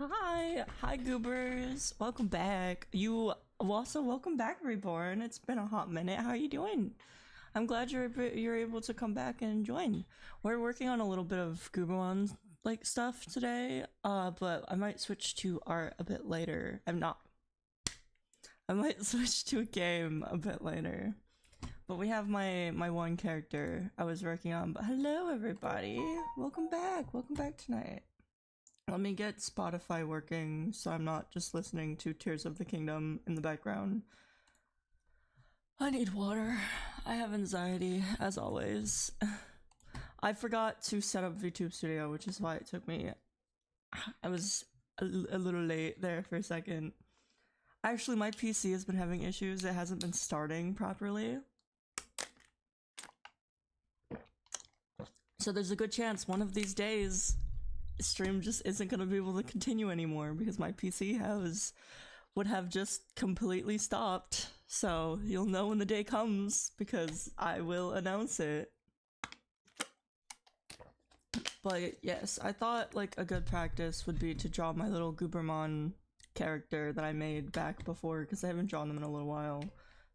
Hi goobers. Welcome back. Welcome back, Reborn. It's been a hot minute. How are you doing? I'm glad you're able to come back and join. We're working on a little bit of Goobermon like stuff today, but I might switch to art a bit later. I might switch to a game a bit later. But we have my one character I was working on. But hello everybody. Welcome back. Welcome back tonight. Let me get Spotify working so I'm not just listening to Tears of the Kingdom in the background. I need water. I have anxiety, as always. I forgot to set up VTube Studio, which is why it took me... I was a little late there for a second. Actually, my PC has been having issues. It hasn't been starting properly. So there's a good chance one of these days stream just isn't gonna be able to continue anymore because my PC would have just completely stopped. So you'll know when the day comes because I will announce it. But yes, I thought like a good practice would be to draw my little Goobermon character that I made back before because I haven't drawn them in a little while.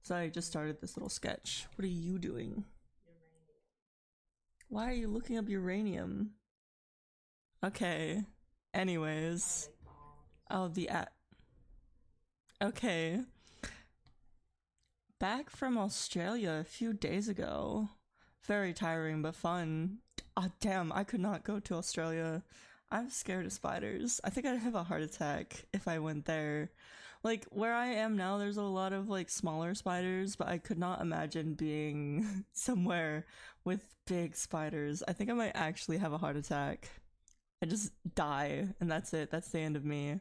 So I just started this little sketch. What are you doing? Why are you looking up uranium? Okay. Anyways. Oh, okay. Back from Australia a few days ago. Very tiring but fun. Ah, damn, I could not go to Australia. I'm scared of spiders. I think I'd have a heart attack if I went there. Like, where I am now, there's a lot of, like, smaller spiders, but I could not imagine being somewhere with big spiders. I think I might actually have a heart attack. I just die, and that's it. That's the end of me.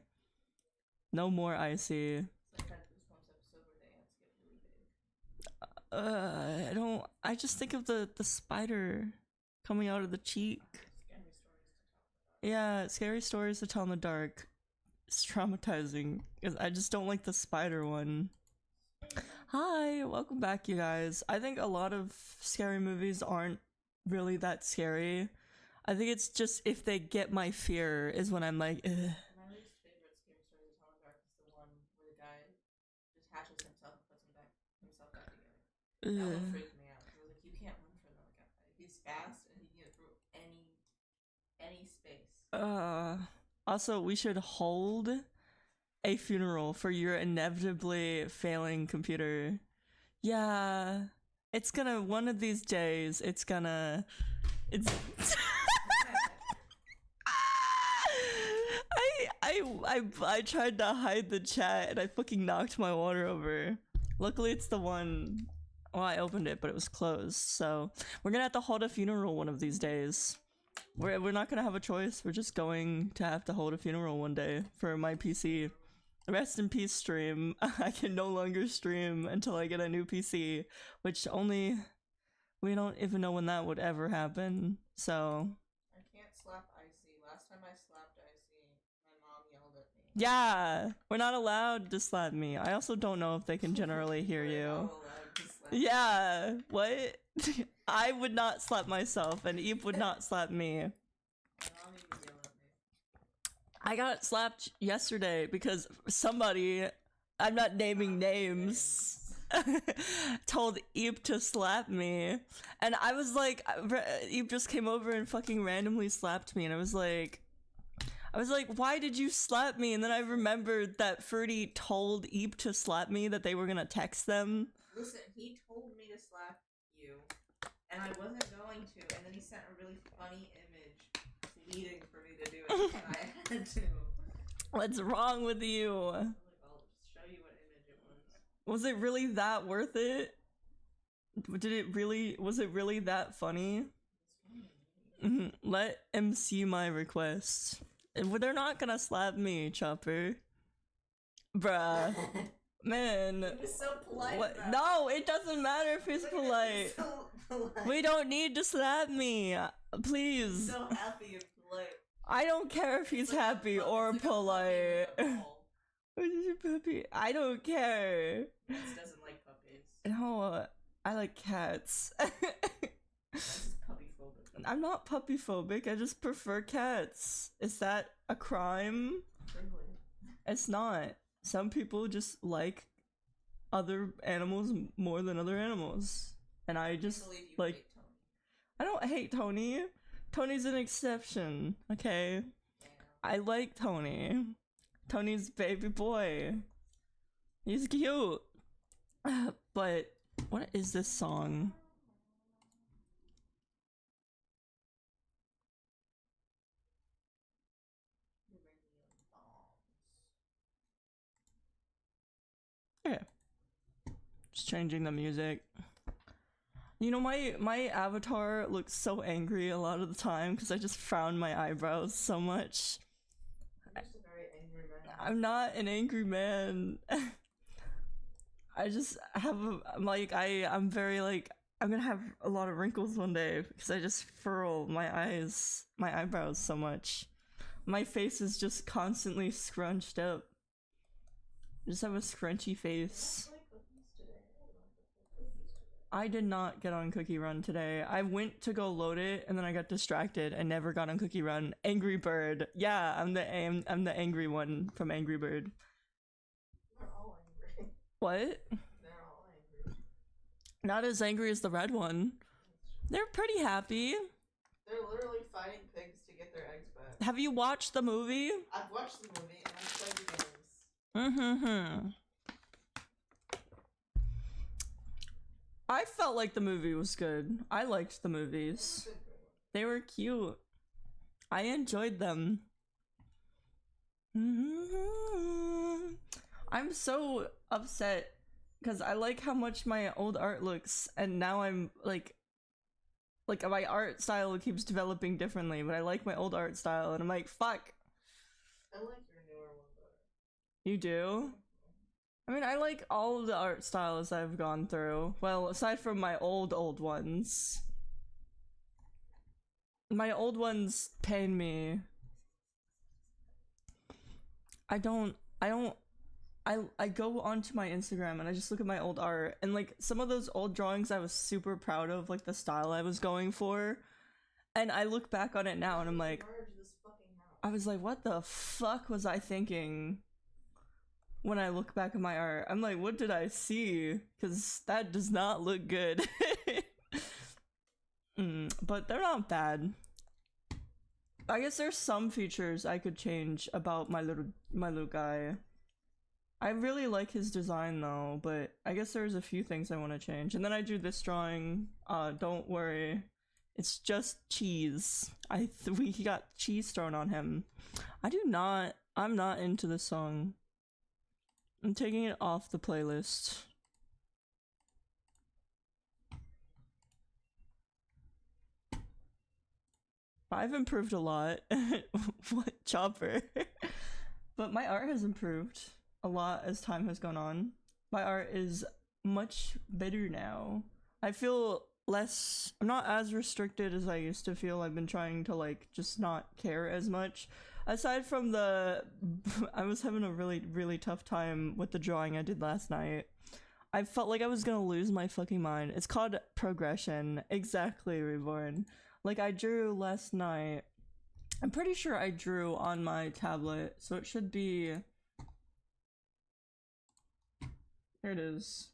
No more icy. I just think of the spider coming out of the cheek. Yeah, scary stories to tell in the dark. It's traumatizing, because I just don't like the spider one. Hi, welcome back, you guys. I think a lot of scary movies aren't really that scary. I think it's just if they get my fear is when I'm like, ugh. My least favorite scary story to tell in the dark is the one where the guy detaches himself and puts himself back together. That one freaked me out. I was like, you can't run from that guy. He's fast and he can get through any space. Also, we should hold a funeral for your inevitably failing computer. Yeah, it's gonna, one of these days, it's I tried to hide the chat and I fucking knocked my water over. Luckily it's the one... Well, I opened it, but it was closed, so... We're gonna have to hold a funeral one of these days. We're not gonna have a choice, we're just going to have to hold a funeral one day for my PC. Rest in peace, stream. I can no longer stream until I get a new PC, which only... We don't even know when that would ever happen, so... I can't slap Icy. Last time I slapped Icy, my mom yelled at me. Yeah, we're not allowed to slap me. I also don't know if they can generally hear you. Yeah, what? I would not slap myself, and Eve would not slap me. My mom even yelled at me. I got slapped yesterday because somebody, I'm not naming names, told Eve to slap me. And I was like, Eve just came over and fucking randomly slapped me, and I was like, why did you slap me? And then I remembered that Fruity told Eve to slap me, that they were gonna text them. Listen, he told me to slap you, and I wasn't going to, and then he sent a really funny image pleading for me to do it, and I had to. What's wrong with you? I'll just show you what image it was. Was it really that worth it? Was it really that funny? Let him see my request. They're not gonna slap me, Chopper. Bruh. Man. He's so polite. What? No, it doesn't matter if he's polite. So polite. We don't need to slap me. Please. He's so happy and polite. I don't care if he's happy or polite. Puppy. I don't care. Max doesn't like puppies. No, I like cats. This is puppy phobic. I'm not puppy phobic, I just prefer cats. Is that a crime? For It's not. Some people just like other animals more than other animals. And I just believe you like hate Tony. I don't hate Tony. Tony's an exception, okay? Damn. I like Tony. Tony's baby boy. He's cute. But what is this song? You're making me Okay. Just changing the music. You know, my avatar looks so angry a lot of the time because I just frown my eyebrows so much. You're just a very angry man. I'm not an angry man. I just have I'm very like I'm gonna have a lot of wrinkles one day because I just furrow my eyebrows so much. My face is just constantly scrunched up. I just have a scrunchy face. I did not get on Cookie Run today. I went to go load it and then I got distracted and never got on Cookie Run. Angry Bird. Yeah, I'm the angry one from Angry Bird. They're all angry. What? They're all angry. Not as angry as the red one. They're pretty happy. They're literally fighting pigs to get their eggs back. Have you watched the movie? I've watched the movie and I've played the games. I felt like the movie was good. I liked the movies. They were cute. I enjoyed them. I'm so upset because I like how much my old art looks, and now I'm like my art style keeps developing differently, but I like my old art style, and I'm like, fuck. I like your newer one better. You do? I mean, I like all of the art styles I've gone through. Well, aside from my old ones. My old ones pain me. I go onto my Instagram and I just look at my old art, and like some of those old drawings I was super proud of, like the style I was going for, and I look back on it now and I'm like, I was like, what the fuck was I thinking when I look back at my art? I'm like, what did I see? Because that does not look good. But they're not bad. I guess there's some features I could change about my little guy. I really like his design though, but I guess there's a few things I want to change. And then I drew this drawing. Don't worry, it's just cheese. He got cheese thrown on him. I'm not into this song. I'm taking it off the playlist. I've improved a lot. What, Chopper? But my art has improved a lot as time has gone on. My art is much better now. I feel I'm not as restricted as I used to feel. I've been trying to like just not care as much. Aside from I was having a really tough time with the drawing I did last night. I felt like I was gonna lose my fucking mind. It's called progression. Exactly, Reborn. Like I drew last night. I'm pretty sure I drew on my tablet, so it should be... Here it is.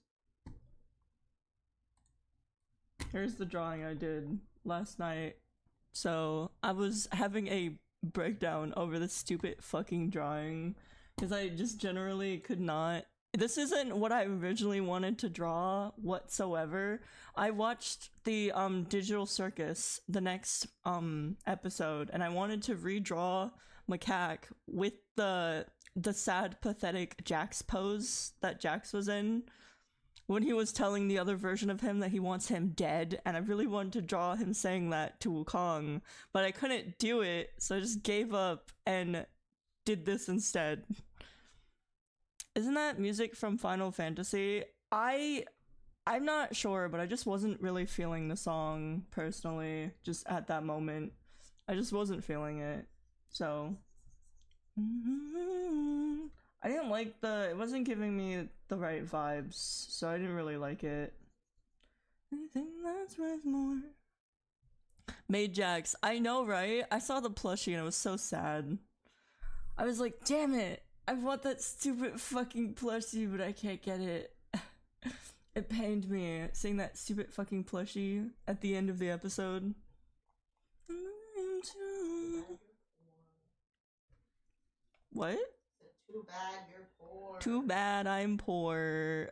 Here's the drawing I did last night. So I was having a breakdown over this stupid fucking drawing because I just generally could not. This isn't what I originally wanted to draw whatsoever. I watched the Digital Circus, the next episode, and I wanted to redraw Macaque with the sad pathetic Jax pose that Jax was in when he was telling the other version of him that he wants him dead, and I really wanted to draw him saying that to Wukong, but I couldn't do it, so I just gave up and did this instead. Isn't that music from Final Fantasy? I'm not sure, but I just wasn't really feeling the song personally, just at that moment. I just wasn't feeling it, so... I didn't like it wasn't giving me the right vibes, so I didn't really like it. Anything that's worth more. Made Jax. I know, right? I saw the plushie and it was so sad. I was like, damn it. I want that stupid fucking plushie, but I can't get it. It pained me seeing that stupid fucking plushie at the end of the episode. What? Too bad you're poor. Too bad I'm poor.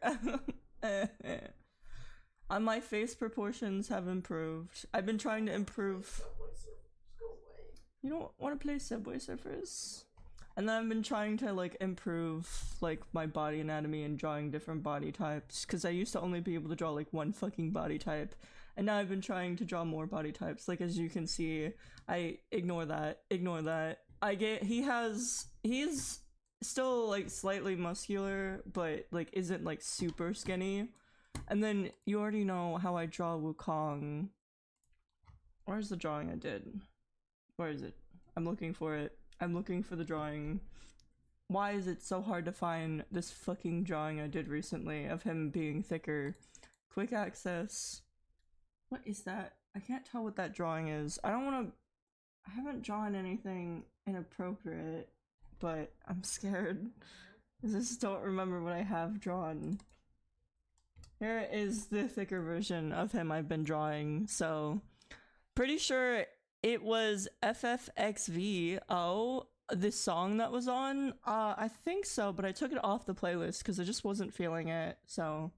My face proportions have improved. I've been trying to improve. You don't want to play Subway Surfers? And then I've been trying to like improve like my body anatomy and drawing different body types, because I used to only be able to draw like one fucking body type, and now I've been trying to draw more body types. Like, as you can see, I ignore that. He's still like slightly muscular, but like isn't like super skinny. And then you already know how I draw Wukong. Where's the drawing I did? Where is it? I'm looking for it. I'm looking for the drawing. Why is it so hard to find this fucking drawing I did recently of him being thicker? Quick access. What is that? I can't tell what that drawing is. I haven't drawn anything inappropriate, but I'm scared. I just don't remember what I have drawn. Here is the thicker version of him I've been drawing, so pretty sure it was FFXV. Oh, the song that was on? I think so, but I took it off the playlist because I just wasn't feeling it, so.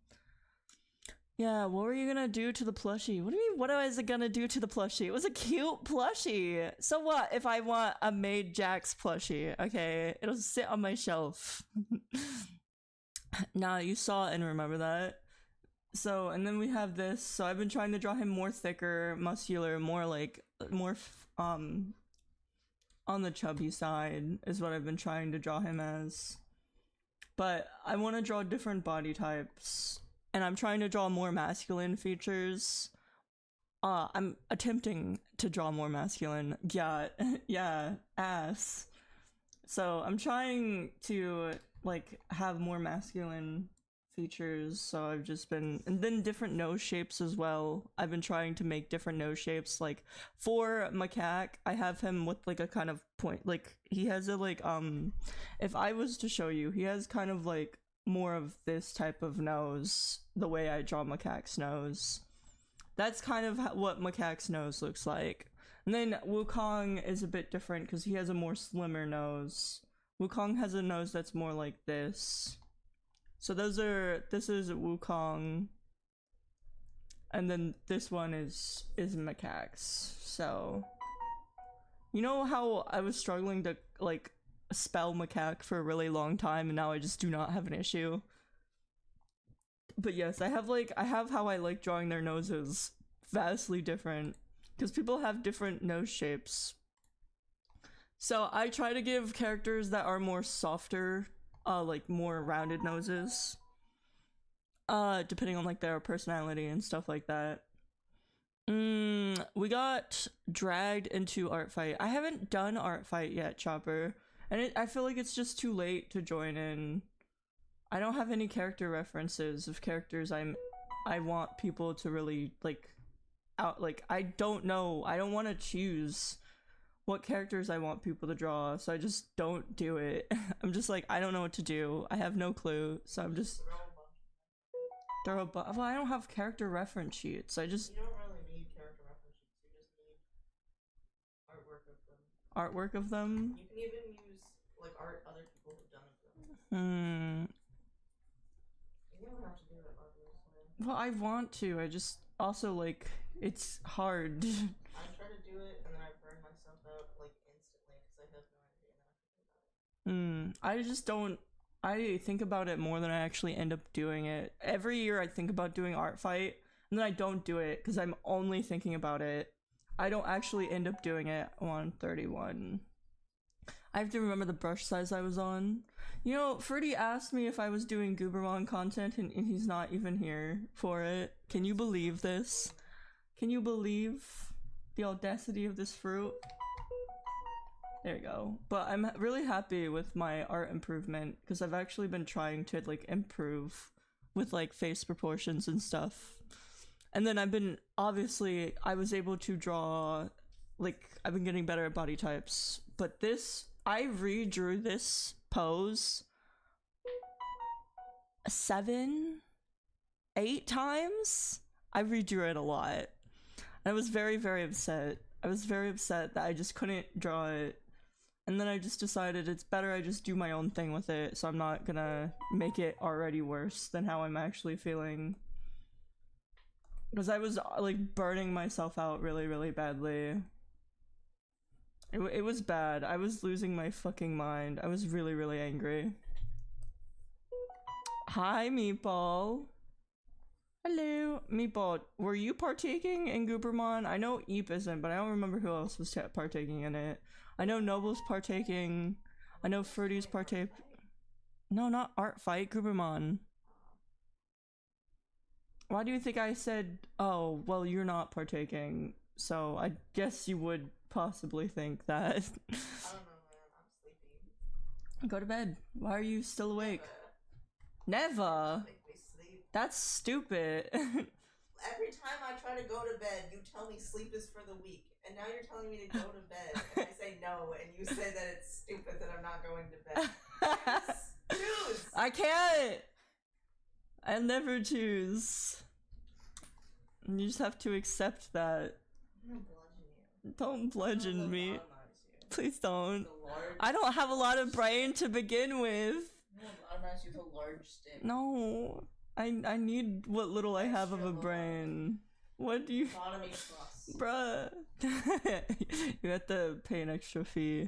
Yeah, what were you gonna do to the plushie? What do you mean, what was I gonna do to the plushie? It was a cute plushie! So what if I want a Maid Jax plushie? Okay, it'll sit on my shelf. Nah, you saw it and remember that. So, and then we have this. So I've been trying to draw him more thicker, muscular, more on the chubby side is what I've been trying to draw him as. But I want to draw different body types, and I'm trying to draw more masculine features. I'm attempting to draw more masculine. Yeah, yeah, ass. So I'm trying to like have more masculine features, so I've just been, and then different nose shapes as well. I've been trying to make different nose shapes. Like for Macaque, I have him with like a kind of point, like he has a like if I was to show you, he has kind of like more of this type of nose, the way I draw Macaque's nose. That's kind of what Macaque's nose looks like. And then Wukong is a bit different because he has a more slimmer nose. Wukong has a nose that's more like this. So this is Wukong, and then this one is Macaque's. So, you know how I was struggling to like spell Macaque for a really long time, and now I just do not have an issue. But yes, I have how I like drawing their noses vastly different, because people have different nose shapes. So I try to give characters that are more softer, like more rounded noses, depending on like their personality and stuff like that. We got dragged into art fight. I haven't done art fight yet, Chopper, and I feel like it's just too late to join in. I don't have any character references of characters I want people to really like out. Like, I don't know. I don't want to choose what characters I want people to draw, so I just don't do it. I'm just like, I don't know what to do. I have no clue, so I'm just well, I don't have character reference sheets. I just, you don't really need character reference sheets. You just need artwork of them. Artwork of them. You can even use like art other people have done of them. You don't have to do it, obviously. Well, I want to. I just also like, it's hard. I try to do it and then I burn myself out like instantly because I have no idea how to do that. I just don't. I think about it more than I actually end up doing it. Every year I think about doing art fight, and then I don't do it because I'm only thinking about it. I don't actually end up doing it on 31. I have to remember the brush size I was on. You know, Fruity asked me if I was doing Goobermon content, and he's not even here for it. Can you believe this? Can you believe the audacity of this fruit? There you go. But I'm really happy with my art improvement because I've actually been trying to like improve with like face proportions and stuff. And then obviously I was able to draw, like, I've been getting better at body types. But I redrew this pose 7, 8 times. I redrew it a lot. I was very, very upset. I was very upset that I just couldn't draw it. And then I just decided it's better I just do my own thing with it, so I'm not gonna make it already worse than how I'm actually feeling. Because I was like burning myself out really, really badly. It was bad. I was losing my fucking mind. I was really, really angry. Hi, Meatball. Hello. Meatball, were you partaking in Goobermon? I know Eep isn't, but I don't remember who else was partaking in it. I know Noble's partaking. I know Fruity's partake. No, not Art Fight, Goobermon. Why do you think I said, oh, well, you're not partaking, so I guess you would possibly think that. I don't know, man. I'm sleepy. Go to bed. Why are you still awake? Never. Make me sleep. That's stupid. Every time I try to go to bed, you tell me sleep is for the weak. And now you're telling me to go to bed. And I say no, and you say that it's stupid that I'm not going to bed. Choose! I can't! I'll never choose. You just have to accept that. I'm gonna bludgeon you. Don't bludgeon me. You. Please don't. Large... I don't have a lot of brain to begin with. I'm gonna you with a large stick. No. I need what little I have of a brain. What do you... Economy plus. Bruh. You have to pay an extra fee.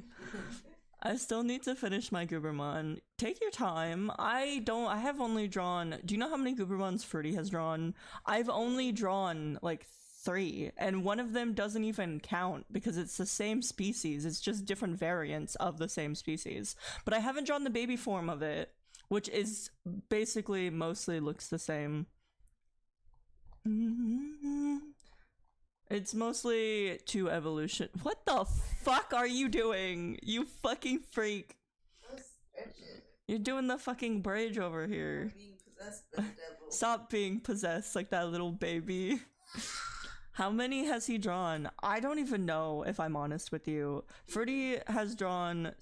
I still need to finish my Goobermon. Take your time. I have only drawn... Do you know how many Goobermons Fruity has drawn? I've only drawn, like, 3. And one of them doesn't even count because it's the same species. It's just different variants of the same species. But I haven't drawn the baby form of it, which is basically mostly looks the same. It's mostly 2 evolution. What the fuck are you doing? You fucking freak. You're doing the fucking bridge over here. I'm being possessed by the devil. Stop being possessed like that little baby. How many has he drawn? I don't even know, if I'm honest with you. Fruity has drawn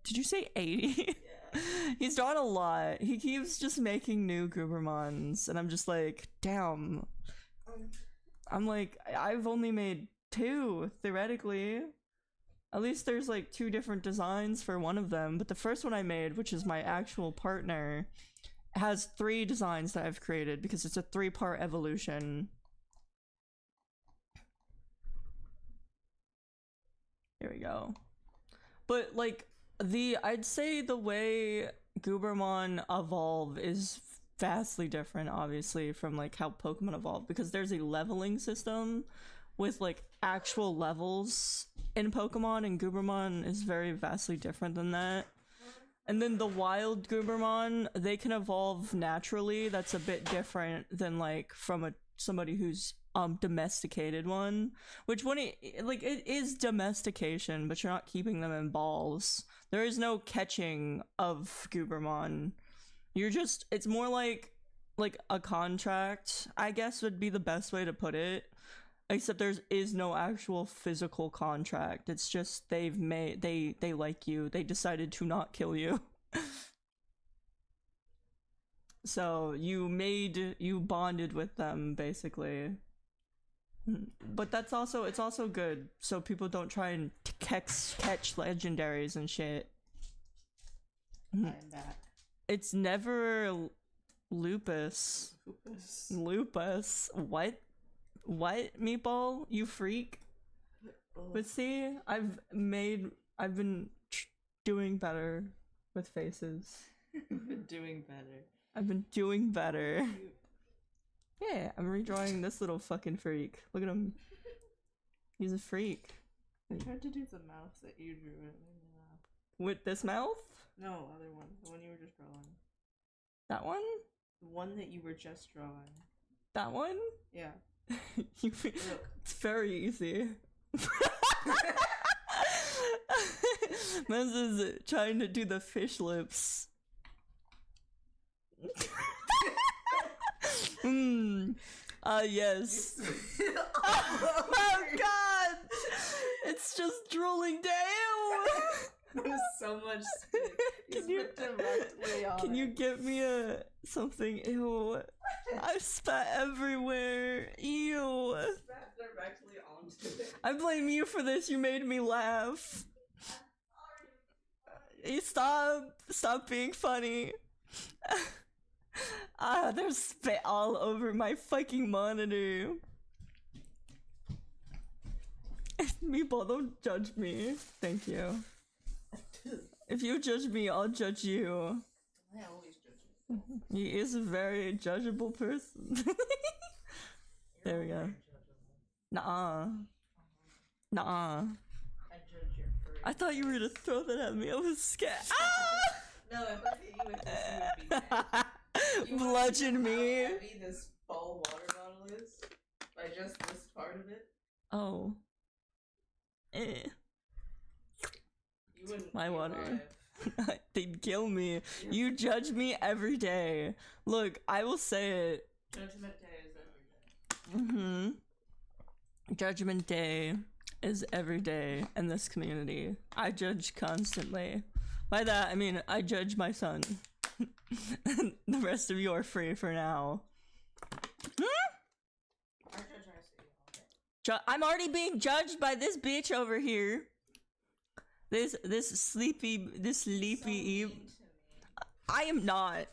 did you say 80? Yeah. He's drawn a lot. He keeps just making new Goobermons, and I'm just like, damn. I'm like, I've only made 2, theoretically. At least there's like 2 different designs for one of them, but the first one I made, which is my actual partner, has 3 designs that I've created because it's a 3-part evolution. Here we go. But like, I'd say the way Goobermon evolve is vastly different, obviously, from like how Pokemon evolve, because there's a leveling system with like actual levels in Pokemon, and Goobermon is very vastly different than that. And then the wild Goobermon, they can evolve naturally. That's a bit different than like from somebody who's domesticated one, which when it is domestication, but you're not keeping them in balls. There is no catching of Goobermon. You're just, it's more like a contract, I guess would be the best way to put it. Except there is no actual physical contract. It's just they like you. They decided to not kill you. So you bonded with them basically. But it's also good so people don't try and catch legendaries and shit. I'm back. It's never Lupus. Lupus. What, Meatball? You freak? But see, I've been doing better with faces. You've been doing better. I've been doing better. Yeah, I'm redrawing this little fucking freak. Look at him. He's a freak. I tried to do the mouth that you drew and it made me laugh. With this mouth? No, other one. The one you were just drawing. That one? The one that you were just drawing. That one? Yeah. It's very easy. Mens is trying to do the fish lips. Yes. Oh god! It's just drooling down! There's so much spit. Can you directly on Can you get me a something? Ew. I spat everywhere. Ew. Spat directly onto it. I blame you for this. You made me laugh. You stop being funny. There's spit all over my fucking monitor. People, don't judge me. Thank you. If you judge me, I'll judge you. I always judge you. He is a very judgeable person. There we go. Nuh-uh. Nuh-uh. I judge your furry. I thought you were gonna throw that at me. I was scared. Ah! No, if I hit you with this, you would be mad. You Bludgeon wanna know me. how heavy this full water bottle is? By just this part of it? Oh. Eh. You wouldn't My be water. alive. They'd kill me. You judge me every day. Look, I will say it. Judgment Day is every day. Judgment Day is every day in this community. I judge constantly. By that, I mean I judge my son. The rest of you are free for now. I judge IC all day. I'm already being judged by this bitch over here. This sleepy So mean to me. I am not.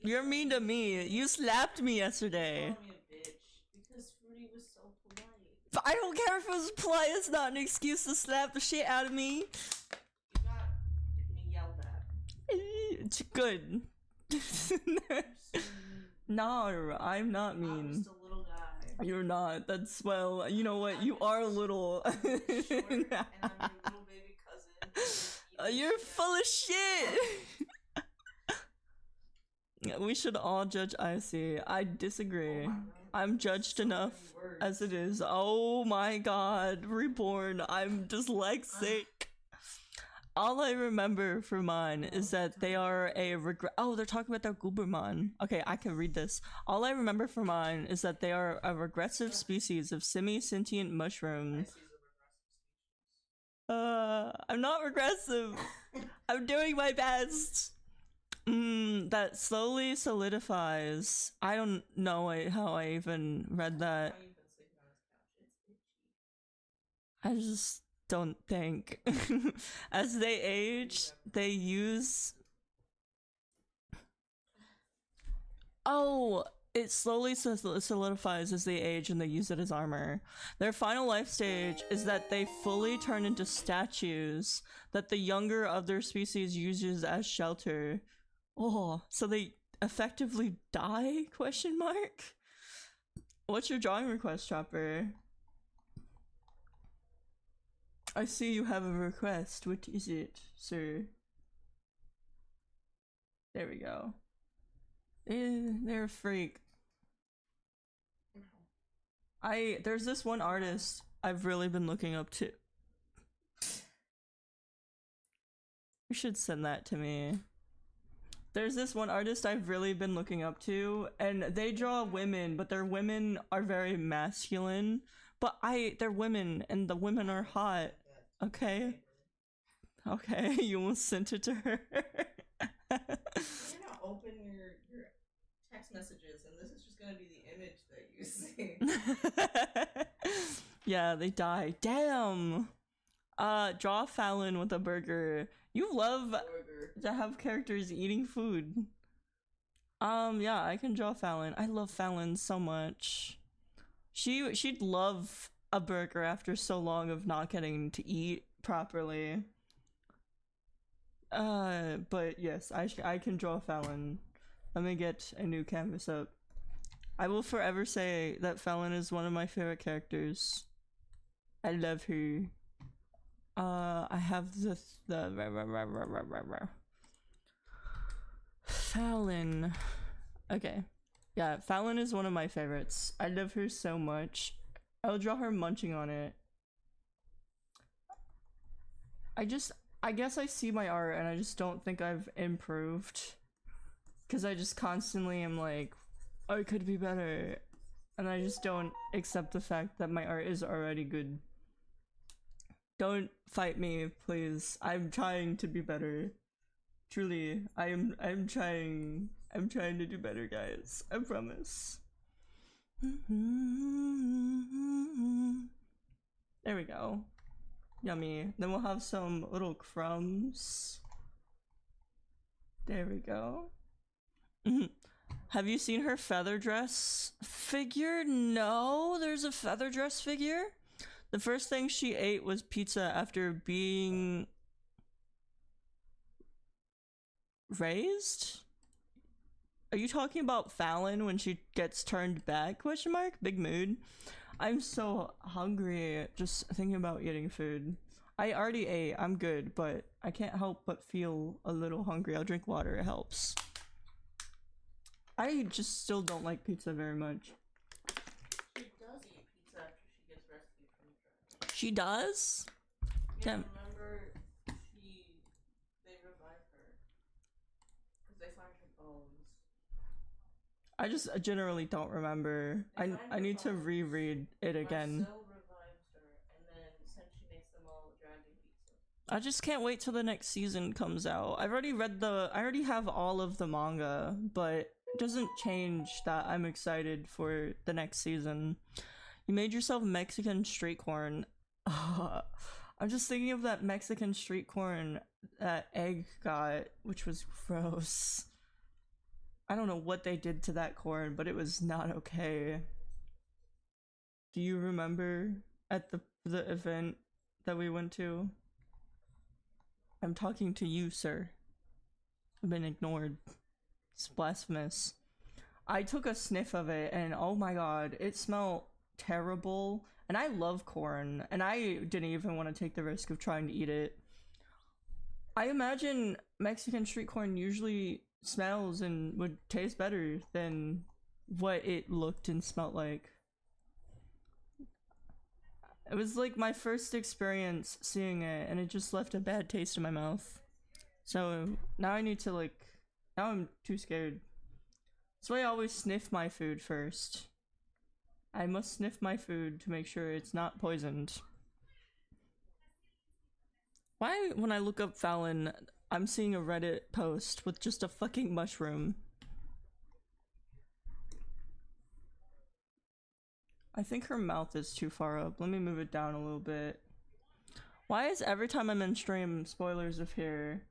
You're mean to me. You slapped me yesterday. Call me a bitch because Fruity was so polite. But I don't care if it was polite. It's not an excuse to slap the shit out of me. You got me yelled at. It's good. You're so mean. No, I'm not I'm mean. just a little guy. You're not. That's, well, you know what? You are little. Short, and I'm your little baby cousin. You're full of shit. We should all judge Icy. I disagree. I'm judged enough as it is. Oh my god, Reborn. I'm dyslexic. All I remember for mine is that they are a oh, they're talking about their Goobermon. Okay, I can read this. All I remember for mine is that they are a regressive species of semi-sentient mushrooms. I'm not regressive. I'm doing my best. That slowly solidifies. I don't know how I even read that. I just don't think. As they age, they use... Oh! It slowly solidifies as they age and they use it as armor. Their final life stage is that they fully turn into statues that the younger of their species uses as shelter. Oh, so they effectively die? Question mark? What's your drawing request, Chopper? I see you have a request. What is it, sir? There we go. They're a freak. There's this one artist I've really been looking up to. You should send that to me. There's this one artist I've really been looking up to, and they draw women, but their women are very masculine. But they're women, and the women are hot. Okay? Okay, you almost sent it to her. You're gonna open your text messages, and this is just gonna be the image that you see. Yeah, they die. Damn! Draw Fallon with a burger. You love to have characters eating food. Yeah, I can draw Fallon. I love Fallon so much. She'd love a burger after so long of not getting to eat properly. But yes, I can draw Fallon. Let me get a new canvas up. I will forever say that Fallon is one of my favorite characters. I love her. I have the Fallon. Okay. Yeah, Fallon is one of my favorites. I love her so much. I'll draw her munching on it. I guess I see my art and I just don't think I've improved. Because I just constantly am like, oh, it could be better. And I just don't accept the fact that my art is already good. Don't fight me, please. I'm trying to be better. Truly, I'm trying. I'm trying to do better, guys. I promise. There we go. Yummy. Then we'll have some little crumbs. There we go. Have you seen her feather dress figure? No, there's a feather dress figure. The first thing she ate was pizza after being raised? Are you talking about Fallon when she gets turned back? Question mark? Big mood. I'm so hungry just thinking about eating food. I already ate, I'm good, but I can't help but feel a little hungry. I'll drink water, it helps. I just still don't like pizza very much. She does eat pizza after she gets rescued from the trash. She does? Yeah, Damn. remember they revive her because they find her bones. I just generally don't remember. I need to reread it again. Marcel revives her, and then since she makes them all dragon pizza. I just can't wait till the next season comes out. I already have all of the manga, but it doesn't change that I'm excited for the next season. You made yourself Mexican street corn. I'm just thinking of that Mexican street corn that Egg got, which was gross. I don't know what they did to that corn, but it was not okay. Do you remember at the event that we went to? I'm talking to you, sir. I've been ignored. It's blasphemous. I took a sniff of it and oh my god, it smelled terrible. And I love corn, and I didn't even want to take the risk of trying to eat it. I imagine Mexican street corn usually smells and would taste better than what it looked and smelled like. It was like my first experience seeing it, and it just left a bad taste in my mouth. So now I need to now I'm too scared. That's why I always sniff my food first. I must sniff my food to make sure it's not poisoned. Why, when I look up Fallon, I'm seeing a Reddit post with just a fucking mushroom? I think her mouth is too far up. Let me move it down a little bit. Why is every time I'm in stream, spoilers appear?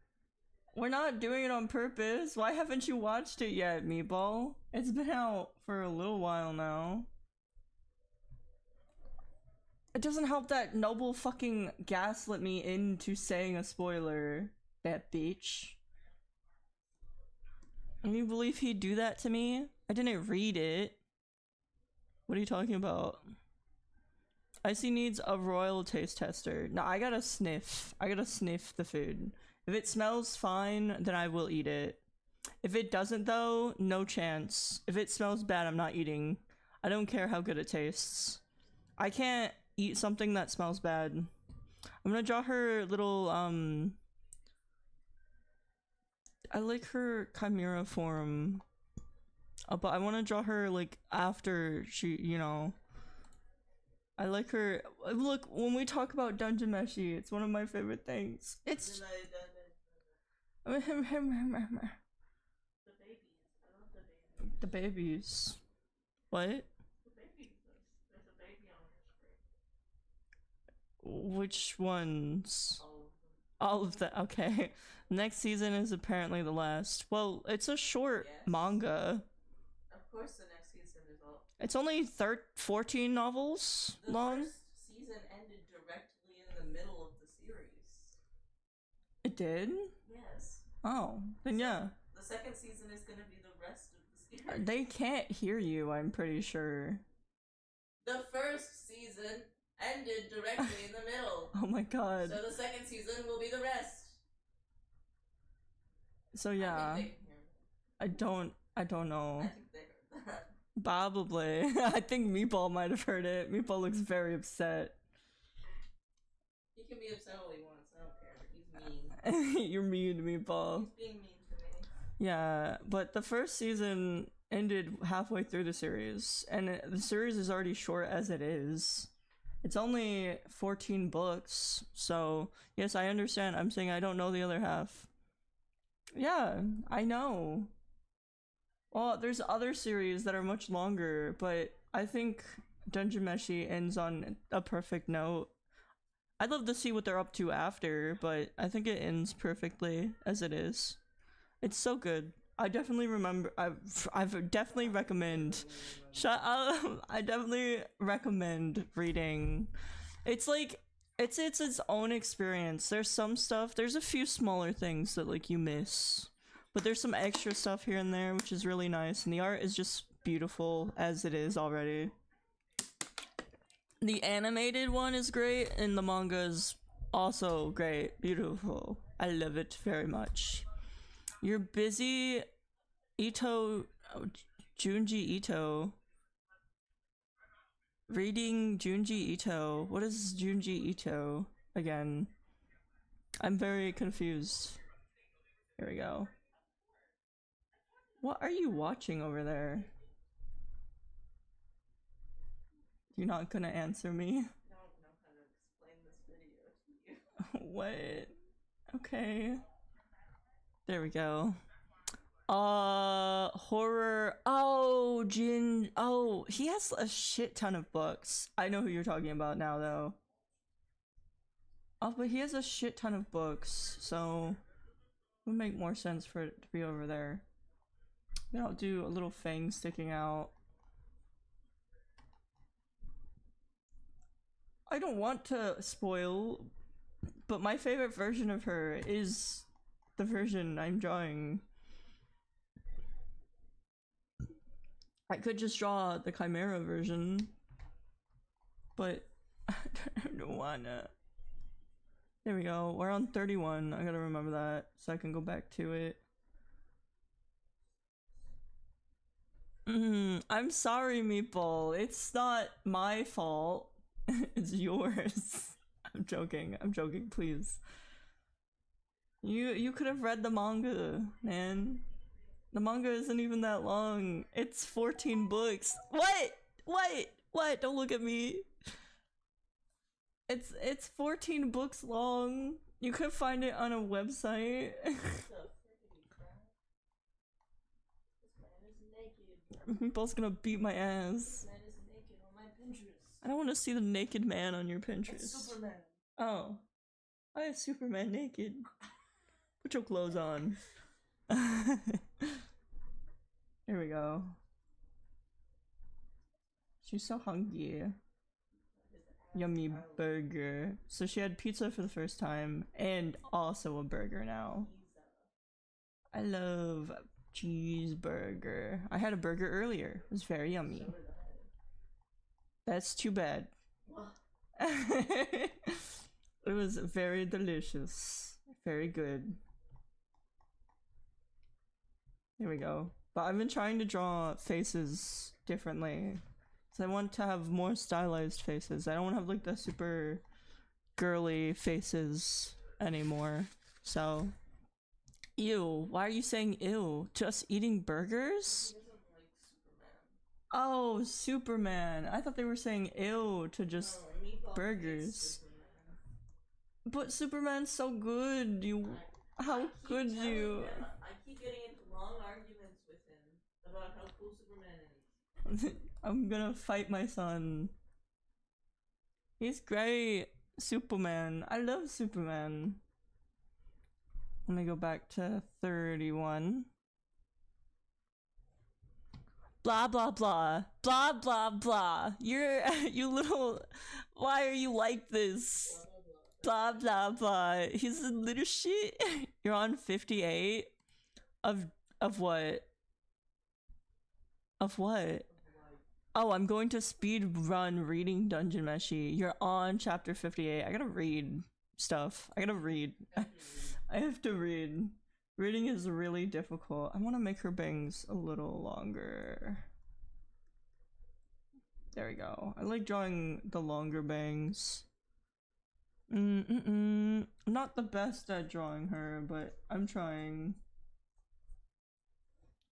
We're not doing it on purpose. Why haven't you watched it yet, Meatball? It's been out for a little while now. It doesn't help that Noble fucking gaslit me into saying a spoiler. That bitch. Can you believe he'd do that to me? I didn't read it. What are you talking about? Icy needs a royal taste tester. No, I gotta sniff. I gotta sniff the food. If it smells fine, then I will eat it. If it doesn't though, no chance. If it smells bad, I'm not eating. I don't care how good it tastes. I can't eat something that smells bad. I'm gonna draw her little, I like her chimera form. But I want to draw her, after she, I like her. Look, when we talk about Dungeon Meshi, it's one of my favorite things. It's... The babies. I love the babies. The babies. What? The babies. There's a baby on her screen. Which ones? All of them. All of them. Okay. Next season is apparently the last. Well, it's a short manga. Of course the next season is all... It's only 14 novels long. The first season ended directly in the middle of the series. It did? Yes. Oh, then yeah. The second season is going to be the rest of the series. They can't hear you, I'm pretty sure. The first season ended directly in the middle. Oh my god. So the second season will be the rest. So yeah. I think they can hear me. I don't know. I think they heard that. Probably. I think Meatball might have heard it. Meatball looks very upset. He can be upset all he wants. I don't care. He's mean. You're mean, Meatball. He's being mean to me. Yeah, but the first season ended halfway through the series, and the series is already short as it is. It's only 14 books, so yes, I understand. I'm saying I don't know the other half. Yeah, I know. Well, there's other series that are much longer, but I think Dungeon Meshi ends on a perfect note. I'd love to see what they're up to after, but I think it ends perfectly as it is. It's so good. I definitely remember. I've definitely recommend. Shut up. I definitely recommend reading. It's like it's its own experience. There's some stuff. There's a few smaller things that like you miss, but there's some extra stuff here and there, which is really nice. And the art is just beautiful as it is already. The animated one is great, and the manga is also great. Beautiful. I love it very much. You're busy, Ito, Junji Ito. Reading Junji Ito. What is Junji Ito again? I'm very confused. Here we go. What are you watching over there? You're not gonna answer me? I don't know how to explain this video to you. What? Okay. There we go. Horror. Oh, Jin. Oh, he has a shit ton of books. I know who you're talking about now, though. Oh, but he has a shit ton of books, so it would make more sense for it to be over there. Then I'll do a little fang sticking out. I don't want to spoil, but my favorite version of her is the version I'm drawing. I could just draw the Chimera version, but I don't wanna. There we go. We're on 31. I gotta remember that so I can go back to it. I'm sorry, Meatball. It's not my fault. It's yours. I'm joking. I'm joking. Please. You could have read the manga, man. The manga isn't even that long. It's 14 books. What? What? Don't look at me. It's 14 books long. You could find it on a website. Meatball's gonna beat my ass. This man is naked on my Pinterest. I don't want to see the naked man on your Pinterest. It's Superman. Oh. I have Superman naked. Put your clothes on. Here we go. She's so hungry. Yummy burger. So she had pizza for the first time and also a burger now. I love cheeseburger. I had a burger earlier. It was very yummy. That's too bad. It was very delicious. Very good. There we go. But I've been trying to draw faces differently. So I want to have more stylized faces. I don't want to have like the super girly faces anymore. So, ew. Why are you saying ew? To us eating burgers? He doesn't like Superman. Oh, Superman. I thought they were saying ew to just Meatball burgers. hates Superman. But Superman's so good. How could you? I keep getting into long arguments with him about how cool Superman is. I'm gonna fight my son. He's great. Superman. I love Superman. Let me go back to 31. Blah blah blah. Blah blah blah. You little. Why are you like this? Blah blah blah. He's a little shit. You're on 58 of what? Of what? Oh, I'm going to speed run reading Dungeon Meshi. You're on chapter 58. I gotta read stuff. I gotta read. I have to read. Reading is really difficult. I want to make her bangs a little longer. There we go. I like drawing the longer bangs. I'm not the best at drawing her, but I'm trying.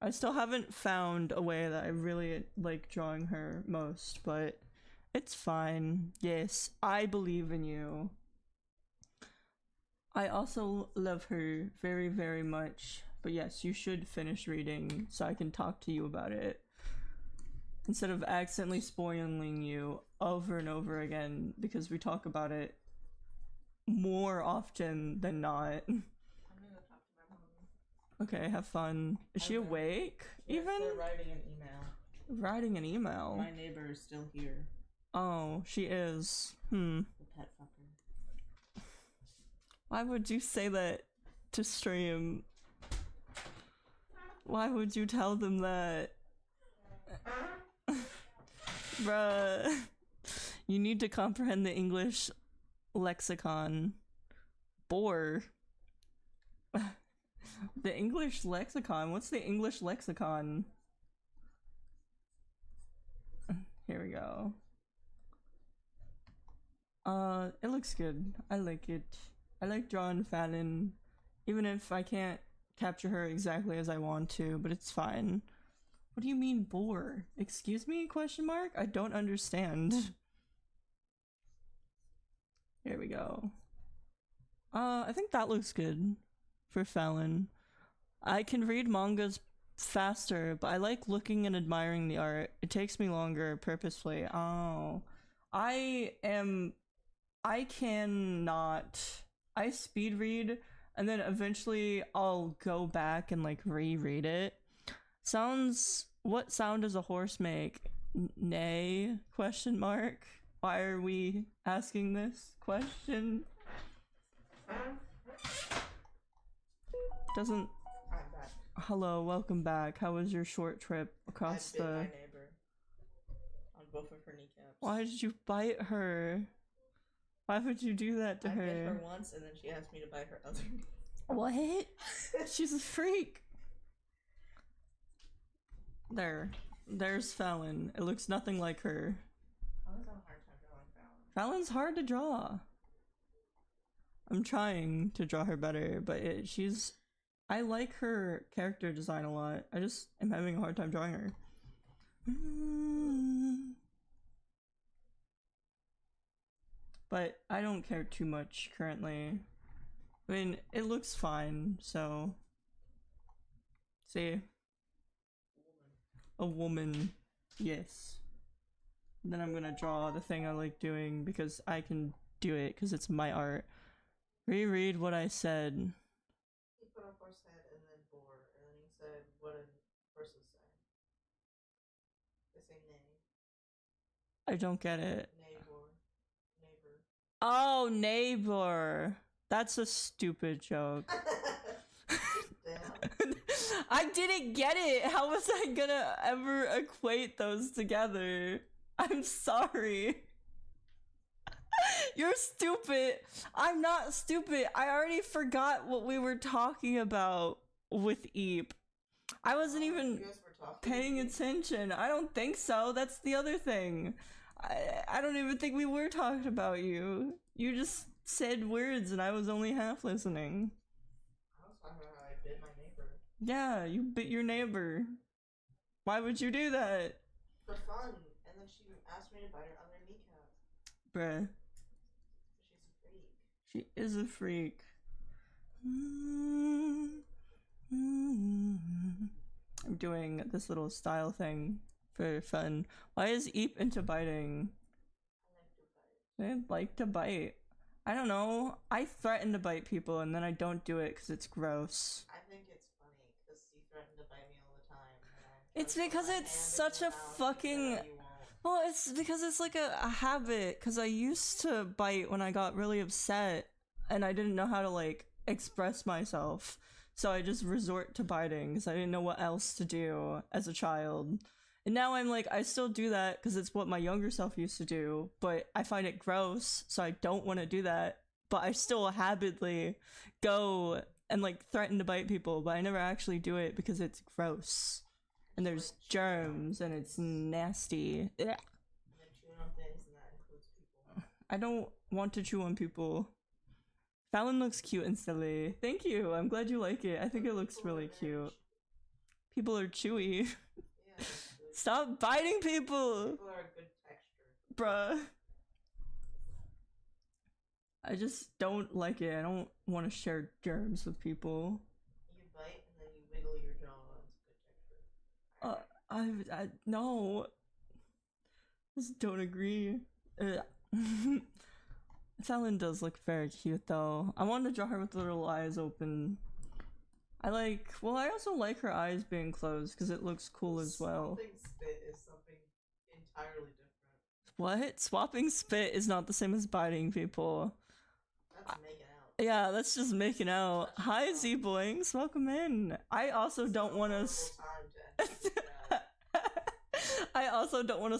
I still haven't found a way that I really like drawing her most, but It's fine. Yes, I believe in you. I also love her very, very much. But yes, you should finish reading so I can talk to you about it. Instead of accidentally spoiling you over and over again because we talk about it more often than not. I'm gonna go talk to my mom. Okay, have fun. Is she Okay. awake? Yes, Even? they're writing an email. Writing an email? My neighbor is still here. Oh, she is. The pet fucker. Why would you say that to stream? Why would you tell them that? Bruh. You need to comprehend the English lexicon. Bore. The English lexicon? What's the English lexicon? Here we go. It looks good. I like it. I like drawing Fallon, even if I can't capture her exactly as I want to, but it's fine. What do you mean bore? Excuse me? Question mark? I don't understand. Here we go. I think that looks good for Fallon. I can read mangas faster, but I like looking and admiring the art. It takes me longer purposefully. Oh. I cannot. I speed read and then eventually I'll go back and like reread it. What sound does a horse make? Neigh? Question mark. Why are we asking this question? Doesn't. I'm back. Hello, welcome back. How was your short trip across I bit the? my neighbor on both of her kneecaps. Why did you bite her? Why would you do that to I her? bit her once, and then she asked me to bite her other knee. What? She's a freak. There's Fallon. It looks nothing like her. I was having a hard time drawing Fallon. Fallon's hard to draw. I'm trying to draw her better, but I like her character design a lot. I just am having a hard time drawing her. But I don't care too much currently. I mean, it looks fine, so. See? A woman. Yes. And then I'm gonna draw the thing I like doing because I can do it because it's my art. Reread what I said. He put a horse head and then bore, and then he said, what did horses say? They say neigh. I don't get it. Neighbor. Neighbor. Oh, neighbor. That's a stupid joke. Damn. I didn't get it. How was I gonna ever equate those together? I'm sorry. You're stupid. I'm not stupid. I already forgot what we were talking about with Eep. I wasn't even You guys were talking paying attention. I don't think so. That's the other thing. I don't even think we were talking about you. You just said words and I was only half listening. I was talking about how I bit my neighbor. Yeah, you bit your neighbor. Why would you do that? For fun. And then she asked me to bite her other kneecap. Bruh. She's a freak. She is a freak. I'm doing this little style thing for fun. Why is Eep into biting? I like to bite. I'd like to bite. I don't know. I threaten to bite people and then I don't do it because it's gross. I think it's funny because you threaten to bite me all the time. It's because it's such a fucking... Well, it's because it's like a habit, because I used to bite when I got really upset, and I didn't know how to, like, express myself, so I just resort to biting, because I didn't know what else to do as a child. And now I'm like, I still do that, because it's what my younger self used to do, but I find it gross, so I don't want to do that, but I still habitually go and, like, threaten to bite people, but I never actually do it because it's gross. And there's germs, and it's nasty. Ugh. And then chewing on things, and that includes people. I don't want to chew on people. Fallon looks cute instantly. Thank you. I'm glad you like it. I think it looks really cute. People are chewy. Yeah, Stop biting people! people are a good texture. Bruh. I just don't like it. I don't want to share germs with people. You bite and then you wiggle your jaw. It's good texture. I no. Just don't agree. Fallon does look very cute though. I wanted to draw her with little eyes open. I also like her eyes being closed because it looks cool as well. Swapping spit is something entirely different. What? Swapping spit is not the same as biting people. That's making out. Yeah, that's just making out. Hi, Z-Boings. Welcome in. I also don't want to... I also don't want to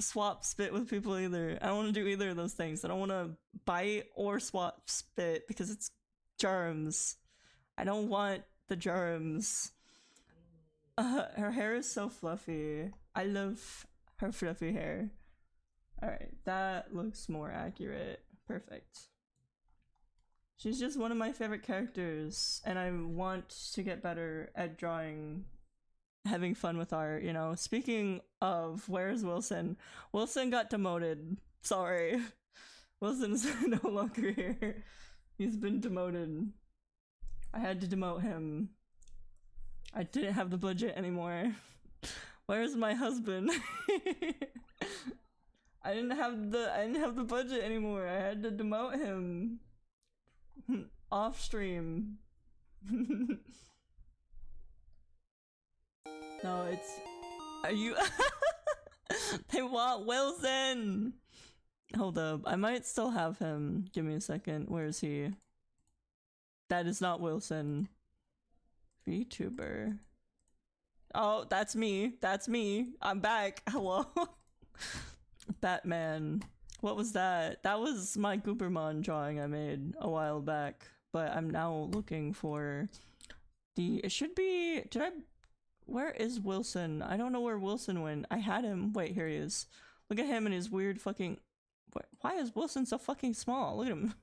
swap spit with people either. I don't want to do either of those things. I don't want to bite or swap spit because it's germs. I don't want the germs. Her hair is so fluffy. I love her fluffy hair. Alright, that looks more accurate. Perfect. She's just one of my favorite characters, and I want to get better at drawing, having fun with art, you know. Speaking of, where's Wilson? Wilson got demoted. Sorry. Wilson's no longer here. He's been demoted. I had to demote him. I didn't have the budget anymore. Where's my husband? I didn't have the budget anymore. I had to demote him. Off stream. No, are you they want Wilson. Hold up, I might still have him. Give me a second. Where is he? That is not Wilson. VTuber. Oh, that's me. That's me. I'm back. Hello. Batman. What was that? That was my Goobermon drawing I made a while back. But I'm now looking for it should be... Where is Wilson? I don't know where Wilson went. I had him. Wait, here he is. Look at him and his weird fucking... Why is Wilson so fucking small? Look at him.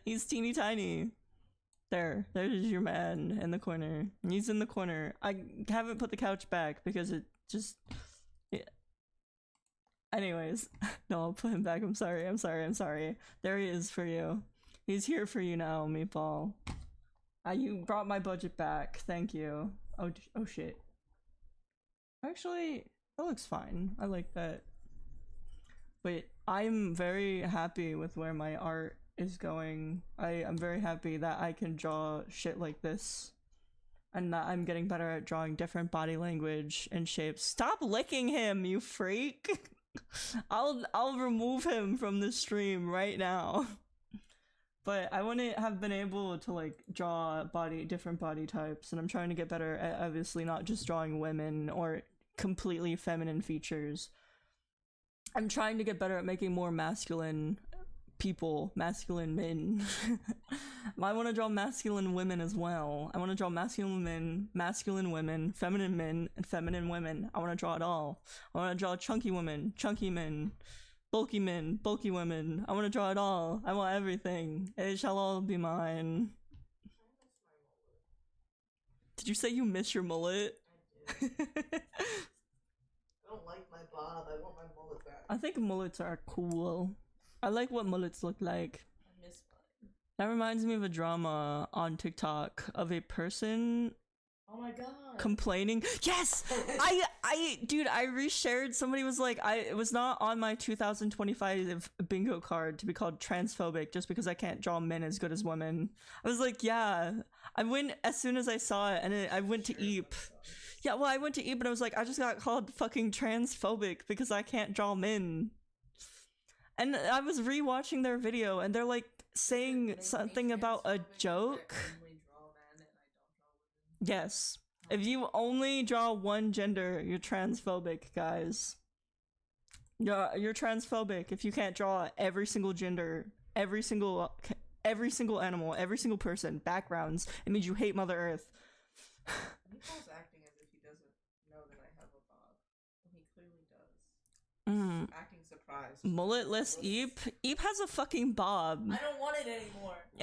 He's teeny tiny. There's your man in the corner. He's in the corner. I haven't put the couch back because it just... Yeah. Anyways, no, I'll put him back. I'm sorry. There he is for you. He's here for you now, Meatball. You brought my budget back. Thank you. Oh shit. Actually, that looks fine. I like that. But I'm very happy with where my art is going. I'm very happy that I can draw shit like this. And that I'm getting better at drawing different body language and shapes. Stop licking him, you freak! I'll remove him from the stream right now. But I wouldn't have been able to like draw different body types, and I'm trying to get better at obviously not just drawing women or completely feminine features. I'm trying to get better at making more masculine people, masculine men. I want to draw masculine women as well. I want to draw masculine women, feminine men, and feminine women. I want to draw it all. I want to draw chunky women, chunky men, bulky women. I want to draw it all. I want everything. It shall all be mine. Did you say you miss your mullet? I did. I don't like my bob. I want my mullet back. I think mullets are cool. I like what mullets look like. I miss mine. That reminds me of a drama on TikTok of a person... Oh my god. Complaining. Yes! Dude, I reshared. Somebody was like, it was not on my 2025 bingo card to be called transphobic just because I can't draw men as good as women. I was like, yeah. I went as soon as I saw it, and I went to Eep. Yeah, well, I went to Eep and I was like, I just got called fucking transphobic because I can't draw men. And I was rewatching their video and they're like saying something about a joke. Yes. If you only draw one gender, you're transphobic, guys. You're transphobic if you can't draw every single gender, every single animal, every single person, backgrounds. It means you hate Mother Earth. Nicole's acting as if he doesn't know that I have a bob. And he clearly does. Acting surprised. Mulletless Eep? Eep has a fucking bob. I don't want it anymore. I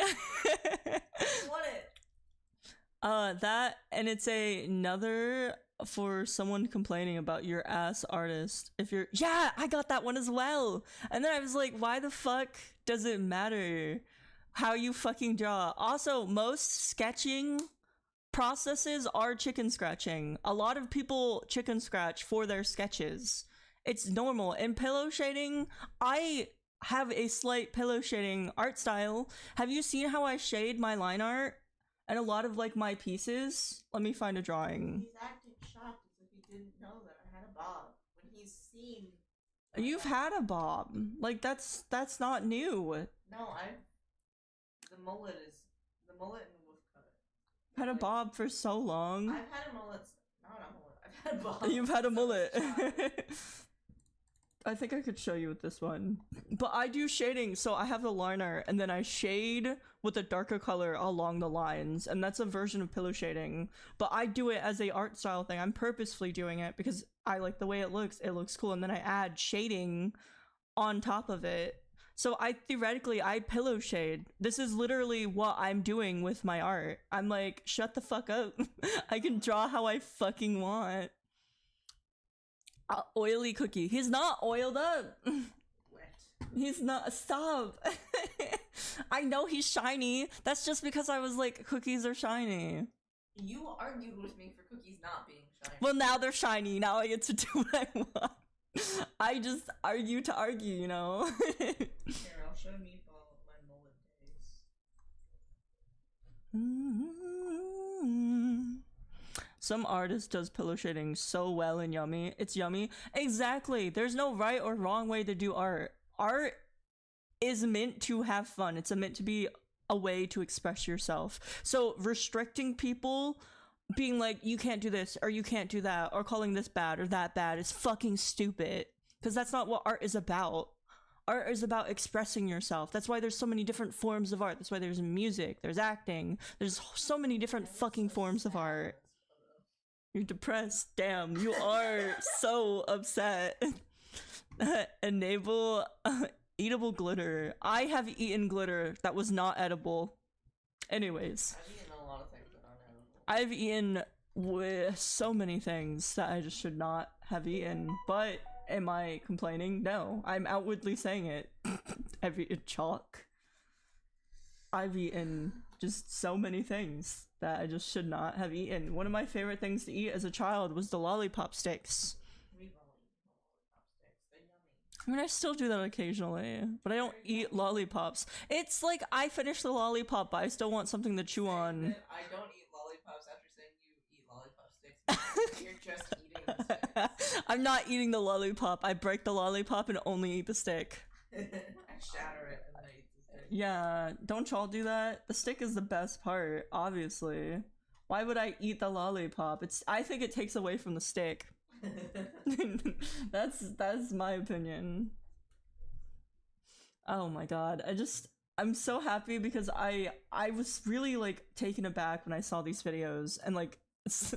don't want it. That, and it's another for someone complaining about your ass artist. If you're, yeah, I got that one as well. And then I was like, why the fuck does it matter how you fucking draw? Also, most sketching processes are chicken scratching. A lot of people chicken scratch for their sketches. It's normal. In pillow shading, I have a slight pillow shading art style. Have you seen how I shade my line art and a lot of like my pieces? Let me find a drawing. He's acting shocked as if he didn't know that I had a bob when he's seen. You've had a bob. Like that's not new. No, the mullet and the wolf cut. Had a bob for so long. I've had a mullet. Not a mullet. I've had a bob. You've had a mullet. I think I could show you with this one. But I do shading, so I have the liner and then I shade with a darker color along the lines, and that's a version of pillow shading. But I do it as a art style thing. I'm purposefully doing it because I like the way it looks cool, and then I add shading on top of it. So I pillow shade. This is literally what I'm doing with my art. I'm like, shut the fuck up. I can draw how I fucking want. Oily cookie. He's not oiled up. Wet. He's not. Stop. I know he's shiny. That's just because I was like, cookies are shiny. You argued with me for cookies not being shiny. Well, now they're shiny. Now I get to do what I want. I just argue to argue, you know? Here, I'll show Meatball my mullet days. Some artist does pillow shading so well and yummy. It's yummy. Exactly. There's no right or wrong way to do art. Art is meant to have fun. It's meant to be a way to express yourself. So restricting people, being like, you can't do this or you can't do that, or calling this bad or that bad is fucking stupid. Because that's not what art is about. Art is about expressing yourself. That's why there's so many different forms of art. That's why there's music, there's acting, there's so many different fucking forms of art. You're depressed. Damn, you are so upset. Enable eatable glitter. I have eaten glitter that was not edible. Anyways. I've eaten a lot of things that aren't edible. I've eaten so many things that I just should not have eaten. But am I complaining? No. I'm outwardly saying it. I've eaten chalk. I've eaten just so many things that I just should not have eaten. One of my favorite things to eat as a child was the lollipop sticks. We've all eaten lollipop sticks. They're yummy. I mean, I still do that occasionally, but I don't eat lollipops. It's like I finish the lollipop, but I still want something to chew on. I don't eat lollipops after saying you eat lollipop sticks. You're just eating the sticks. I'm not eating the lollipop. I break the lollipop and only eat the stick. I shatter it and then I eat the stick. Yeah, don't y'all do that? The stick is the best part, obviously. Why would I eat the lollipop? I think it takes away from the stick. That's my opinion. Oh my god, I'm so happy because I was really like taken aback when I saw these videos and like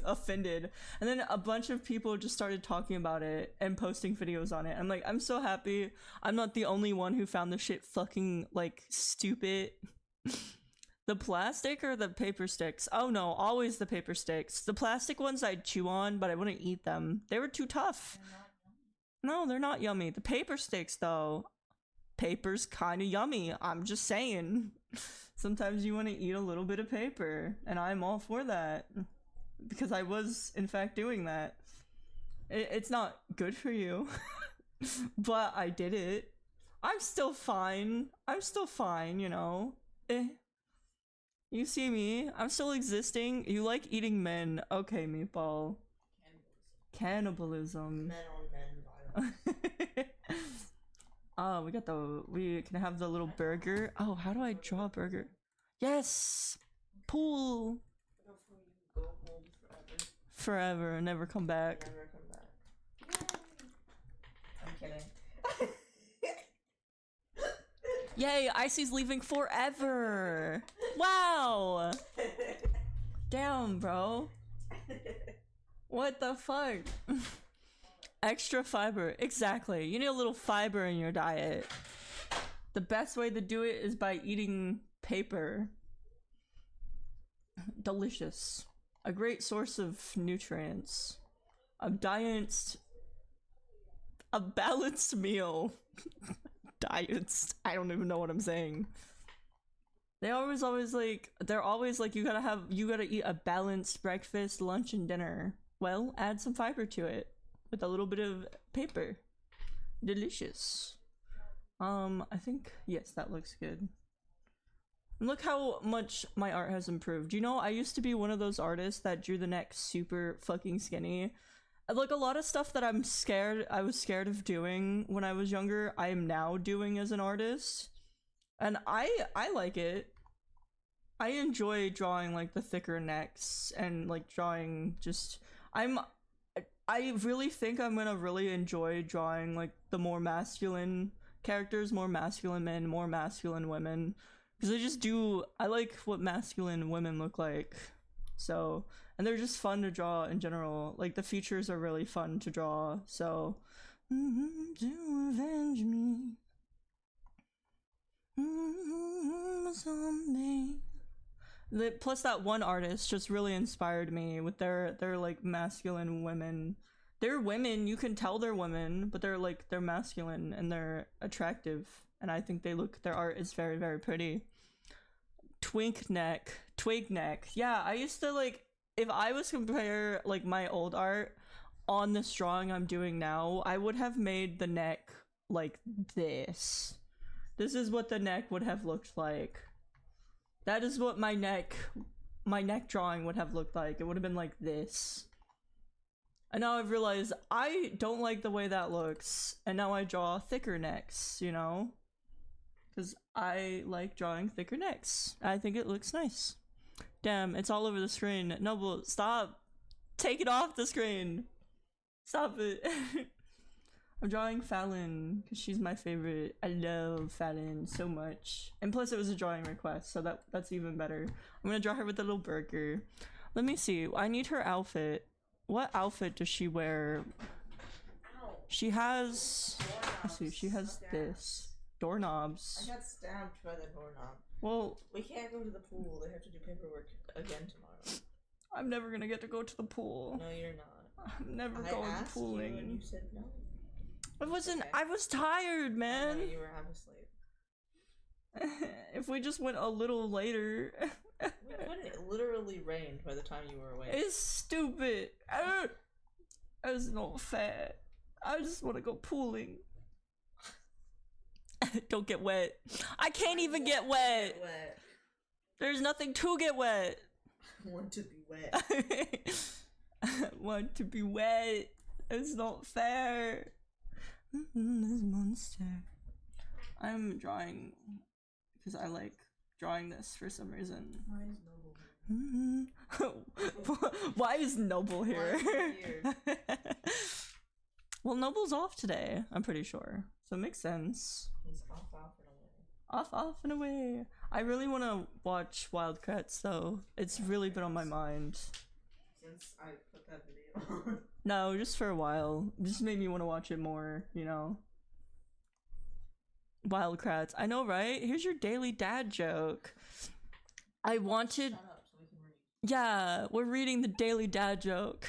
offended, and then a bunch of people just started talking about it and posting videos on it. I'm like, I'm so happy I'm not the only one who found this shit fucking like stupid. The plastic or the paper sticks? Oh no, always the paper sticks. The plastic ones I'd chew on, but I wouldn't eat them. They were too tough. No, they're not yummy. The paper sticks though, paper's kind of yummy. I'm just saying. Sometimes you want to eat a little bit of paper, and I'm all for that. Because I was, in fact, doing that. It's not good for you. But I did it. I'm still fine. You know. You see me. I'm still existing. You like eating men. Okay, Meatball. Cannibalism. Men on men violence. Oh, we can have the little burger. Oh, how do I draw a burger? Yes! Pool! Go home Forever, and never come back. Never come back. I'm kidding. Yay, Icy's leaving forever! Wow! Damn, bro. What the fuck? Extra fiber. Exactly. You need a little fiber in your diet. The best way to do it is by eating paper. Delicious. A great source of nutrients. A balanced meal. Diets. I don't even know what I'm saying. They're always like, you gotta eat a balanced breakfast, lunch, and dinner. Well, add some fiber to it with a little bit of paper. Delicious. I think, yes, that looks good. Look how much my art has improved. You know, I used to be one of those artists that drew the neck super fucking skinny. Like, a lot of stuff that I was scared of doing when I was younger, I am now doing as an artist. And I like it. I enjoy drawing, like, the thicker necks and, like, drawing just... I really think I'm gonna really enjoy drawing, like, the more masculine characters, more masculine men, more masculine women. Because I like what masculine women look like. So, and they're just fun to draw in general. Like, the features are really fun to draw, so... to avenge me. Someday. Plus that one artist just really inspired me with their like masculine women. They're women, you can tell they're women, but they're masculine and they're attractive, and I think their art is very, very pretty. Twig neck. Yeah, I used to, like, if I was compare like my old art on this drawing I'm doing now, I would have made the neck like this. This is what the neck would have looked like. That is what my neck drawing would have looked like. It would have been like this. And now I've realized I don't like the way that looks, and now I draw thicker necks, you know? Because I like drawing thicker necks. I think it looks nice. Damn, it's all over the screen. Noble, stop! Take it off the screen! Stop it! I'm drawing Fallon, because she's my favorite. I love Fallon so much. And plus it was a drawing request, so that's even better. I'm gonna draw her with a little burger. Let me see, I need her outfit. What outfit does she wear? She has... let's see, she has this. Doorknobs. I got stabbed by the doorknob. Well... we can't go to the pool, they have to do paperwork again tomorrow. I'm never gonna get to go to the pool. No, you're not. I'm never going pooling. You and you said no. I wasn't. Okay. I was tired, man. You were half asleep. If we just went a little later. It literally rained by the time you were awake. It's stupid. It's not fair. I just want to go pooling. Don't get wet. I can't even get wet. There's nothing to get wet. I want to be wet. I want to be wet. It's not fair. This monster. I'm drawing because I like drawing this for some reason. Why is Noble here? Why is Noble here? Well, Noble's off today, I'm pretty sure. So it makes sense. He's off and away. Off and away. I really want to watch Wildcats though. It's really been on my mind. Since I put that video on. No, just for a while. It just made me want to watch it more, you know? Wildcats. I know, right? Here's your daily dad joke. I wanted... Shut up so we can read. Yeah, we're reading the daily dad joke.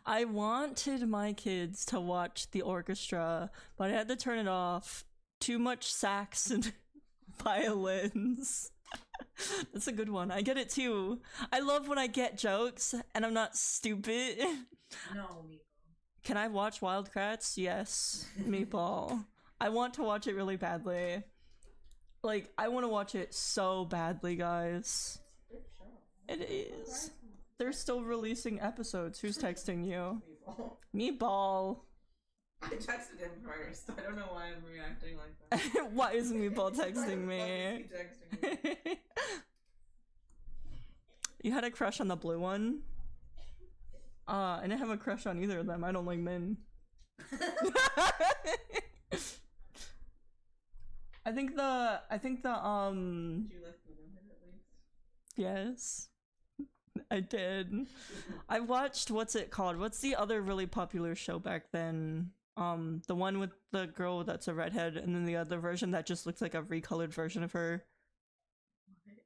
I wanted my kids to watch the orchestra, but I had to turn it off. Too much sax and violins. That's a good one. I get it too. I love when I get jokes and I'm not stupid. No, Meatball. Can I watch Wildcats? Yes, Meatball. I want to watch it really badly. Like, I want to watch it so badly, guys. It is. They're still releasing episodes. Who's texting you? Meatball. I texted him first. I don't know why I'm reacting like that. Why is Meatball texting me? Why is he texting me? You had a crush on the blue one? I didn't have a crush on either of them. I don't like men. I think the Did you like the women at least? Yes. I did. I watched, what's it called? What's the other really popular show back then? The one with the girl that's a redhead, and then the other version that just looks like a recolored version of her. What?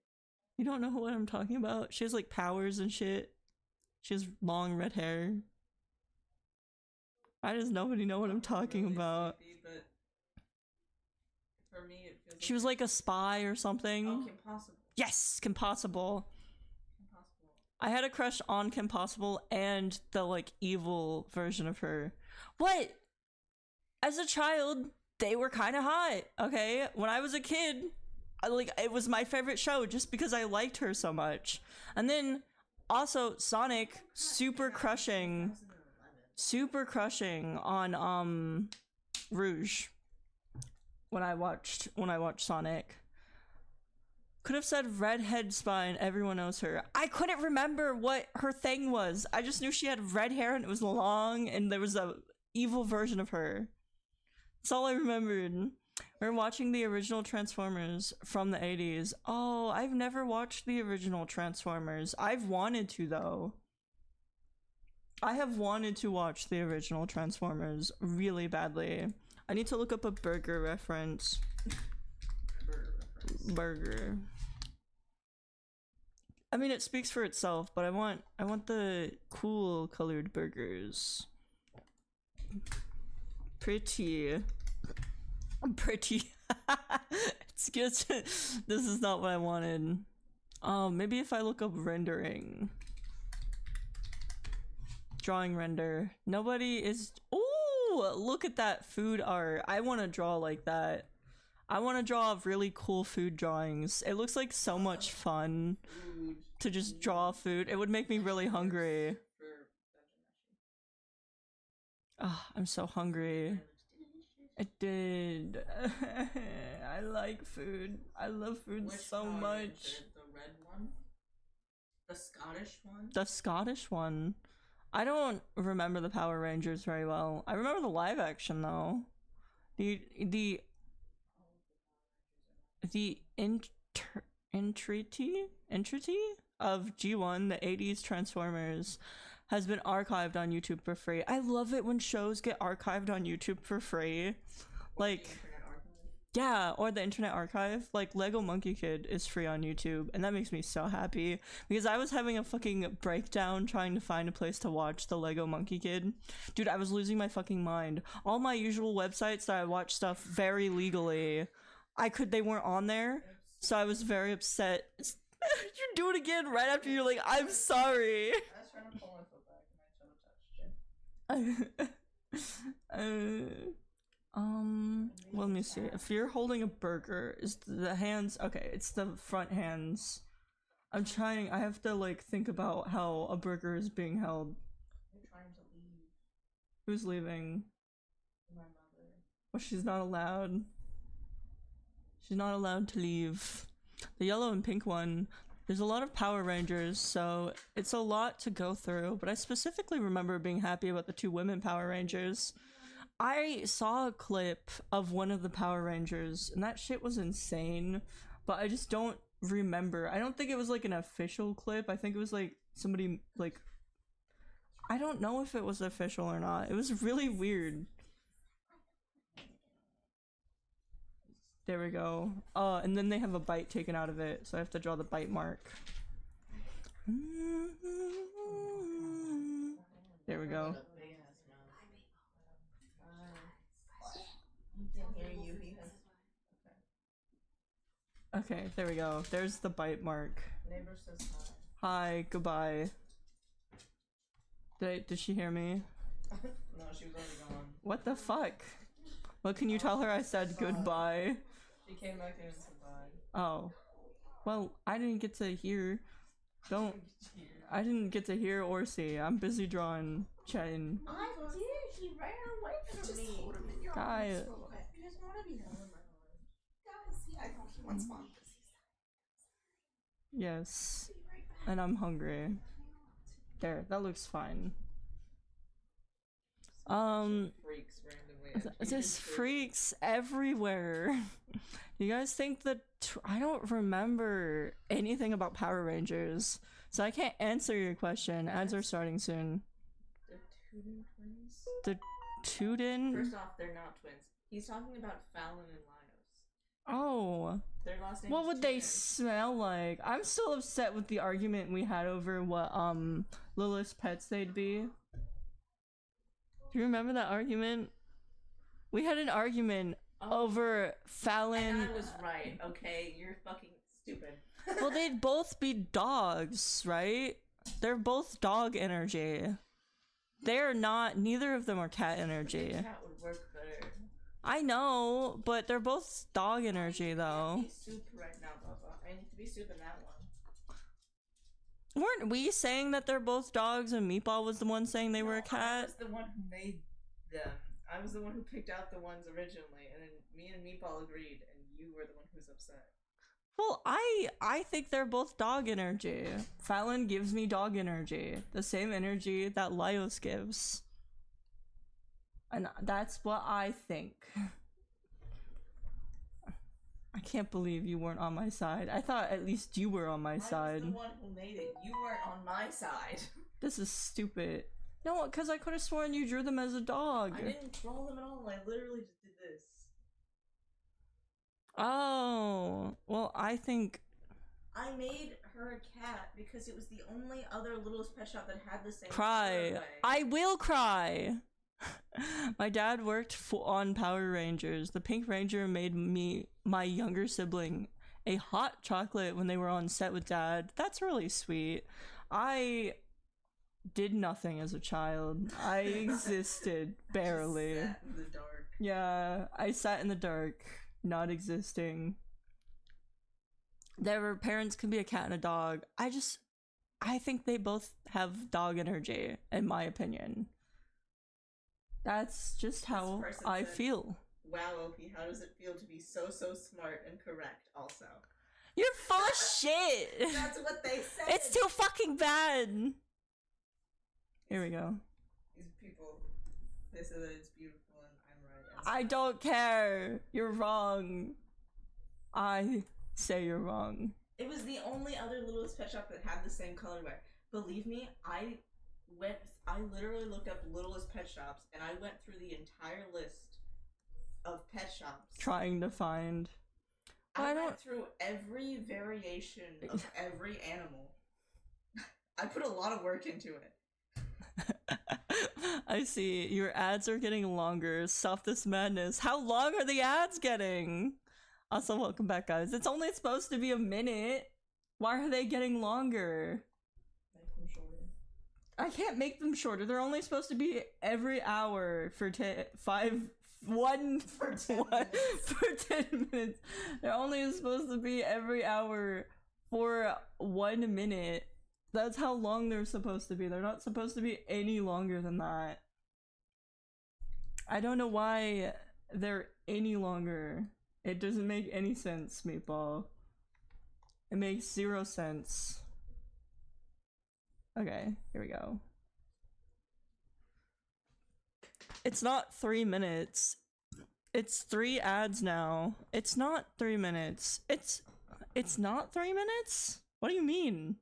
You don't know what I'm talking about? She has like powers and shit. She has long red hair. I just nobody know what I'm talking really about. sleepy, but for me, it feels She was like a spy or something. Oh, Kim Possible. Yes, Kim Possible. Kim Possible. I had a crush on Kim Possible and the like evil version of her. What? As a child, they were kind of hot. Okay, when I was a kid, it was my favorite show just because I liked her so much. And then also Sonic, super crushing on Rouge. When I watched Sonic. Could have said redhead spy and everyone knows her. I couldn't remember what her thing was. I just knew she had red hair and it was long and there was a evil version of her. That's all I remembered. We were watching the original Transformers from the 80s. Oh, I've never watched the original Transformers. I've wanted to though. I have wanted to watch the original Transformers really badly. I need to look up a burger reference. Burger. I mean, it speaks for itself, but I want the cool colored burgers. Pretty. It's good. This is not what I wanted. Maybe if I look up rendering. Drawing render. Nobody is. Ooh, look at that food art. I want to draw like that. I want to draw really cool food drawings. It looks like so much fun to just draw food. It would make me really hungry. Oh, I'm so hungry. It did. I like food. I love food so much. The red one? The Scottish one? The Scottish one. I don't remember the Power Rangers very well. I remember the live action though. The entreaty of G1, the 80s Transformers, has been archived on YouTube for free. I love it when shows get archived on YouTube for free. Like, yeah, or the Internet Archive. Like, Lego Monkey Kid is free on YouTube, and that makes me so happy. Because I was having a fucking breakdown trying to find a place to watch the Lego Monkey Kid. Dude, I was losing my fucking mind. All my usual websites that I watch stuff very legally, they weren't on there, so I was very upset. You do it again right after you're like, I'm sorry. I was trying to pull my foot back and I should have touched it. Well, let me see. If you're holding a burger, is the hands okay? It's the front hands. I have to like think about how a burger is being held. I'm trying to leave. Who's leaving? My mother. Well, she's not allowed. She's not allowed to leave. The yellow and pink one, there's a lot of Power Rangers, so it's a lot to go through, but I specifically remember being happy about the 2 women Power Rangers. I saw a clip of one of the Power Rangers, and that shit was insane, but I just don't remember. I don't think it was like an official clip. I think it was like somebody, like, I don't know if it was official or not. It was really weird. There we go. And then they have a bite taken out of it, so I have to draw the bite mark. There we go. Okay, there we go. There's the bite mark. Neighbor says hi. Hi, goodbye. Did she hear me? No, she was already gone. What the fuck? Well, can you tell her I said goodbye? She came back in and said bye. Oh. Well, I didn't get to hear. I didn't get to hear or see. I'm busy drawing Chen. I did. He ran away from me. Hold him in your Guy. arms real quick. He doesn't want to be held in my arms. Guys, see, I thought he wants mom. Yes. And I'm hungry. There, that looks fine. Freaks randomly. There's freaks everywhere. You guys think that I don't remember anything about Power Rangers, so I can't answer your question. Ads are starting soon. The Tootin twins? The Tootin? First off, they're not twins. He's talking about Fallon and Lyos. Oh. Their last name What is would they Tootin. smell like? I'm still upset with the argument we had over what Lilith's pets they'd be. Do you remember that argument? We had an argument over Fallon. And I was right, okay? You're fucking stupid. Well, they'd both be dogs, right? They're both dog energy. They're not, neither of them are cat energy. Cat would work better. I know, but they're both dog energy, though. I need to be soup right now, Baba. I need to be soup in that one. Weren't we saying that they're both dogs and Meatball was the one saying they were a cat? I was the one who made them. I was the one who picked out the ones originally, and then me and Meatball agreed, and you were the one who's upset. Well, I think they're both dog energy. Fallon gives me dog energy. The same energy that Laios gives. And that's what I think. I can't believe you weren't on my side. I thought at least you were on my side. I was the one who made it. You weren't on my side. This is stupid. No, because I could have sworn you drew them as a dog. I didn't draw them at all. I literally just did this. Oh, well, I think... I made her a cat because it was the only other Littlest Pet Shop that had the same Cry. I will cry. My dad worked on Power Rangers. The Pink Ranger made me, my younger sibling, a hot chocolate when they were on set with Dad. That's really sweet. I did nothing as a child. I existed barely. Just sat in the dark. Yeah, I sat in the dark, not existing. Their parents can be a cat and a dog. I think they both have dog energy, in my opinion. That's just how I feel. Wow, OP, how does it feel to be so smart and correct also? You're full of shit! That's what they said! It's too fucking bad! Here we go. These people, they say that it's beautiful and I'm right. I don't care! You're wrong. I say you're wrong. It was the only other Littlest Pet Shop that had the same colorway. Believe me, I literally looked up Littlest Pet Shops and I went through the entire list of pet shops. Trying to find... I went through every variation of every animal. I put a lot of work into it. I see. Your ads are getting longer. Stop this madness. How long are the ads getting? Also, welcome back, guys. It's only supposed to be a minute. Why are they getting longer? Make them shorter. I can't make them shorter. They're only supposed to be every hour for 10 minutes. They're only supposed to be every hour for 1 minute. That's how long they're supposed to be. They're not supposed to be any longer than that. I don't know why they're any longer. It doesn't make any sense, Meatball. It makes 0 sense. Okay, here we go. It's not 3 minutes. It's 3 ads now. It's not 3 minutes. It's not 3 minutes? What do you mean?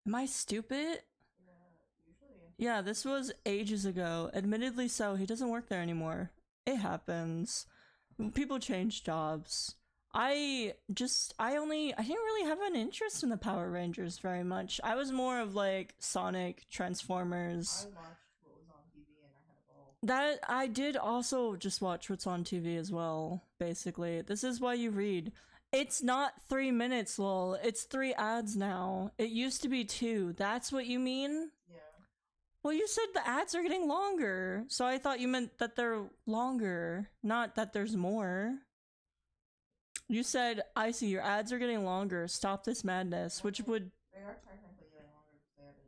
Am I stupid? Yeah, this was ages ago. Admittedly so, he doesn't work there anymore. It happens. People change jobs. I didn't really have an interest in the Power Rangers very much. I was more of like Sonic, Transformers. I watched what was on TV and I had a ball. That I did also just watch what's on TV as well, basically. This is why you read. It's not 3 minutes, lol. It's 3 ads now. It used to be 2. That's what you mean? Yeah. Well, you said the ads are getting longer, so I thought you meant that they're longer, not that there's more. You said, I see, your ads are getting longer, stop this madness, which would... They are technically getting longer because they added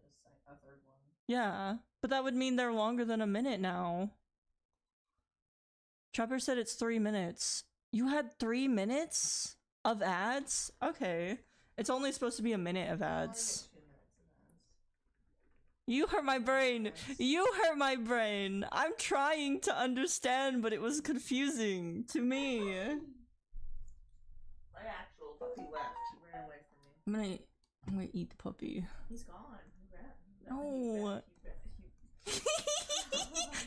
a third one. Yeah, but that would mean they're longer than a minute now. Trapper said it's 3 minutes. You had 3 minutes of ads? Okay. It's only supposed to be a minute of ads. You hurt my brain. You hurt my brain. I'm trying to understand, but it was confusing to me. My actual puppy left. He ran away from me. I'm gonna eat the puppy. He's gone. No.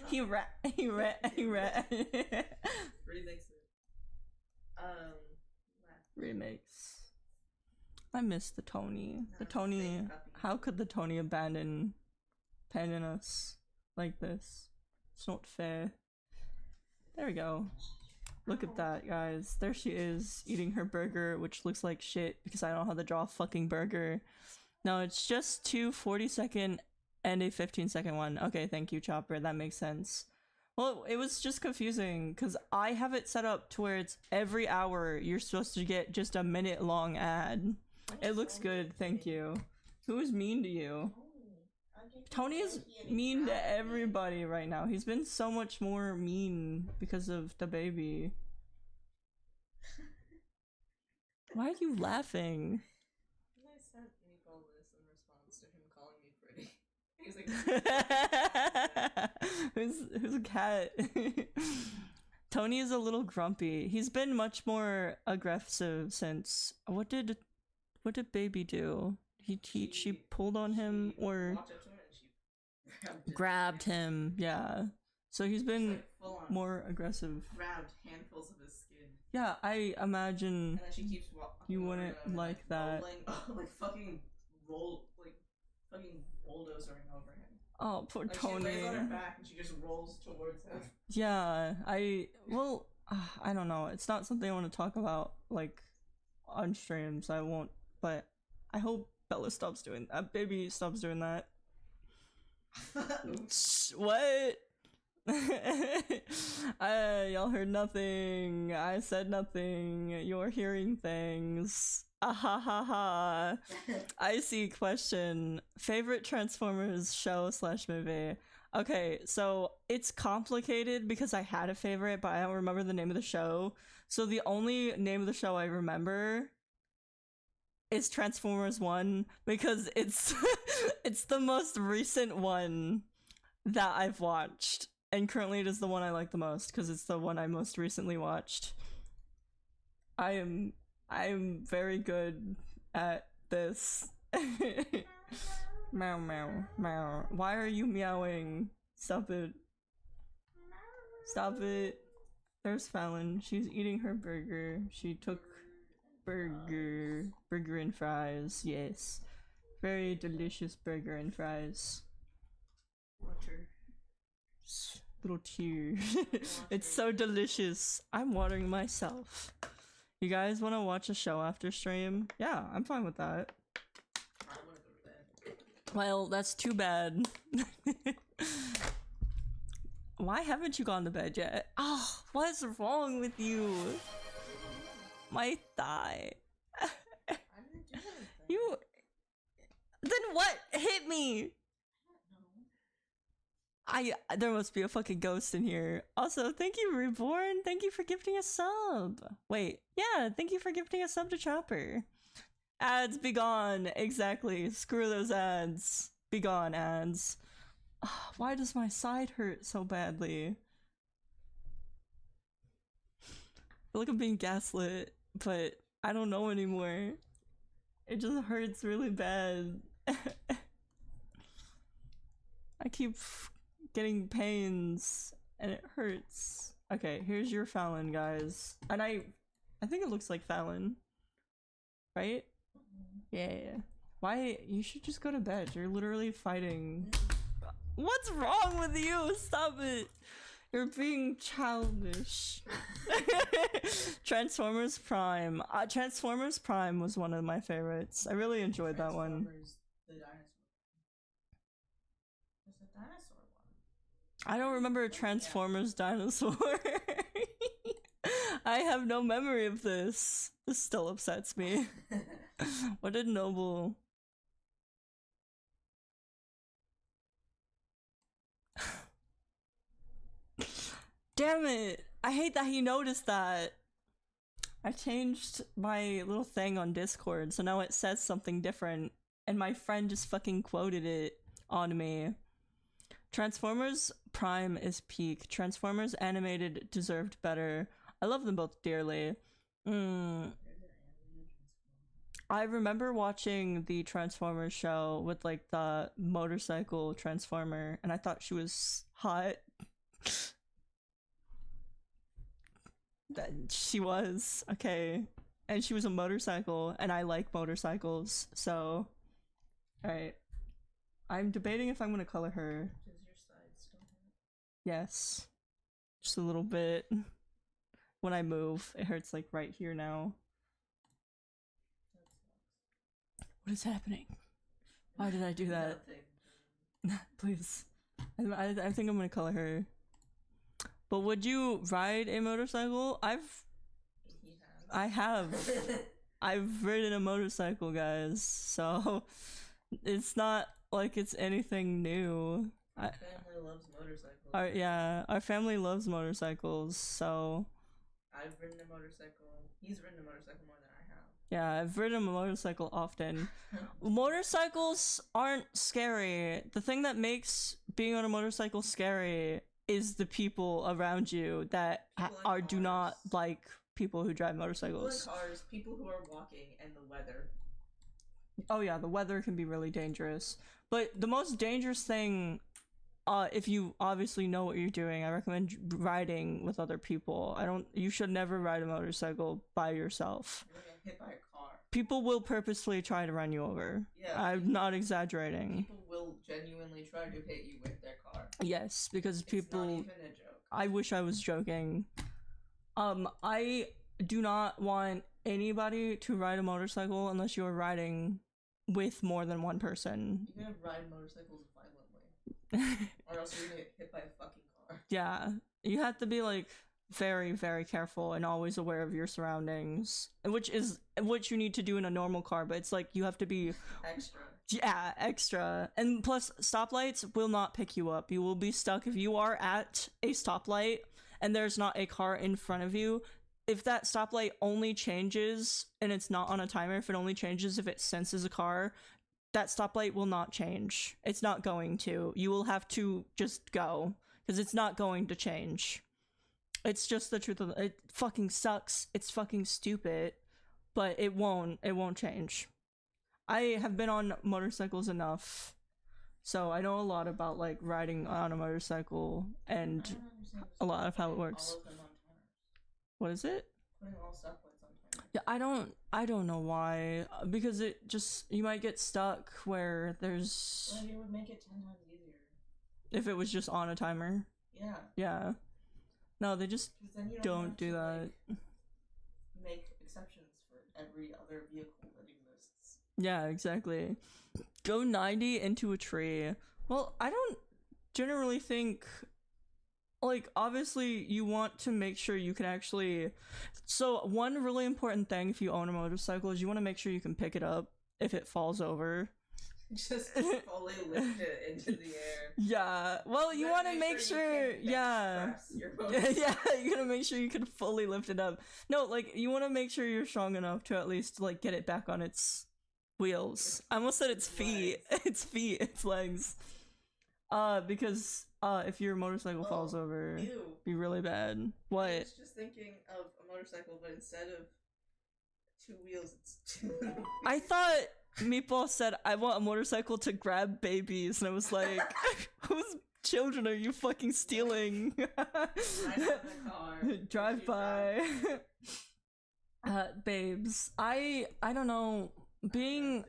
He ran. Remix it. Remix. I miss the Tony. The Fake Tony. puppy. How could the Tony abandon us like this? It's not fair. There we go. Look at that, guys. There she is, eating her burger, which looks like shit because I don't know how to draw a fucking burger. No, it's just two 40-second and a 15-second one. Okay, thank you, Chopper. That makes sense. Well, it was just confusing because I have it set up to where it's every hour you're supposed to get just a minute-long ad. It looks good, thank you. Who's mean to you? Tony is mean to everybody right now. He's been so much more mean because of the baby. Why are you laughing? I sent Meatball this in response to him calling me pretty. He's like, who's a cat? Tony is a little grumpy. He's been much more aggressive since. What did baby do? She pulled on him or walked up to him and she grabbed him. Yeah. So he's been like full on more aggressive. grabbed handfuls of his skin. Yeah, I imagine And then she keeps you wouldn't like that. Rolling, like fucking bulldozering over him. Oh, poor Like Tony. she lays on her back and she just rolls towards him. Yeah, I don't know. It's not something I want to talk about like on stream, so I won't. But I hope Bella stops doing that. Baby stops doing that. What? Y'all heard nothing. I said nothing. You're hearing things. Ah ha ha ha. I see. Question. Favorite Transformers show / movie? Okay, so it's complicated because I had a favorite, but I don't remember the name of the show. So the only name of the show I remember is Transformers 1 because it's it's the most recent one that I've watched. And currently it is the one I like the most because it's the one I most recently watched. I am very good at this. Meow meow meow. Why are you meowing? Stop it. Stop it. There's Fallon. She's eating her burger. She took burger and fries. Yes. Very delicious burger and fries. Water. Little tear. It's so delicious. I'm watering myself. You guys want to watch a show after stream? Yeah, I'm fine with that. I wanna go to bed. Well, that's too bad. Why haven't you gone to bed yet? Oh, what is wrong with you? My thigh. I didn't do anything. You. Then what? Hit me. There must be a fucking ghost in here. Also, thank you, Reborn. Thank you for gifting a sub. Wait, yeah, thank you for gifting a sub to Chopper. Ads, be gone. Exactly. Screw those ads. Be gone, ads. Why does my side hurt so badly? I feel like I'm being gaslit, but I don't know anymore. It just hurts really bad. I keep getting pains and it hurts. Okay, here's your Fallon, guys. And I think it looks like Fallon. Right? Yeah. Why? You should just go to bed. You're literally fighting. What's wrong with you? Stop it. You're being childish. Transformers Prime. Transformers Prime was one of my favorites. I really enjoyed that one. The dinosaur. There's a dinosaur one. I don't remember a Transformers dinosaur. I have no memory of this. This still upsets me. What did Noble... Damn it! I hate that he noticed that. I changed my little thing on Discord, so now it says something different, and my friend just fucking quoted it on me. Transformers Prime is peak. Transformers Animated deserved better. I love them both dearly. I remember watching the Transformers show with like the motorcycle Transformer, and I thought she was hot. That she was. Okay. and she was a motorcycle, and I like motorcycles, so alright. I'm debating if I'm gonna color her. Does your side still hurt? Yes. Just a little bit. When I move, it hurts like right here now. What is happening? Why did I do that? Please. I think I'm gonna color her. But would you ride a motorcycle? I have. I've ridden a motorcycle, guys, so it's not like it's anything new. Our family loves motorcycles. Our family loves motorcycles, so I've ridden a motorcycle. He's ridden a motorcycle more than I have. yeah, I've ridden a motorcycle often. Motorcycles aren't scary. The thing that makes being on a motorcycle scary is the people around you that do not like people who drive motorcycles. People in cars, people who are walking, and the weather. Oh yeah, the weather can be really dangerous. But the most dangerous thing, if you obviously know what you're doing, I recommend riding with other people. You should never ride a motorcycle by yourself. You're gonna get hit by a car. People will purposefully try to run you over. Yeah. I'm not exaggerating. People will genuinely try to hit you with their car. Yes, because people... It's not even a joke. I wish I was joking. I do not want anybody to ride a motorcycle unless you're riding with more than one person. You're gonna ride motorcycles violently. Or else you're gonna get hit by a fucking car. Yeah, you have to be like very, very careful and always aware of your surroundings, which is what you need to do in a normal car, but it's like you have to be extra. And plus, stoplights will not pick you up. You will be stuck if you are at a stoplight and there's not a car in front of you. If that stoplight only changes and it's not on a timer, if it only changes if it senses a car, that stoplight will not change. It's not going to. You will have to just go because it's not going to change. It's just the truth of it. It fucking sucks. It's fucking stupid, but it won't change. I have been on motorcycles enough, so I know a lot about like riding on a motorcycle and a lot of how it works. What is it? Putting all stoplights on timers. Yeah, I don't know why. Because it just, you might get stuck where there's... Well, it would make it 10 times easier. If it was just on a timer? Yeah. Yeah. No, they just don't do that. Like, make exceptions for every other vehicle that exists. Yeah, exactly. Go 90 into a tree. Well, I don't generally think... Like, obviously, you want to make sure you can actually... So, one really important thing if you own a motorcycle is you want to make sure you can pick it up if it falls over. Just fully lift it into the air. Yeah. Well, you want to make sure... Yeah. Yeah, you gotta make sure you can fully lift it up. No, like, you want to make sure you're strong enough to at least, like, get it back on its wheels. I almost said its feet. Its feet. Its legs. Because... if your motorcycle falls over, it'd be really bad. What? I was just thinking of a motorcycle, but instead of 2 wheels, it's 2. I thought Meatball said, I want a motorcycle to grab babies, and I was like, whose children are you fucking stealing? Drive by. Babes. I don't know, being...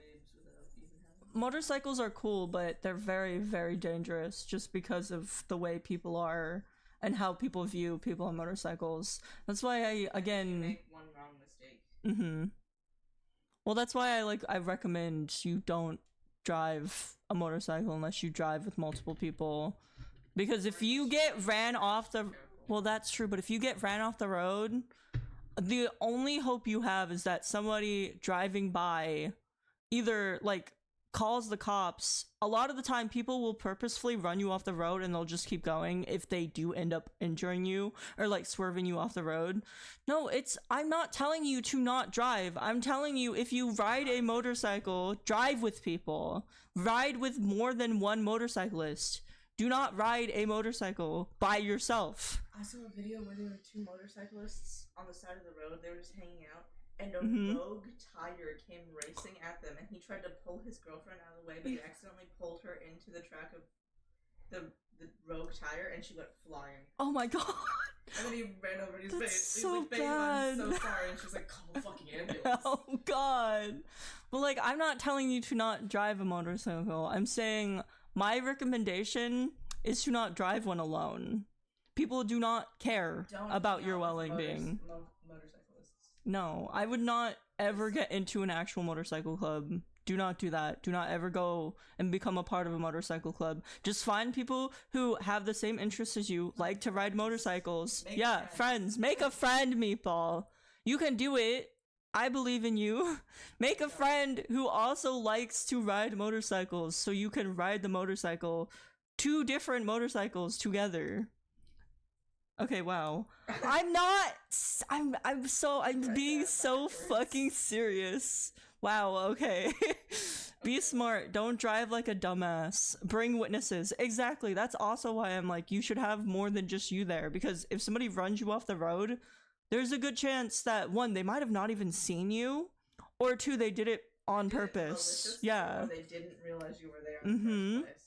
Motorcycles are cool, but they're very, very dangerous just because of the way people are and how people view people on motorcycles. That's why You make one wrong mistake. Well, that's why I recommend you don't drive a motorcycle unless you drive with multiple people. Because if you get ran off the... Well, that's true, but if you get ran off the road, the only hope you have is that somebody driving by either, like, calls the cops. A lot of the time people will purposefully run you off the road and they'll just keep going if they do end up injuring you or like swerving you off the road. No, I'm not telling you to not drive. I'm telling you, if you ride a motorcycle, drive with people. Ride with more than one motorcyclist. Do not ride a motorcycle by yourself. I saw a video where there were 2 motorcyclists on the side of the road. They were just hanging out. And a rogue tire came racing at them, and he tried to pull his girlfriend out of the way, but he accidentally pulled her into the track of the rogue tire, and she went flying. Oh my god! And then he ran over and That's he's so like, babe, bad. I'm so sorry. And she's like, call the fucking ambulance. Oh god. But like, I'm not telling you to not drive a motorcycle. I'm saying my recommendation is to not drive one alone. People do not care about your well-being. Motorcyclists. No, I would not ever get into an actual motorcycle club. Do not do that. Do not ever go and become a part of a motorcycle club. Just find people who have the same interests as you, like to ride motorcycles. Make friends. Make a friend, Meatball. You can do it. I believe in you. Make a friend who also likes to ride motorcycles so you can ride the motorcycle. 2 different motorcycles together. Okay, wow. I'm being so fucking serious. Wow, okay. Be smart. Don't drive like a dumbass. Bring witnesses. Exactly. That's also why I'm like, you should have more than just you there. Because if somebody runs you off the road, there's a good chance that 1, they might have not even seen you, or 2, they did it on purpose. Yeah. Or they didn't realize you were there in the first place.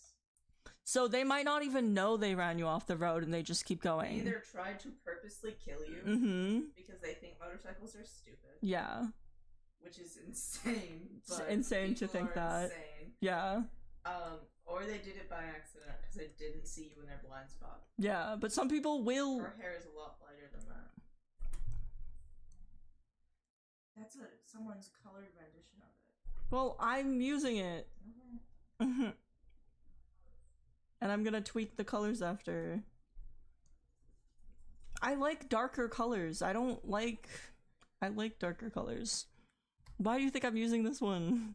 So they might not even know they ran you off the road and they just keep going. They either tried to purposely kill you because they think motorcycles are stupid. Yeah. Which is insane. It's insane to think that. Insane. Yeah. Or they did it by accident because they didn't see you in their blind spot. Yeah, but some people will. Her hair is a lot lighter than that. That's someone's colored rendition of it. Well, I'm using it. Okay. And I'm gonna tweak the colors after. I like darker colors. I like darker colors. Why do you think I'm using this one?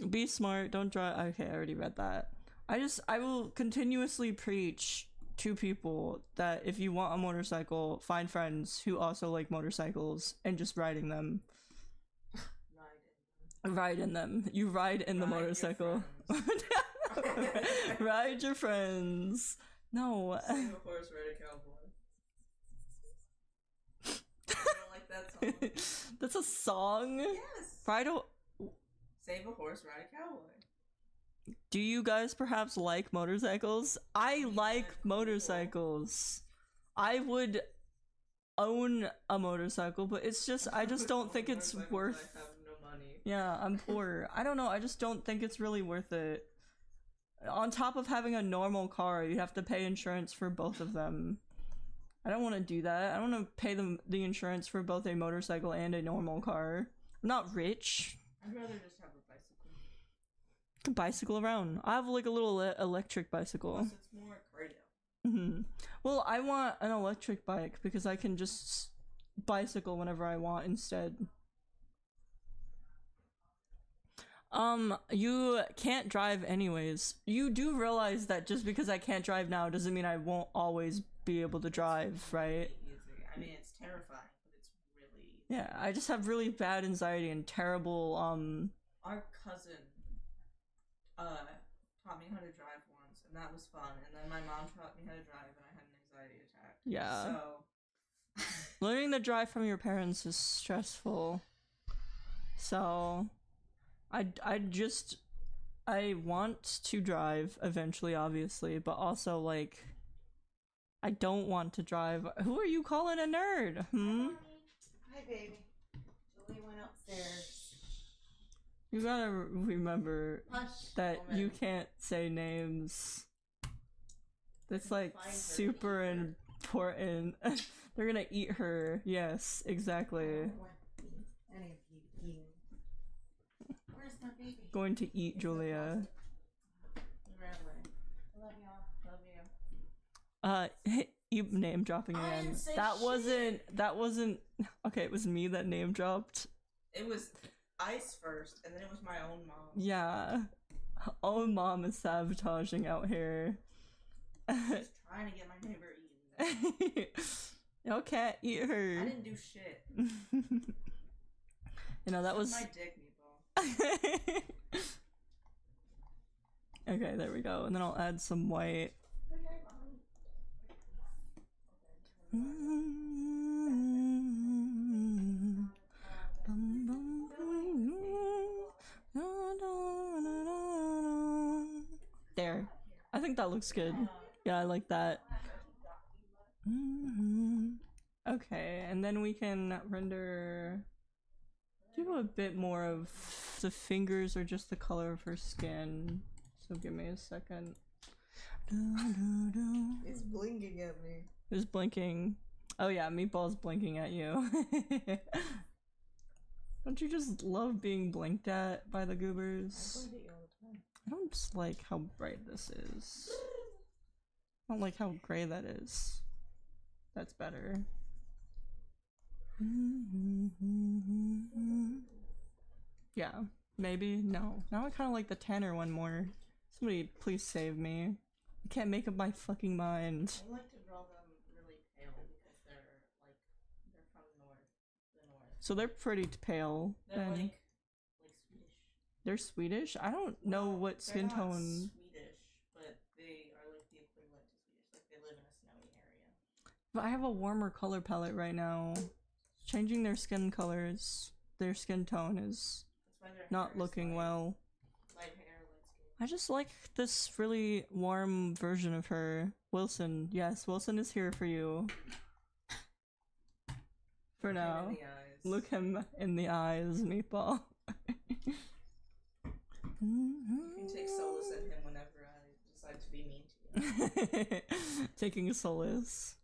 Be smart, don't drive. Okay, I already read that. I will continuously preach to people that if you want a motorcycle, find friends who also like motorcycles and just riding them. Ride in them. You ride in the motorcycle. Ride your friends. No. Save a horse, ride a cowboy. I don't like that song. That's a song? Yes. Save a horse, ride a cowboy. Do you guys perhaps like motorcycles? I like motorcycles. I would own a motorcycle, but it's just, I just don't think it's worth. I have no money. Yeah, I'm poor. I don't know, I just don't think it's really worth it. On top of having a normal car, you have to pay insurance for both of them. I don't want to do that. I don't want to pay the insurance for both a motorcycle and a normal car. I'm not rich. I'd rather just have a bicycle. Bicycle around. I have like a little electric bicycle. Plus it's more cardio. Well, I want an electric bike because I can just bicycle whenever I want instead. You can't drive anyways. You do realize that just because I can't drive now doesn't mean I won't always be able to drive, right? I mean, it's terrifying, but it's really... Yeah, I just have really bad anxiety and terrible, Our cousin, taught me how to drive once, and that was fun, and then my mom taught me how to drive, and I had an anxiety attack. Yeah. So... Learning to drive from your parents is stressful. So... I want to drive eventually, obviously, but also, like, I don't want to drive. Who are you calling a nerd? Hi, baby. Julie went upstairs. You gotta remember that woman. you can't say names. That's, like, super important. They're gonna eat her. Yes, exactly. Going to eat Julia. You name dropping again. That wasn't okay, it was me that name dropped. It was Ice first, and then it was my own mom. Yeah. Own mom is sabotaging out here. She's trying to get my neighbor eaten. Y'all can't eat her. I didn't do shit. You know, that was my dick, meatball. Okay, there we go. And then I'll add some white. There. I think that looks good. Yeah, I like that. Okay, and then we can render do a bit more of the fingers or just the color of her skin. So give me a second. It's blinking at me. Who's blinking? Oh yeah, Meatball's blinking at you. Don't you just love being blinked at by the goobers? I blink at you all the time. I don't just like how bright this is. I don't like how gray that is. That's better. Yeah, maybe. No. Now I kind of like the tanner one more. Somebody please save me. I can't make up my fucking mind. I like to draw them really pale because they're from the north. So they're pretty pale. They're then. like Swedish. They're Swedish? I don't know what skin they're not tone. Swedish, but they are like the equivalent to Swedish. Like they live in a snowy area. But I have a warmer color palette right now. Changing their skin colors, their skin tone is not looking well. Light hair, light skin. I just like this really warm version of her. Wilson, yes, Wilson is here for you. For now. Look him in the eyes, Meatball. You can take solace in him whenever I decide to be mean to you. Taking solace.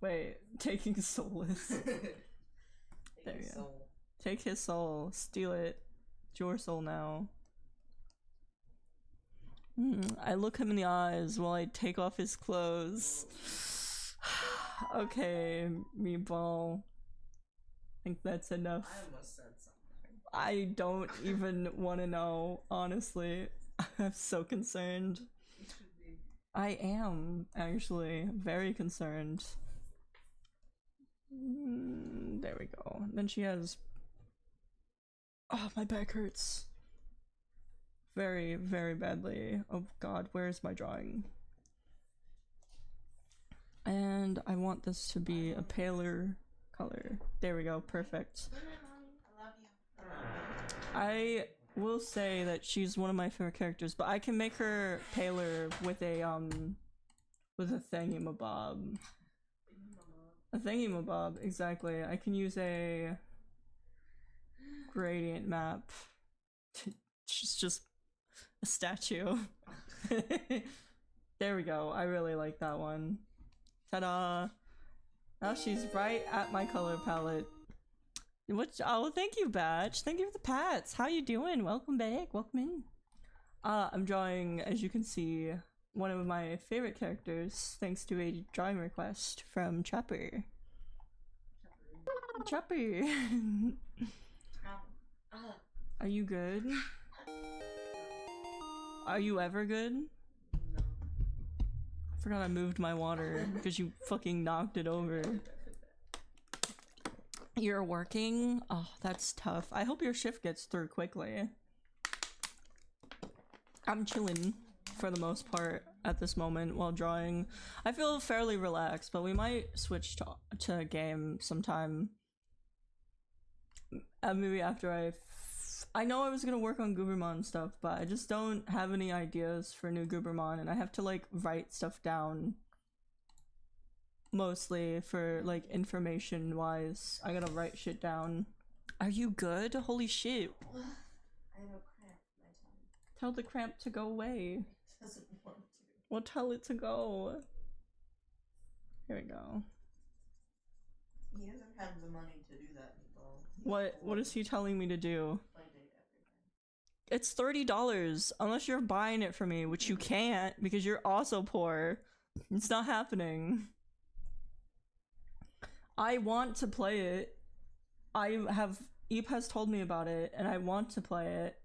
Wait, taking solace. There you go. Take his soul. Steal it. It's your soul now. I look him in the eyes while I take off his clothes. Okay, Meatball. I think that's enough. I almost said something. I don't even want to know, honestly. I'm so concerned. You should be. I am, actually, very concerned. There we go. Then she has... Oh, my back hurts. Very, very badly. Oh god, where's my drawing? And I want this to be a paler color. There we go, perfect. I will say that she's one of my favorite characters, but I can make her paler with a thingamabob. A thingamabob, exactly. I can use a gradient map. She's just a statue. There we go. I really like that one. Ta-da! Now she's right at my color palette. Which, oh, thank you, Batch. Thank you for the pats. How you doing? Welcome back. Welcome in. I'm drawing, as you can see, one of my favorite characters, thanks to a drawing request from Chopper. Chopper. Are you good? Are you ever good? No. I forgot I moved my water because you fucking knocked it over. You're working? Oh, that's tough. I hope your shift gets through quickly. I'm chilling for the most part at this moment while drawing. I feel fairly relaxed, but we might switch to a game sometime. Maybe after I know I was gonna work on Goobermon stuff, but I just don't have any ideas for new Goobermon, and I have to like write stuff down. Mostly for like information wise. I gotta write shit down. Are you good? Holy shit. I have a cramp in my tummy. Tell the cramp to go away. It doesn't want to. Well, tell it to go. Here we go. He doesn't have the money to do that, Meatball. What is he telling me to do? Play date everything. It's $30 unless you're buying it for me, which you can't because you're also poor. It's not happening. I want to play it. Eep has told me about it and I want to play it.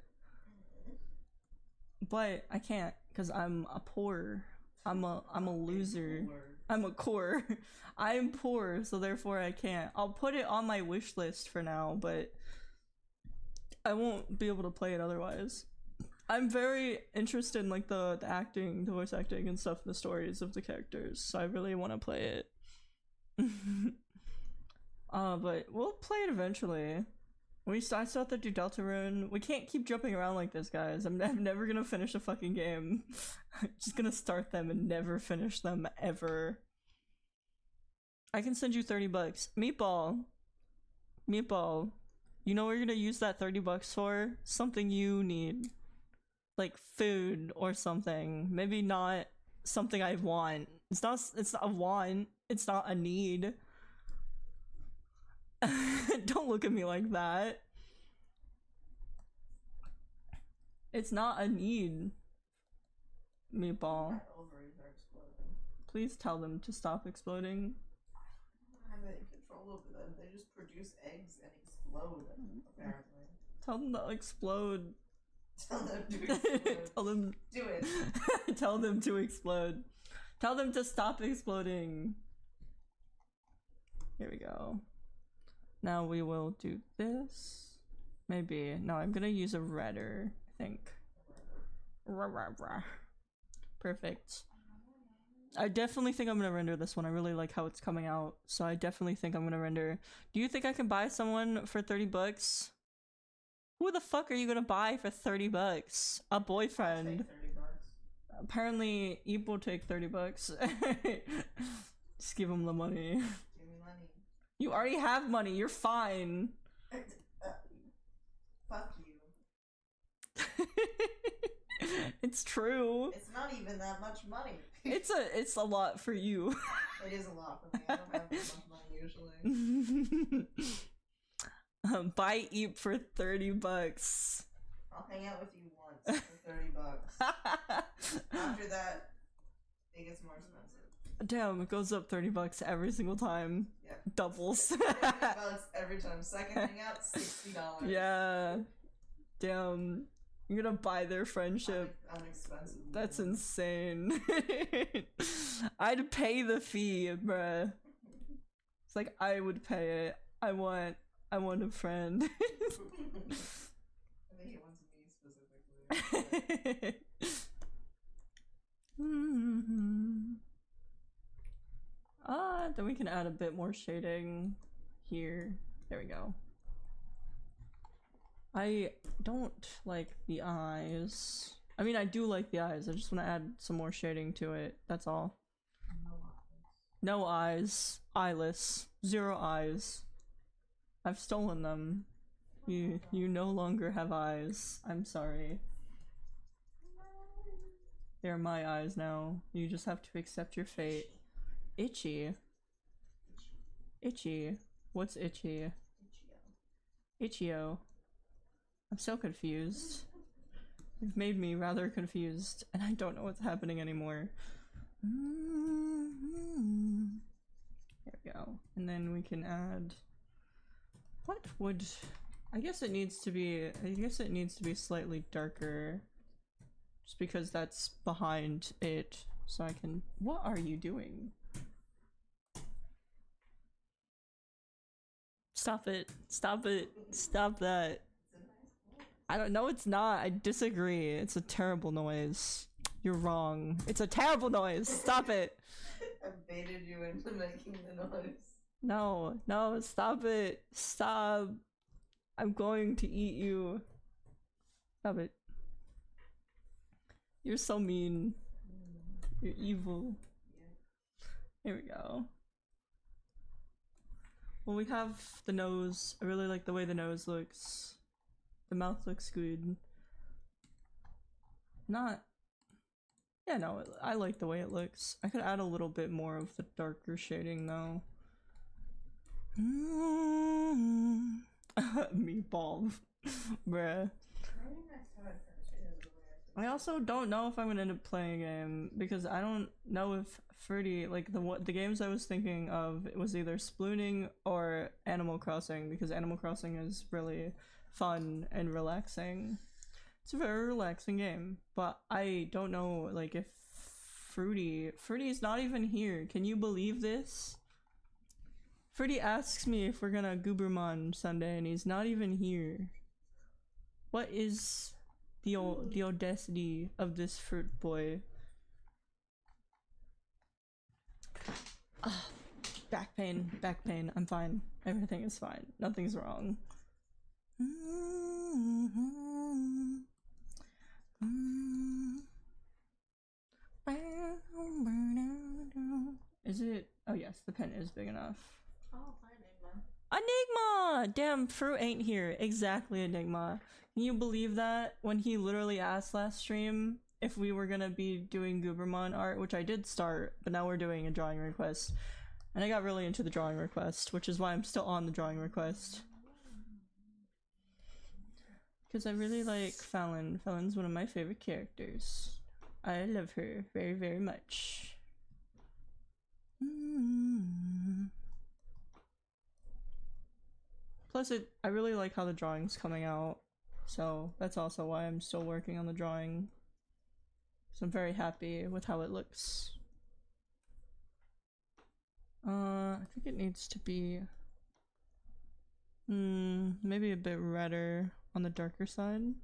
But I can't because I'm a poor. I'm a loser. I'm a core. I'm poor, so therefore I can't. I'll put it on my wish list for now, but I won't be able to play it otherwise. I'm very interested in like the acting, the voice acting and stuff, the stories of the characters, so I really want to play it. But we'll play it eventually. I still have to do Deltarune. We can't keep jumping around like this, guys. I'm never gonna finish a fucking game. I'm just gonna start them and never finish them ever. I can send you $30. Meatball. Meatball. You know what you're gonna use that $30 for? Something you need. Like food or something. Maybe not something I want. It's not a want. It's not a need. Don't look at me like that. It's not a need. Meatball. My ovaries are exploding. Please tell them to stop exploding. I have it in control over them. They just produce eggs and explode, apparently. Tell them to explode. Tell them to explode. Tell them. Do it. Tell them to explode. Tell them to stop exploding. Here we go. Now we will do this. Maybe. No, I'm gonna use a redder, I think. Perfect. I definitely think I'm gonna render this one. I really like how it's coming out, so I definitely think I'm gonna render. Do you think I can buy someone for $30? Who the fuck are you gonna buy for $30? A boyfriend. Take $30. Apparently, Eep will take $30. Just give him the money. Give me money. You already have money. You're fine. Fuck you. It's true. It's not even that much money. It's a lot for you. It is a lot for me. I don't have that much money usually. Buy Eep for $30. I'll hang out with you once for $30. After that, it gets more expensive. Damn, it goes up $30 every single time. Yeah. Doubles. $30 every time. Second hangout, $60. Yeah. Damn. You're gonna buy their friendship. I'm expensive. That's insane. I'd pay the fee, bruh. It's like I would pay it. I want a friend. I think he wants me specifically. Then we can add a bit more shading here. There we go. I don't like the eyes. I mean, I do like the eyes. I just want to add some more shading to it. That's all. No eyes. Eyeless. 0 eyes. I've stolen them. You no longer have eyes. I'm sorry. They're my eyes now. You just have to accept your fate. Itchy. Itchy. What's itchy? Itchio. I'm so confused. You've made me rather confused, and I don't know what's happening anymore. There we go. And then we can add... What would... I guess it needs to be slightly darker. Just because that's behind it, so I can... What are you doing? Stop it. Stop it. Stop that. I don't know, it's not. I disagree. It's a terrible noise. You're wrong. It's a terrible noise. Stop it. I baited you into making the noise. No, no, stop it. Stop. I'm going to eat you. Stop it. You're so mean. You're evil. Here we go. Well, we have the nose. I really like the way the nose looks. The mouth looks good. Not... Yeah, no, I like the way it looks. I could add a little bit more of the darker shading, though. Meatball. Bruh. I also don't know if I'm gonna end up playing a game, because I don't know if Fruity, like the games I was thinking of, it was either Splooning or Animal Crossing, because Animal Crossing is really fun and relaxing. It's a very relaxing game, but I don't know, like, if Fruity is not even here. Can you believe this? Fruity asks me if we're gonna Goobermon Sunday, and he's not even here. What is the audacity of this fruit boy? Back pain. I'm fine. Everything is fine. Nothing's wrong. Is it Oh yes, the pen is big enough. Oh, hi, Enigma. Enigma! Damn, Fruit ain't here. Exactly, Enigma. Can you believe that? When he literally asked last stream if we were gonna be doing Goobermon art, which I did start, but now we're doing a drawing request. And I got really into the drawing request, which is why I'm still on the drawing request. Because I really like Fallon. Fallon's one of my favorite characters. I love her very, very much. Plus, I really like how the drawing's coming out. So that's also why I'm still working on the drawing. So I'm very happy with how it looks. I think it needs to be maybe a bit redder on the darker side. I'm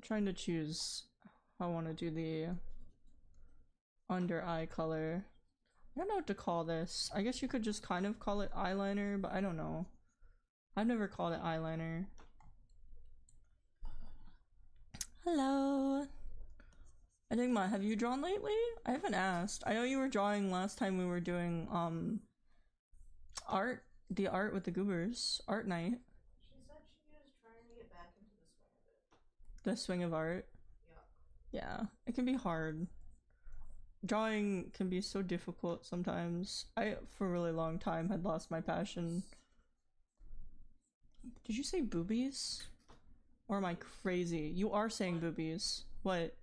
trying to choose how I want to do the under eye color. I don't know what to call this. I guess you could just kind of call it eyeliner, but I don't know. I've never called it eyeliner. Hello. Enigma, have you drawn lately? I haven't asked. I know you were drawing last time we were doing art, the art with the goobers, art night. She said she was trying to get back into the swing of it. The swing of art. Yeah, it can be hard. Drawing can be so difficult sometimes. I, for a really long time, had lost my passion. Did you say boobies? Or am I crazy? You are saying boobies. What?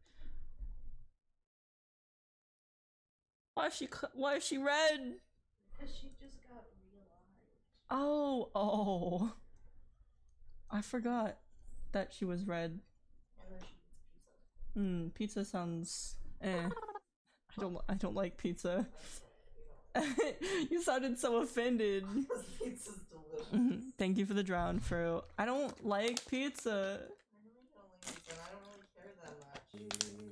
Why is she red? Because she just got realized. Oh. I forgot that she was red. And then she eats pizza. Pizza sounds eh. I don't like pizza. You sounded so offended. Pizza's delicious. Thank you for the drowned fruit. I don't like pizza. I know you don't like pizza, and I don't really care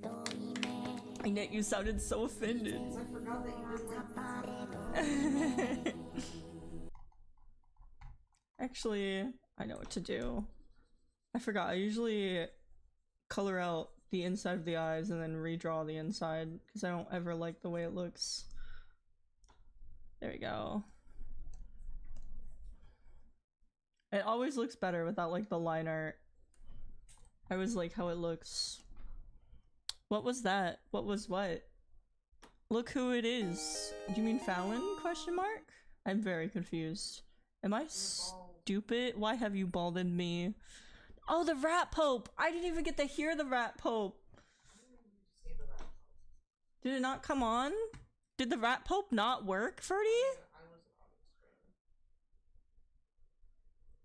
that much. And yet you sounded so offended. I forgot that you didn't like pizza. Actually, I know what to do. I forgot. I usually color out the inside of the eyes and then redraw the inside because I don't ever like the way it looks. There we go. It always looks better without like the line art. I always like how it looks. What was that? What was what? Look who it is. Do you mean Fallon? Question mark? I'm very confused. Am I stupid? Why have you balded me? Oh, the Rat Pope! I didn't even get to hear the Rat Pope! Did it not come on? Did the Rat Pope not work, Ferdy?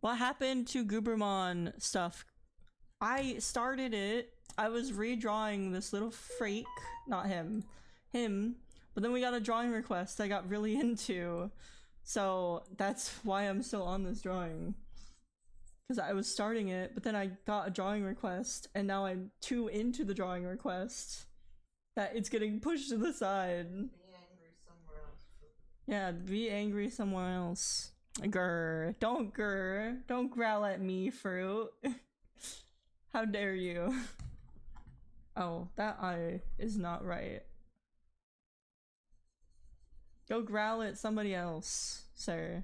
What happened to Goobermon stuff? I started it. I was redrawing this little freak. Not him. Him. But then we got a drawing request I got really into. So that's why I'm still on this drawing. Because I was starting it, but then I got a drawing request, and now I'm too into the drawing request that it's getting pushed to the side. Be angry somewhere else. Yeah, be angry somewhere else. Grr. Don't grr. Don't growl at me, fruit. How dare you? Oh, that eye is not right. Go growl at somebody else, sir.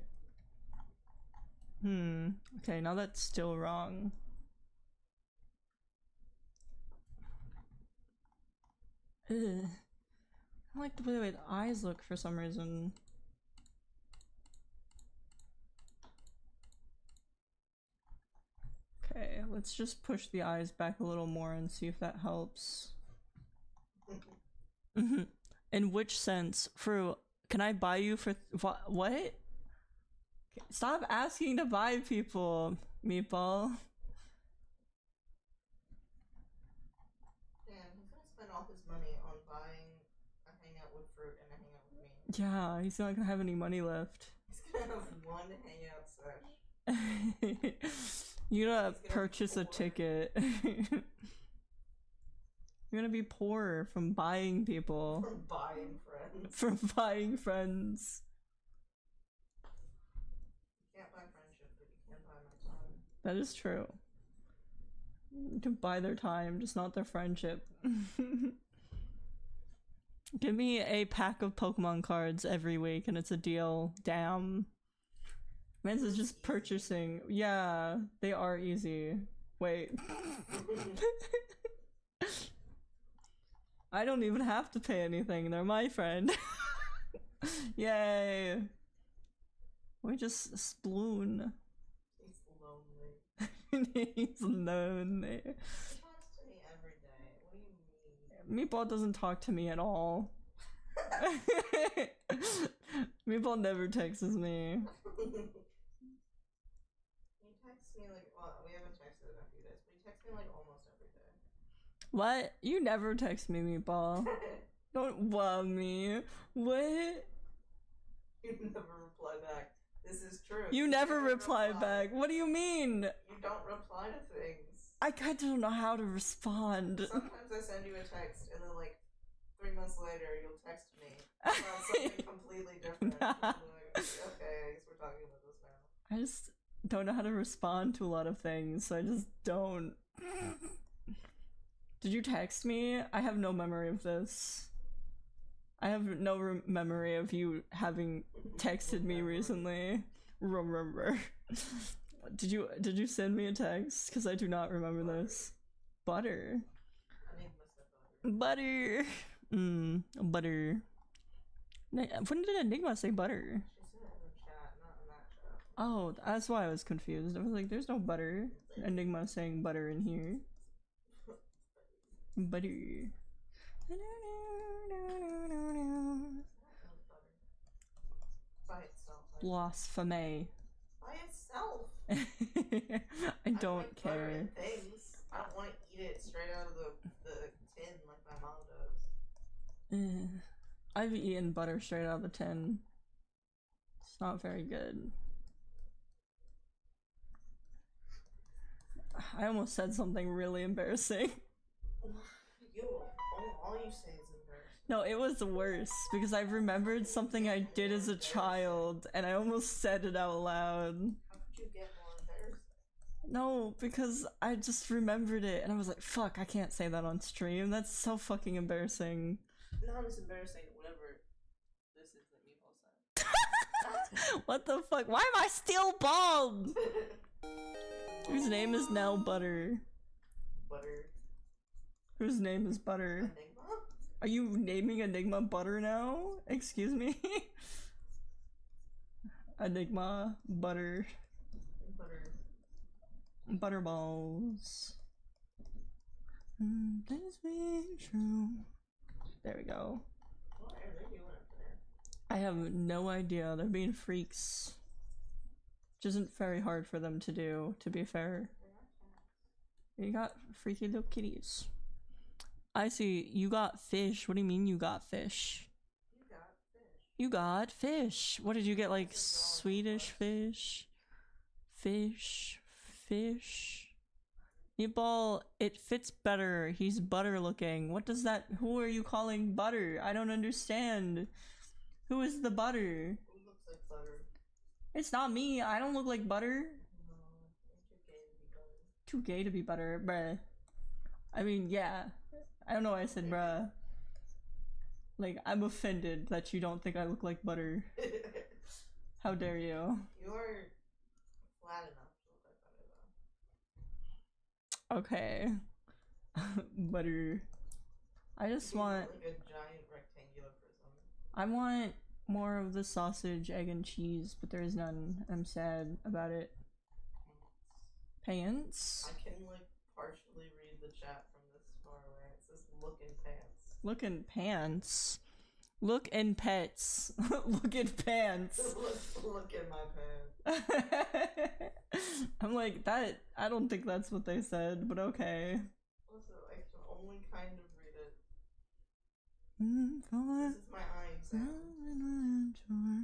Okay, now that's still wrong. Ugh. I don't like the way the eyes look for some reason. Okay, let's just push the eyes back a little more and see if that helps. In which sense? Fruit, can I buy you for what? Stop asking to buy people, Meatball. Damn, he's gonna spend all his money on buying a hangout with Fruit and a hangout with me. Yeah, he's not gonna have any money left. He's gonna have one hangout sesh. You gotta purchase a ticket. You're gonna be poor from buying people. From buying friends. From buying friends. You can't buy friendship, but you can buy my time. That is true. You can buy their time, just not their friendship. Give me a pack of Pokemon cards every week and it's a deal. Damn. Mans is just purchasing. Yeah, they are easy. Wait. I don't even have to pay anything. They're my friend. Yay. We just sploon. He's lonely. He's lonely. He talks to me every day. What do you mean? Meatball doesn't talk to me at all. Meatball never texts me. He texts me like, well, we haven't texted in a few days, but he texts me like almost every day. What? You never text me, Meatball. Don't love me. What? You never reply back. This is true. You never reply back. What do you mean? You don't reply to things. I kind of don't know how to respond. Sometimes I send you a text and then like 3 months later you'll text me about something completely different. I'm like, okay, I guess we're talking about this now. I just don't know how to respond to a lot of things, so I just don't. Did you text me? I have no memory of this. I have no memory of you having texted me recently. Remember. Did you send me a text? Because I do not remember this. Butter. Butter. Butter. When did Enigma say butter? She said it in the chat, not in that chat. Oh, that's why I was confused. I was like, there's no butter. Enigma saying butter in here. Butter. By itself. Blasphemy. By itself. I don't like butter care. in things. I don't want to eat it straight out of the tin like my mom does. I've eaten butter straight out of the tin. It's not very good. I almost said something really embarrassing. All you say is embarrassing. No, it was worse because I remembered something I did as a child and I almost said it out loud. How could you get more embarrassing? No, because I just remembered it and I was like, fuck, I can't say that on stream. That's so fucking embarrassing. Not as embarrassing, whatever this is that Meatball said. What the fuck? Why am I still bald? Whose name is now Butter? Butter. Whose name is Butter? Enigma? Are you naming Enigma Butter now? Excuse me? Enigma Butter. Butter. Butterballs. This being true. There we go. What are they doing up there? I have no idea. They're being freaks. Which isn't very hard for them to do, to be fair. You got freaky little kitties. I see. You got fish. What do you mean you got fish? You got fish. You got fish. What did you get, like Swedish fish? Fish. Meatball, it fits better. He's butter looking. What does that— who are you calling butter? I don't understand. Who is the butter? Who looks like butter? It's not me. I don't look like butter. No, you're too gay to be butter. Too gay to be butter, bruh. I mean, yeah. I don't know why I said bruh. Like, I'm offended that you don't think I look like butter. How dare you? You're flat enough to look like butter, though. Okay. Butter. I just want— like a giant rectangular prism. I want more of the sausage, egg, and cheese, but there is none. I'm sad about it. Pants? I can like partially read the chat from this far away. It says look in pants. Look in pants. Look in pets. Look in pants. look in my pants. I'm like, that— I don't think that's what they said, but okay. Also, I can only kind of read it. This This is my eye exam.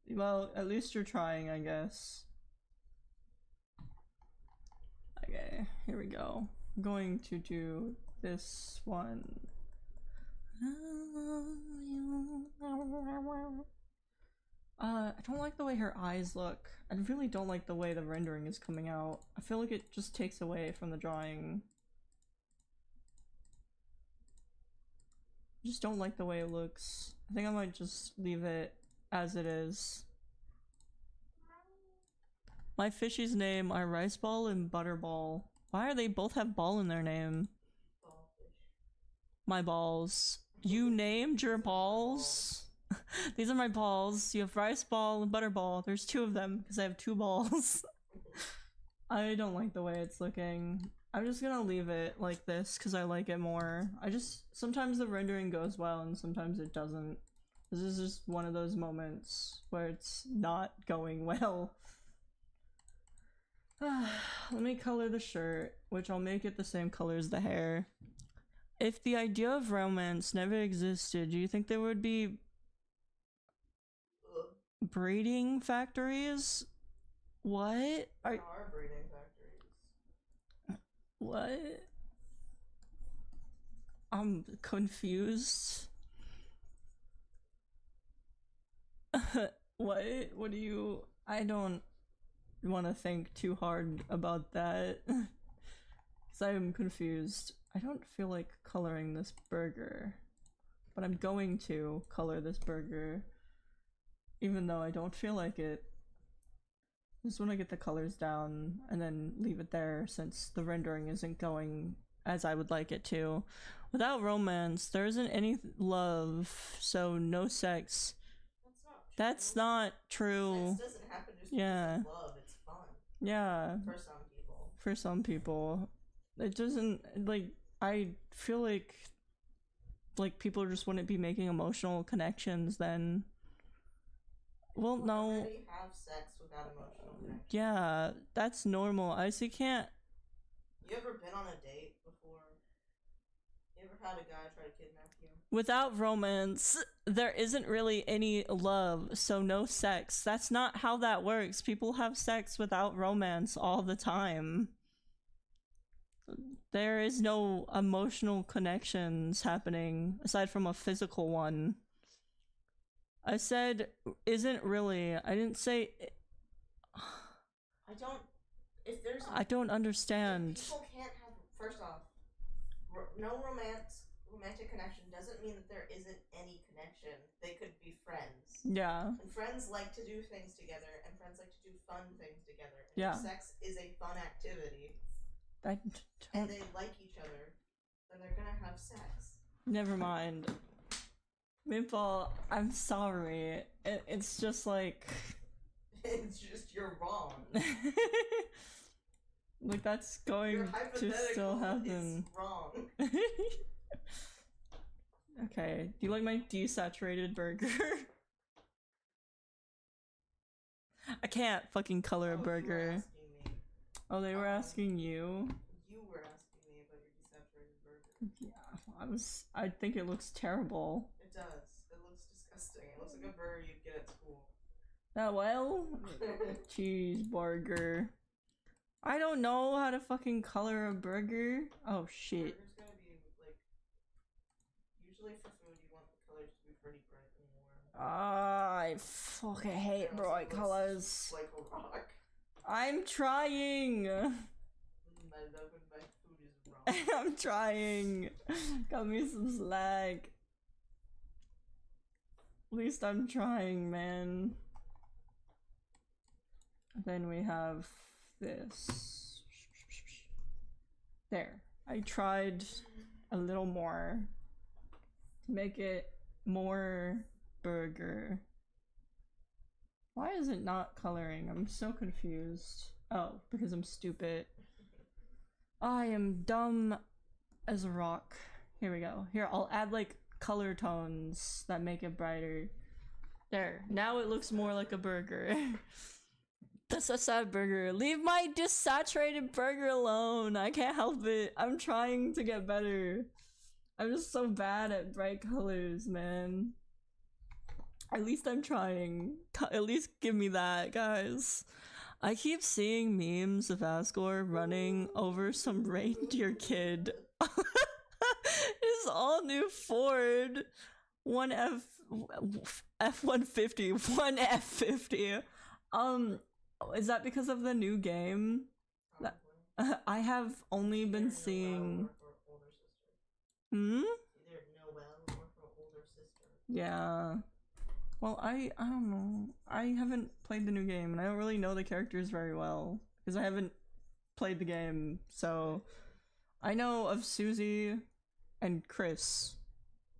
Well, at least you're trying, I guess. Okay, here we go. I'm going to do this one. I don't like the way her eyes look. I really don't like the way the rendering is coming out. I feel like it just takes away from the drawing. Just don't like the way it looks. I think I might just leave it as it is. My fishies' name are Rice Ball and Butterball. Why are they both have ball in their name? My balls. You named your balls? These are my balls. You have Rice Ball and Butterball. There's two of them because I have two balls. I don't like the way it's looking. I'm just gonna leave it like this because I like it more. Sometimes the rendering goes well and sometimes it doesn't. This is just one of those moments where it's not going well. Let me color the shirt, which I'll make it the same color as the hair. If the idea of romance never existed, do you think there would be breeding factories? What? There are breeding factories. What? I'm confused. What? What do you... I don't want to think too hard about that. Because I am confused. I don't feel like coloring this burger. But I'm going to color this burger. Even though I don't feel like it. Just want to get the colors down and then leave it there since the rendering isn't going as I would like it to. Without romance, there isn't any love, so no sex. That's not true. Sex doesn't happen just because of love, it's fun. Yeah. For some people. For some people. It doesn't, like, I feel like people just wouldn't be making emotional connections then. Well, no. Already have sex without emotional connection. Yeah, that's normal. I see can't. You ever been on a date before? You ever had a guy try to kidnap you? Without romance, there isn't really any love, so no sex. That's not how that works. People have sex without romance all the time. There is no emotional connections happening aside from a physical one. I said isn't really. I didn't say. I don't understand. People can't have. First off, no romantic connection doesn't mean that there isn't any connection. They could be friends. Yeah. And friends like to do things together, and friends like to do fun things together. And yeah. If sex is a fun activity, and they like each other, then they're gonna have sex. Never mind. Maple, I'm sorry. It's just like... It's just you're wrong. Like that's going to still happen. It's wrong. Okay, do you like my desaturated burger? I can't fucking color a burger. Oh, they were asking you? You were asking me about your desaturated burger. Yeah, I think it looks terrible. It does. It looks disgusting. It looks like a burger you'd get at school. Oh, well? Cheeseburger. I don't know how to fucking color a burger. Oh, shit. Burger's gonna be, like... Usually for food, you want the colors to be pretty bright and warm. I fucking hate bright colors. Like a rock. I'm trying! My love and my food is wrong. I'm trying. Got me some slack. At least I'm trying, man. Then we have this. There. I tried a little more to make it more burger. Why is it not coloring? I'm so confused. Oh, because I'm stupid. I am dumb as a rock. Here we go. Here, I'll add like color tones that make it brighter. There. Now it looks more like a burger. That's a sad burger. Leave my desaturated burger alone. I can't help it. I'm trying to get better. I'm just so bad at bright colors, man. At least I'm trying. At least give me that, guys. I keep seeing memes of Asgore running over some reindeer kid. His all new Ford. One F-150. One F-50. Is that because of the new game? I have only been seeing... Hmm? Either Noelle or Yeah. Well, I don't know. I haven't played the new game, and I don't really know the characters very well because I haven't played the game. So I know of Susie and Chris,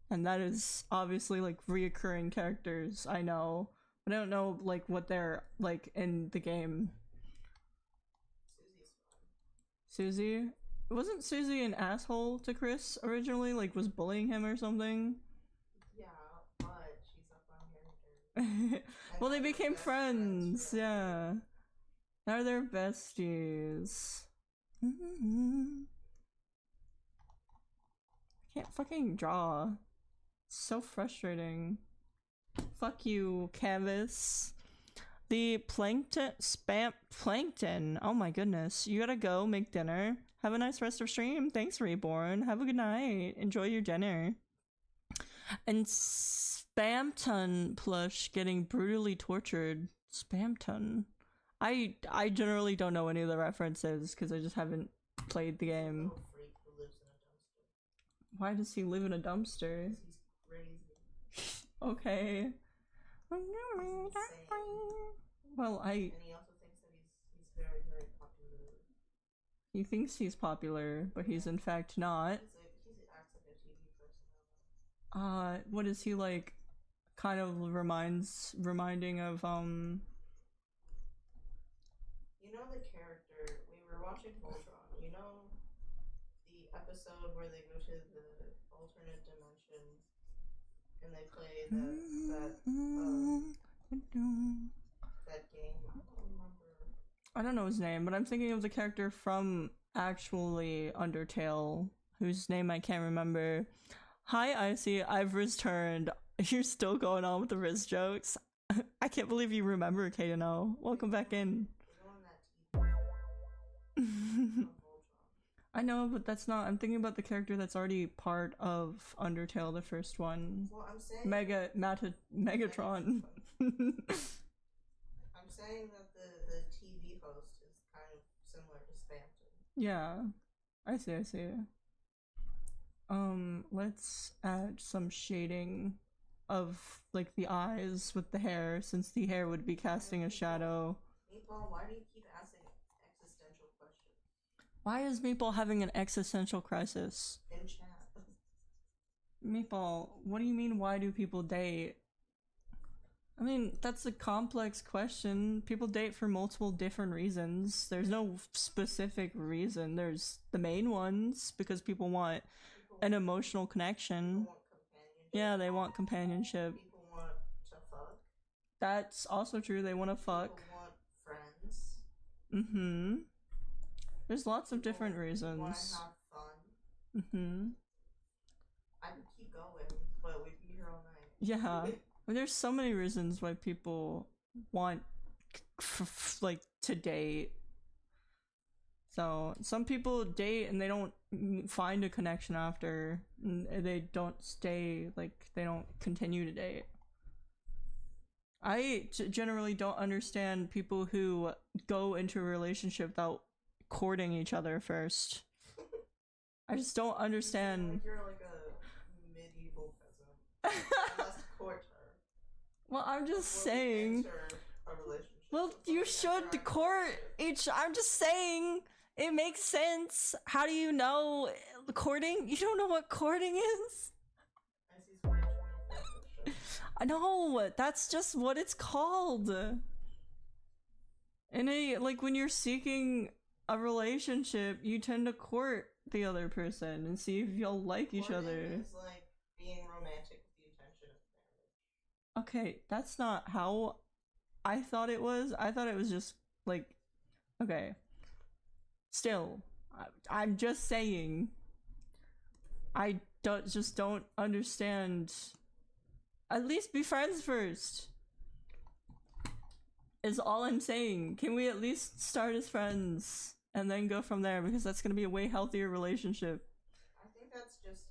and that is obviously like reoccurring characters. I know, but I don't know like what they're like in the game. Susie's fun. Susie, wasn't Susie an asshole to Chris originally? Like was bullying him or something? Yeah, but she's a fun character. Well, they And they're became best friends. forever. Yeah, now they're besties. I can't fucking draw. It's so frustrating. Fuck you, Canvas. The plankton spam plankton. Oh my goodness. You gotta go make dinner. Have a nice rest of stream. Thanks, Reborn. Have a good night. Enjoy your dinner. And Spamton plush getting brutally tortured. Spamton. I generally don't know any of the references because I just haven't played the game. Little freak who lives in a dumpster. Why does he live in a dumpster? 'Cause he's crazy. Okay. He's insane. Well, And he also thinks that he's very, very popular. he thinks he's popular, but he's in fact not. He acts like a TV person. What is he like? Kind of reminding of You know the character, we were watching Voltron, you know the episode where they go to the alternate dimension and they play that game? I don't remember. I don't know his name, but I'm thinking of the character from actually Undertale, whose name I can't remember. Hi Icy, I've returned. You're still going on with the Riz jokes. I can't believe you remember Kato. Welcome back in. They go on that TV show on Voltron. I know, but that's not. I'm thinking about the character that's already part of Undertale, the first one. Well, I'm saying Megatron. I'm saying that the TV host is kind of similar to Spamton. Yeah, I see. Let's add some shading of like the eyes with the hair, since the hair would be casting a shadow. Meatball, why do you keep asking existential questions? Why is Meatball having an existential crisis? In chat. Meatball, what do you mean, why do people date? I mean, that's a complex question. People date for multiple different reasons. There's no specific reason. There's the main ones, because people want an emotional connection. People want companionship. Yeah, they want companionship. People want to fuck. That's also true. They want to fuck. People want friends. Mm-hmm. There's lots of different Want reasons. to have fun. Mm-hmm. I could keep going, but we'd be here all night. Yeah. I mean, there's so many reasons why people want like to date. So some people date and they don't find a connection after, and they don't stay, like they don't continue to date. I generally don't understand people who go into a relationship without courting each other first. I just don't understand. Like you're like a medieval peasant. You must court her. Well, I'm just Before we saying. enter a relationship. Well, Before you we should enter our court relationship. I'm just saying. It makes sense. How do you know courting? You don't know what courting is? I see some 20 fiction. I know. That's just what it's called. And like when you're seeking a relationship, you tend to court the other person and see if y'all like each Courting other. is like being romantic with the intention of marriage. Okay, that's not how I thought it was. I thought it was just like, okay. Still, I'm just saying. I don't understand. At least be friends first. Is all I'm saying. Can we at least start as friends and then go from there? Because that's gonna be a way healthier relationship. I think that's just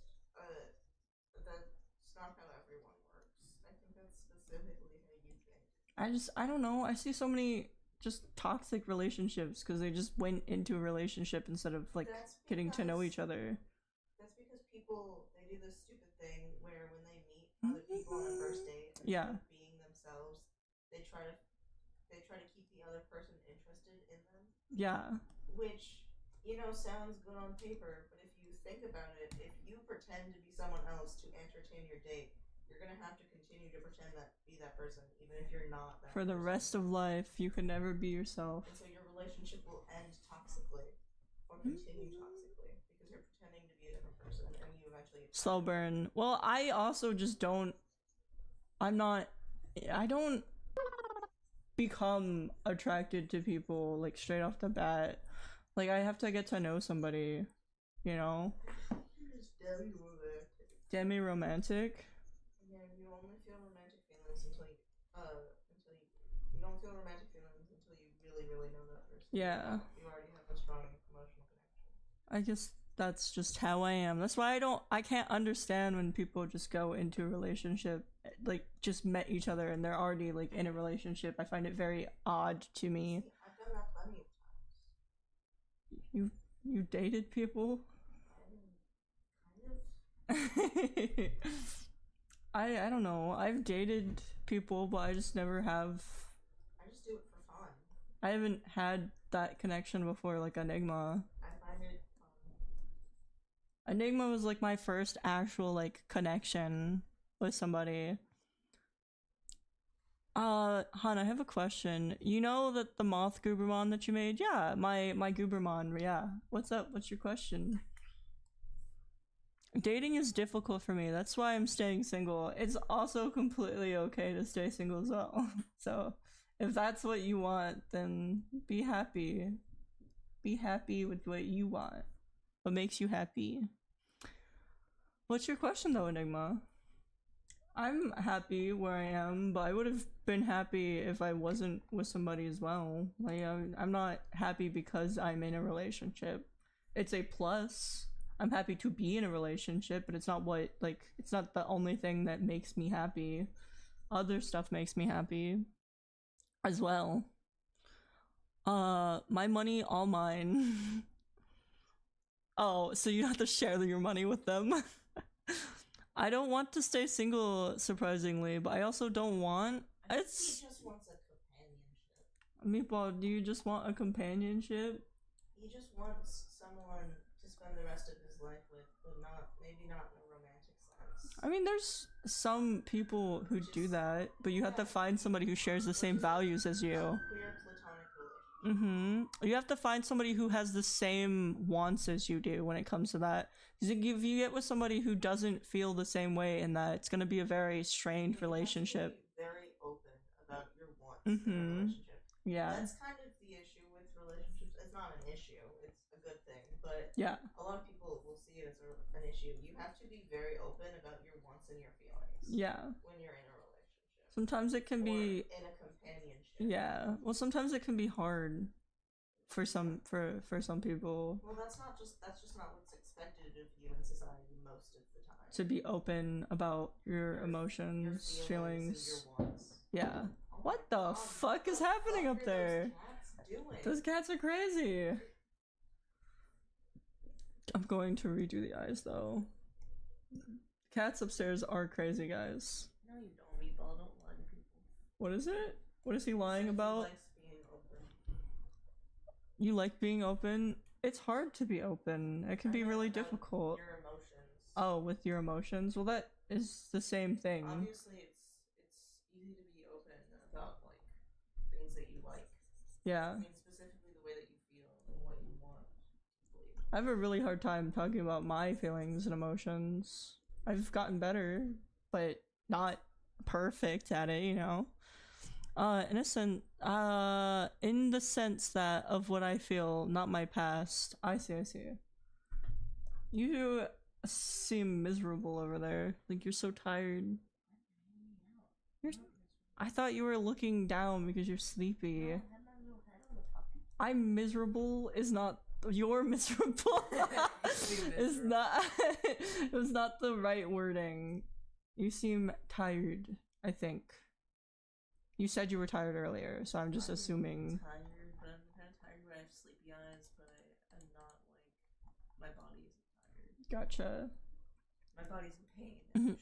that's not how everyone works. I think that's specifically how you think. I don't know. I see so many just toxic relationships because they just went into a relationship instead of like getting to know each other. That's because people, they do this stupid thing where when they meet other people on a Yeah. Instead of being themselves, they try to keep the other person interested in them. Yeah. Which, sounds good on paper, but if you think about it, if you pretend to be someone else to entertain your date, you're gonna have to continue to pretend that be that person, even if you're not that For the person. rest of life, you can never be yourself. And so your relationship will end toxically, or continue toxically, because you're pretending to be a different person, and you eventually get Slow burn. Well, I also just don't. I'm not. I don't become attracted to people like straight off the bat. Like I have to get to know somebody, you know. You're just demi-romantic. Demi-romantic. Yeah, you only feel romantic feelings until you don't feel romantic feelings until you really, really know that person. Yeah. You already have a strong emotional connection. I guess that's just how I am. That's why I can't understand when people just go into a relationship, like just met each other and they're already like in a relationship. I find it very odd to me. See, I've done that plenty of times. You dated people? Kind of. I don't know. I've dated people, but I just never have. I just do it for fun. I haven't had that connection before, like Enigma. I find it fun. Enigma was like my first actual like connection with somebody. Han, I have a question. You know that the moth Goobermon that you made? Yeah, my Goobermon, yeah. What's up? What's your question? Dating is difficult for me. That's why I'm staying single. It's also completely okay to stay single as well. So, if that's what you want, then be happy. Be happy with what you want. What makes you happy? What's your question though, Enigma? I'm happy where I am, but I would have been happy if I wasn't with somebody as well. Like, I'm not happy because I'm in a relationship. It's a plus. I'm happy to be in a relationship, but it's not it's not the only thing that makes me happy. Other stuff makes me happy as well. My money, all mine. Oh, so you have to share your money with them? I don't want to stay single, surprisingly, but I also don't want. He just wants a companionship. Meatball, do you just want a companionship? He just wants someone to spend the rest of his life with, but maybe not in a romantic sense. I mean, there's some people who do that, but you have to find somebody who shares the same values as you. Queer platonic relationship. You have to find somebody who has the same wants as you do when it comes to that. Because if you get with somebody who doesn't feel the same way in that, it's going to be a very strained relationship. Be very open about your wants in a relationship. Yeah. That's kind of the issue with relationships. It's not an issue. It's a good thing. But yeah, a lot of people will see it as an issue. You have to be very open about your wants and your feelings. Yeah. When you're in a relationship. Sometimes it can be in a companionship. Yeah. Well, sometimes it can be hard for some people. Well, that's just not what's expected of you in society most of the time. To be open about your emotions, your feelings. And your wants. Yeah. Oh what the fuck is happening up there? Those cats are crazy. I'm going to redo the eyes though. Cats upstairs are crazy, guys. No, you don't, Meatball. Don't lie to people. What is it? What is he lying about? He likes being open. You like being open? It's hard to be open. It can be really difficult. Your emotions. Oh, with your emotions? Well, that is the same thing. Obviously, it's easy to be open about like things that you like. Yeah. I mean, specifically the way that you feel and what you want. I have a really hard time talking about my feelings and emotions. I've gotten better, but not perfect at it, you know. In the sense that of what I feel, not my past. I see. You seem miserable over there. Like you're so tired. I thought you were looking down because you're sleepy. I'm miserable is not. You're miserable. It's not. It was not the right wording. You seem tired, I think. You said you were tired earlier, so I'm just assuming. I'm tired, but I'm kind of tired when I have sleepy eyes, but I'm not like my body isn't tired. Gotcha. My body's in pain, actually.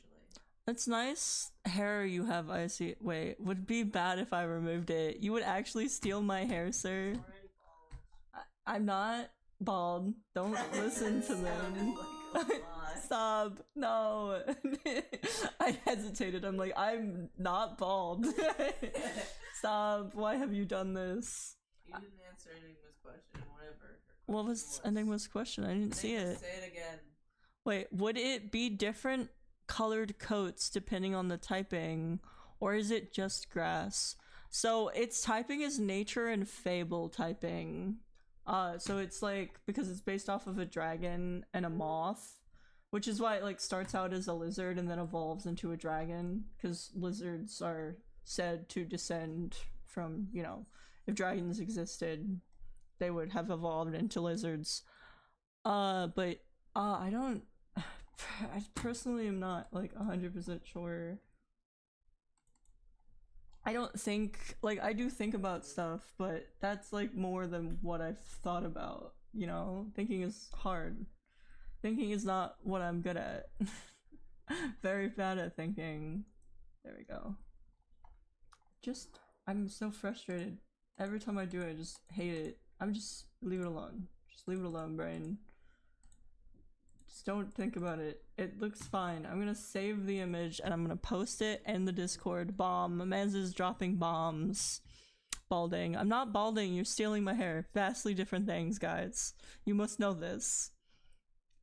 That's nice hair you have, Icy. Wait, would be bad if I removed it. You would actually steal my hair, sir. Already bald. I'm not bald. Don't listen to them. Like a lie. Stop. No. I hesitated. I'm like, I'm not bald. Stop. Why have you done this? You didn't answer Enigma's question, whatever. What was Enigma's question? I didn't see it. Say it again. Wait, would it be different colored coats depending on the typing, or is it just grass? So its typing is nature and fable typing. So it's like, because it's based off of a dragon and a moth, which is why it like starts out as a lizard and then evolves into a dragon, because lizards are said to descend from, you know, if dragons existed, they would have evolved into lizards. But I don't I personally am not like 100% sure. I don't think, like, I do think about stuff, but that's like more than what I've thought about, you know? Thinking is hard. Thinking is not what I'm good at. Very bad at thinking. There we go. Just, I'm so frustrated. Every time I do it, I just hate it. I'm just, leave it alone. Just leave it alone, brain. Just don't think about it. It looks fine. I'm gonna save the image and I'm gonna post it in the Discord. Bomb. Maz is dropping bombs. Balding. I'm not balding. You're stealing my hair. Vastly different things, guys. You must know this.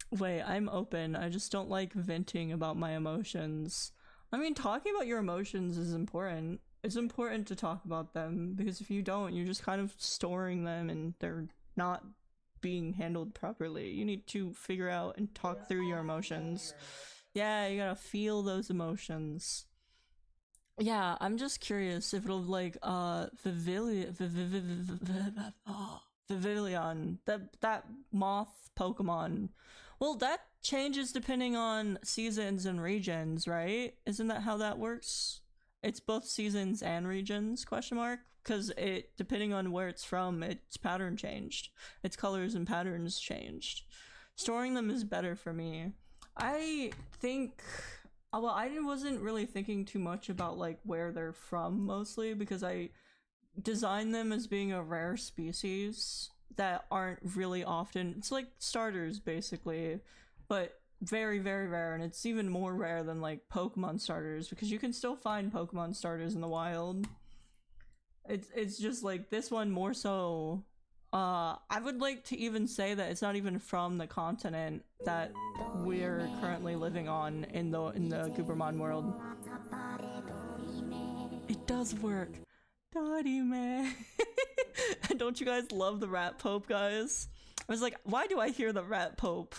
Wait, I'm open. I just don't like venting about my emotions. I mean, talking about your emotions is important. It's important to talk about them, because if you don't, you're just kind of storing them and they're not being handled properly. You need to figure out and talk through your emotions. Yeah, you gotta feel those emotions. Yeah, I'm just curious if it'll like Vivillon, that moth Pokemon. Well, that changes depending on seasons and regions, right? Isn't that how that works? It's both seasons and regions, question mark? Because it, depending on where it's from, its pattern changed. Its colors and patterns changed. Storing them is better for me. I think, well, I wasn't really thinking too much about like where they're from mostly, because I designed them as being a rare species that aren't really often, it's like starters basically, but very, very rare, and it's even more rare than like Pokemon starters, because you can still find Pokemon starters in the wild. It's just like this one more so. I would like to even say that it's not even from the continent that we're currently living on in the Goobermon world. It does work. Dorime. Don't you guys love the Rat Pope, guys? I was like, why do I hear the Rat Pope?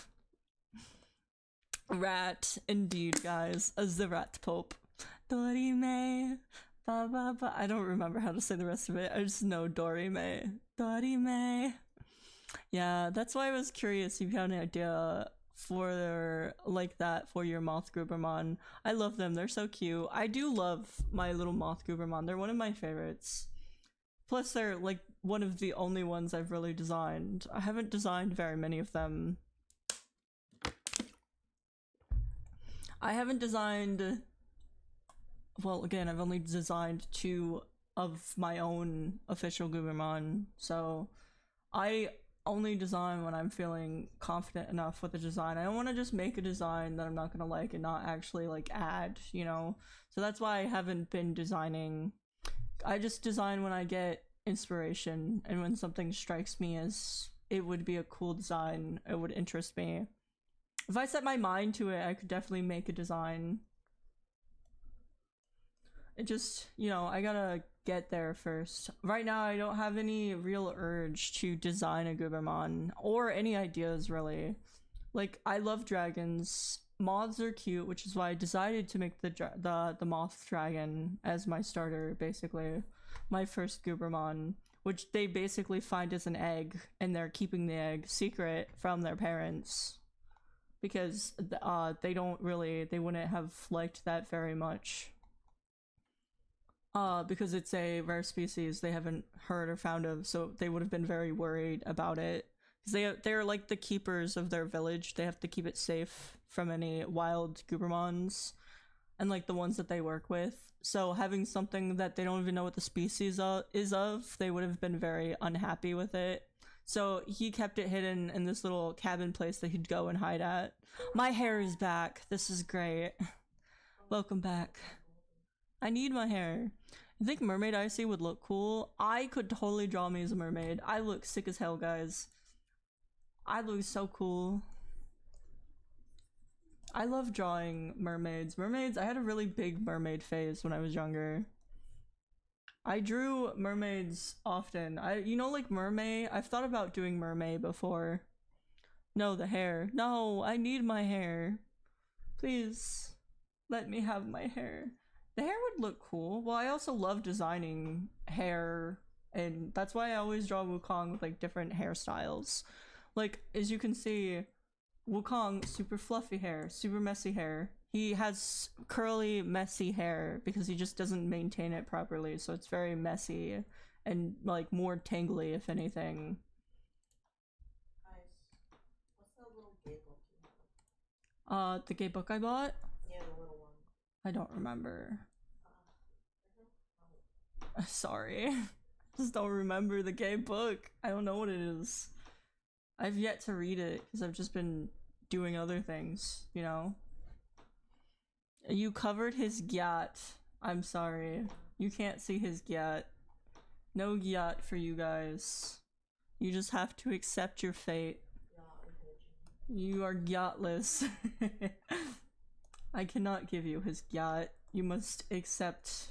Rat, indeed, guys, as the Rat Pope. Dorime. Ba, ba, ba. I don't remember how to say the rest of it. I just know Dorime. Dorime. Yeah, that's why I was curious if you had an idea for like that for your Moth Goobermon. I love them. They're so cute. I do love my little Moth Goobermon. They're one of my favorites. Plus, they're like one of the only ones I've really designed. I haven't designed very many of them. I haven't designed... Well, again, I've only designed 2 of my own official Goobermon, so I only design when I'm feeling confident enough with the design. I don't want to just make a design that I'm not gonna like and not actually like add, you know? So that's why I haven't been designing. I just design when I get inspiration and when something strikes me as it would be a cool design, it would interest me. If I set my mind to it, I could definitely make a design. It just, you know, I gotta get there first. Right now, I don't have any real urge to design a Goobermon, or any ideas, really. Like, I love dragons. Moths are cute, which is why I decided to make the moth dragon as my starter, basically. My first Goobermon, which they basically find as an egg, and they're keeping the egg secret from their parents. Because they wouldn't have liked that very much. Because it's a rare species they haven't heard or found of, so they would have been very worried about it. Because they're like the keepers of their village. They have to keep it safe from any wild Goobermons. and like the ones that they work with. So having something that they don't even know what the species is of, they would have been very unhappy with it. So he kept it hidden in this little cabin place that he'd go and hide at. My hair is back. This is great. Welcome back. I need my hair. I think Mermaid Icy would look cool. I could totally draw me as a mermaid. I look sick as hell, guys. I look so cool. I love drawing mermaids. Mermaids, I had a really big mermaid phase when I was younger. I drew mermaids often. Like mermaid, I've thought about doing mermaid before. No, the hair. No, I need my hair. Please, let me have my hair. The hair would look cool. Well, I also love designing hair, and that's why I always draw Wukong with like different hairstyles. Like, as you can see, Wukong, super fluffy hair, super messy hair. He has curly, messy hair because he just doesn't maintain it properly, so it's very messy and like more tangly, if anything. Nice. What's that little gay book you have? The gay book I bought? Yeah, the little one. I don't remember. Sorry. Just don't remember the gay book. I don't know what it is. I've yet to read it because I've just been doing other things, you know? You covered his gyat. I'm sorry. You can't see his gyat. No gyat for you guys. You just have to accept your fate. You are gyatless. I cannot give you his gyat. You must accept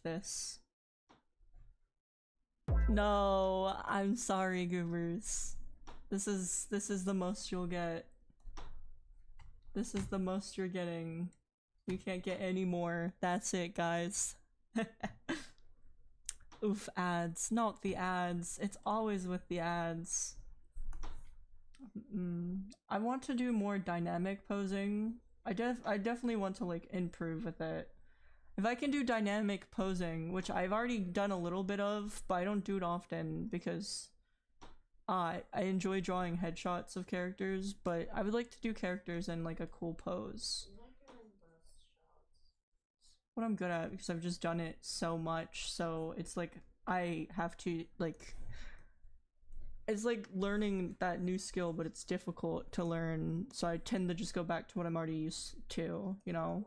this. No, I'm sorry, goobers. This is the most you'll get. This is the most you're getting. You can't get any more. That's it, guys. Oof, ads. Not the ads. It's always with the ads. I want to do more dynamic posing. I definitely want to like improve with it. If I can do dynamic posing, which I've already done a little bit of, but I don't do it often because I enjoy drawing headshots of characters, but I would like to do characters in like a cool pose. What I'm good at because I've just done it so much, so it's like I have to like it's like learning that new skill, but it's difficult to learn, so I tend to just go back to what I'm already used to, you know?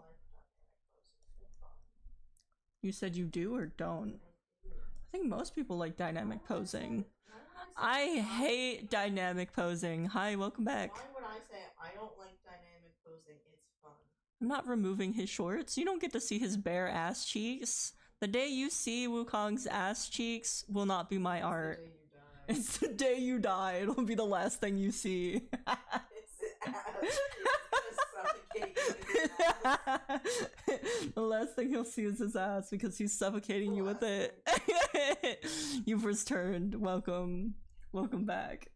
You said you do or don't? I think most people like dynamic posing. I hate dynamic posing. Hi, welcome back. Why would I say I don't like dynamic posing? It's fun. I'm not removing his shorts. You don't get to see his bare ass cheeks. The day you see Wukong's ass cheeks will not be my art. It's the day you die. It'll be the last thing you see. It's his ass. It's suffocating. The last thing he'll see is his ass because he's suffocating you with it. You've returned. Welcome. Welcome back.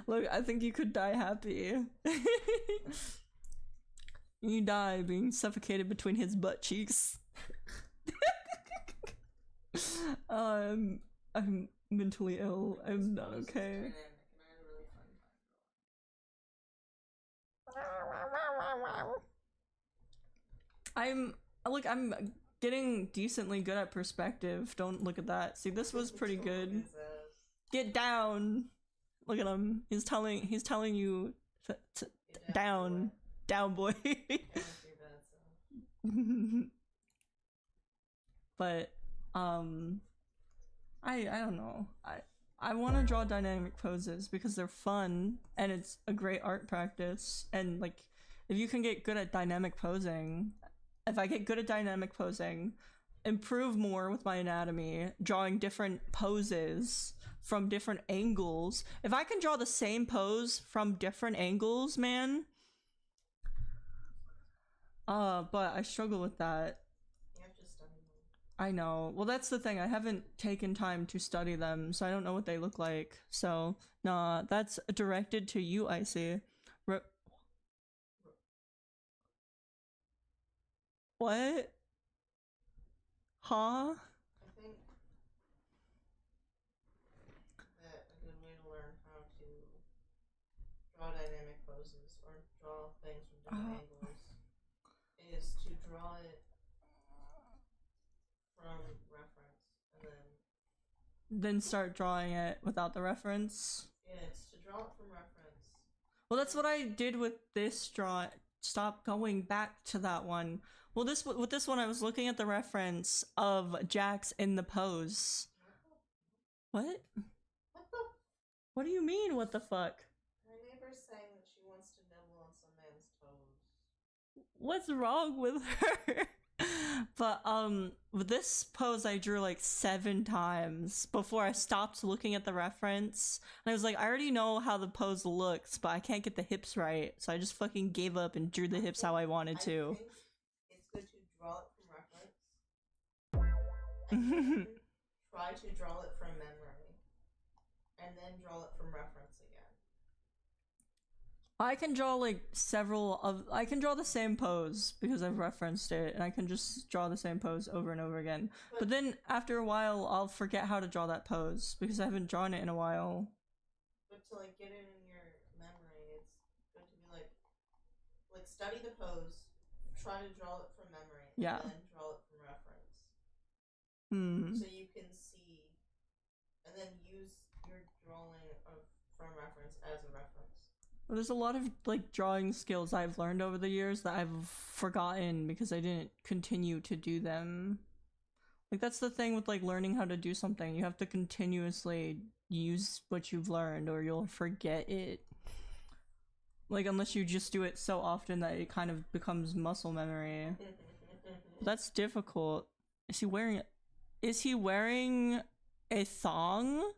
Look, I think you could die happy. You die being suffocated between his butt cheeks. I'm mentally ill. I'm not okay. I'm getting decently good at perspective. Don't look at that. See, this was pretty good. Get down. Look at him. He's telling you down, boy. But I don't know. I want to draw dynamic poses because they're fun and it's a great art practice. And like, if you can get good at dynamic posing, if I get good at dynamic posing, improve more with my anatomy, drawing different poses from different angles. If I can draw the same pose from different angles, man. But I struggle with that. I know. Well, that's the thing. I haven't taken time to study them, so I don't know what they look like. So, nah, that's directed to you, Icy. What? Huh? I think that a good way to learn how to draw dynamic poses or draw draw things from different angles is to draw it from reference and then start drawing it without the reference. yeah, it's to draw it from reference. Well, that's what I did with this draw. Stop going back to that one. Well, with this one, I was looking at the reference of Jax in the pose. What? What the? What do you mean, what the fuck? My neighbor's saying that she wants to nibble on some man's toes. What's wrong with her? But with this pose I drew like 7 times before I stopped looking at the reference. And I was like, I already know how the pose looks, but I can't get the hips right. So I just fucking gave up and drew the hips how I wanted to. I think it's good to draw it from reference. And then try to draw it from memory. And then draw it from reference again. I can draw like I can draw the same pose because I've referenced it, and I can just draw the same pose over and over again. But then after a while, I'll forget how to draw that pose because I haven't drawn it in a while. But to like get it in your memory, it's good to be like study the pose, try to draw it from memory, and then draw it from reference. So you can see, and then use your drawing from reference as a reference. Well, there's a lot of like drawing skills I've learned over the years that I've forgotten because I didn't continue to do them. Like that's the thing with like learning how to do something. You have to continuously use what you've learned or you'll forget it. Like unless you just do it so often that it kind of becomes muscle memory. That's difficult. Is he wearing a thong?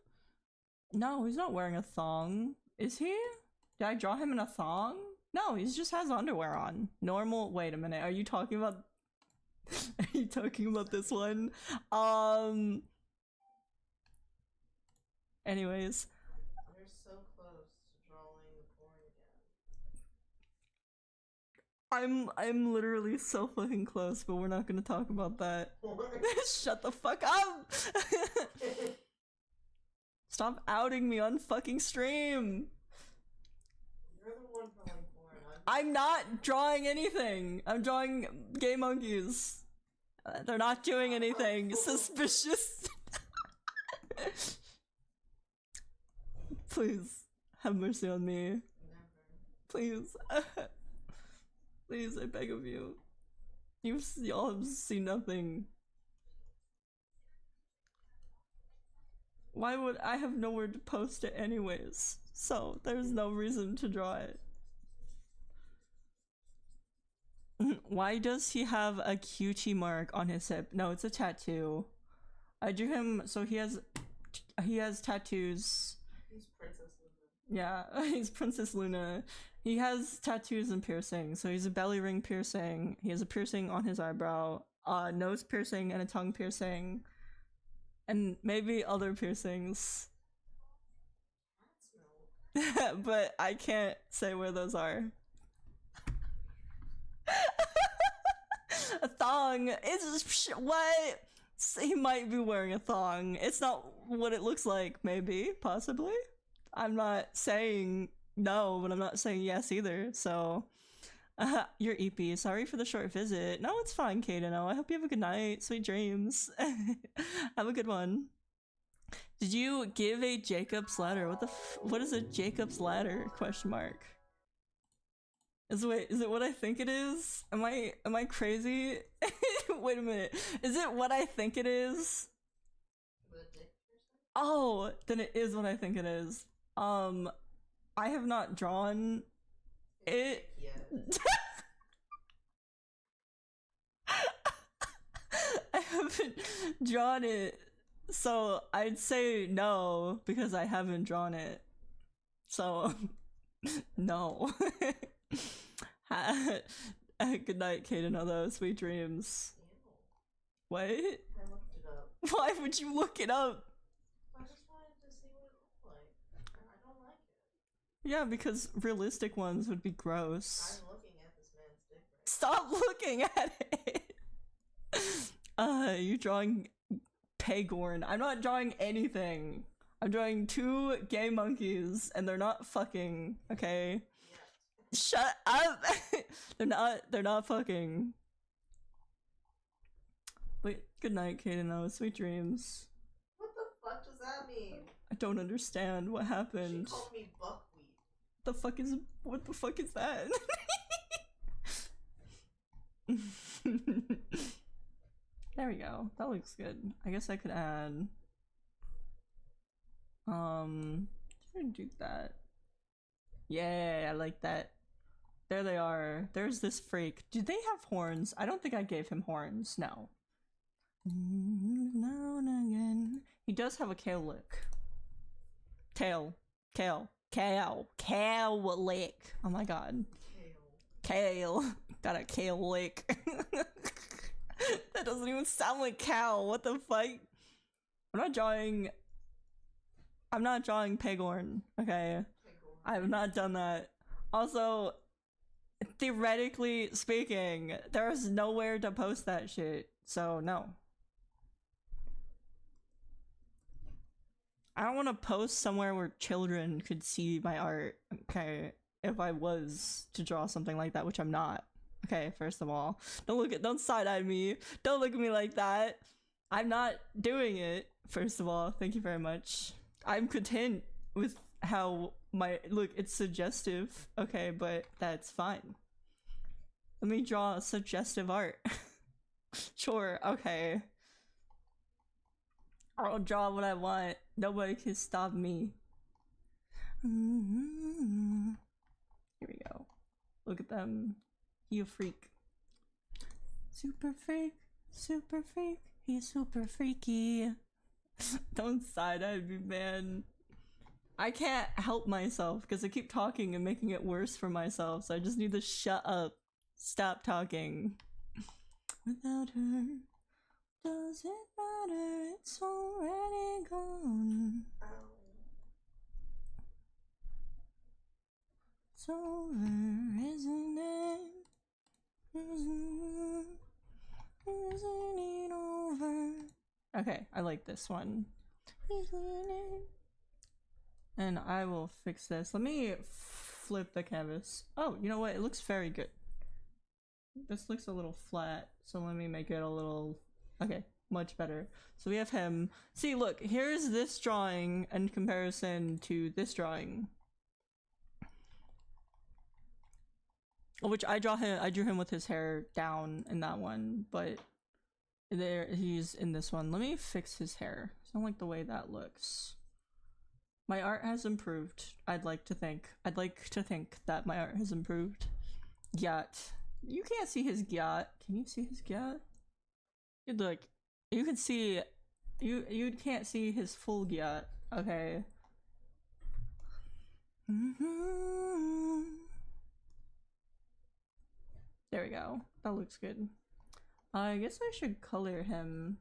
No, he's not wearing a thong. Is he? Did I draw him in a thong? No, he just has underwear on. Normal. Wait a minute. Are you talking about? Are you talking about this one? Anyways. You're so close to drawing the porn again. I'm literally so fucking close, but we're not gonna talk about that. Shut the fuck up! Stop outing me on fucking stream. You're the one drawing porn. I'm not drawing anything. I'm drawing gay monkeys. They're not doing anything suspicious. Please have mercy on me. Never. Please. Please, I beg of you. Y'all have seen nothing. Why would I have nowhere to post it anyways? So there's no reason to draw it. Why does he have a cutie mark on his hip? No, it's a tattoo. I drew him so he has tattoos. He's Princess Luna. Yeah, he's Princess Luna. He has tattoos and piercings. So he's a belly ring piercing. He has a piercing on his eyebrow, nose piercing and a tongue piercing. And maybe other piercings. But I can't say where those are. A thong. It's what? He might be wearing a thong. It's not what it looks like, maybe, possibly. I'm not saying no, but I'm not saying yes either, so. You're EP. Sorry for the short visit. No, it's fine, Kaideno. I hope you have a good night. Sweet dreams. Have a good one. Did you give a Jacob's ladder? What is a Jacob's ladder? Question mark. Is it what I think it is? Am I crazy? Wait a minute. Is it what I think it is? Oh, then it is what I think it is. I have not drawn it. I haven't drawn it, so I'd say no because I haven't drawn it. So no. Good night, Kaden. Though, sweet dreams. What? I looked it up. Why would you look it up? I just wanted to see what it looked like. I don't like it. Yeah, because realistic ones would be gross. I'm looking at this man's dick right now. Stop looking at it! You're drawing Pegorn. I'm not drawing anything. I'm drawing 2 gay monkeys, and they're not fucking, okay? Shut up! They're not fucking. Wait, good night, Kaden. Sweet dreams. What the fuck does that mean? I don't understand what happened. She called me buckwheat. What the fuck is that? There we go. That looks good. I guess I could add do that. Yeah, I like that. There they are. There's this freak. Do they have horns? I don't think I gave him horns. No. Now and again. He does have a kale lick. Kale lick. Oh my god. Kale. Got a kale lick. That doesn't even sound like cow. What the fuck? I'm not drawing Pegorn, okay? I have not done that. Also, theoretically speaking, there's nowhere to post that shit, so no. I don't want to post somewhere where children could see my art, okay? If I was to draw something like that, which I'm not. Okay, first of all, don't side-eye me. Don't look at me like that. I'm not doing it, first of all. Thank you very much. I'm content with how look, it's suggestive, okay, but that's fine. Let me draw suggestive art. Sure, okay. I'll draw what I want. Nobody can stop me. Here we go. Look at them. You freak. Super freak. He's super freaky. Don't side-eye me, man. I can't help myself because I keep talking and making it worse for myself, so I just need to shut up. Stop talking. Without her, does it matter? It's already gone. It's over, isn't it? Isn't it over? Okay, I like this one. And I will fix this. Let me flip the canvas. Oh, you know what? It looks very good. This looks a little flat, so let me make it a little... Okay, much better. So we have him. See, look, here's this drawing in comparison to this drawing. Which I drew him with his hair down in that one, but there he's in this one. Let me fix his hair. I don't like the way that looks. My art has improved. I'd like to think that my art has improved. Gyat. You can't see his gyat. Can you see his gyat? Look, you can see you can't see his full gyat. Okay. There we go. That looks good. I guess I should color him.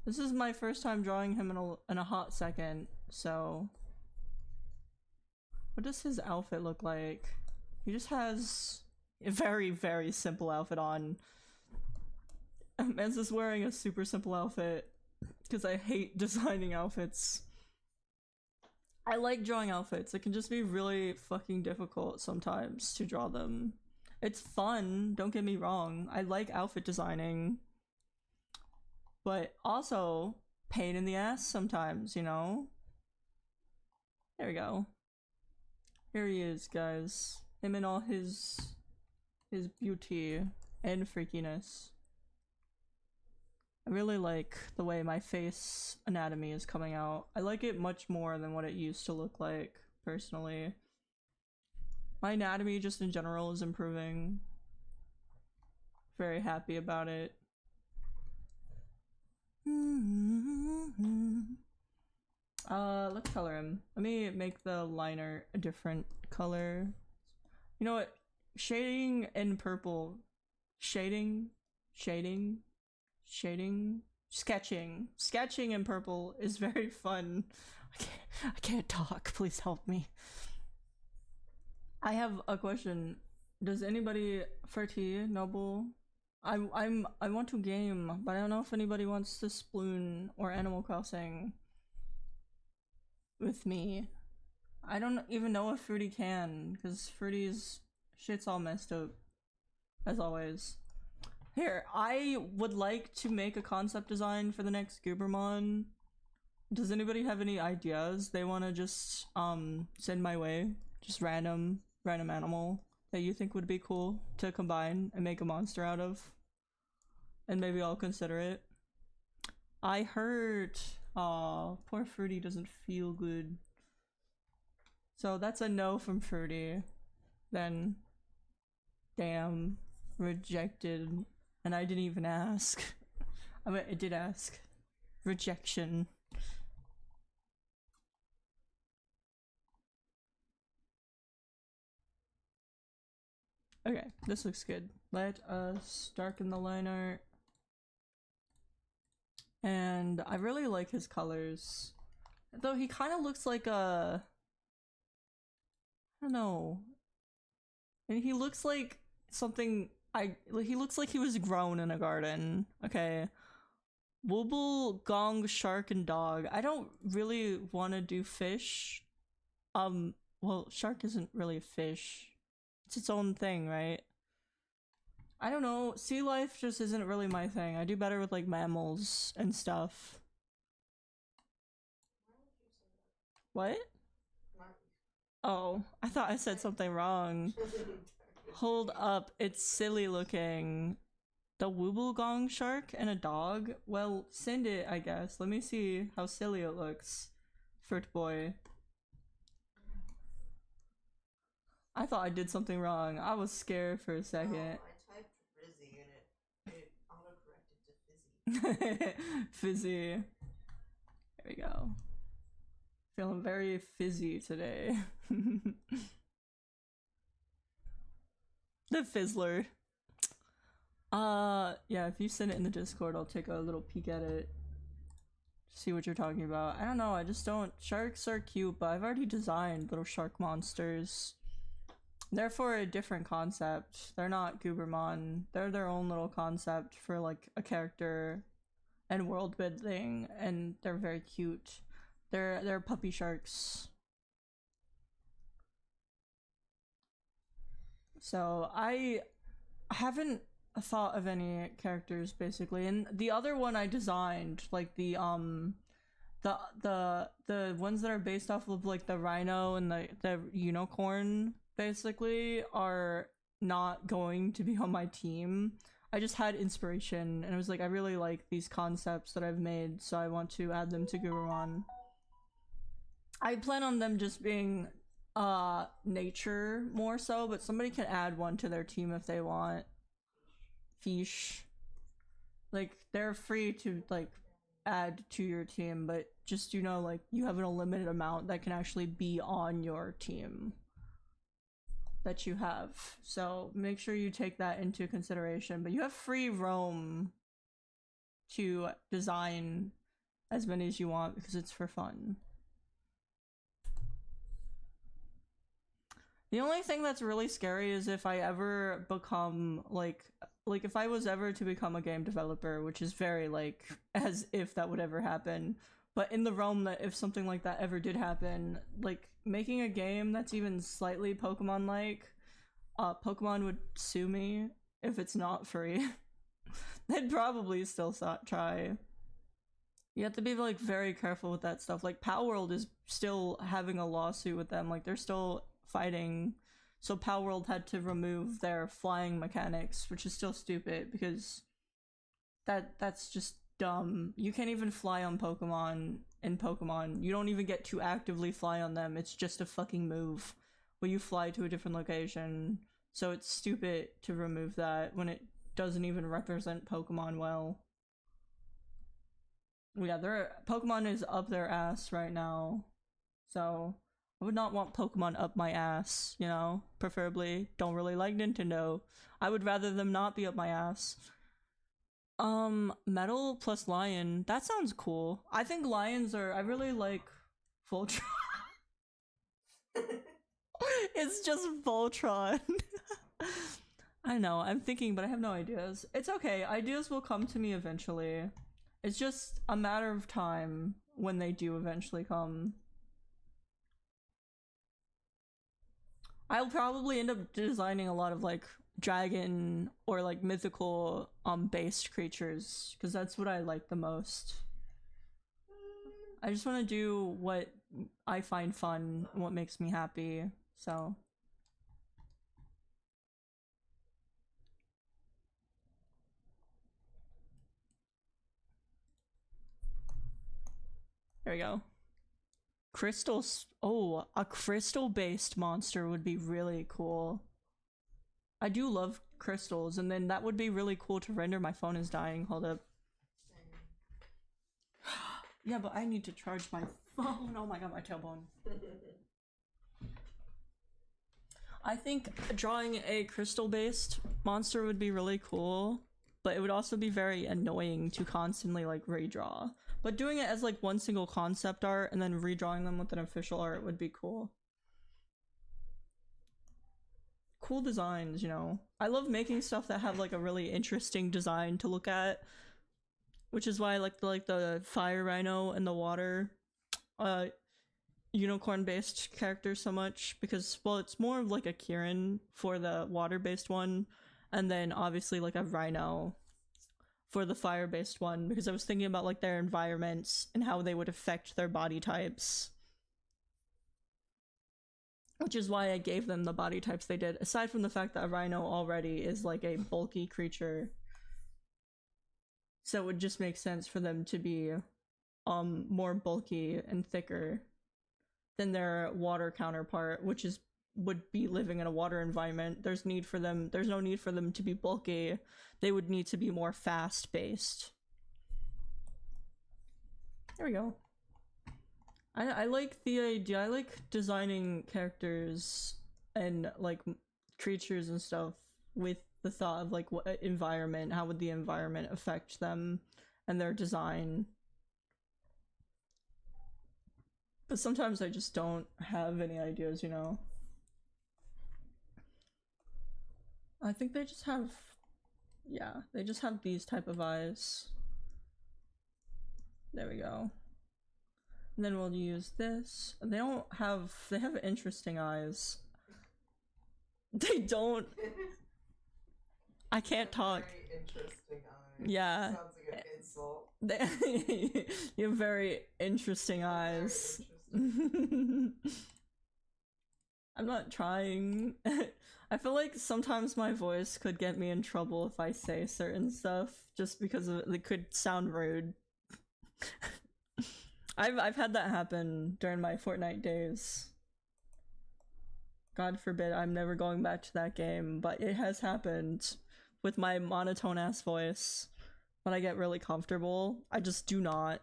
This is my first time drawing him in a hot second, so... What does his outfit look like? He just has a very, very simple outfit on. Man's just wearing a super simple outfit because I hate designing outfits. I like drawing outfits. It can just be really fucking difficult sometimes to draw them. It's fun, don't get me wrong. I like outfit designing. But also, pain in the ass sometimes, you know? There we go. Here he is, guys. Him in all his beauty and freakiness. I really like the way my face anatomy is coming out. I like it much more than what it used to look like, personally. My anatomy just in general is improving. Very happy about it. Let's color him. Let me make the liner a different color. You know what? Shading in purple. Sketching in purple is very fun. I can't talk. Please help me. I have a question. Does anybody Fertie Noble? I want to game, but I don't know if anybody wants to Sploon or Animal Crossing with me. I don't even know if Fruity can, because Fruity's Shit's all messed up. As always. Here, I would like to make a concept design for the next Goobermon. Does anybody have any ideas they want to just send my way? Just random animal that you think would be cool to combine and make a monster out of? And maybe I'll consider it. I heard poor Fruity doesn't feel good. So that's a no from Fruity. Then damn, rejected. And I didn't even ask. I mean, I did ask. Rejection. Okay, this looks good. Let us darken the line art. And I really like his colors. Though he kind of looks like a... I don't know. And he looks like something... He looks like he was grown in a garden. Okay. Wooble, gong, shark, and dog. I don't really want to do fish. Well, shark isn't really a fish. It's its own thing, right? I don't know. Sea life just isn't really my thing. I do better with like mammals and stuff. What? Oh, I thought I said something wrong. Hold up, it's silly looking. The Wooblegong shark and a dog? Well, send it, I guess. Let me see how silly it looks. Fruit boy. I thought I did something wrong. I was scared for a second. I typed frizzy and it auto-corrected to fizzy. Fizzy. There we go. Feeling very fizzy today. The Fizzler. Yeah, if you send it in the Discord, I'll take a little peek at it. See what you're talking about. I don't know, I just don't... Sharks are cute, but I've already designed little shark monsters. They're for a different concept. They're not Goobermon. They're their own little concept for like a character and world building, and they're very cute. They're puppy sharks. So I haven't thought of any characters basically, and the other one I designed, like the ones that are based off of like the rhino and the unicorn basically are not going to be on my team. I just had inspiration and I was like, I really like these concepts that I've made, so I want to add them to Gurumon. I plan on them just being nature more so, but somebody can add one to their team if they want. Fish. Like, they're free to like add to your team, but just, you know, like you have an unlimited amount that can actually be on your team that you have. So make sure you take that into consideration, but you have free roam to design as many as you want because it's for fun. The only thing that's really scary is if I ever become like if I was ever to become a game developer, which is very like as if that would ever happen, but in the realm that if something like that ever did happen, like making a game that's even slightly Pokemon like, Pokemon would sue me if it's not free. They'd probably still try. You have to be like very careful with that stuff. Like Palworld is still having a lawsuit with them, like they're still fighting. So Palworld had to remove their flying mechanics, which is still stupid because that's just dumb. You can't even fly on Pokemon in Pokemon. You don't even get to actively fly on them. It's just a fucking move where you fly to a different location. So it's stupid to remove that when it doesn't even represent Pokemon well. Yeah, Pokemon is up their ass right now. So I would not want Pokemon up my ass, you know? Preferably. Don't really like Nintendo. I would rather them not be up my ass. Metal plus lion. That sounds cool. I think lions are... I really like Voltron. It's just Voltron. I know, I'm thinking, but I have no ideas. It's okay, ideas will come to me eventually. It's just a matter of time when they do eventually come. I'll probably end up designing a lot of like dragon or like mythical based creatures because that's what I like the most. I just want to do what I find fun, what makes me happy. So there we go. Crystals. Oh, a crystal based monster would be really cool. I do love crystals, and then that would be really cool to render. My phone is dying. Hold up. Yeah, but I need to charge my phone. Oh my god, my tailbone. I think drawing a crystal based monster would be really cool, but it would also be very annoying to constantly like redraw. But doing it as like one single concept art and then redrawing them with an official art would be cool. Cool designs, you know. I love making stuff that have like a really interesting design to look at, which is why I like the fire rhino and the water unicorn based characters so much, because well, it's more of like a Kieran for the water based one, and then obviously like a rhino for the fire based one, because I was thinking about like their environments and how they would affect their body types, which is why I gave them the body types they did, aside from the fact that a rhino already is like a bulky creature, so it would just make sense for them to be more bulky and thicker than their water counterpart, which is would be living in a water environment. There's no need for them to be bulky. They would need to be more fast based. There we go. I like the idea. I like designing characters and like creatures and stuff with the thought of like what environment, how would the environment affect them and their design. But sometimes I just don't have any ideas, you know. I think they just have, yeah, they just have these type of eyes. There we go. And then we'll use this. They have interesting eyes. They don't. I can't talk. Very interesting eyes. Yeah. Sounds like an insult. You have very interesting eyes. Interesting. I'm not trying. I feel like sometimes my voice could get me in trouble if I say certain stuff, just because it could sound rude. I've had that happen during my Fortnite days. God forbid I'm never going back to that game, but it has happened with my monotone ass voice. When I get really comfortable, I just do not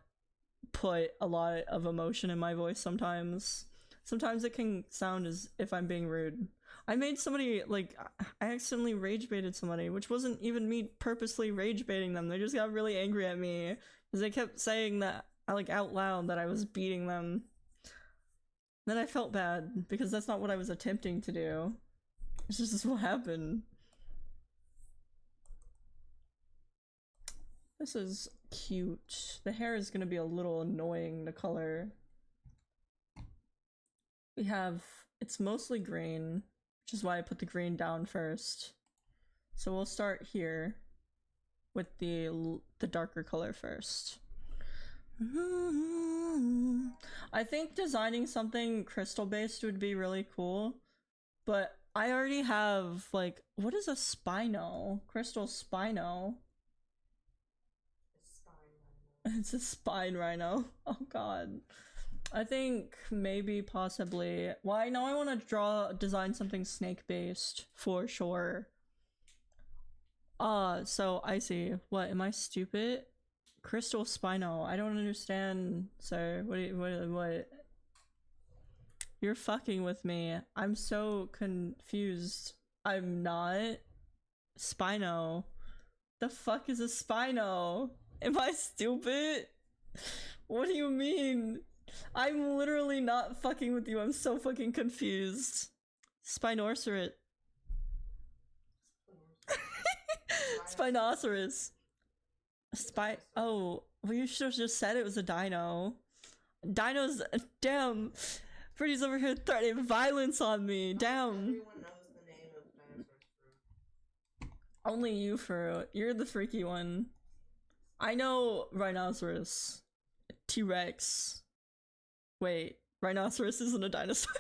put a lot of emotion in my voice sometimes. Sometimes it can sound as if I'm being rude. I made somebody, like, I accidentally rage baited somebody, which wasn't even me purposely rage baiting them. They just got really angry at me because they kept saying that, like, out loud that I was beating them. Then I felt bad because that's not what I was attempting to do. It's just what happened. This is cute. The hair is gonna be a little annoying to color. We have, it's mostly green, which is why I put the green down first. So we'll start here with the darker color first. I think designing something crystal based would be really cool, but I already have, like, what is a Spino? Crystal Spino? It's a spine rhino. Oh god. I think maybe possibly. Well, I know I want to design something snake based for sure. So I see. What, am I stupid? Crystal Spino. I don't understand, sir. What? You're fucking with me. I'm so confused. I'm not. Spino. The fuck is a Spino? Am I stupid? What do you mean? I'm literally not fucking with you. I'm so fucking confused. Spinocerat. Spinoceras. Oh, well, you should have just said it was a dino. Dinos, damn. Freddy's over here threatening violence on me. Down. Everyone knows the name of dinosaur's fruit. Only you, Furo. You're the freaky one. I know rhinoceros. T-Rex. Wait, rhinoceros isn't a dinosaur.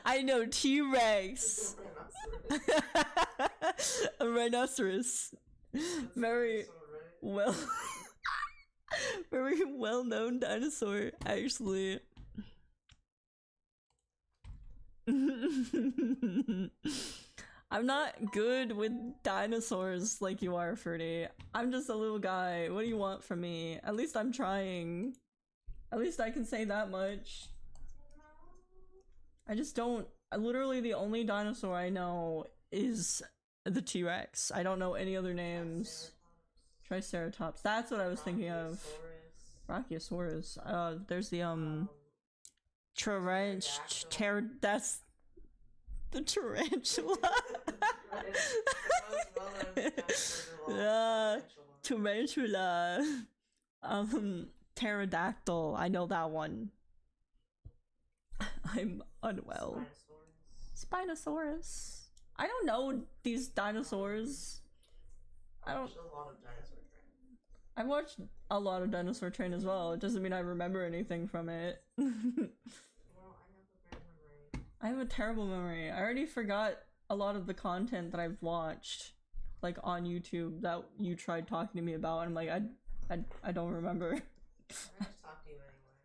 I know T-Rex. A rhinoceros. Very well. Very well-known dinosaur, actually. I'm not good with dinosaurs like you are, Fruity. I'm just a little guy. What do you want from me? At least I'm trying. At least I can say that much. I just don't. Literally, the only dinosaur I know is the T-Rex. I don't know any other names. Triceratops. That's what I was thinking of. Brachiosaurus. There's the that's the tarantula. Tarantula. Pterodactyl. I know that one. I'm unwell. Spinosaurus. I don't know these dinosaurs. I don't. I've watched a lot of Dinosaur Train as well. It doesn't mean I remember anything from it. Well, I have a bad memory. I have a terrible memory. I already forgot a lot of the content that I've watched, like on YouTube, that you tried talking to me about. And I'm like, I don't remember. I just talk to you anyway.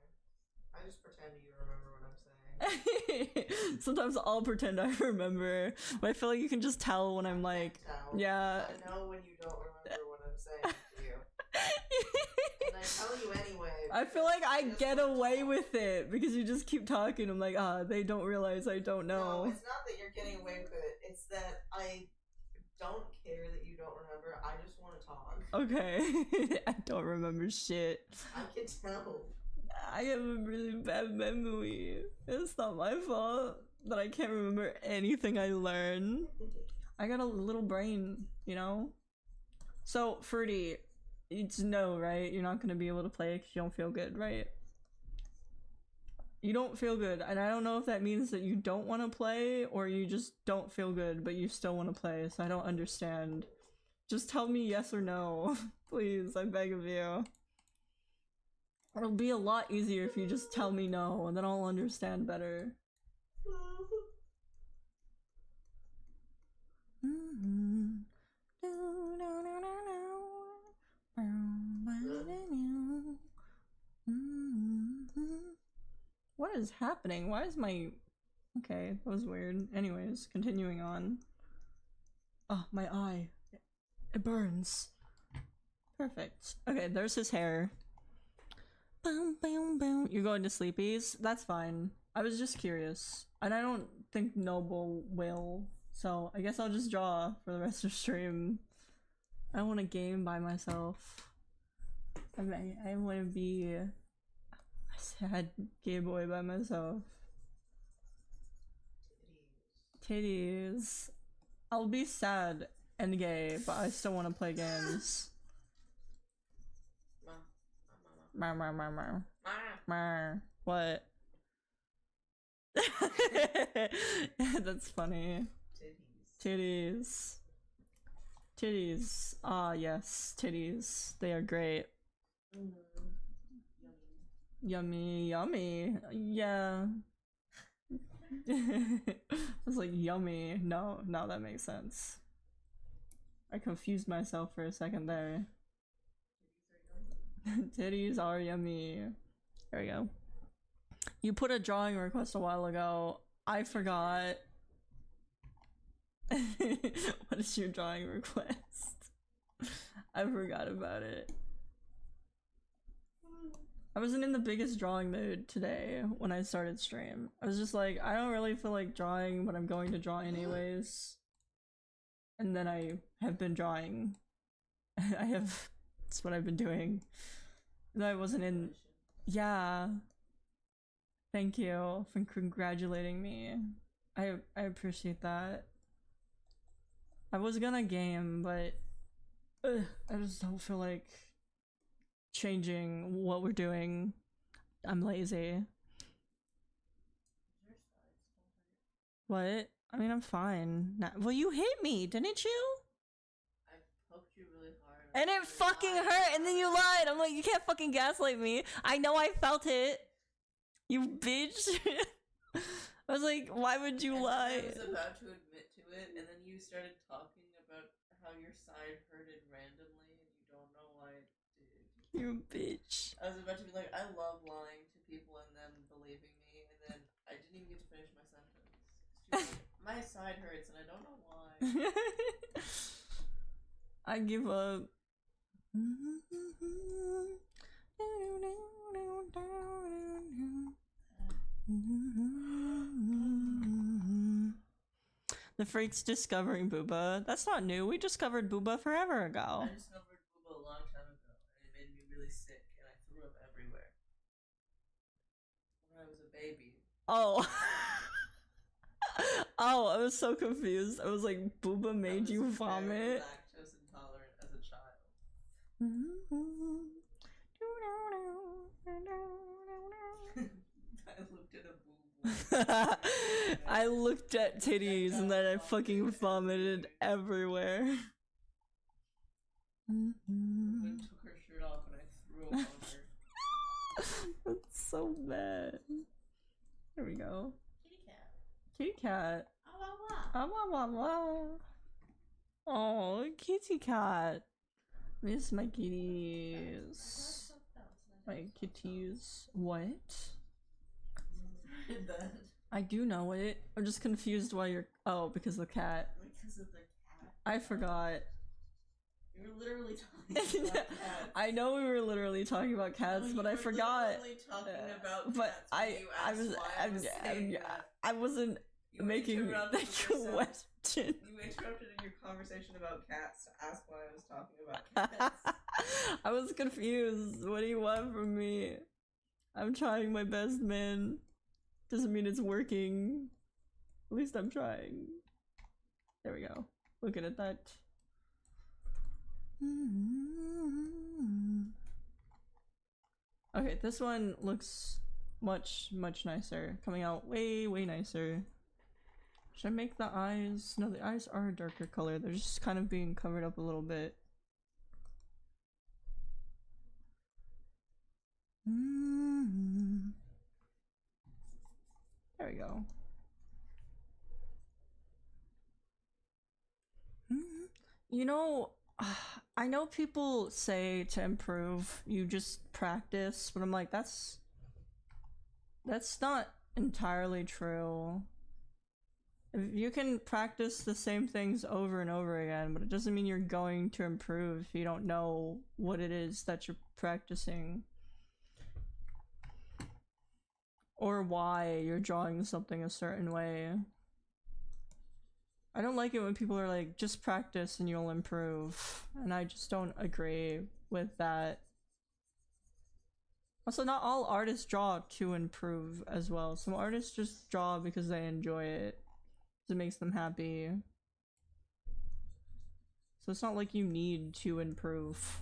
I just pretend you remember what I'm saying. Sometimes I'll pretend I remember, but I feel like you can just tell when I'm like, yeah. I know when you don't remember what I'm saying to you. And I tell you anyway. I feel like I get away with it because you just keep talking. I'm like, they don't realize I don't know. No, it's not that you're getting away with it. It's that I don't care that you don't remember. I just want to talk. Okay. I don't remember shit. I can tell. I have a really bad memory. It's not my fault that I can't remember anything I learn. I got a little brain, you know? So, Fruity, it's no, right? You're not gonna be able to play because you don't feel good, right? You don't feel good, and I don't know if that means that you don't want to play or you just don't feel good, but you still want to play, so I don't understand. Just tell me yes or no. Please, I beg of you. It'll be a lot easier if you just tell me no, and then I'll understand better. What is happening? Why is my... Okay, that was weird. Anyways, continuing on. Oh, my eye. It burns. Perfect. Okay, there's his hair. Boom, boom, boom. You're going to sleepies? That's fine. I was just curious. And I don't think Noble will. So I guess I'll just draw for the rest of stream. I don't want to game by myself. I want to be a sad gay boy by myself. Titties. I'll be sad and gay, but I still want to play games. Mar mar mar mar. Mar. What? That's funny. Titties. Titties. Ah, yes, titties. They are great. Yummy, yummy. Yeah. I was like, yummy. No, that makes sense. I confused myself for a second there. Titties are yummy. There we go. You put a drawing request a while ago. I forgot. What is your drawing request? I forgot about it. I wasn't in the biggest drawing mood today when I started stream. I was just like, I don't really feel like drawing, but I'm going to draw anyways. And then I have been drawing. That's what I've been doing. And I wasn't in... Yeah. Thank you for congratulating me. I appreciate that. I was gonna game, but I just don't feel like changing what we're doing. I'm lazy. Your side still hurt. What? I mean, I'm fine. Well, you hit me, didn't you? I poked you really hard. And it fucking hurt, and then you lied. I'm like, you can't fucking gaslight me. I know I felt it. You bitch. I was like, why would you lie? I was about to admit to it, and then you started talking about how your side hurted randomly, and you don't know why it did. You bitch. I was about to be like, I love lying to people and them believing me, and then I didn't even get to finish my sentence. Like, my side hurts, and I don't know why. I give up. The freaks discovering Booba. That's not new. We discovered Booba forever ago. I discovered Booba a long time ago, and it made me really sick, and I threw up everywhere. When I was a baby. Oh. Oh, I was so confused. I was like, Booba made you vomit? Very lactose intolerant as a child. I looked at a boob. I looked at titties and then I fucking vomited everywhere. Woman took her shirt off and I threw up on her. That's so bad. There we go. Kitty cat. Kitty cat. Ah, wah, wah. Ah, wah, wah, wah. Oh, kitty cat. Miss my kitties. My kitties. What? Did that? I do know it. I'm just confused why you're. Oh, because of the cat. Because of the cat. I forgot. You were literally talking about cats. I know we were literally talking about cats, No, but you I were forgot. literally talking about But cats when you asked why I was saying that. I wasn't You making interrupted the yourself. question. You interrupted in your conversation about cats to ask why I was talking about cats. I was confused. What do you want from me? I'm trying my best, man. Doesn't mean it's working. At least I'm trying. There we go. Looking at that. Okay, this one looks much nicer. Coming out way nicer. Should I make the eyes? No, the eyes are a darker color. They're just kind of being covered up a little bit. There we go. You know, I know people say to improve, you just practice, but I'm like, that's not entirely true. You can practice the same things over and over again, but it doesn't mean you're going to improve if you don't know what it is that you're practicing. Or why you're drawing something a certain way. I don't like it when people are like, just practice and you'll improve. And I just don't agree with that. Also, not all artists draw to improve as well. Some artists just draw because they enjoy it. It makes them happy. So it's not like you need to improve.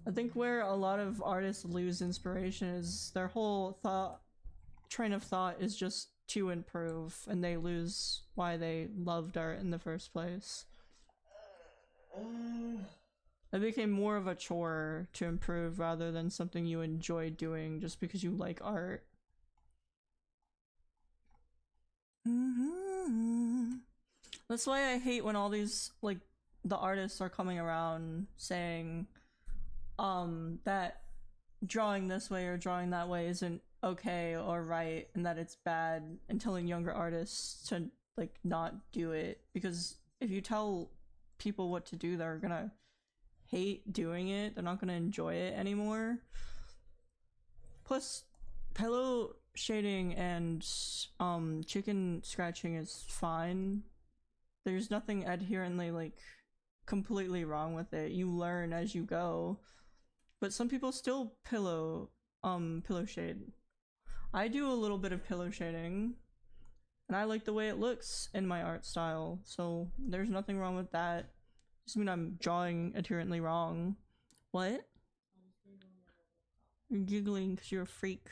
I think where a lot of artists lose inspiration is their whole train of thought is just to improve, and they lose why they loved art in the first place. It became more of a chore to improve rather than something you enjoy doing just because you like art. That's why I hate when all these, like, the artists are coming around saying that drawing this way or drawing that way isn't okay or right, and that it's bad, and telling younger artists to, like, not do it, because if you tell people what to do, they're gonna hate doing it. They're not gonna enjoy it anymore. Plus, pillow shading and chicken scratching is fine. There's nothing adherently, like, completely wrong with it. You learn as you go. But some people still pillow shade. I do a little bit of pillow shading, and I like the way it looks in my art style, so there's nothing wrong with that. Doesn't mean I'm drawing adherently wrong. What? You're giggling because you're a freak.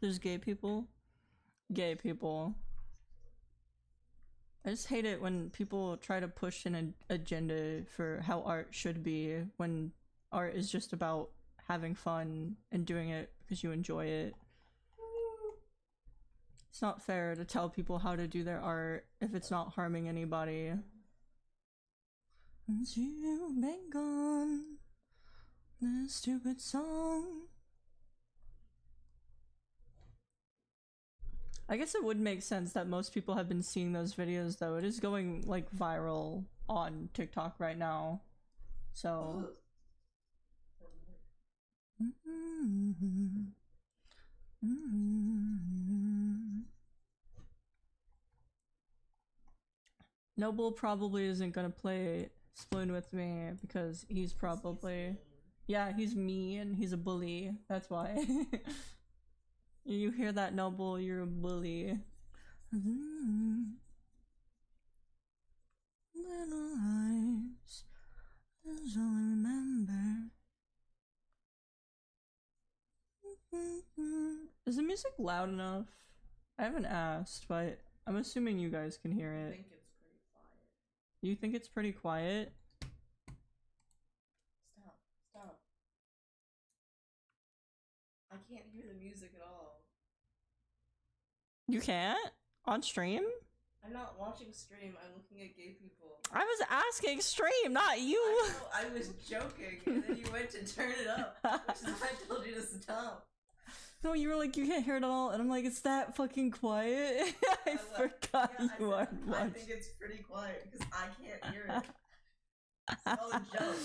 There's gay people. Gay people. I just hate it when people try to push an agenda for how art should be when art is just about having fun and doing it because you enjoy it. It's not fair to tell people how to do their art if it's not harming anybody. Since you've been gone, this stupid song. I guess it would make sense that most people have been seeing those videos though. It is going like viral on TikTok right now. So Noble probably isn't gonna play Sploon with me because he's probably, yeah, he's mean, he's a bully, that's why. You hear that, Noble? You're a bully. Little eyes is all I remember. Is the music loud enough? I haven't asked, but I'm assuming you guys can hear it. I think it's pretty quiet. You think it's pretty quiet? Stop. I can't hear the music at all. You can't? On stream? I'm not watching stream, I'm looking at gay people. I was asking stream, not you! I was joking, and then you went to turn it up, which is why I told you to stop. No, you were like, you can't hear it at all, and I'm like, it's that fucking quiet. I forgot you are watching. I think it's pretty quiet, because I can't hear it. It's all a joke.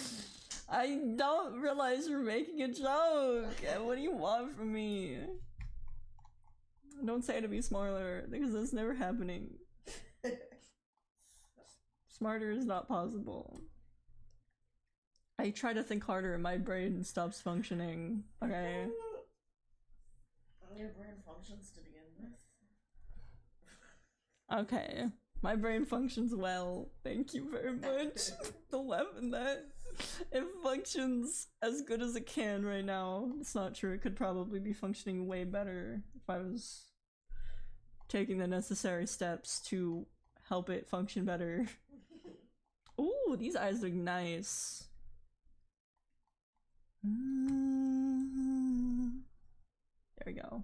I don't realize you're making a joke. What do you want from me? Don't say to be smarter, because that's never happening. Smarter is not possible. I try to think harder and my brain stops functioning. Okay. Your brain functions to begin with. Okay. My brain functions well. Thank you very much. Don't laugh at that. It functions as good as it can right now. It's not true. It could probably be functioning way better if I was taking the necessary steps to help it function better. Ooh, these eyes look nice. There we go.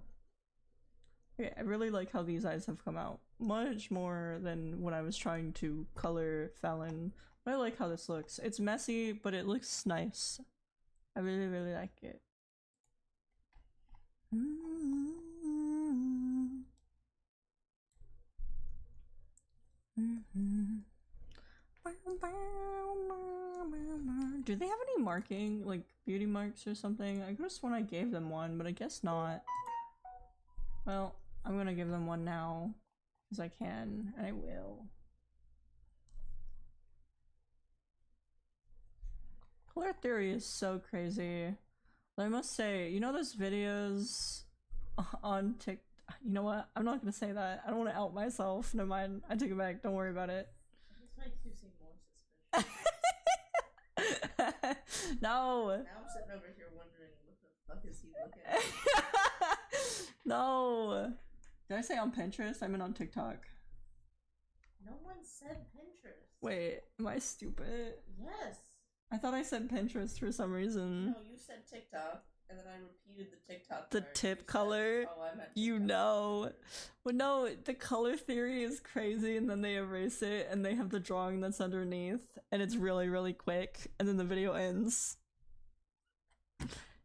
Okay, I really like how these eyes have come out. Much more than when I was trying to color Fallon. But I like how this looks. It's messy, but it looks nice. I really, really like it. Do they have any marking, like beauty marks or something? I could have sworn I gave them one, but I guess not. Well, I'm gonna give them one now, because I can, and I will. Color theory is so crazy. But I must say, you know those videos on TikTok? You know what? I'm not gonna say that. I don't want to out myself. Never mind. I take it back. Don't worry about it. This makes you seem more suspicious. No. Now I'm sitting over here wondering what the fuck is he looking at? No. Did I say on Pinterest? I meant on TikTok. No one said Pinterest. Wait, am I stupid? Yes. I thought I said Pinterest for some reason. No, you said TikTok, and then I repeated the TikTok. The part. tip You color. Said, oh, I meant You TikTok. know. Well, no, the color theory is crazy, and then they erase it, and they have the drawing that's underneath, and it's really, really quick, and then the video ends.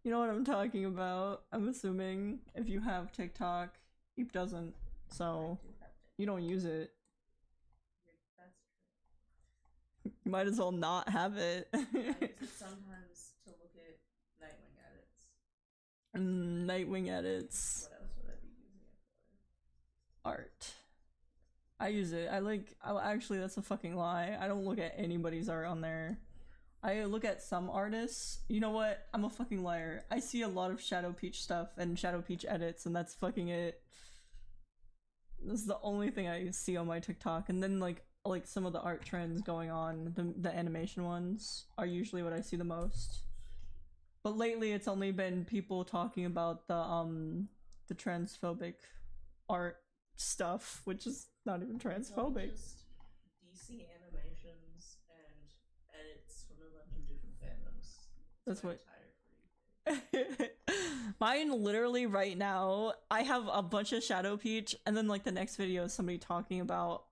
You know what I'm talking about, I'm assuming. If you have TikTok, Eep doesn't, so I do have TikTok. you don't use it. That's true. You might as well not have it. I use it sometimes to look at Nightwing edits. Nightwing edits. What else would I be using it for? Art. I use it. Oh, actually, that's a fucking lie. I don't look at anybody's art on there. I look at some artists. You know what? I'm a fucking liar. I see a lot of Shadow Peach stuff and Shadow Peach edits, and that's fucking it. This is the only thing I see on my TikTok. And then, like, like some of the art trends going on, the animation ones are usually what I see the most. But lately it's only been people talking about the transphobic art stuff, which is not even transphobic. It's just DC animations and edits from a bunch of different fandoms. That's what mine literally right now, I have a bunch of Shadow Peach, and then like the next video is somebody talking about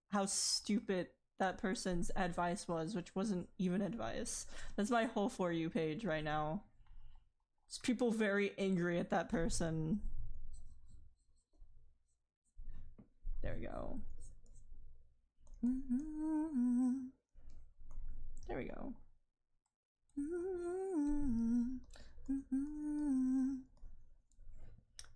how stupid that person's advice was, which wasn't even advice. That's my whole For You page right now. It's people very angry at that person. There we go. There we go.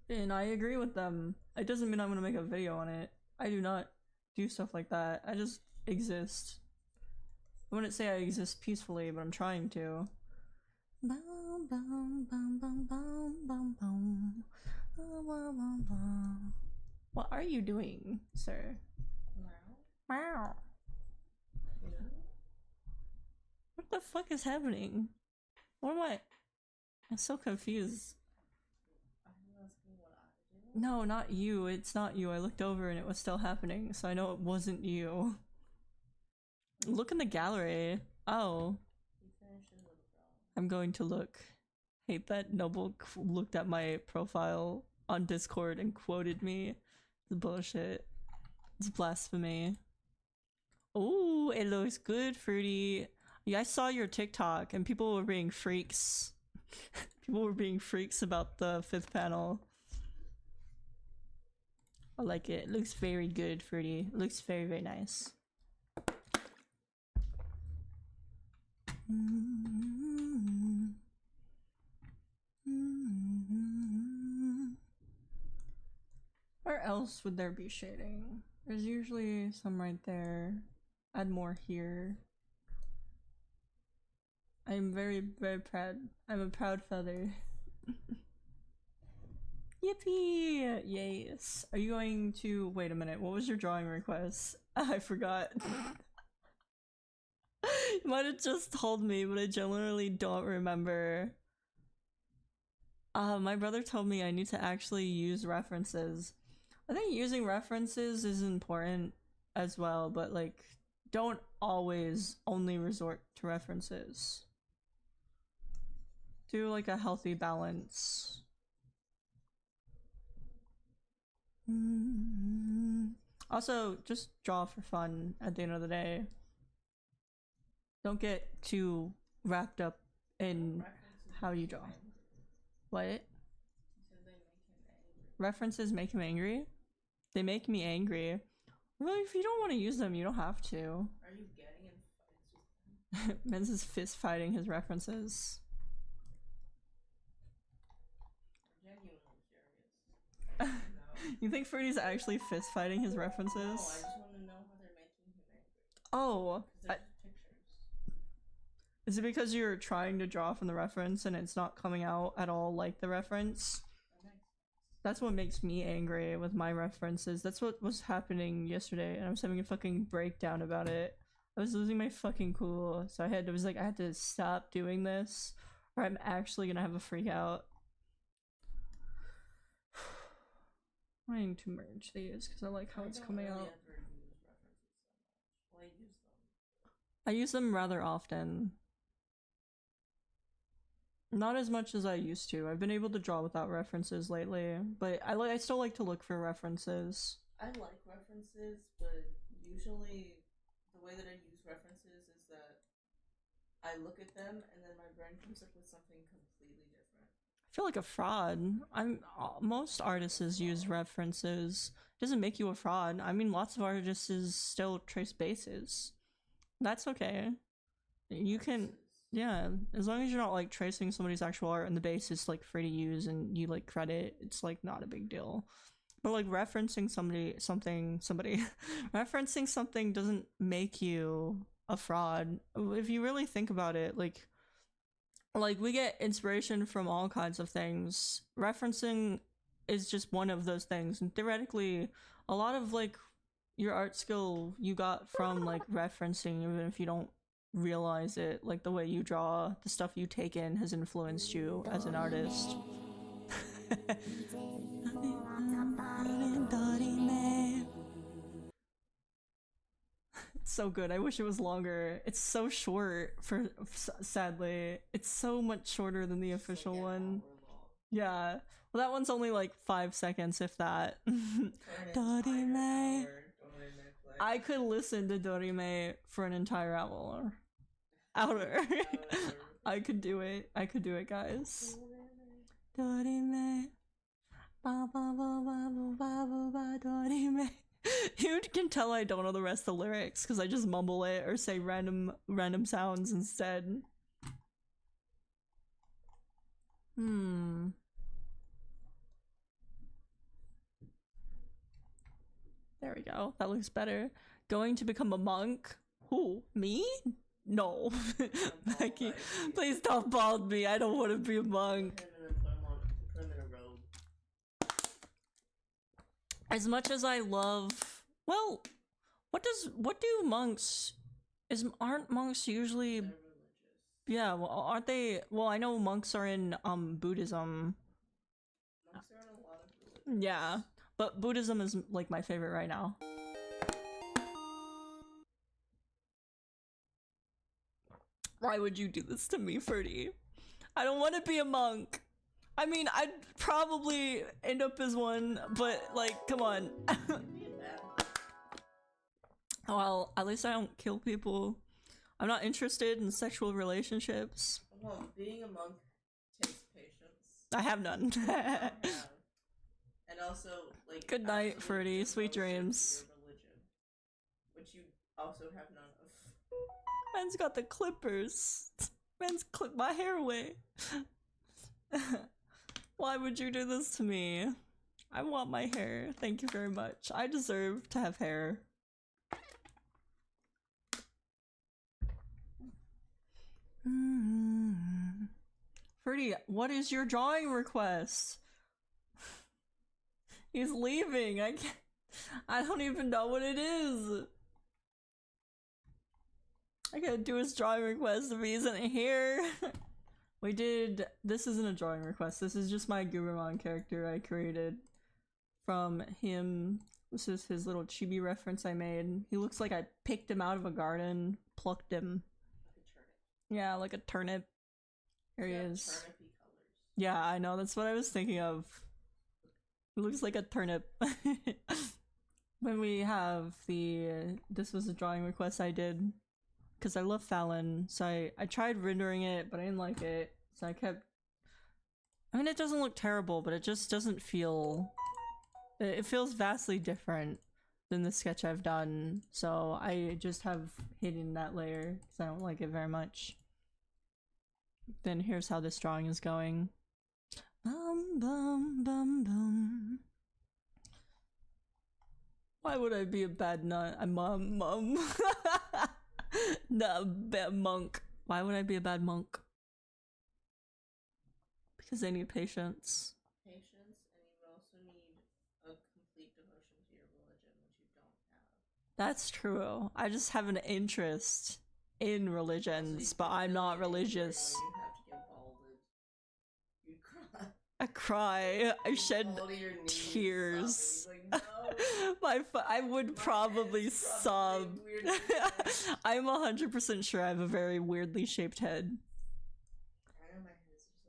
And I agree with them. It doesn't mean I'm gonna make a video on it. I do not do stuff like that. I just exist. I wouldn't say I exist peacefully, but I'm trying to. What are you doing, sir? Wow. What the fuck is happening? What am I? I'm so confused. No, not you. It's not you. I looked over and it was still happening, so I know it wasn't you. Look in the gallery. Oh. I'm going to look. Hate that Noble looked at my profile on Discord and quoted me. It's bullshit. It's blasphemy. Oh, it looks good, Fruity. Yeah, I saw your TikTok and people were being freaks. People were being freaks about the 5th panel. I like it. It looks very good, Fruity. It looks very, very nice. Where else would there be shading? There's usually some right there. Add more here. I'm very, very proud. I'm a proud feather. Yippee! Yes. Are you going to... Wait a minute. What was your drawing request? I forgot. You might have just told me, but I generally don't remember. My brother told me I need to actually use references. I think using references is important as well, but like, don't always only resort to references. Do like a healthy balance. Also, just draw for fun at the end of the day. Don't get too wrapped up in how you draw. What? References make him angry? They make me angry. Well, if you don't want to use them, you don't have to. Are you getting in fights with them? Men's is fist fighting his references. I'm genuinely curious. You think Freddy's actually fist fighting his references? No, I just want to know how they're making him angry. Oh. They're just pictures. Is it because you're trying to draw from the reference and it's not coming out at all like the reference? That's what makes me angry with my references. That's what was happening yesterday, and I was having a fucking breakdown about it. I was losing my fucking cool, so I had to stop doing this, or I'm actually gonna have a freak out. I'm going to merge these because I like how it's coming out. I use them rather often. Not as much as I used to. I've been able to draw without references lately, but I still like to look for references. I like references, but usually the way that I use references is that I look at them and then my brain comes up with something completely different. I feel like a fraud. Most artists use references. It doesn't make you a fraud. I mean, lots of artists still trace bases. That's okay. You can... Yeah, as long as you're not like tracing somebody's actual art and the base is like free to use and you like credit, it's like not a big deal. But like referencing referencing something doesn't make you a fraud. If you really think about it, like we get inspiration from all kinds of things. Referencing is just one of those things, and theoretically a lot of like your art skill you got from like referencing, even if you don't realize it, like the way you draw, the stuff you take in has influenced you as an artist. It's so good. I wish it was longer. It's so short for sadly. It's so much shorter than the official one. Yeah. Well, that one's only like 5 seconds, if that. Dorime. I could listen to Dorime for an entire hour. Hour. I could do it. I could do it, guys. Dorime. Ba ba ba ba ba ba ba Dorime. You can tell I don't know the rest of the lyrics because I just mumble it or say random sounds instead. There we go. That looks better. Going to become a monk? Who? Me? No. Becky, please don't bald me. I don't want to be a monk. As much as I love, well, what do monks, aren't monks usually, yeah, well, aren't they, well, I know monks are in Buddhism. Monks are in a lot of religions. Yeah, but Buddhism is like my favorite right now. Why would you do this to me, Ferdy? I don't want to be a monk. I mean, I'd probably end up as one, but like, come on. Well, at least I don't kill people. I'm not interested in sexual relationships. Well, being a monk takes patience. I have none. And also, like, good night, Ferdy. Sweet dreams. Your religion, which you also have none of. Man's got the clippers. Man's clipped my hair away. Why would you do this to me? I want my hair. Thank you very much. I deserve to have hair. Ferdy, what is your drawing request? He's leaving. I don't even know what it is. I gotta do his drawing request if he isn't here. This isn't a drawing request. This is just my Gurumon character I created from him. This is his little chibi reference I made. He looks like I picked him out of a garden, plucked him. Yeah, like a turnip. Here he is. Turnipy colors. Yeah, I know. That's what I was thinking of. He looks like a turnip. When we have this was a drawing request I did because I love Fallon, so I tried rendering it, but I didn't like it, so I mean, it doesn't look terrible, but it just doesn't feel, it feels vastly different than the sketch I've done, so I just have hidden that layer because I don't like it very much. Then here's how this drawing is going. Bum bum bum bum. Why would I be a bad nut? I'm mum. No, bad monk. Why would I be a bad monk? Because I need patience. Patience, and you also need a complete devotion to your religion, which you don't have. That's true. I just have an interest in religions, but I'm not religious. You have to get balded. You cry. I cry. I shed tears. Like, no. I would probably sob. I'm 100% sure I have a very weirdly shaped head. I know my head is just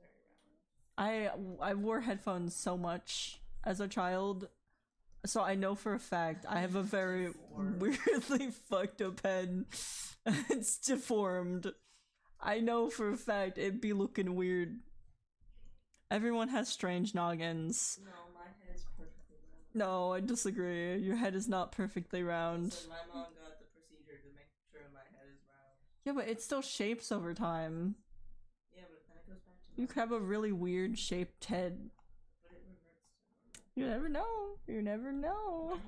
very round. I wore headphones so much as a child, so I know for a fact I have a very weirdly fucked up head. It's deformed. I know for a fact it'd be looking weird. Everyone has strange noggins. No, my head is perfectly round. No, I disagree. Your head is not perfectly round. So my mom got the procedure to make sure my head is round. Yeah, but it still shapes over time. Yeah, but then it goes back to You could have a really weird shaped head. But it reverts to normal. You never know. You never know.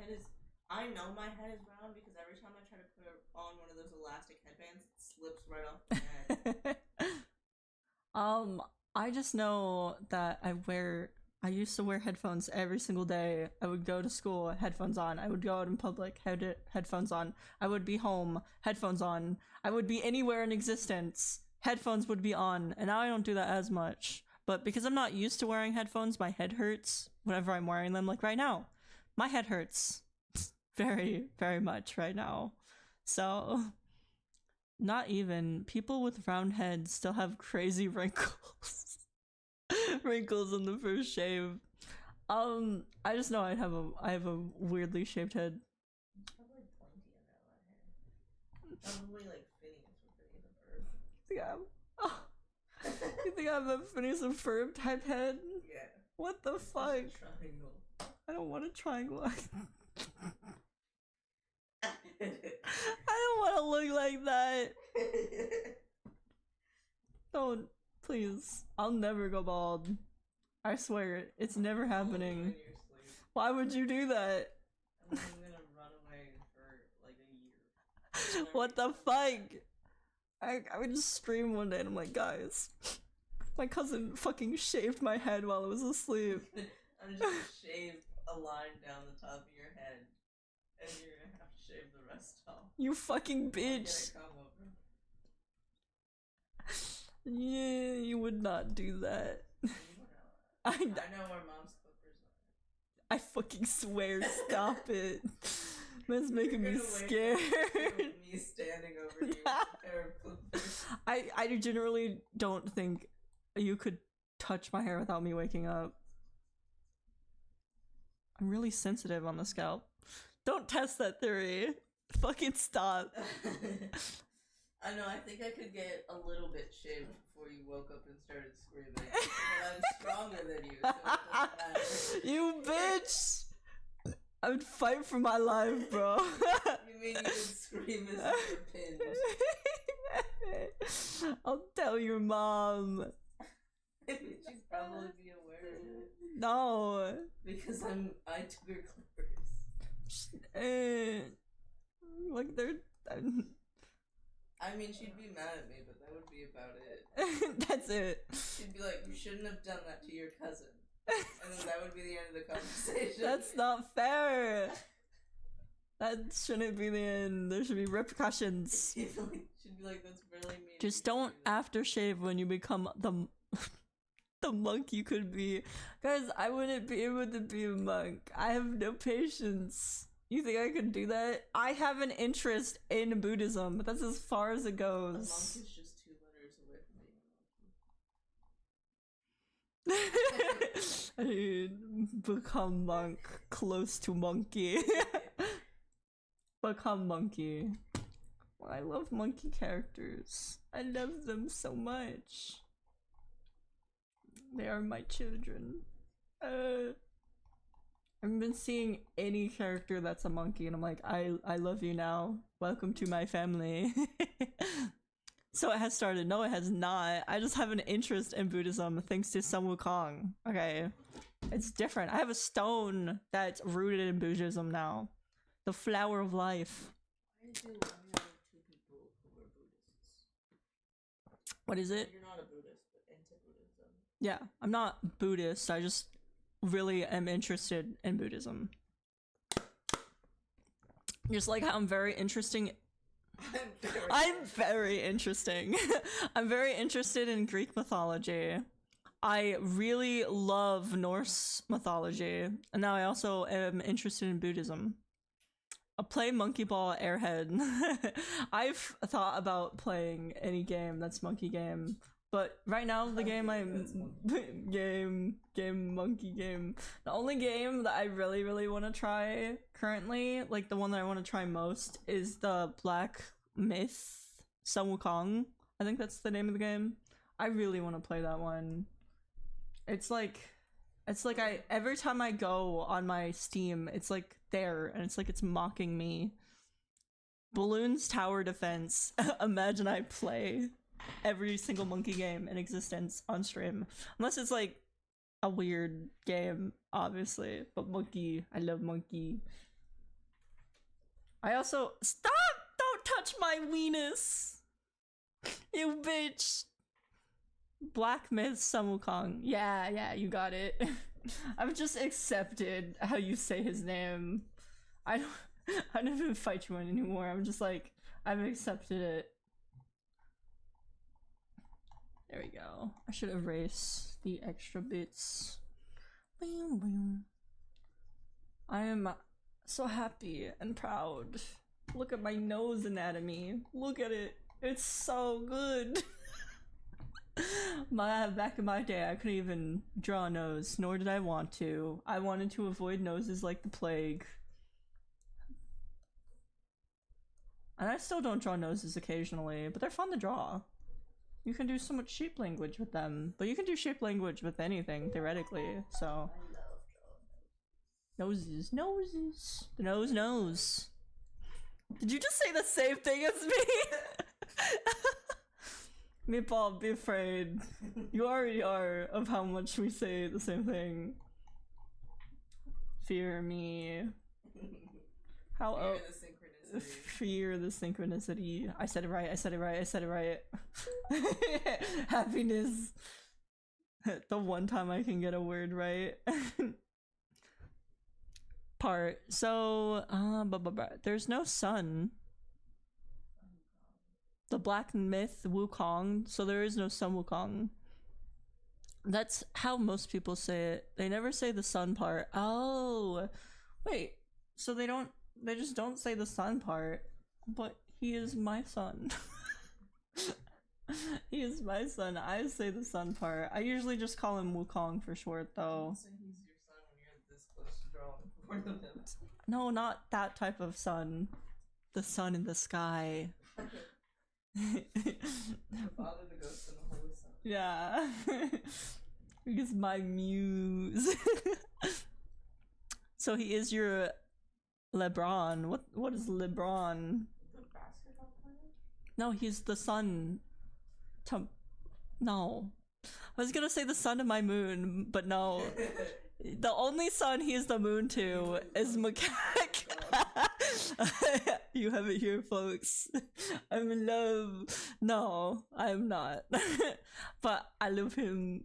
I know my head is round because every time I try to put on one of those elastic headbands, it slips right off my head. I just know that I wear I used to wear headphones every single day. I would go to school, headphones on. I would go out in public, headphones on. I would be home, headphones on. I would be anywhere in existence, headphones would be on. And now I don't do that as much. But because I'm not used to wearing headphones, my head hurts whenever I'm wearing them. Like right now, my head hurts very, very much right now. So, not even. People with round heads still have crazy wrinkles. Wrinkles in the first shave. I just know I have a weirdly shaped head. Probably pointy in that one hair. Probably like Phineas with Phineas and Ferb. Yeah. Oh. You think I have a Phineas and Ferb type head? Yeah. What the It's fuck? just a triangle. I don't want a triangle. I don't want to look like that. Don't. Please. I'll never go bald. I swear, it's never happening. Why would you do that? I'm gonna run away for like a year. What the fuck? I would just scream one day and I'm like, guys, my cousin fucking shaved my head while I was asleep. I'm just gonna shave a line down the top of your head, and you're gonna have to shave the rest off. You fucking bitch. Yeah, you would not do that. I know where mom's clippers are. I fucking swear, stop it. That's making me scared. Me standing over you with a pair of clippers. I generally don't think you could touch my hair without me waking up. I'm really sensitive on the scalp. Don't test that theory. Fucking stop. I know, I think I could get a little bit shaved before you woke up and started screaming. But I'm stronger than you, so it doesn't matter. You bitch! I would fight for my life, bro. You mean you would scream as you were pinned? I'll tell your mom. She'd probably be aware of it. No. Because I took her clippers. Like they're... I mean, she'd be mad at me, but that would be about it. That's it. She'd be like, you shouldn't have done that to your cousin. And then that would be the end of the conversation. That's not fair. That shouldn't be the end. There should be repercussions. She'd be like, that's really mean. Just don't aftershave when you become the monk you could be. Guys, I wouldn't be able to be a monk. I have no patience. You think I could do that? I have an interest in Buddhism, but that's as far as it goes. A monk is just 2 letters away from being a monkey. Become monk, close to monkey. Become monkey. Well, I love monkey characters. I love them so much. They are my children. I've been seeing any character that's a monkey and I'm like, I love you now. Welcome to my family. So it has started. No, it has not. I just have an interest in Buddhism thanks to Sun Wukong. Okay. It's different. I have a stone that's rooted in Buddhism now. The flower of life. I do. I know 2 people who are Buddhists. What is it? You're not a Buddhist, but into Buddhism. Yeah, I'm not Buddhist. I just really am interested in Buddhism. Just like how I'm very interesting. I'm very interesting. I'm very interested in Greek mythology. I really love Norse mythology. And now I also am interested in Buddhism. I'll play Monkey Ball Airhead. I've thought about playing any game that's monkey game. But right now, the game monkey game. The only game that I really want to try currently, like the one that I want to try most, is the Black Myth Sun Wukong. I think that's the name of the game. I really want to play that one. It's like every time I go on my Steam, it's like there, and it's like it's mocking me. Balloons Tower Defense. Imagine I play every single monkey game in existence on stream, unless it's like a weird game, obviously. But monkey, I love monkey. I also don't touch my weenus, you bitch. Black Myth Sun Wukong. Yeah, you got it. I've just accepted how you say his name. I don't even fight you anymore. I'm just like, I've accepted it. There we go. I should erase the extra bits. I am so happy and proud. Look at my nose anatomy. Look at it. It's so good. Back in my day, I couldn't even draw a nose, nor did I want to. I wanted to avoid noses like the plague. And I still don't draw noses occasionally, but they're fun to draw. You can do so much shape language with them, but you can do shape language with anything, theoretically, so. Noses. The nose. Did you just say the same thing as me? Meatball, be afraid. You already are of how much we say the same thing. Fear me. How fear the synchronicity. I said it right. Happiness. The one time I can get a word right. Part. So, there's no sun. The Black Myth Wukong, so there is no Sun Wukong. That's how most people say it. They never say the sun part. Oh, wait. So they just don't say the sun part. But he is my son. He is my son. I say the sun part. I usually just call him Wukong for short, though. Say he's your son when you're this close to drawing the him. No, not that type of sun. The sun in the sky. The Father, the Ghost, and the Holy Son. Yeah. Because my muse. So he is your LeBron. What is LeBron? The basketball player? No, he's the son. No. I was gonna say the son of my moon, but no. The only son he is the moon to is Macaque. You have it here, folks. I'm in love. No, I'm not. But I love him.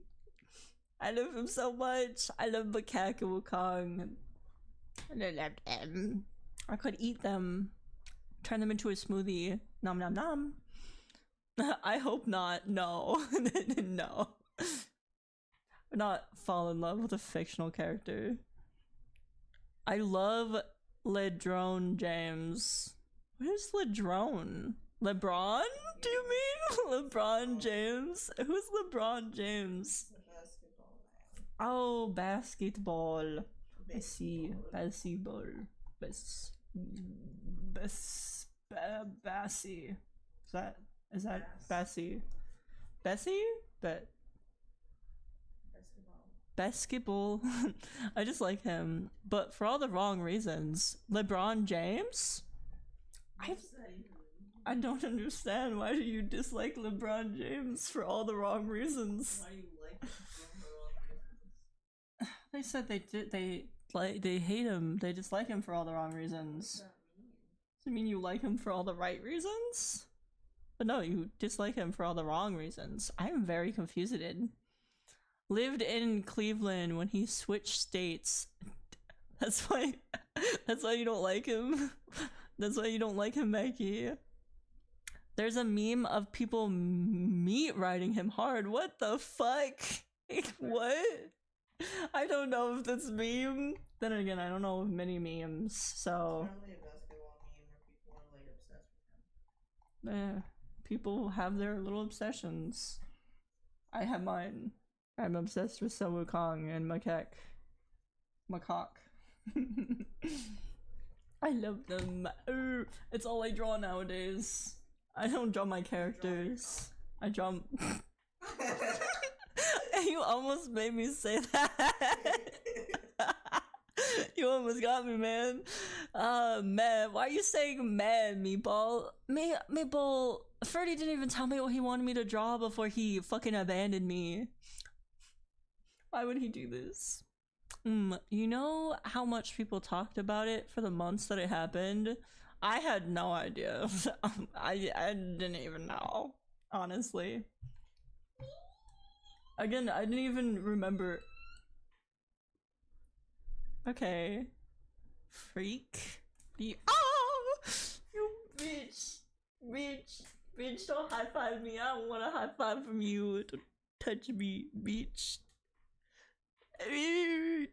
I love him so much. I love Macaque and Wukong. I love them. I could eat them. Turn them into a smoothie. Nom nom nom. I hope not. No. No. Not fall in love with a fictional character. I love LeDrone James. What is LeDrone? LeBron? Do you mean LeBron James? Who's LeBron James? The basketball man. Oh, basketball. I see. Basketball. Bassie. Is that Bessie? Bessie? Basketball. I just like him, but for all the wrong reasons. LeBron James? I don't understand. Why do you dislike LeBron James for all the wrong reasons? Why do you like him for the wrong reasons? They said they hate him. They dislike him for all the wrong reasons. What does that mean? Does it mean you like him for all the right reasons? But no, you dislike him for all the wrong reasons. I am very confused. Lived in Cleveland when he switched states. That's why you don't like him. That's why you don't like him, Maggie. There's a meme of people meat riding him hard. What the fuck? What? I don't know if that's meme. Then again, I don't know of many memes, so. It's probably a basketball meme where people are like obsessed with him. People have their little obsessions. I have mine. I'm obsessed with Sun Wukong and Macaque. I love them. It's all I draw nowadays. I don't draw my characters. I draw. You almost made me say that. You almost got me, man. Man, why are you saying man, Meatball? Meatball, Ferdy didn't even tell me what he wanted me to draw before he fucking abandoned me. Why would he do this? You know how much people talked about it for the months that it happened? I had no idea. I didn't even know, honestly. Again, I didn't even remember. Okay. Freak. Oh! You bitch. Bitch, don't high five me. I don't want a high five from you. Don't touch me, bitch.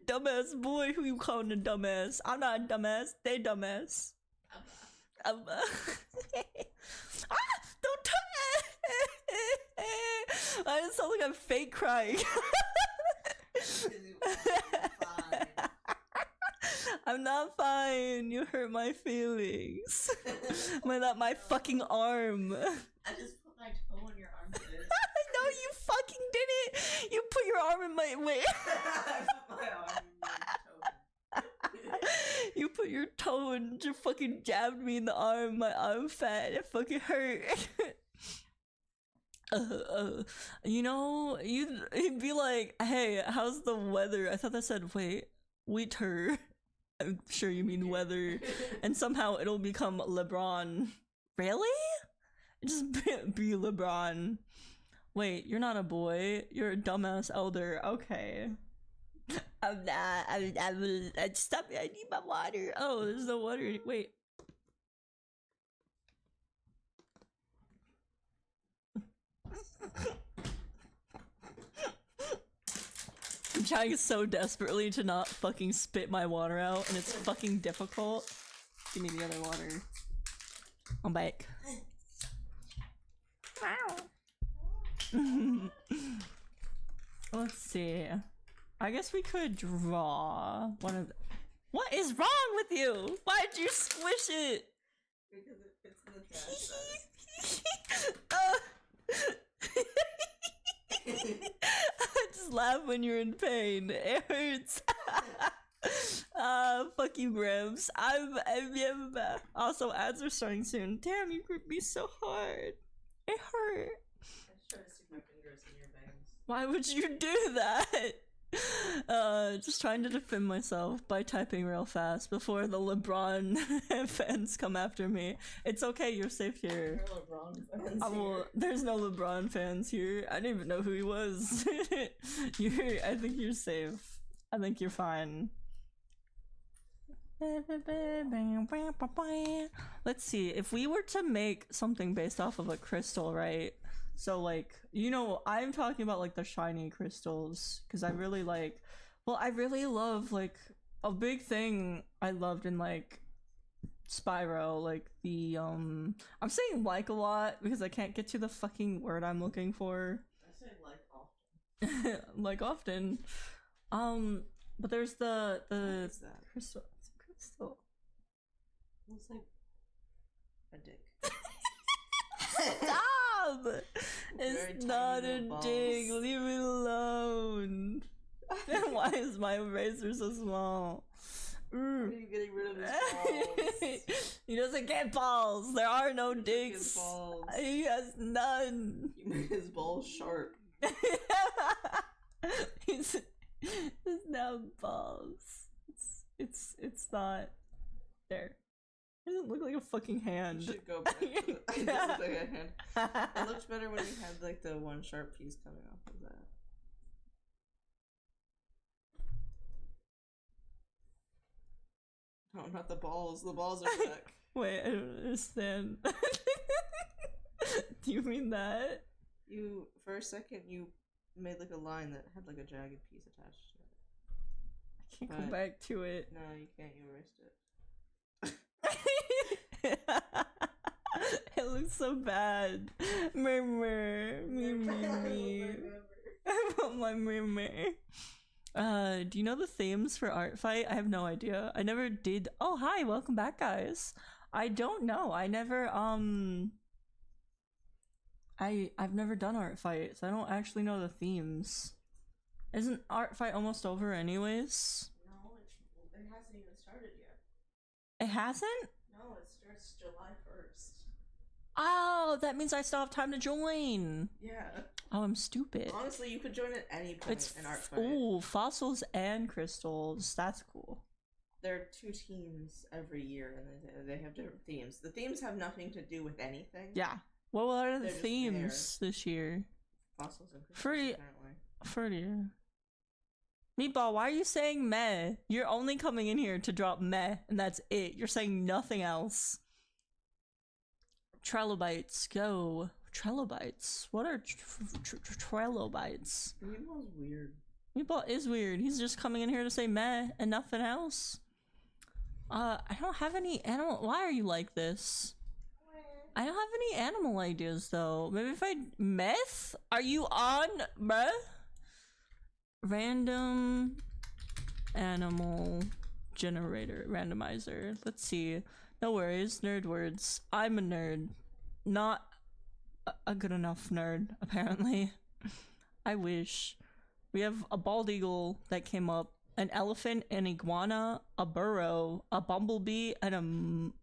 Dumbass boy, who you calling a dumbass? I'm not a dumbass. They dumbass. Ah, don't touch. I just sound like I'm fake crying. I'm not fine. You hurt my feelings. My fucking arm. I just put my toe on your armpit. No, you fucking didn't. You put your arm in my way. I put my arm in your toe. You put your toe and you fucking jabbed me in the arm. My arm fat. It fucking hurt. You know, you'd be like, hey, how's the weather? I thought that said, wait, winter. I'm sure you mean weather. And somehow it'll become LeBron. Really? Just be LeBron. Wait, you're not a boy. You're a dumbass elder. Okay. I'm not. Stop it. I need my water. Oh, there's no water. Wait. I'm trying so desperately to not fucking spit my water out, and it's fucking difficult. Give me the other water. I'm back. Let's see. I guess we could draw one of the— What is wrong with you? Why'd you squish it? Because it fits in the trash. I just laugh when you're in pain. It hurts. Fuck you, Gramps. I'm also ads are starting soon. Damn, you gripped me so hard. It hurt. I just tried to stick my fingers in your veins. Why would you do that? Just trying to defend myself by typing real fast before the LeBron fans come after me. It's okay, you're safe here. There's no LeBron fans here. I didn't even know who he was. I think you're safe. I think you're fine. Let's see, if we were to make something based off of a crystal, right? So like, you know, I'm talking about like the shiny crystals because I really like, well, I really love like a big thing I loved in like Spyro, like the I'm saying like a lot because I can't get to the fucking word I'm looking for. I say like often. Like often. But there's the What is that? crystal. It's a crystal. Looks like a dick. Stop! It's not a dig. Leave it alone. Why is my eraser so small? Why are you getting rid of his balls? He doesn't get balls. There are no You took dicks. his balls. He has none. You made his balls sharp. He's now balls. It's not there. It doesn't look like a fucking hand. You should go back to it. It does look like a hand. It looked better when you had like the one sharp piece coming off of that. No, not the balls. The balls are back. Wait, I don't understand. Do you mean that? You, for a second, you made like a line that had like a jagged piece attached to it. I can't go back to it. No, you can't. You erased it. It looks so bad. Murmur. Me. I want my murmur. Do you know the themes for Art Fight? I have no idea. I never did. Oh, hi, welcome back, guys. I don't know. I never I've never done Art Fight, so I don't actually know the themes. Isn't Art Fight almost over anyways? No, it hasn't even started yet. It hasn't? No, it starts July 1st. Oh, that means I still have time to join. Yeah. Oh, I'm stupid. Honestly, you could join at any point in Art Fight. Ooh, fossils and crystals. That's cool. There are 2 teams every year, and they have different themes. The themes have nothing to do with anything. Yeah. What are the They're just themes this year? Fossils and crystals, Free. apparently. Ferdy. Meatball, why are you saying meh? You're only coming in here to drop meh, and that's it. You're saying nothing else. Trilobites, go. Trilobites. What are trilobites? Meatball's weird. Meatball is weird. He's just coming in here to say meh and nothing else. I don't have any animal. Why are you like this? I don't have any animal ideas though. Maybe if I meth? Are you on bruh? Random animal generator randomizer. Let's see. No worries. Nerd words. I'm a nerd. Not a good enough nerd, apparently. I wish. We have a bald eagle that came up, an elephant, an iguana, a burrow, a bumblebee, and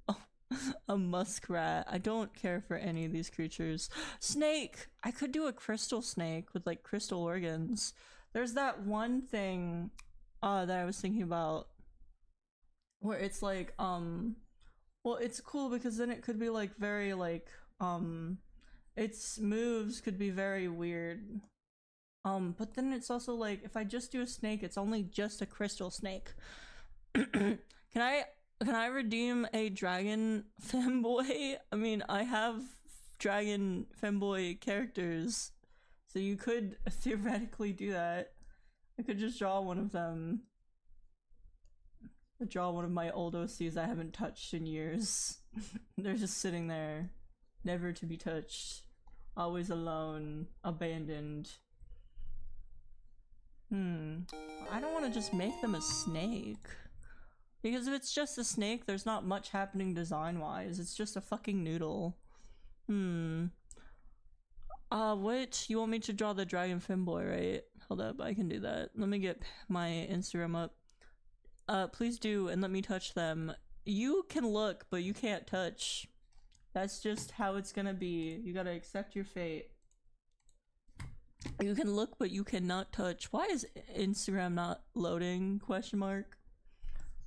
a muskrat. I don't care for any of these creatures. Snake! I could do a crystal snake with like crystal organs. There's that one thing that I was thinking about where it's like well, it's cool because then it could be like very like its moves could be very weird. But then it's also like if I just do a snake, it's only just a crystal snake. Can I redeem a dragon femboy? I mean, I have dragon femboy characters, so you could theoretically do that. I could just draw one of them. Draw one of my old OCs I haven't touched in years. They're just sitting there, never to be touched, always alone, abandoned. I don't want to just make them a snake. Because if it's just a snake, there's not much happening design-wise. It's just a fucking noodle. What? You want me to draw the dragon femboy, right? Hold up, I can do that. Let me get my Instagram up. Please do, and let me touch them. You can look, but you can't touch. That's just how it's gonna be. You gotta accept your fate. You can look, but you cannot touch. Why is Instagram not loading? Question mark.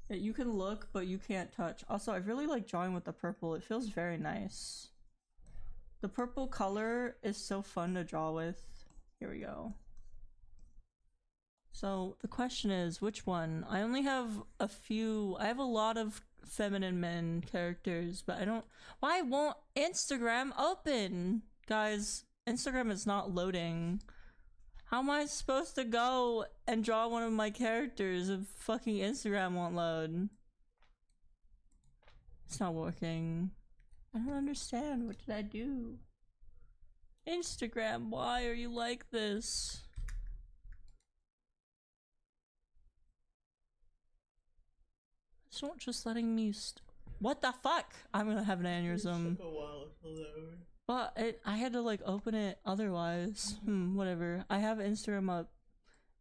You can look, but you can't touch. Also, I really like drawing with the purple. It feels very nice. The purple color is so fun to draw with. Here we go. So the question is, which one? I only have a few. I have a lot of feminine men characters, but I don't. Why won't Instagram open? Guys, Instagram is not loading. How am I supposed to go and draw one of my characters if fucking Instagram won't load? It's not working. I don't understand. What did I do? Instagram, why are you like this? It's not just letting me what the fuck? I'm gonna have an aneurysm. It took a while until that over. But I had to like open it otherwise. Whatever. I have Instagram up.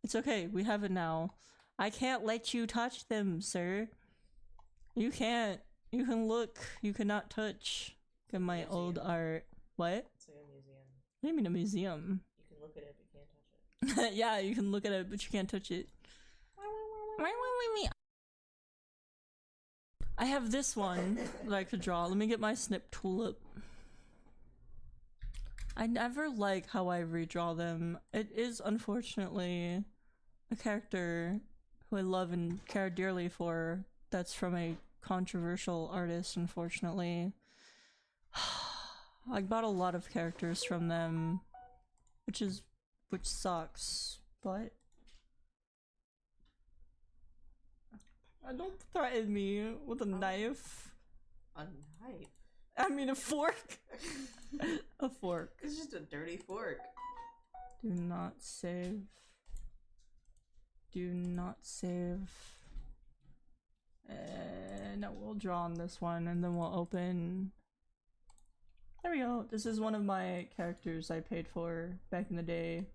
It's okay, we have it now. I can't let you touch them, sir. You can't. You can look. You cannot touch. Look at my old art. What? It's like a museum. What do you mean a museum? You can look at it, but you can't touch it. Yeah, you can look at it, but you can't touch it. I have this one that I could draw. Let me get my snip tulip. I never like how I redraw them. It is unfortunately a character who I love and care dearly for that's from a controversial artist, unfortunately. I bought a lot of characters from them, which sucks, but don't threaten me with a knife. A knife? I mean a fork. A fork. It's just a dirty fork. Do not save. Do not save. No, we'll draw on this one and then we'll open. There we go. This is one of my characters I paid for back in the day.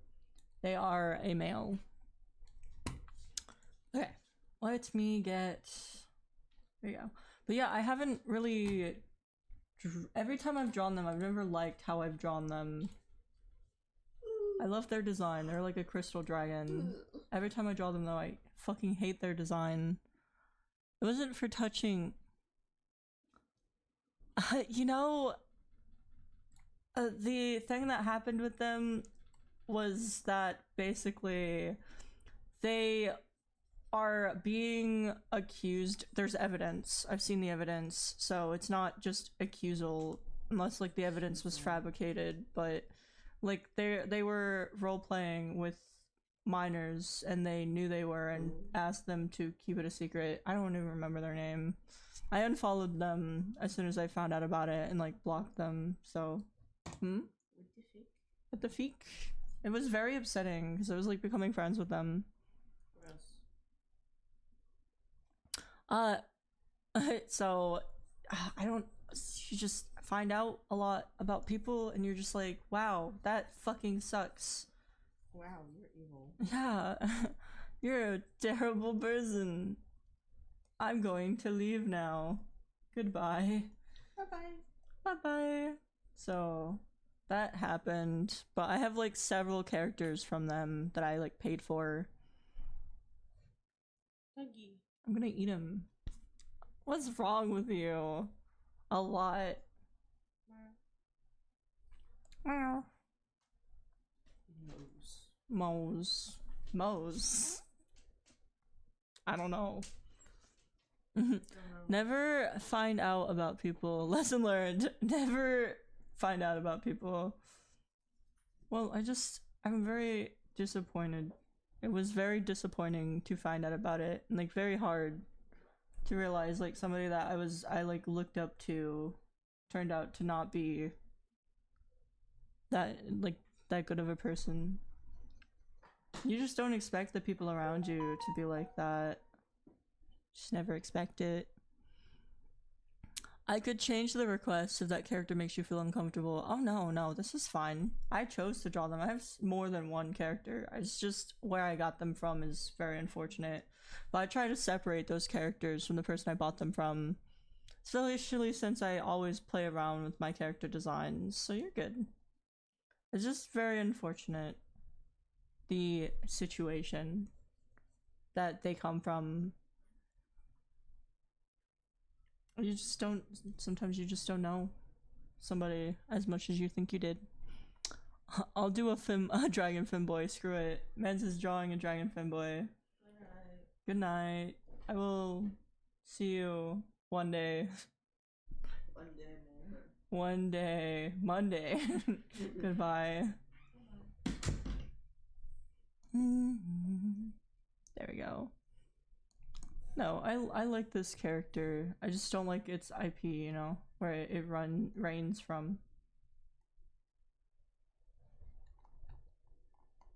They are a male. Okay. Let me get. There you go. But yeah, I haven't really. Every time I've drawn them, I've never liked how I've drawn them. I love their design. They're like a crystal dragon. Every time I draw them, though, I fucking hate their design. It wasn't for touching. You know, the thing that happened with them was that basically they are being accused. There's evidence. I've seen the evidence, so it's not just accusal unless like the evidence was fabricated, but like they were role playing with minors and they knew they were and asked them to keep it a secret. I don't even remember their name. I unfollowed them as soon as I found out about it and like blocked them. So What the feek? It was very upsetting because I was like becoming friends with them. So I don't. You just find out a lot about people, and you're just like, wow, that fucking sucks. Wow, you're evil. Yeah, you're a terrible person. I'm going to leave now. Goodbye. Bye bye. Bye bye. So that happened, but I have like several characters from them that I like paid for. Dougie. I'm gonna eat him. What's wrong with you? A lot. Meow. Mose. I don't know. Never find out about people. Lesson learned. Never find out about people. Well, I'm very disappointed. It was very disappointing to find out about it, and like very hard to realize like somebody that I like looked up to turned out to not be that good of a person. You just don't expect the people around you to be like that. Just never expect it. I could change the request if that character makes you feel uncomfortable. Oh no, this is fine. I chose to draw them. I have more than one character. It's just where I got them from is very unfortunate. But I try to separate those characters from the person I bought them from. Especially since I always play around with my character designs, so you're good. It's just very unfortunate, the situation that they come from. Sometimes you just don't know somebody as much as you think you did. I'll do a dragon femboy, screw it. Mans is drawing a dragon femboy. Good night. I will see you one day. One day. Monday. Goodbye. There we go. No, I like this character. I just don't like its IP, you know, where it reigns from.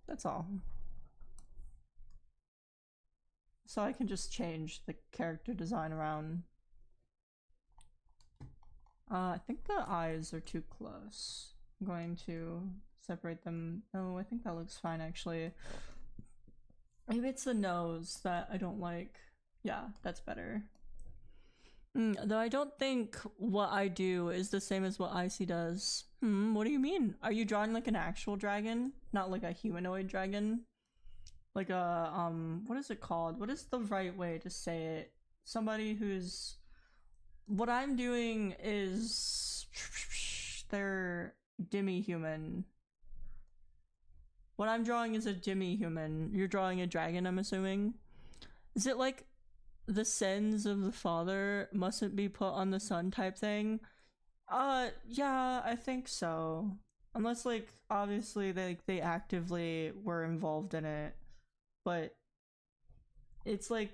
That's all. So I can just change the character design around. I think the eyes are too close. I'm going to separate them. Oh, I think that looks fine actually. Maybe it's the nose that I don't like. Yeah, that's better. Though I don't think what I do is the same as what Icy does. What do you mean? Are you drawing like an actual dragon? Not like a humanoid dragon? Like a, what is it called? What is the right way to say it? Somebody who's... What I'm doing is... They're demi-human. What I'm drawing is a demi-human. You're drawing a dragon, I'm assuming? Is it like the sins of the father mustn't be put on the son type thing? Yeah, I think so. Unless, like, obviously they actively were involved in it. But it's like,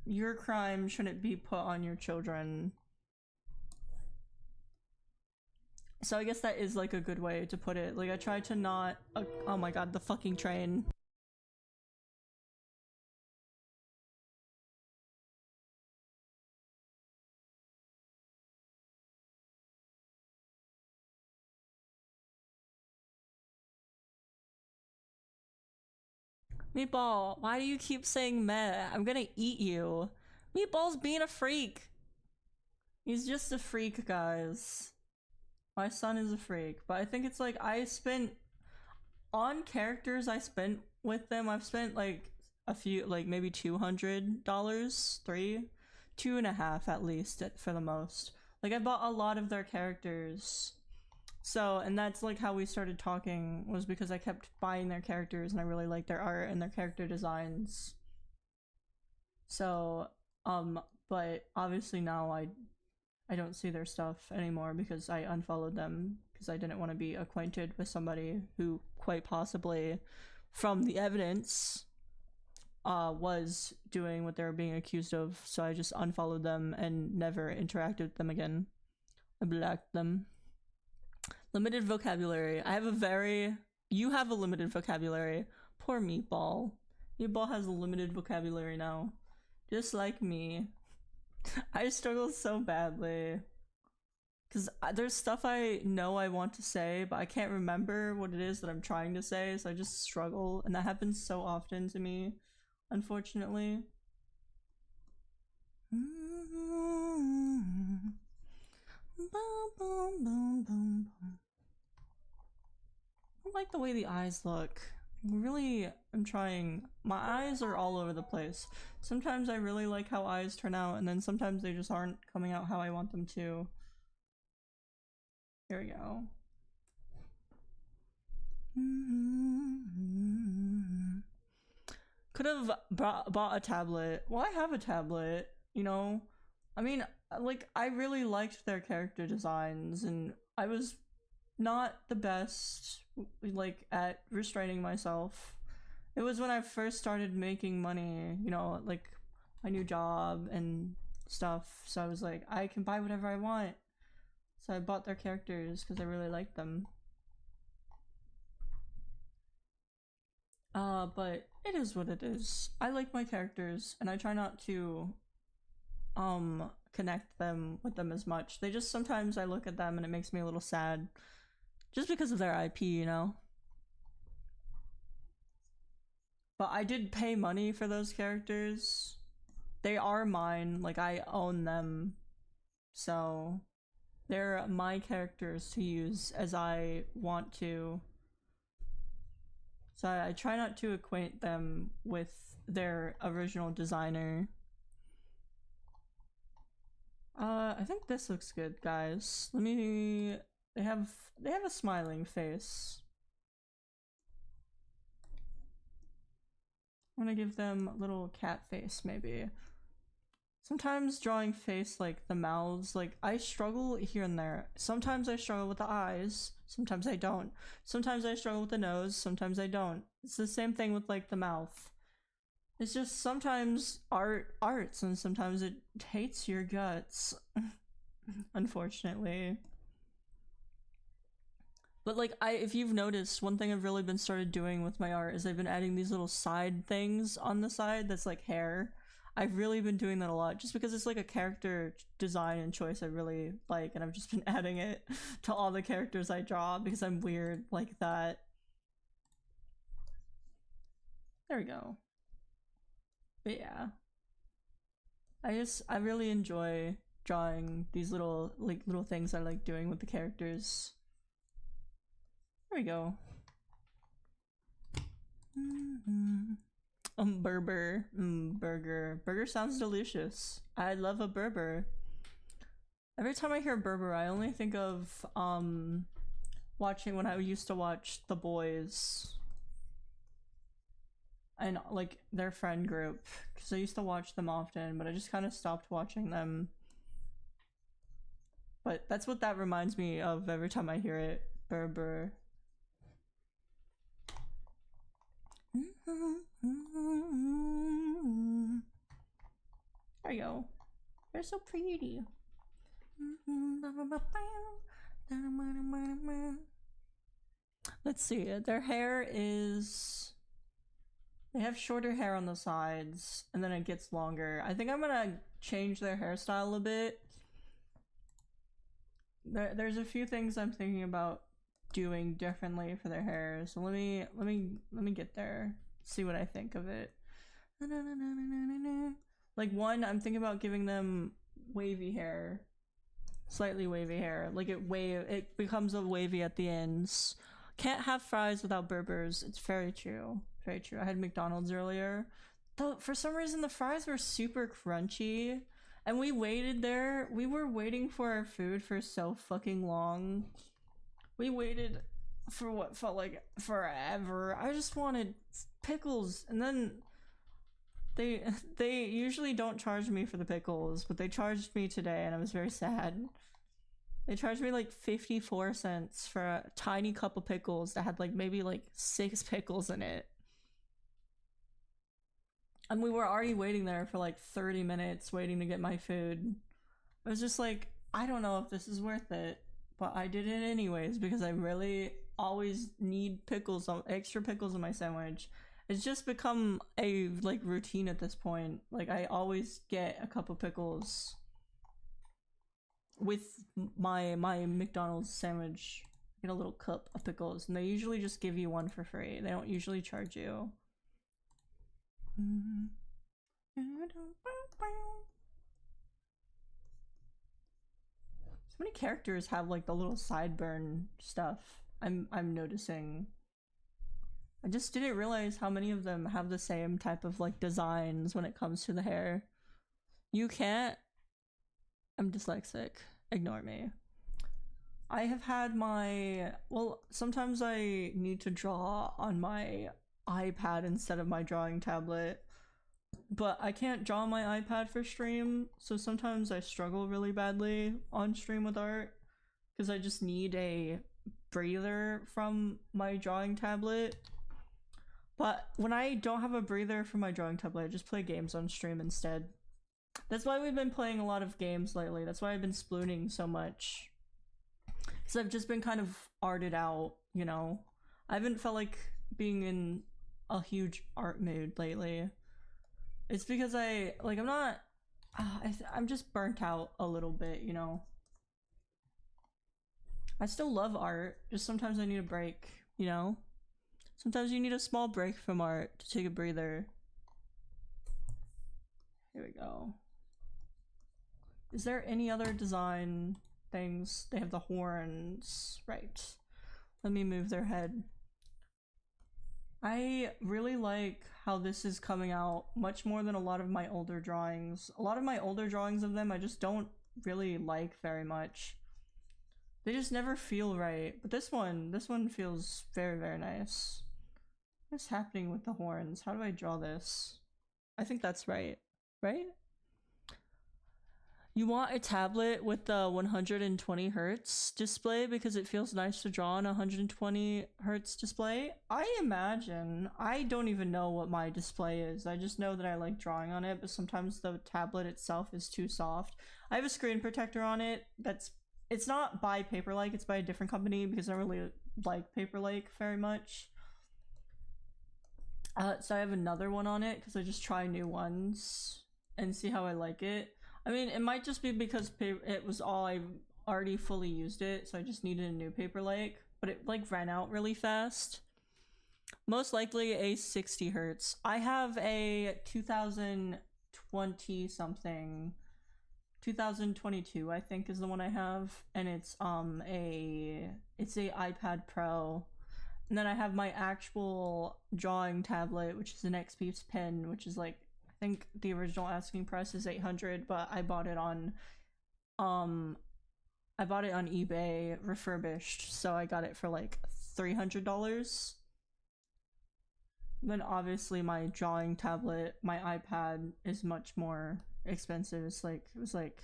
your crime shouldn't be put on your children. So I guess that is like a good way to put it. Like I try to not... oh my god, the fucking train. Meatball, why do you keep saying meh? I'm gonna eat you. Meatball's being a freak. He's just a freak, guys. My son is a freak. But I think it's like I spent... On characters I spent with them, I've spent like a few, like maybe $200? $2.50 at least for the most. Like I bought a lot of their characters. So, and that's like how we started talking, was because I kept buying their characters and I really liked their art and their character designs. So, but obviously now I don't see their stuff anymore because I unfollowed them because I didn't want to be acquainted with somebody who quite possibly, from the evidence, was doing what they were being accused of. So I just unfollowed them and never interacted with them again. I blocked them. Limited vocabulary. You have a limited vocabulary. Poor Meatball. Meatball has a limited vocabulary now. Just like me. I struggle so badly. Because there's stuff I know I want to say, but I can't remember what it is that I'm trying to say, so I just struggle. And that happens so often to me, unfortunately. I like the way the eyes look. Really, I'm trying. My eyes are all over the place. Sometimes I really like how eyes turn out, and then sometimes they just aren't coming out how I want them to. Here we go. Could have bought a tablet. Well, I have a tablet, you know? I mean, like, I really liked their character designs, and I was not the best, like, at restraining myself. It was when I first started making money, you know, like, my new job and stuff, so I was like, I can buy whatever I want. So I bought their characters because I really liked them. But it is what it is. I like my characters, and I try not to, connect them with them as much. They just, sometimes I look at them and it makes me a little sad. Just because of their IP, you know? But I did pay money for those characters. They are mine, like, I own them. So, they're my characters to use as I want to. So I try not to acquaint them with their original designer. I think this looks good, guys. Let me... They have a smiling face. I'm gonna give them a little cat face, maybe. Sometimes drawing face, like the mouths, like I struggle here and there. Sometimes I struggle with the eyes, sometimes I don't. Sometimes I struggle with the nose, sometimes I don't. It's the same thing with like the mouth. It's just sometimes arts and sometimes it hates your guts. Unfortunately. But like if you've noticed, one thing I've really been started doing with my art is I've been adding these little side things on the side that's like hair. I've really been doing that a lot just because it's like a character design and choice I really like, and I've just been adding it to all the characters I draw because I'm weird like that. There we go. But yeah. I really enjoy drawing these little things I like doing with the characters. There we go. Burger. Burger sounds delicious. I love a burger. Every time I hear burger, I only think of watching when I used to watch The Boys and like their friend group, because I used to watch them often, but I just kind of stopped watching them. But that's what that reminds me of every time I hear it. Burger. There you go. They're so pretty. Let's see. Their hair is... They have shorter hair on the sides, and then it gets longer. I think I'm gonna change their hairstyle a bit. There's a few things I'm thinking about doing differently for their hair, so let me get there, see what I think of it. Like one, I'm thinking about giving them wavy hair, slightly wavy hair, like it becomes a wavy at the ends. Can't have fries without burgers. It's very true, very true. I had McDonald's earlier, though for some reason the fries were super crunchy, and we waited there. We were waiting for our food for so fucking long. We waited for what felt like forever. I just wanted pickles, and then they usually don't charge me for the pickles, but they charged me today, and I was very sad. They charged me like 54 cents for a tiny cup of pickles that had like maybe like 6 pickles in it. And we were already waiting there for like 30 minutes waiting to get my food. I was just like, I don't know if this is worth it, but I did it anyways because I really always need pickles, extra pickles in my sandwich. It's just become a like routine at this point. Like I always get a cup of pickles with my McDonald's sandwich. Get a little cup of pickles, and they usually just give you one for free. They don't usually charge you. So many characters have like the little sideburn stuff. I'm noticing. I just didn't realize how many of them have the same type of like designs when it comes to the hair. You can't. I'm dyslexic. Ignore me. I have had my, well, sometimes I need to draw on my iPad instead of my drawing tablet, but I can't draw on my iPad for stream, so sometimes I struggle really badly on stream with art because I just need a breather from my drawing tablet. But when I don't have a breather from my drawing tablet, I just play games on stream instead. That's why we've been playing a lot of games lately. That's why I've been spooning so much. Because I've just been kind of arted out, you know? I haven't felt like being in a huge art mood lately. It's because I'm not... I'm just burnt out a little bit, you know? I still love art, just sometimes I need a break, you know? Sometimes you need a small break from art to take a breather. Here we go. Is there any other design things? They have the horns. Right. Let me move their head. I really like how this is coming out much more than a lot of my older drawings. A lot of my older drawings of them I just don't really like very much. They just never feel right. But this one feels very, very nice. What's happening with the horns? How do I draw this? I think that's right. Right? You want a tablet with the 120 hertz display because it feels nice to draw on a 120 hertz display? I imagine. I don't even know what my display is. I just know that I like drawing on it, but sometimes the tablet itself is too soft. I have a screen protector on it it's not by Paperlike, it's by a different company because I don't really like Paperlike very much. So I have another one on it because I just try new ones and see how I like it. I mean, it might just be because it was all I already fully used it, so I just needed a new Paperlike, but it like ran out really fast. Most likely a 60 hertz. I have a 2020 something, 2022 I think is the one I have, and it's a iPad Pro. And then I have my actual drawing tablet, which is an XP Pen, which is like, I think the original asking price is $800, but I bought it on eBay refurbished, so I got it for like $300. Then obviously my drawing tablet, my iPad is much more expensive. It was like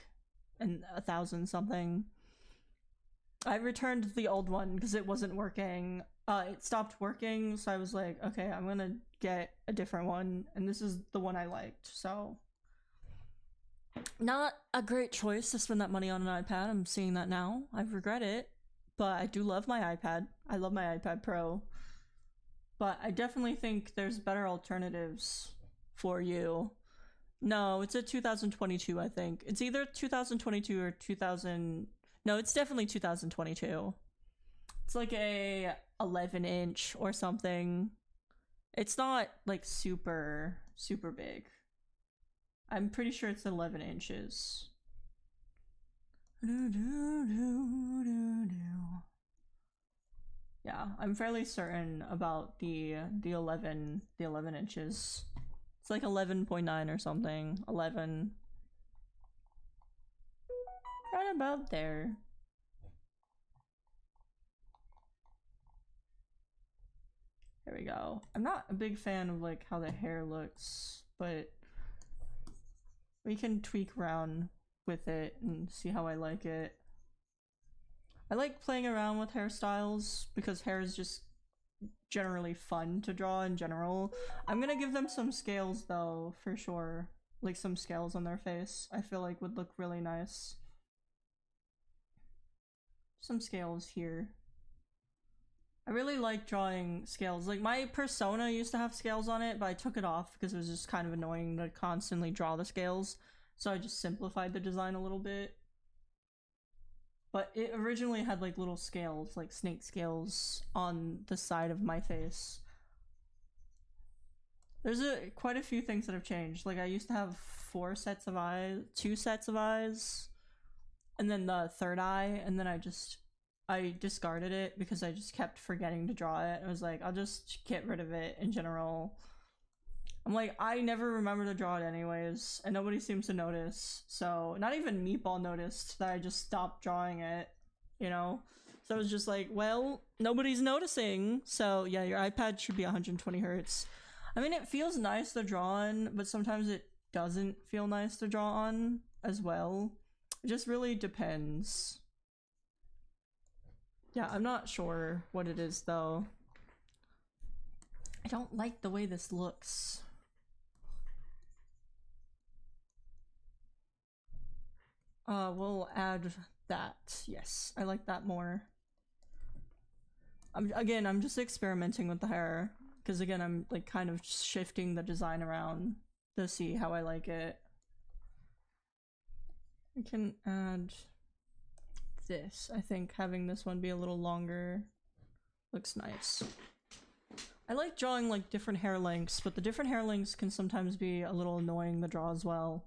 $1,000 something. I returned the old one because it wasn't working. It stopped working, so I was like, okay, I'm gonna get a different one, and this is the one I liked, so. Not a great choice to spend that money on an iPad, I'm seeing that now. I regret it, but I do love my iPad. I love my iPad Pro. But I definitely think there's better alternatives for you. No, it's a 2022, I think. It's either 2022 or 2000... No, it's definitely 2022. It's like a 11-inch or something. It's not like super big. I'm pretty sure it's 11 inches. Yeah, I'm fairly certain about the 11 inches. It's like 11.9 or something. 11. Right about there. There we go. I'm not a big fan of like how the hair looks, but we can tweak around with it and see how I like it. I like playing around with hairstyles because hair is just generally fun to draw in general. I'm gonna give them some scales though, for sure. Like some scales on their face, I feel like would look really nice. Some scales here. I really like drawing scales. Like my persona used to have scales on it, but I took it off because it was just kind of annoying to constantly draw the scales. So I just simplified the design a little bit. But it originally had like little scales, like snake scales on the side of my face. There's quite a few things that have changed. Like I used to have 2 sets of eyes, and then the third eye, and then I discarded it because I just kept forgetting to draw it. I was like, I'll just get rid of it in general. I'm like, I never remember to draw it anyways, and nobody seems to notice. So not even Meatball noticed that I just stopped drawing it, you know? So I was just like, well, nobody's noticing. So yeah, your iPad should be 120 hertz. I mean, it feels nice to draw on, but sometimes it doesn't feel nice to draw on as well. It just really depends. Yeah, I'm not sure what it is though. I don't like the way this looks. We'll add that. Yes, I like that more. I'm just experimenting with the hair because again, I'm like kind of shifting the design around to see how I like it. I can add this. I think having this one be a little longer looks nice. I like drawing like different hair lengths, but the different hair lengths can sometimes be a little annoying to draw as well.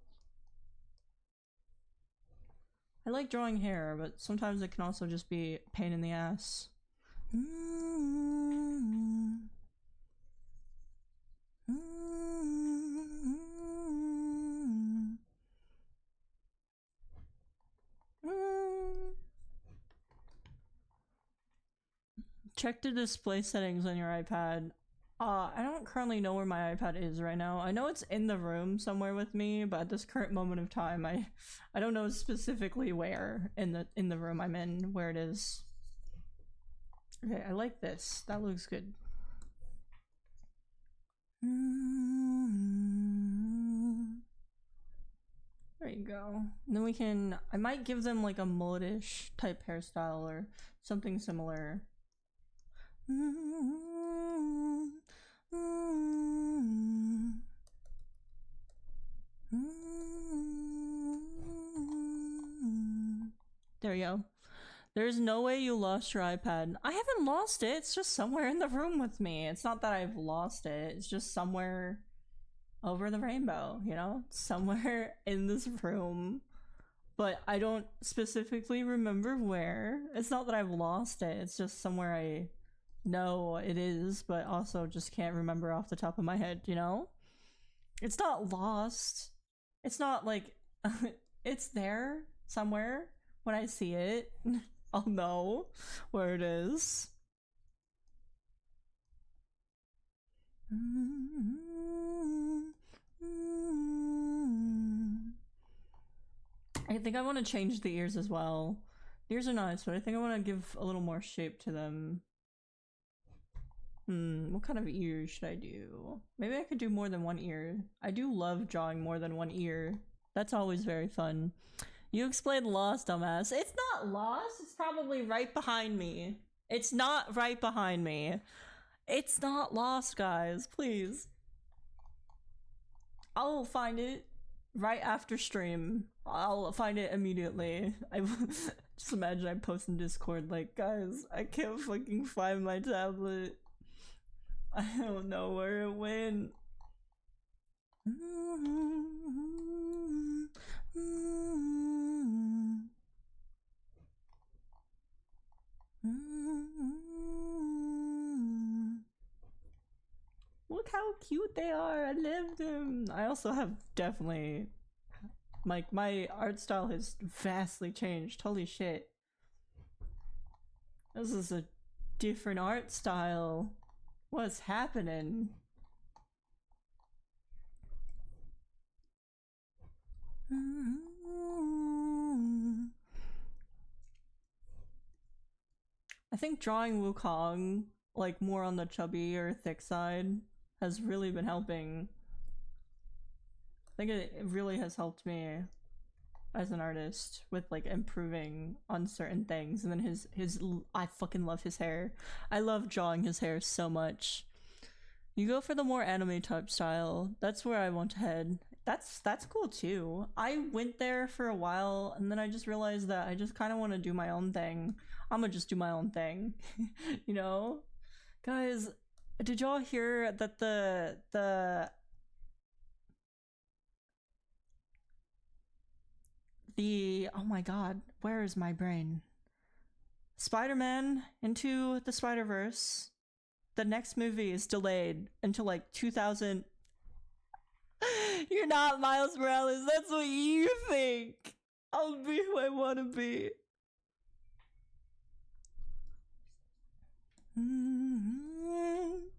I like drawing hair, but sometimes it can also just be a pain in the ass. Check the display settings on your iPad. I don't currently know where my iPad is right now. I know it's in the room somewhere with me, but at this current moment of time, I don't know specifically where in the room I'm in, where it is. Okay, I like this. That looks good. There you go. And then we can, I might give them like a mulletish type hairstyle or something similar. There you go. There's no way you lost your iPad. I haven't lost it. It's just somewhere in the room with me. It's not that I've lost it. It's just somewhere over the rainbow, you know? Somewhere in this room. But I don't specifically remember where. It's not that I've lost it. It's just somewhere I know it is, but also just can't remember off the top of my head, you know? It's not lost. It's not like it's there somewhere. When I see it, I'll know where it is. I think I want to change the ears as well. The ears are nice, but I think I want to give a little more shape to them. What kind of ears should I do? Maybe I could do more than one ear. I do love drawing more than one ear. That's always very fun. You explained lost, dumbass. It's not lost. It's probably right behind me. It's not right behind me. It's not lost, guys. Please. I'll find it right after stream. I'll find it immediately. I just imagine I post in Discord like, guys, I can't fucking find my tablet. I don't know where it went. Look how cute they are. I love them. I also have definitely like my art style has vastly changed. Holy shit. This is a different art style. What's happening? I think drawing Wukong, like more on the chubby or thick side, has really been helping. I think it really has helped me as an artist with like improving on certain things. And then his I fucking love his hair. I love drawing his hair so much. You go for the more anime type style. That's where I want to head. That's cool too. I went there for a while and then I just realized that I just kind of want to do my own thing. I'm gonna just do my own thing. You know? Guys, did y'all hear that the oh my god, where is my brain? Spider-Man Into the Spider-Verse. The next movie is delayed until like 2000. You're not Miles Morales. That's what you think. I'll be who I want to be. You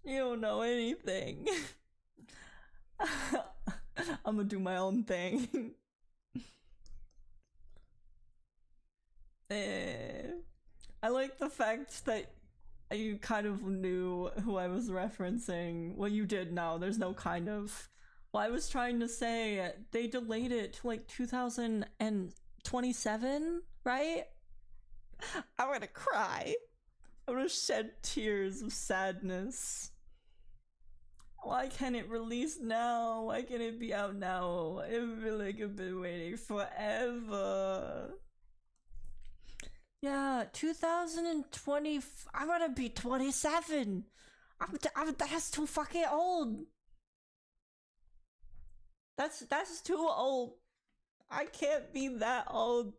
don't know anything. I'm gonna do my own thing. I like the fact that you kind of knew who I was referencing. Well, you did know. There's no kind of. Well, I was trying to say they delayed it to like 2027, right? I'm gonna cry. I'm gonna shed tears of sadness. Why can't it release now? Why can't it be out now? I feel like I've been waiting forever. Yeah, 2020. I'm gonna be 27. That's too fucking old. That's too old. I can't be that old.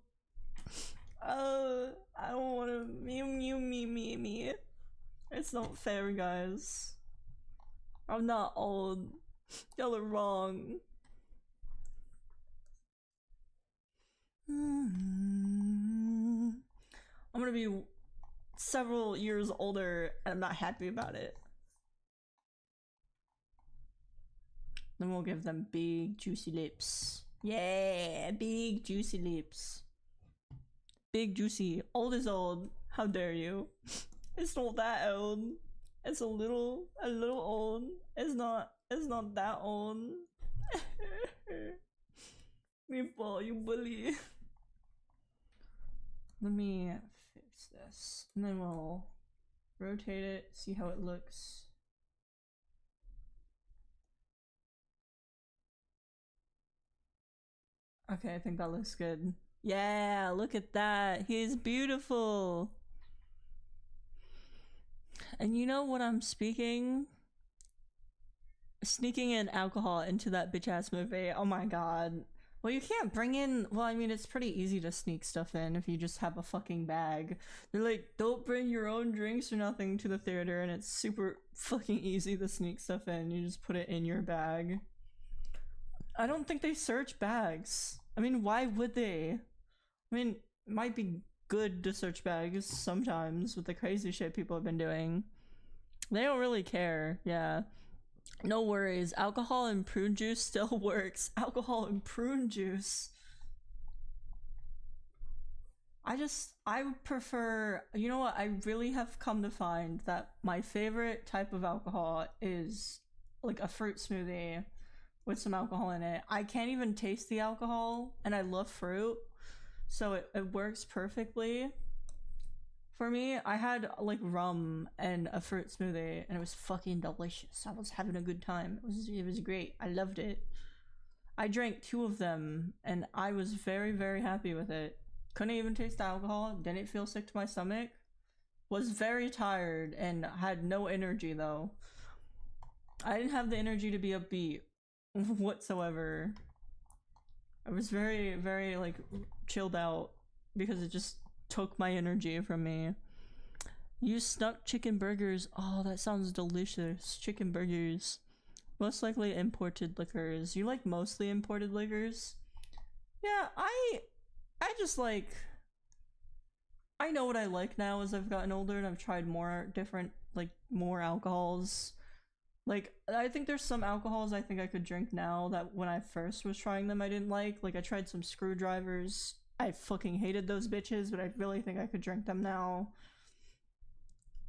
I don't want to me. It's not fair, guys. I'm not old. Y'all are wrong. I'm gonna be several years older and I'm not happy about it. Then we'll give them big juicy lips. Yeah, big juicy lips. Big juicy. Old is old. How dare you? It's not that old. It's a little old. It's not that old. Meatball, you bully. Let me fix this. And then we'll rotate it, see how it looks. Okay, I think that looks good. Yeah, look at that. He's beautiful. And you know what I'm speaking? Sneaking in alcohol into that bitch ass movie. Oh my god. Well, you can't bring in. Well, I mean, it's pretty easy to sneak stuff in if you just have a fucking bag. They're like, don't bring your own drinks or nothing to the theater, and it's super fucking easy to sneak stuff in. You just put it in your bag. I don't think they search bags. I mean, why would they? I mean, it might be good to search bags sometimes with the crazy shit people have been doing. They don't really care, yeah. No worries, alcohol and prune juice still works. Alcohol and prune juice. I prefer, you know what, I really have come to find that my favorite type of alcohol is like a fruit smoothie with some alcohol in it. I can't even taste the alcohol, and I love fruit, so it works perfectly. For me, I had like rum and a fruit smoothie, and it was fucking delicious. I was having a good time. It was great. I loved it. I drank 2 of them, and I was very, very happy with it. Couldn't even taste the alcohol. Didn't feel sick to my stomach. Was very tired and had no energy though. I didn't have the energy to be upbeat whatsoever. I was very, very like chilled out because it just took my energy from me. You snuck chicken burgers. Oh, that sounds delicious. Chicken burgers. Most likely imported liquors. You like mostly imported liquors? Yeah, I just like I know what I like now as I've gotten older and I've tried more different, like, more alcohols. Like, I think there's some alcohols I think I could drink now that when I first was trying them I didn't like. Like, I tried some screwdrivers. I fucking hated those bitches, but I really think I could drink them now.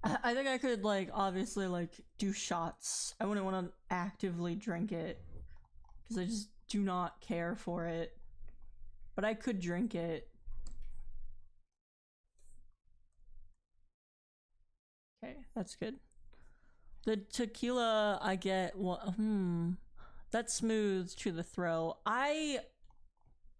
I think I could, like, obviously, like, do shots. I wouldn't want to actively drink it because I just do not care for it. But I could drink it. Okay, that's good. The tequila I get, well, that's smooth to the throat. I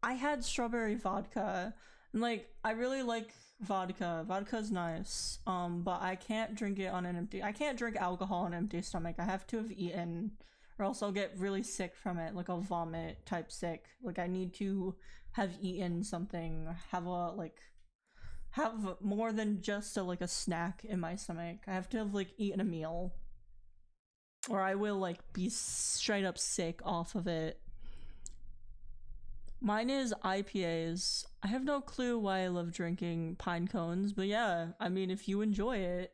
had strawberry vodka, and like I really like vodka. Vodka's nice. But I can't drink it on an empty. I can't drink alcohol on an empty stomach. I have to have eaten, or else I'll get really sick from it. Like I'll vomit type sick. Like I need to have eaten something. Have more than just a snack in my stomach. I have to have like eaten a meal, or I will like be straight up sick off of it. Mine is IPAs. I have no clue why I love drinking pine cones, but yeah, I mean, if you enjoy it,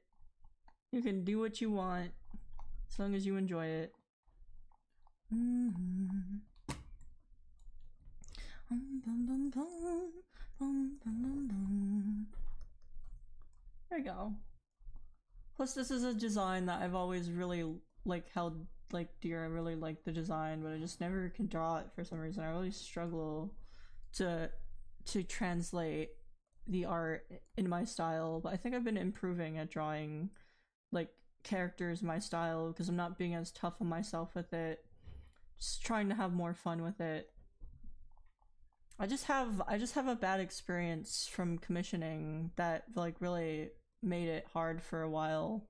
you can do what you want as long as you enjoy it. There you go. Plus, this is a design that I've always really like held like dear. I really like the design, but I just never can draw it for some reason. I really struggle to translate the art in my style, but I think I've been improving at drawing like characters my style because I'm not being as tough on myself with it. Just trying to have more fun with it. I just have a bad experience from commissioning that like really made it hard for a while.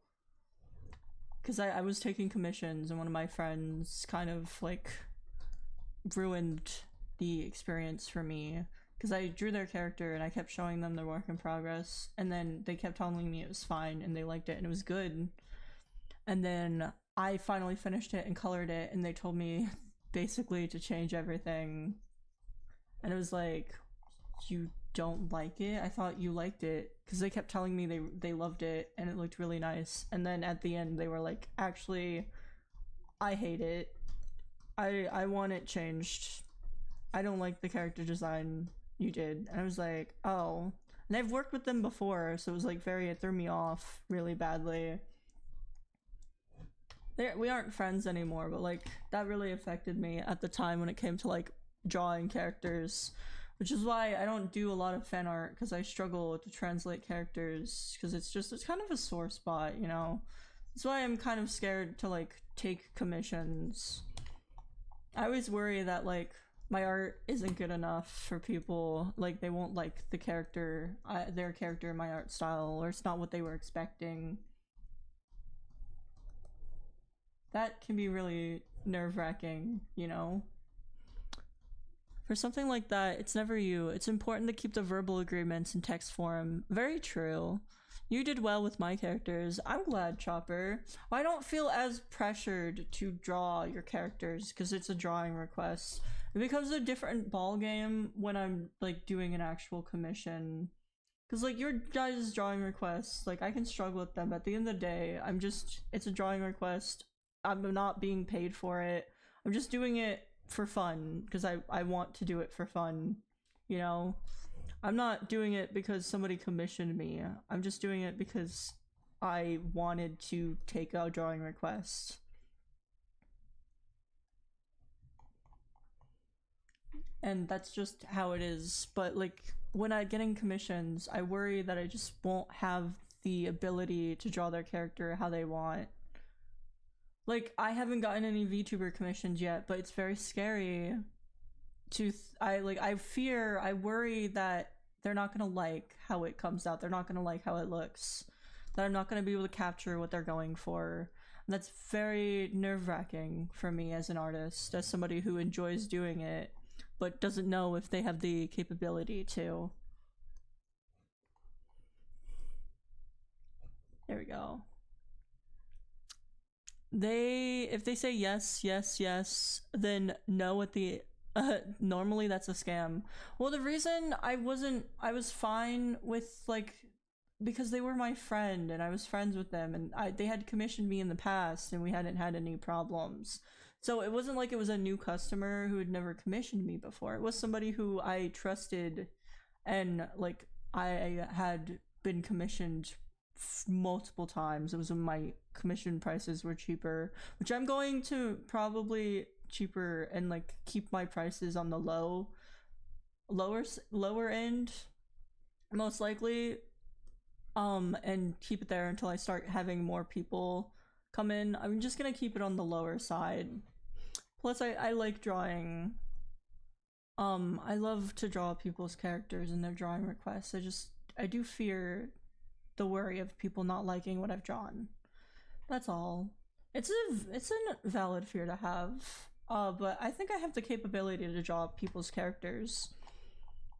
Because I was taking commissions and one of my friends kind of like ruined the experience for me because I drew their character and I kept showing them their work in progress, and then they kept telling me it was fine and they liked it and it was good, and then I finally finished it and colored it and they told me basically to change everything, and it was like, you don't like it? I thought you liked it, because they kept telling me they loved it and it looked really nice, and then at the end they were like, actually I hate it. I want it changed. I don't like the character design you did. And I was like, oh. And I've worked with them before, so it was like it threw me off really badly. We aren't friends anymore, but like that really affected me at the time when it came to like drawing characters, which is why I don't do a lot of fan art, because I struggle to translate characters, because it's kind of a sore spot, you know. That's why I'm kind of scared to like take commissions. I always worry that like my art isn't good enough for people, like they won't like the character, their character, my art style, or it's not what they were expecting. That can be really nerve-wracking, you know. For something like that, it's never you. It's important to keep the verbal agreements in text form. Very true. You did well with my characters. I'm glad, Chopper. I don't feel as pressured to draw your characters because it's a drawing request. It becomes a different ball game when I'm like doing an actual commission. Because like your guys' drawing requests, like I can struggle with them. At the end of the day, it's a drawing request. I'm not being paid for it. I'm just doing it for fun because I want to do it for fun, you know. I'm not doing it because somebody commissioned me. I'm just doing it because I wanted to take a drawing request. And that's just how it is. But like when I getting commissions, I worry that I just won't have the ability to draw their character how they want. Like I haven't gotten any VTuber commissions yet, but it's very scary to I worry that they're not gonna like how it comes out. They're not gonna like how it looks. That I'm not gonna be able to capture what they're going for. And that's very nerve-wracking for me as an artist, as somebody who enjoys doing it, but doesn't know if they have the capability to. There we go. If they say yes, yes, yes, then no at the normally that's a scam. Well, the reason I was fine with like because they were my friend and I was friends with them, and they had commissioned me in the past and we hadn't had any problems. So it wasn't like it was a new customer who had never commissioned me before. It was somebody who I trusted, and like I had been commissioned multiple times. It was when my commission prices were cheaper, which I'm going to probably cheaper and like keep my prices on the lower end most likely, and keep it there until I start having more people come in. I'm just gonna keep it on the lower side. Plus I like drawing. I love to draw people's characters and their drawing requests. I do fear the worry of people not liking what I've drawn. That's all. It's a valid fear to have. But I think I have the capability to draw people's characters.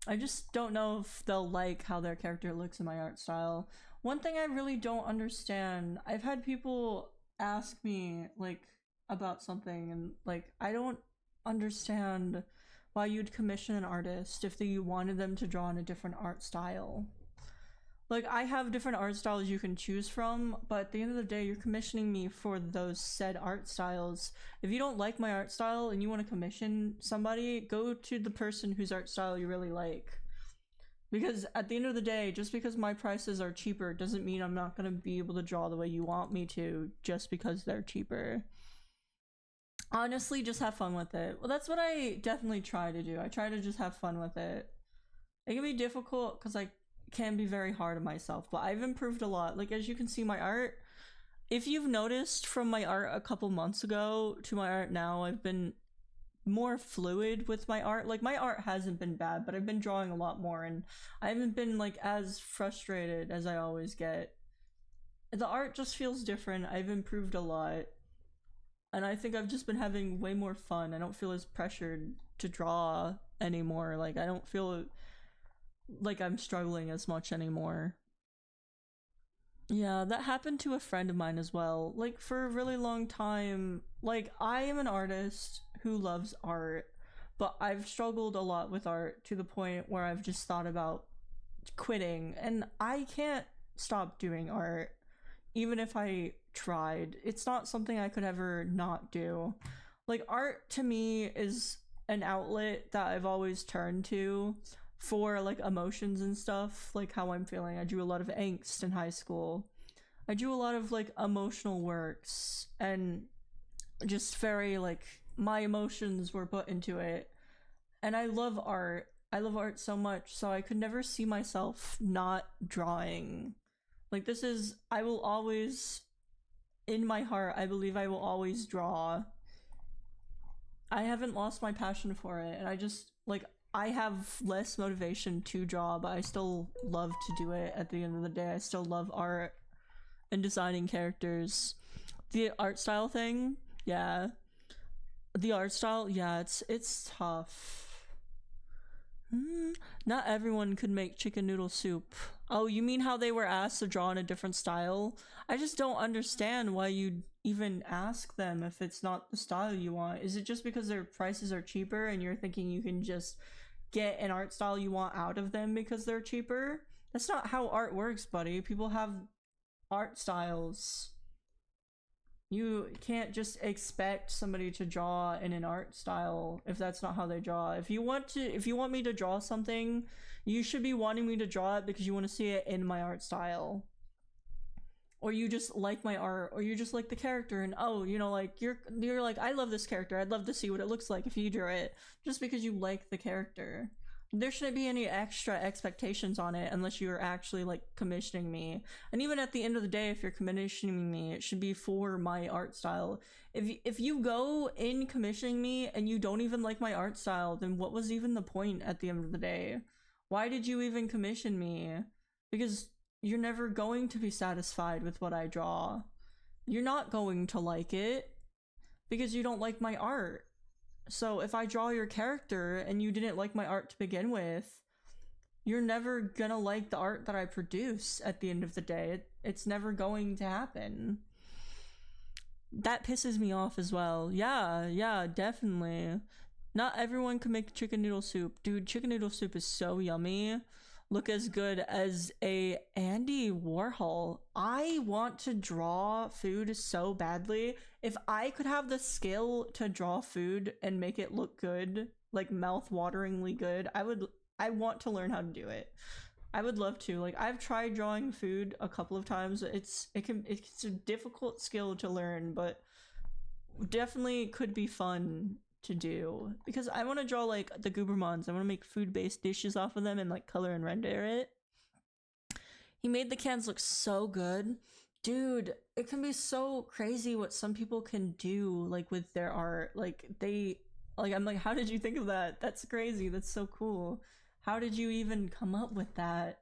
I just don't know if they'll like how their character looks in my art style. One thing I really don't understand, I've had people ask me like about something, and like I don't understand why you'd commission an artist if you wanted them to draw in a different art style. Like, I have different art styles you can choose from, but at the end of the day, you're commissioning me for those said art styles. If you don't like my art style and you want to commission somebody, go to the person whose art style you really like. Because at the end of the day, just because my prices are cheaper doesn't mean I'm not going to be able to draw the way you want me to just because they're cheaper. Honestly, just have fun with it. Well, that's what I definitely try to do. I try to just have fun with it. It can be difficult because I can be very hard on myself, but I've improved a lot. Like, as you can see, my art, if you've noticed from my art a couple months ago to my art now, I've been more fluid with my art. Like, my art hasn't been bad, but I've been drawing a lot more, and I haven't been like as frustrated as I always get. The art just feels different. I've improved a lot, and I think I've just been having way more fun. I don't feel as pressured to draw anymore. Like, I don't feel like I'm struggling as much anymore. Yeah, that happened to a friend of mine as well. Like, for a really long time, like, I am an artist who loves art, but I've struggled a lot with art to the point where I've just thought about quitting, and I can't stop doing art even if I tried. It's not something I could ever not do. Like, art to me is an outlet that I've always turned to for like emotions and stuff, like how I'm feeling. I drew a lot of angst in high school. I drew a lot of like emotional works, and just very like my emotions were put into it. And I love art. I love art so much, so I could never see myself not drawing. Like, this is, I will always, in my heart, I believe I will always draw. I haven't lost my passion for it, and I just like, I have less motivation to draw, but I still love to do it at the end of the day. I still love art and designing characters. The art style thing, yeah. The art style, yeah, it's tough. Not everyone could make chicken noodle soup. Oh, you mean how they were asked to draw in a different style? I just don't understand why you'd even ask them if it's not the style you want. Is it just because their prices are cheaper and you're thinking you can just get an art style you want out of them because they're cheaper? That's not how art works, buddy. People have art styles. You can't just expect somebody to draw in an art style if that's not how they draw. If you want me to draw something, you should be wanting me to draw it because you want to see it in my art style. Or you just like my art, or you just like the character, and oh, you know, like you're like, I love this character, I'd love to see what it looks like if you drew it, just because you like the character. There shouldn't be any extra expectations on it unless you're actually like commissioning me. And even at the end of the day, if you're commissioning me, it should be for my art style. If you go in commissioning me and you don't even like my art style, then what was even the point at the end of the day? Why did you even commission me? Because you're never going to be satisfied with what I draw. You're not going to like it because you don't like my art. So if I draw your character and you didn't like my art to begin with, you're never gonna like the art that I produce at the end of the day. It's never going to happen. That pisses me off as well. Yeah, definitely. Not everyone can make chicken noodle soup. Dude, chicken noodle soup is so yummy. look as good as a Andy Warhol. I want to draw food so badly. If I could have the skill to draw food and make it look good, like mouth-wateringly good, I want to learn how to do it. I would love to. Like, I've tried drawing food a couple of times. It's a difficult skill to learn, but definitely could be fun to do, because I want to draw like the Goobermons. I want to make food-based dishes off of them and like color and render it. He made the cans look so good. Dude, it can be so crazy what some people can do like with their art. I'm like, how did you think of that? That's crazy. That's so cool. How did you even come up with that?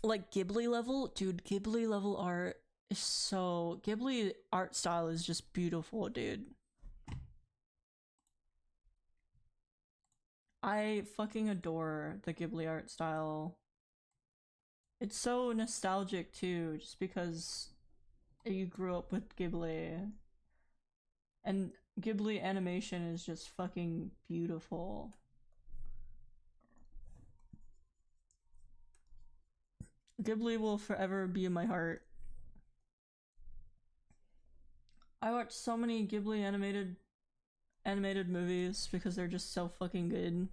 Like Ghibli level? Dude, Ghibli level art is so... Ghibli art style is just beautiful, dude. I fucking adore the Ghibli art style. It's so nostalgic too, just because you grew up with Ghibli. And Ghibli animation is just fucking beautiful. Ghibli will forever be in my heart. I watch so many Ghibli animated movies because they're just so fucking good.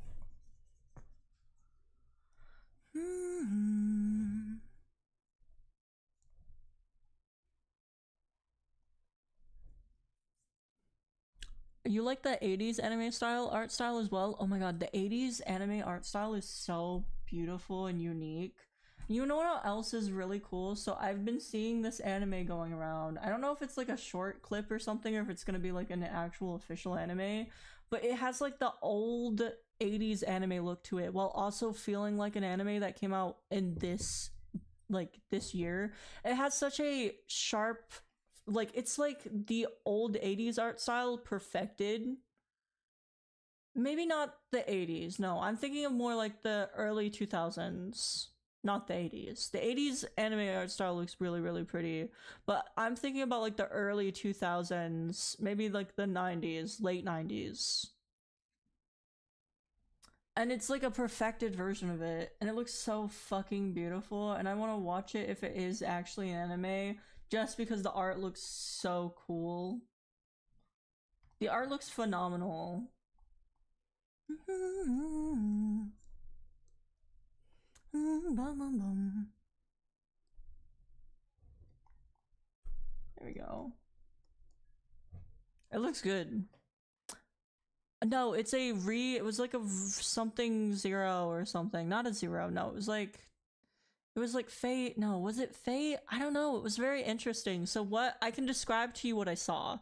You like the 80s anime style art style as well? Oh my god, the 80s anime art style is so beautiful and unique. You know what else is really cool? So I've been seeing this anime going around. I don't know if it's like a short clip or something, or if it's gonna be like an actual official anime, but it has like the old 80s anime look to it while also feeling like an anime that came out in this year. It has such a sharp, like, it's like the old 80s art style perfected. Maybe not the 80s, no, I'm thinking of more like the early 2000s, not the 80s. The 80s anime art style looks really, really pretty, but I'm thinking about like the early 2000s, maybe like the 90s, late 90s. And it's like a perfected version of it, and it looks so fucking beautiful, and I want to watch it if it is actually an anime, just because the art looks so cool. The art looks phenomenal. There we go. It looks good. No, it's a it was like a something zero or something. Not a zero, no, it was like Fate. No, was it Fate? I don't know. It was very interesting. So what I can describe to you what I saw.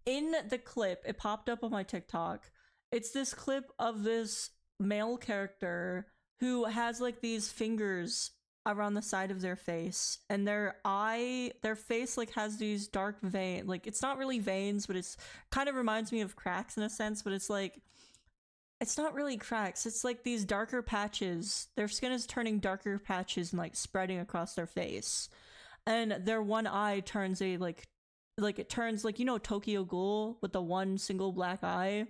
In the clip, it popped up on my TikTok. It's this clip of this male character who has like these fingers around the side of their face, and their face like has these dark veins. Like, it's not really veins, but it's kind of reminds me of cracks in a sense, but it's like, it's not really cracks, it's like these darker patches. Their skin is turning darker patches and like spreading across their face, and their one eye turns a like it turns like, you know, Tokyo Ghoul with the one single black eye,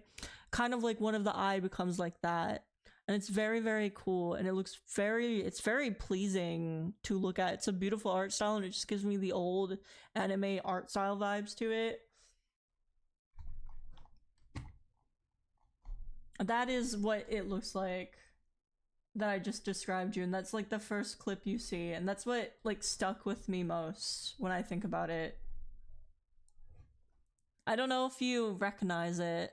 kind of like one of the eye becomes like that. And it's very, very cool, and it's very pleasing to look at. It's a beautiful art style, and it just gives me the old anime art style vibes to it. That is what it looks like that I just described you, and that's like the first clip you see, and that's what like stuck with me most when I think about it. I don't know if you recognize it.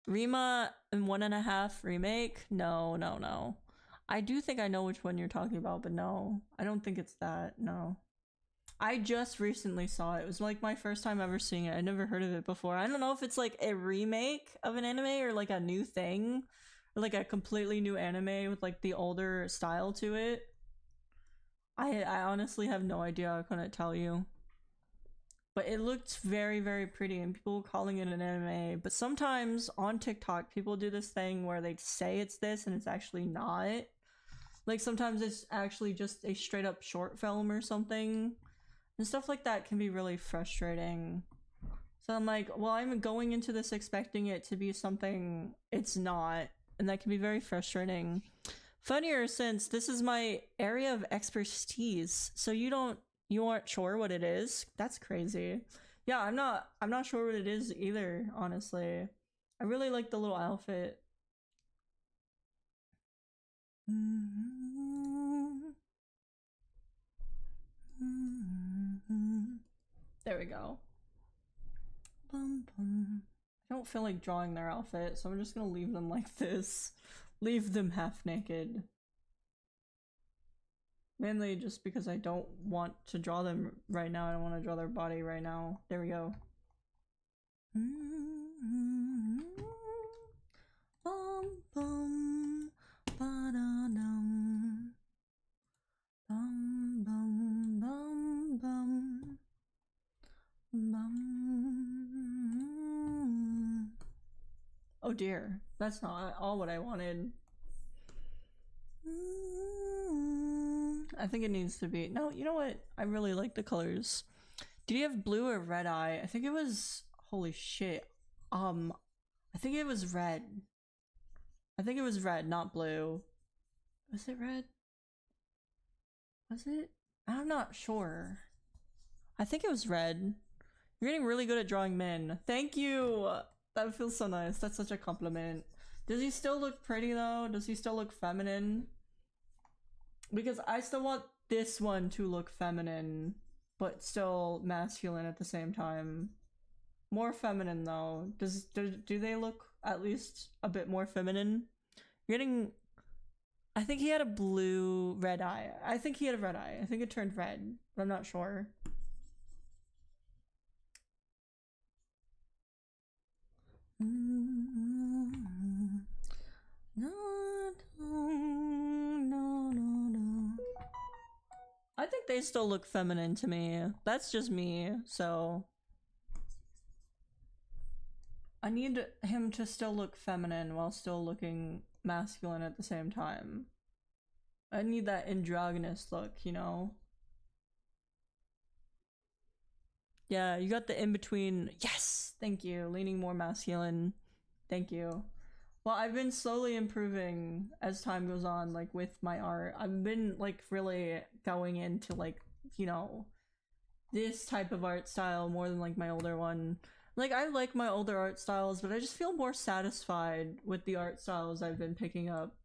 Rima and 1.5 remake? No. I do think I know which one you're talking about, but no, I don't think it's that. No. I just recently saw it. It was like my first time ever seeing it. I never heard of it before. I don't know if it's like a remake of an anime or like a new thing, or like a completely new anime with like the older style to it. I honestly have no idea. I couldn't tell you. But it looked very, very pretty, and people were calling it an anime. But sometimes on TikTok, people do this thing where they say it's this and it's actually not. Like, sometimes it's actually just a straight up short film or something. And stuff like that can be really frustrating. So I'm like, well, I'm going into this expecting it to be something it's not. and that can be very frustrating. Funnier since this is my area of expertise, so you aren't sure what it is. That's crazy. Yeah, I'm not sure what it is either, honestly. I really like the little outfit. There we go. Bum, bum. I don't feel like drawing their outfit, so I'm just gonna leave them like this. Leave them half naked. Mainly just because I don't want to draw them right now. I don't want to draw their body right now. There we go. Bum, bum, ba-da-dum. Bum, bum, bum, bum. Bum. Oh dear, that's not all what I wanted. I think it needs to be. No, you know what? I really like the colors. Did you have blue or red eye? I think it was. Holy shit. I think it was red. I think it was red, not blue. Was it red? Was it? I'm not sure. I think it was red. You're getting really good at drawing men. Thank you! That feels so nice. That's such a compliment. Does he still look pretty though? Does he still look feminine? Because I still want this one to look feminine, but still masculine at the same time. More feminine though. Do they look at least a bit more feminine? You're getting... I think he had a blue red eye. I think he had a red eye. I think it turned red, but I'm not sure. I think they still look feminine to me. That's just me, so... I need him to still look feminine while still looking masculine at the same time. I need that androgynous look, you know? Yeah, you got the in-between. Yes! Thank you. Leaning more masculine. Thank you. Well, I've been slowly improving as time goes on, like, with my art. I've been, like, really going into, like, you know, this type of art style more than, like, my older one. Like, I like my older art styles, but I just feel more satisfied with the art styles I've been picking up,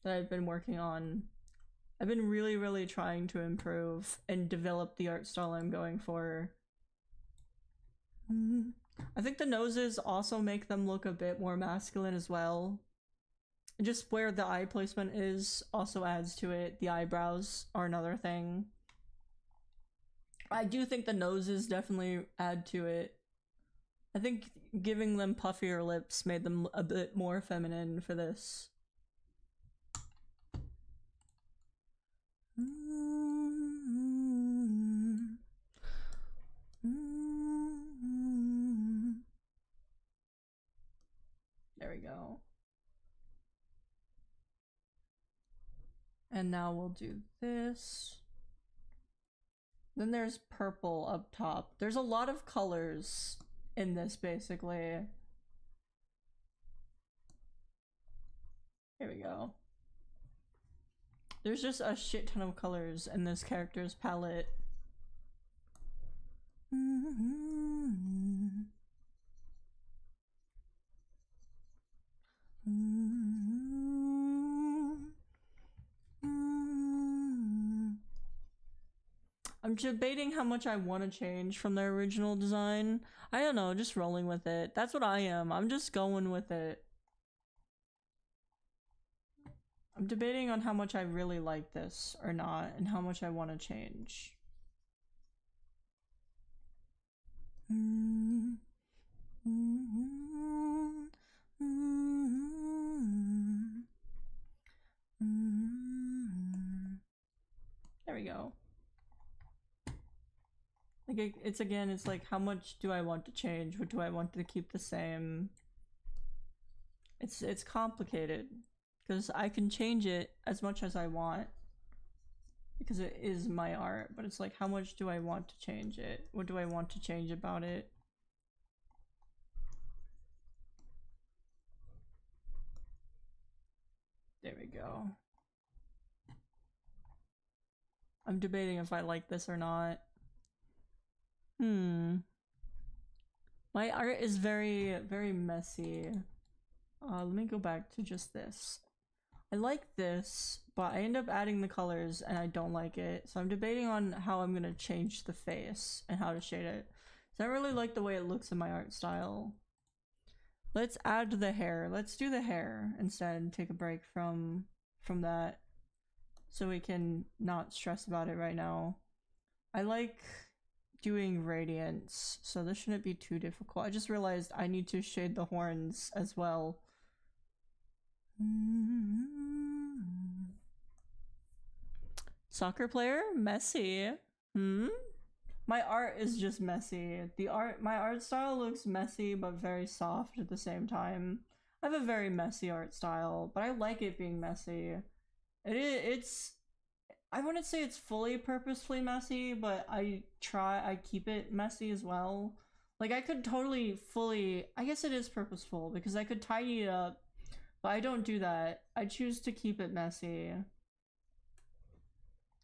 that I've been working on. I've been really, really trying to improve and develop the art style I'm going for. I think the noses also make them look a bit more masculine as well. Just where the eye placement is also adds to it. The eyebrows are another thing. I do think the noses definitely add to it. I think giving them puffier lips made them a bit more feminine for this. There we go. And now we'll do this. Then there's purple up top. There's a lot of colors in this, basically. Here we go. There's just a shit ton of colors in this character's palette. I'm debating how much I want to change from their original design. I don't know, just rolling with it. That's what I am. I'm just going with it. I'm debating on how much I really like this or not, and how much I want to change. There we go. Like, it's again, it's like, how much do I want to change? What do I want to keep the same? It's complicated, because I can change it as much as I want, because it is my art, but it's like, how much do I want to change it? What do I want to change about it? There we go. I'm debating if I like this or not. My art is very, very messy. Let me go back to just this. I like this, but I end up adding the colors and I don't like it. So I'm debating on how I'm gonna change the face and how to shade it. So I really like the way it looks in my art style. Let's add the hair. Let's do the hair instead and take a break from that so we can not stress about it right now. I like doing radiance, so this shouldn't be too difficult. I just realized I need to shade the horns as well. Soccer player? Messy. My art is just messy. My art style looks messy but very soft at the same time. I have a very messy art style, but I like it being messy. It's I wouldn't say it's fully purposefully messy, but I keep it messy as well. Like I could totally I guess it is purposeful because I could tidy it up, but I don't do that. I choose to keep it messy.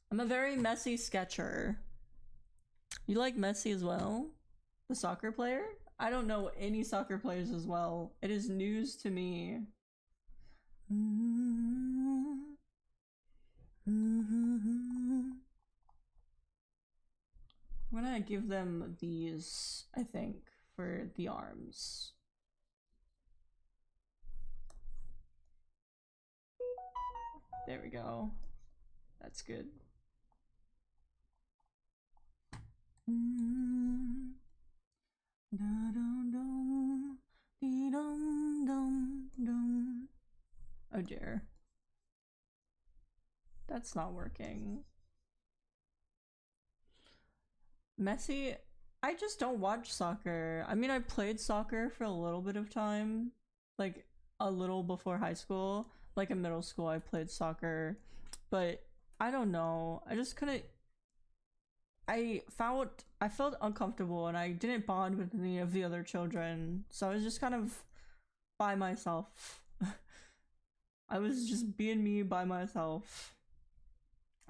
I'm a very messy sketcher. You like messy as well? The soccer player? I don't know any soccer players as well. It is news to me. I'm gonna give them these, I think, for the arms. There we go. That's good. Oh dear. That's not working. Messy? I just don't watch soccer. I mean, I played soccer for a little bit of time. Like, a little before high school. Like, in middle school, I played soccer. But, I don't know. I just couldn't... I felt uncomfortable and I didn't bond with any of the other children. So I was just kind of by myself. I was just being me by myself.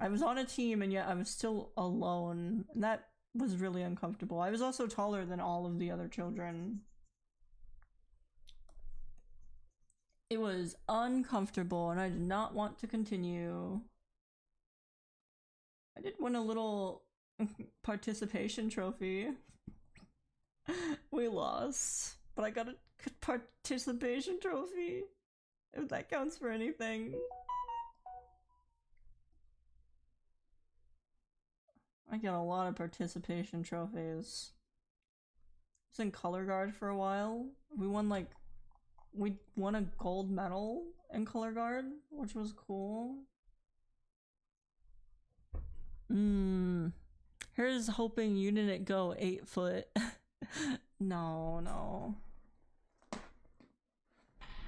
I was on a team and yet I was still alone. And that was really uncomfortable. I was also taller than all of the other children. It was uncomfortable and I did not want to continue. I did win a little participation trophy. We lost, but I got a participation trophy. If that counts for anything. I got a lot of participation trophies. I was in color guard for a while. We won a gold medal in color guard, which was cool. Here's hoping you didn't go 8 foot. No.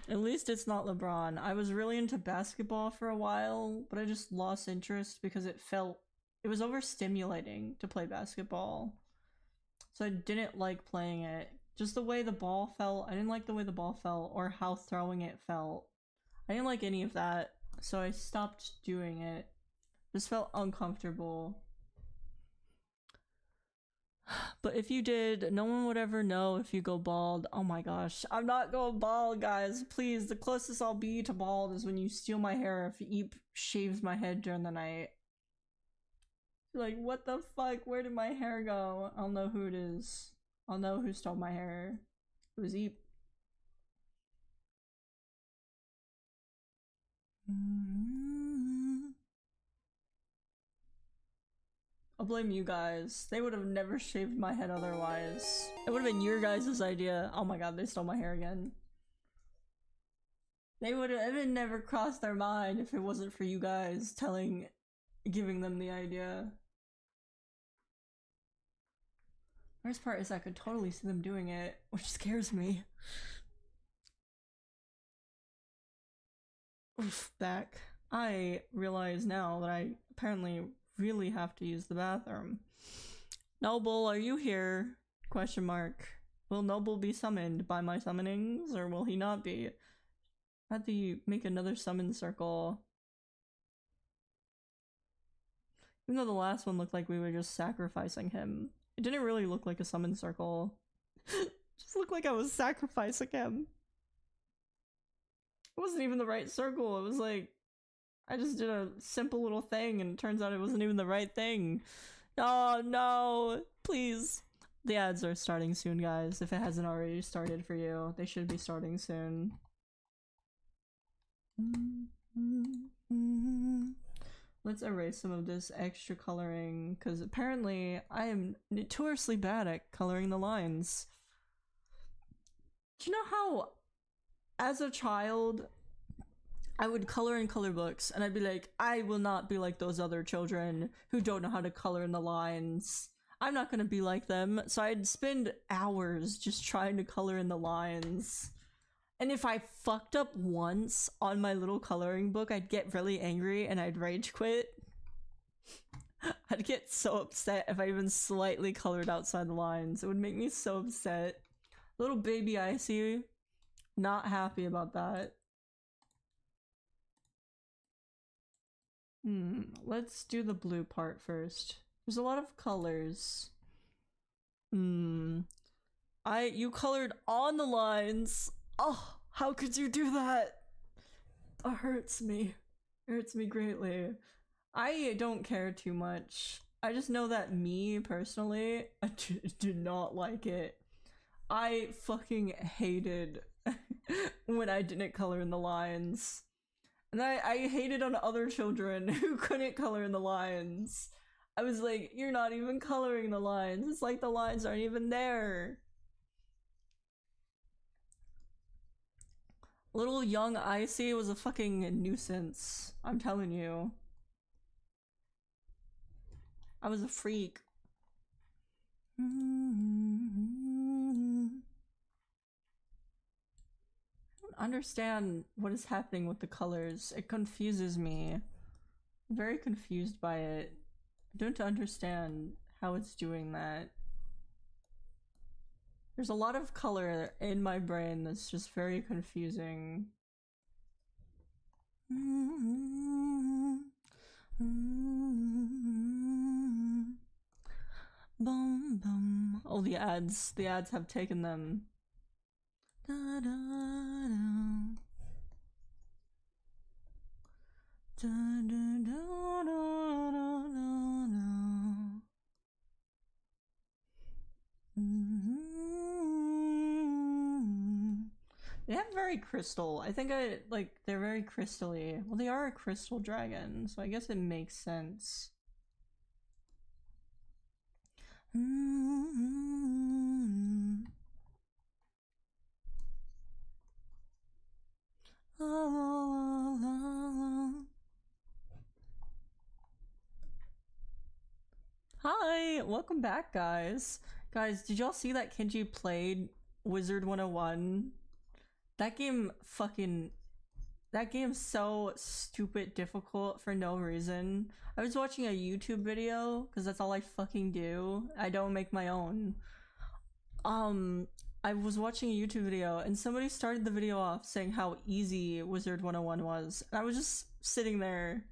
At least it's not LeBron. I was really into basketball for a while, but I just lost interest because it was overstimulating to play basketball. So I didn't like playing it. Just the way the ball felt. I didn't like the way the ball felt or how throwing it felt. I didn't like any of that, so I stopped doing it. This felt uncomfortable. But if you did, no one would ever know if you go bald. Oh my gosh. I'm not going bald, guys. Please, the closest I'll be to bald is when you steal my hair if Eep shaves my head during the night. Like, what the fuck? Where did my hair go? I'll know who it is. I'll know who stole my hair. It was Eep. I'll blame you guys. They would have never shaved my head otherwise. It would have been your guys' idea. Oh my god, they stole my hair again. It would never crossed their mind if it wasn't for you guys giving them the idea. Worst part is I could totally see them doing it, which scares me. Oof, back. I realize now that I apparently really have to use the bathroom. Noble, are you here? Question mark. Will Noble be summoned by my summonings, or will he not be? I had to make another summon circle. Even though the last one looked like we were just sacrificing him. It didn't really look like a summon circle. Just looked like I was sacrificing him. It wasn't even the right circle. It was like, I just did a simple little thing and it turns out it wasn't even the right thing. Oh no, please. The ads are starting soon, guys. If it hasn't already started for you, they should be starting soon. Let's erase some of this extra coloring, because apparently I am notoriously bad at coloring the lines. Do you know how, as a child, I would color in color books, and I'd be like, I will not be like those other children who don't know how to color in the lines. I'm not gonna be like them, so I'd spend hours just trying to color in the lines. And if I fucked up once on my little coloring book, I'd get really angry and I'd rage quit. I'd get so upset if I even slightly colored outside the lines. It would make me so upset. Little baby Icy, not happy about that. Let's do the blue part first. There's a lot of colors. You colored on the lines. Oh, how could you do that? It hurts me. It hurts me greatly. I don't care too much. I just know that me, personally, I do not like it. I fucking hated when I didn't color in the lines. And I hated on other children who couldn't color in the lines. I was like, you're not even coloring the lines. It's like the lines aren't even there. Little young Icy was a fucking nuisance. I'm telling you. I was a freak. I don't understand what is happening with the colors. It confuses me. I'm very confused by it. I don't understand how it's doing that. There's a lot of color in my brain that's just very confusing. Bum bum. Oh, the ads have taken them. Da, da, da. Da, da, da, da, da, da. They have very crystal. I think they're very crystally. Well, they are a crystal dragon, so I guess it makes sense. Hi, welcome back, guys. Guys, did y'all see that Kenji played Wizard 101? That game's so stupid difficult for no reason. I was watching a YouTube video, because that's all I fucking do. I don't make my own. I was watching a YouTube video, and somebody started the video off saying how easy Wizard 101 was. And I was just sitting there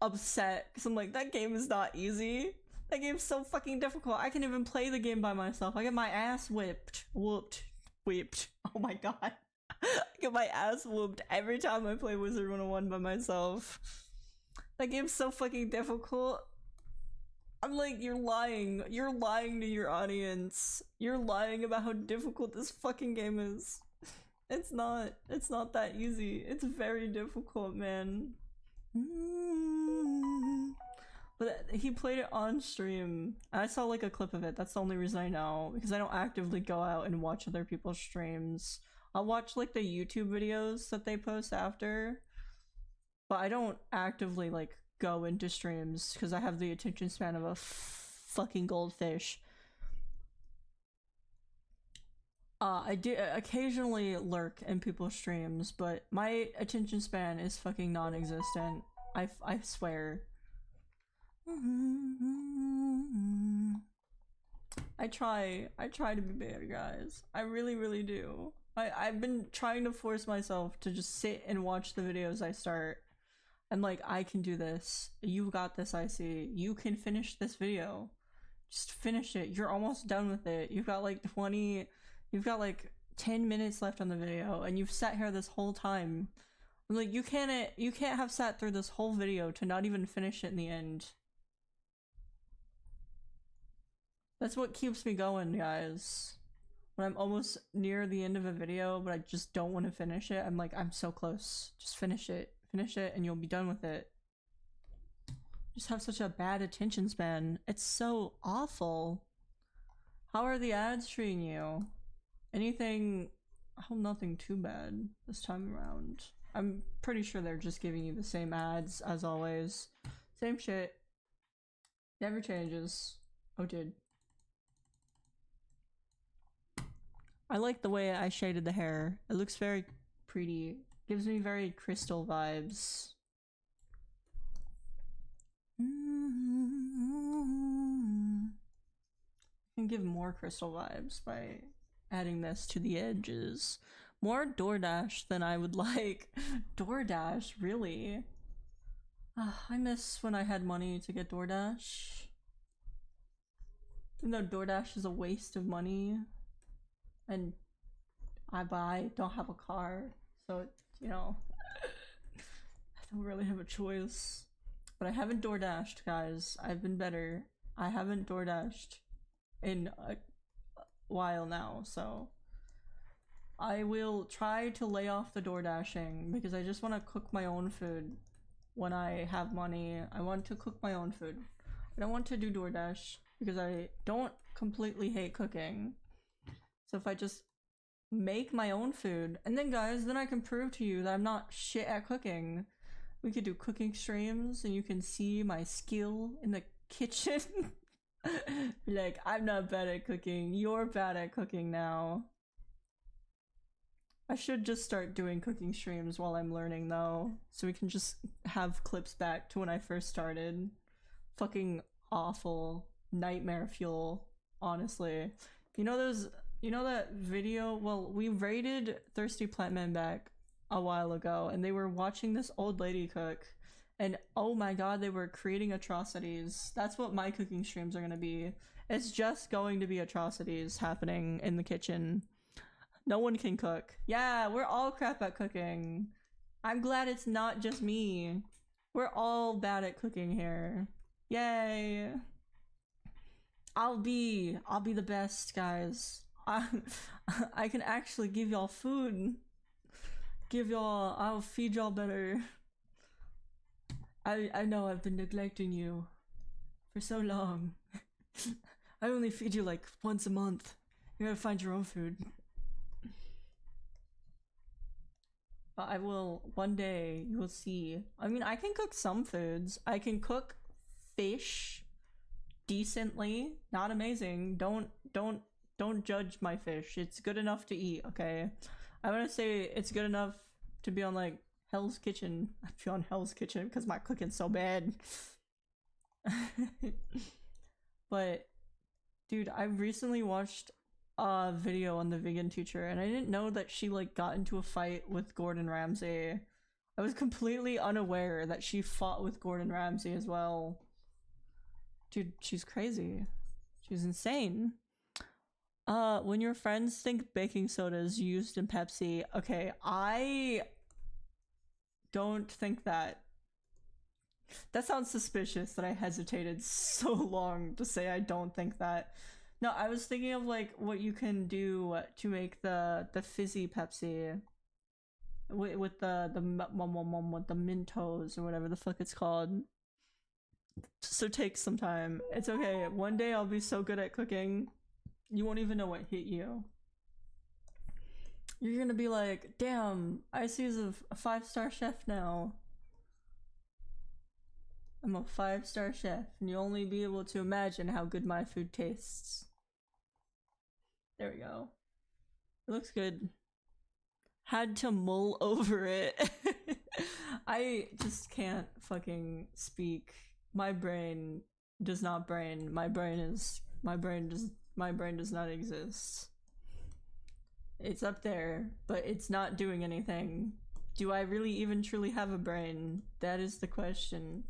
upset, because I'm like, that game is not easy. That game's so fucking difficult. I can't even play the game by myself. I get my ass whipped. Oh my god. I get my ass whooped every time I play Wizard 101 by myself. That game's so fucking difficult. I'm like, you're lying. You're lying to your audience. You're lying about how difficult this fucking game is. It's not that easy. It's very difficult, man. But he played it on stream. I saw like a clip of it. That's the only reason I know, because I don't actively go out and watch other people's streams. I'll watch like the YouTube videos that they post after, but I don't actively like go into streams because I have the attention span of a fucking goldfish. I do occasionally lurk in people's streams, but my attention span is fucking non-existent. I swear. I try to be better, guys. I really do. I've been trying to force myself to just sit and watch the videos I start. I'm like, I can do this. You got this, Icy. You can finish this video. Just finish it. You're almost done with it. You've got like 10 minutes left on the video, and you've sat here this whole time. I'm like, you can't have sat through this whole video to not even finish it in the end. That's what keeps me going, guys. When I'm almost near the end of a video, but I just don't want to finish it, I'm like, I'm so close. Just finish it. Finish it, and you'll be done with it. Just have such a bad attention span. It's so awful. How are the ads treating you? Anything? I hope nothing too bad this time around. I'm pretty sure they're just giving you the same ads as always. Same shit. Never changes. Oh, dude. I like the way I shaded the hair. It looks very pretty. Gives me very crystal vibes. I can give more crystal vibes by adding this to the edges. More DoorDash than I would like. DoorDash, really? I miss when I had money to get DoorDash. Even though DoorDash is a waste of money. And I don't have a car. So, you know, I don't really have a choice. But I haven't DoorDashed, guys. I've been better. I haven't DoorDashed in a while now, so I will try to lay off the DoorDashing because I just want to cook my own food when I have money. I want to cook my own food. I don't want to do DoorDash because I don't completely hate cooking. So if I just make my own food, and then guys, then I can prove to you that I'm not shit at cooking. We could do cooking streams and you can see my skill in the kitchen. Like, I'm not bad at cooking, you're bad at cooking now. I should just start doing cooking streams while I'm learning though, so we can just have clips back to when I first started. Fucking awful. Nightmare fuel, honestly. You know that video? Well, we raided Thirsty Plantman back a while ago, and they were watching this old lady cook, and oh my god, they were creating atrocities. That's what my cooking streams are gonna be. It's just going to be atrocities happening in the kitchen. No one can cook. Yeah, we're all crap at cooking. I'm glad it's not just me. We're all bad at cooking here. Yay. I'll be the best, guys. I can actually give y'all food. I'll feed y'all better. I know I've been neglecting you for so long. I only feed you like once a month. You gotta find your own food. But I will, one day, you will see. I mean, I can cook some foods. I can cook fish decently, not amazing. Don't judge my fish. It's good enough to eat, okay? I want to say it's good enough to be on like Hell's Kitchen. I feel on Hell's Kitchen because my cooking's so bad. But dude, I recently watched a video on the vegan teacher, and I didn't know that she like got into a fight with Gordon Ramsay. I was completely unaware that she fought with Gordon Ramsay as well. Dude, she's crazy. She's insane. When your friends think baking soda is used in Pepsi, okay, I don't think that. That sounds suspicious that I hesitated so long to say I don't think that. No, I was thinking of like what you can do to make the fizzy Pepsi with the Mentos or whatever the fuck it's called. So take some time. It's okay. One day I'll be so good at cooking, you won't even know what hit you. You're gonna be like, damn, Icy is a 5-star chef now. I'm a 5-star chef, and you'll only be able to imagine how good my food tastes. There we go. It looks good. Had to mull over it. I just can't fucking speak. My brain does not brain. My brain does not exist. It's up there, but it's not doing anything. Do I really even truly have a brain? That is the question.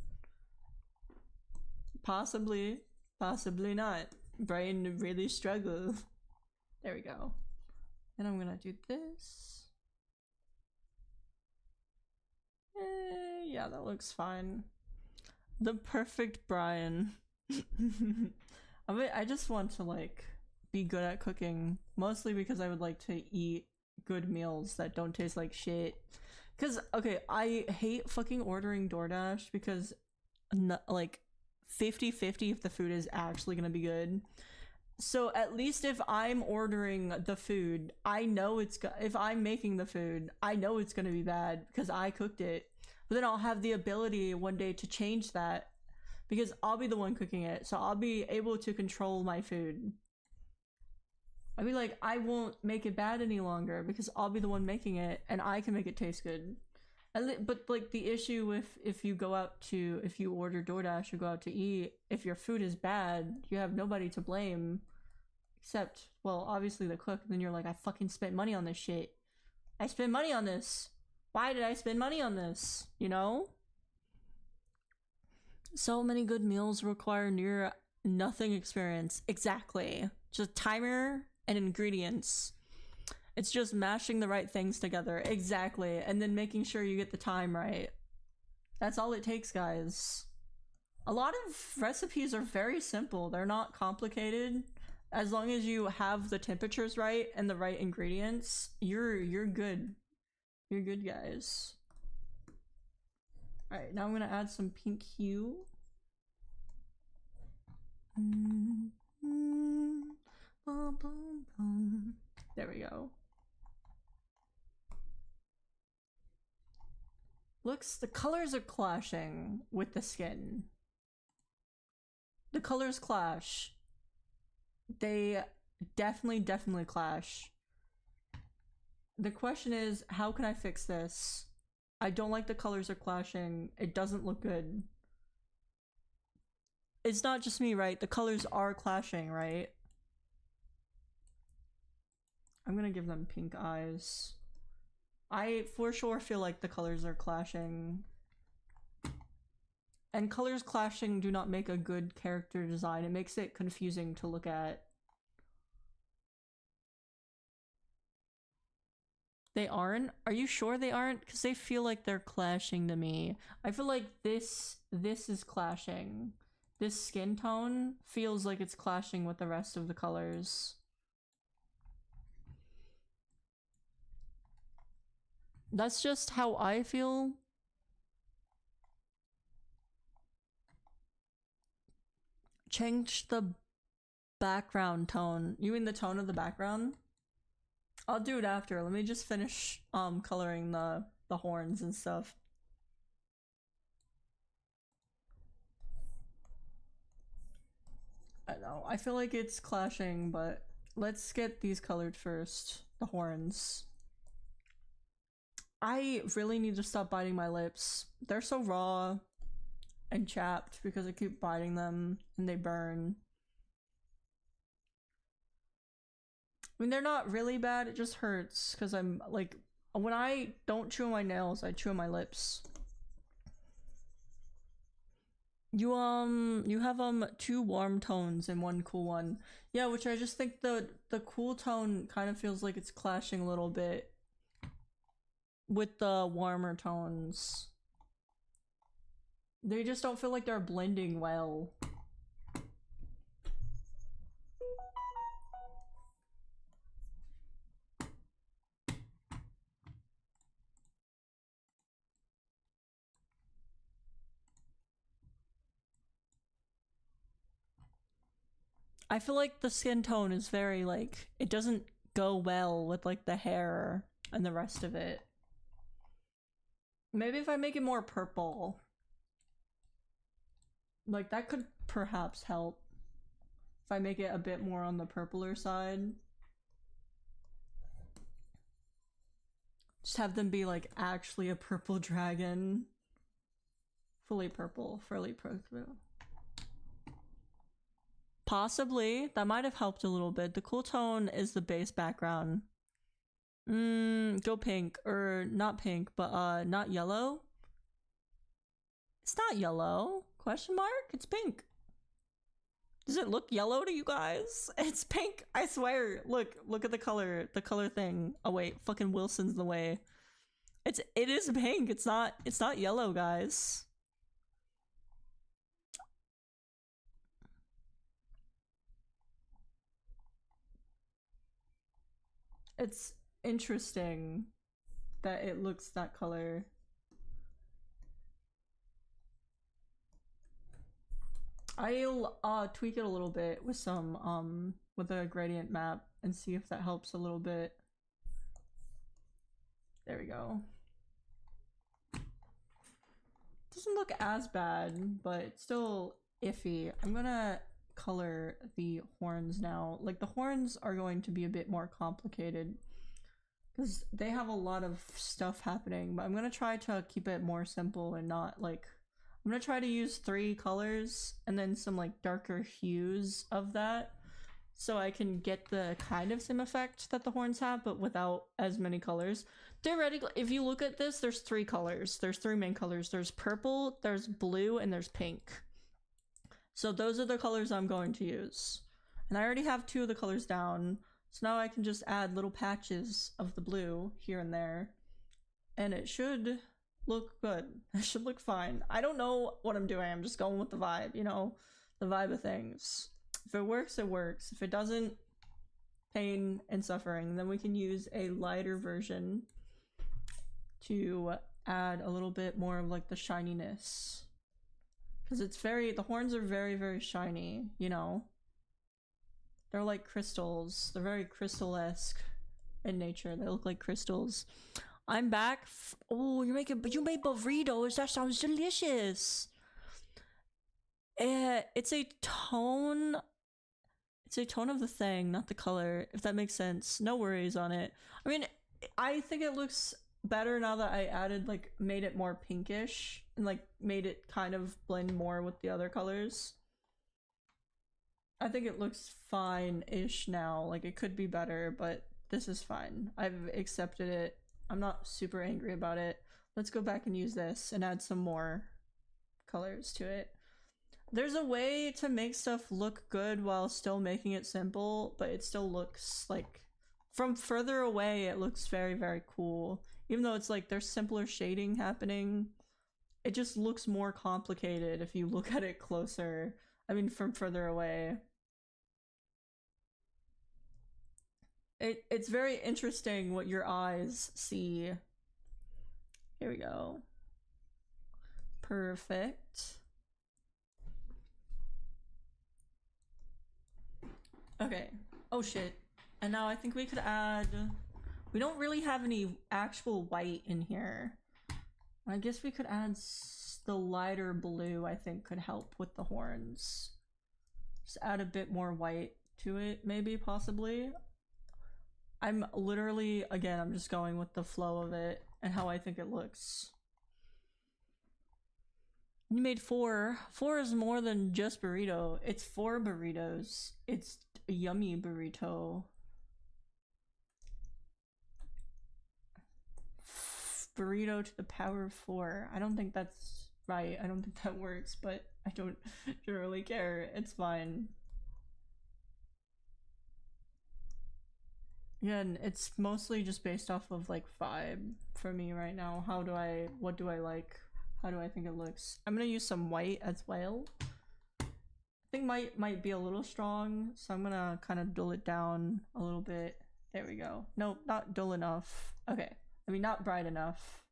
Possibly, possibly not. Brain really struggle. There we go. And I'm gonna do this. Yeah, that looks fine. The perfect Brian. I just want to like be good at cooking, mostly because I would like to eat good meals that don't taste like shit. Cause okay, I hate fucking ordering DoorDash because like 50-50 if the food is actually gonna be good. So at least if I'm ordering the food, I know if I'm making the food, I know it's gonna be bad because I cooked it. But then I'll have the ability one day to change that because I'll be the one cooking it, so I'll be able to control my food. I'll be like, I won't make it bad any longer because I'll be the one making it and I can make it taste good. But like the issue with if you order DoorDash or go out to eat, if your food is bad, you have nobody to blame except, well, obviously the cook. Then you're like, I fucking spent money on this shit. I spent money on this. Why did I spend money on this? You know? So many good meals require near nothing experience. Exactly. Just timer and ingredients. It's just mashing the right things together. Exactly. And then making sure you get the time right. That's all it takes, guys. A lot of recipes are very simple. They're not complicated. As long as you have the temperatures right and the right ingredients, you're good. You're good, guys. Alright, now I'm gonna add some pink hue. There we go. The colors are clashing with the skin. The colors clash. They definitely clash. The question is, how can I fix this? I don't like the colors are clashing. It doesn't look good. It's not just me, right? The colors are clashing, right? I'm gonna give them pink eyes. I for sure feel like the colors are clashing. And colors clashing do not make a good character design. It makes it confusing to look at. They aren't? Are you sure they aren't? Because they feel like they're clashing to me. I feel like this is clashing. This skin tone feels like it's clashing with the rest of the colors. That's just how I feel. Change the background tone. You mean the tone of the background? I'll do it after. Let me just finish coloring the horns and stuff. I know. I feel like it's clashing, but let's get these colored first. The horns. I really need to stop biting my lips. They're so raw and chapped because I keep biting them and they burn. I mean, they're not really bad, it just hurts because I'm like, when I don't chew on my nails, I chew on my lips. You have 2 warm tones and 1 cool one. Yeah, which I just think the cool tone kind of feels like it's clashing a little bit with the warmer tones. They just don't feel like they're blending well. I feel like the skin tone is very like, it doesn't go well with like the hair and the rest of it. Maybe if I make it more purple, like that could perhaps help. If I make it a bit more on the purpler side. Just have them be like actually a purple dragon. Fully purple, fairly purple. Possibly. That might have helped a little bit. The cool tone is the base background. Go pink. Or not pink, but not yellow. It's not yellow. Question mark? It's pink. Does it look yellow to you guys? It's pink. I swear. Look at the color thing. Oh wait, fucking Wilson's the way. It is pink. It's not yellow, guys. It's interesting that it looks that color. I'll tweak it a little bit with some with a gradient map and see if that helps a little bit. There we go. Doesn't look as bad, but it's still iffy. I'm gonna color the horns now. Like, the horns are going to be a bit more complicated because they have a lot of stuff happening, but I'm gonna try to keep it more simple and not like, I'm gonna try to use 3 colors and then some like darker hues of that so I can get the kind of same effect that the horns have, but without as many colors. Theoretically, if you look at this, there's 3 colors. There's 3 main colors. There's purple, there's blue, and there's pink. So those are the colors I'm going to use. And I already have 2 of the colors down, so now I can just add little patches of the blue here and there. And it should look good. It should look fine. I don't know what I'm doing. I'm just going with the vibe, you know? The vibe of things. If it works, it works. If it doesn't, pain and suffering. Then we can use a lighter version to add a little bit more of like the shininess. Because the horns are very, very shiny, you know? They're like crystals. They're very crystal-esque in nature. They look like crystals. I'm back. Oh, you made burritos. That sounds delicious. It's a tone. It's a tone of the thing, not the color, if that makes sense. No worries on it. I mean, I think it looks better now that I made it more pinkish and like made it kind of blend more with the other colors. I think it looks fine-ish now. Like, it could be better, but this is fine. I've accepted it. I'm not super angry about it. Let's go back and use this and add some more colors to it. There's a way to make stuff look good while still making it simple, but it still looks like, from further away, it looks very, very cool. Even though it's like there's simpler shading happening, it just looks more complicated if you look at it closer. I mean, from further away. It's very interesting what your eyes see. Here we go. Perfect. Okay. Oh shit. And now I think we could add... We don't really have any actual white in here. I guess we could add the lighter blue, I think could help with the horns. Just add a bit more white to it, maybe, possibly. I'm literally, again, I'm just going with the flow of it and how I think it looks. You made 4. 4 is more than just burrito. It's 4 burritos. It's a yummy burrito. Burrito to the power of 4. I don't think that's right. I don't think that works, but I don't really care. It's fine. Again, it's mostly just based off of like vibe for me right now. What do I like? How do I think it looks? I'm gonna use some white as well. I think might be a little strong, so I'm gonna kind of dull it down a little bit. There we go. Nope, not dull enough. Okay. I mean, not bright enough.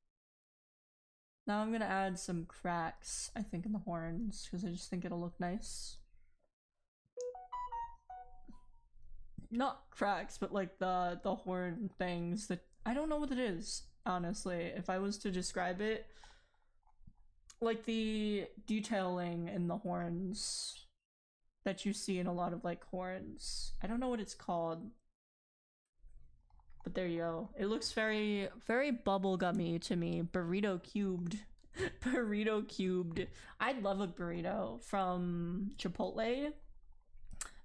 Now I'm gonna add some cracks, I think, in the horns, because I just think it'll look nice. Not cracks, but like the horn things that I don't know what it is, honestly. If I was to describe it, like the detailing in the horns that you see in a lot of like horns. I don't know what it's called, but there you go. It looks very, very bubblegummy to me. Burrito cubed. Burrito cubed. I'd love a burrito from Chipotle.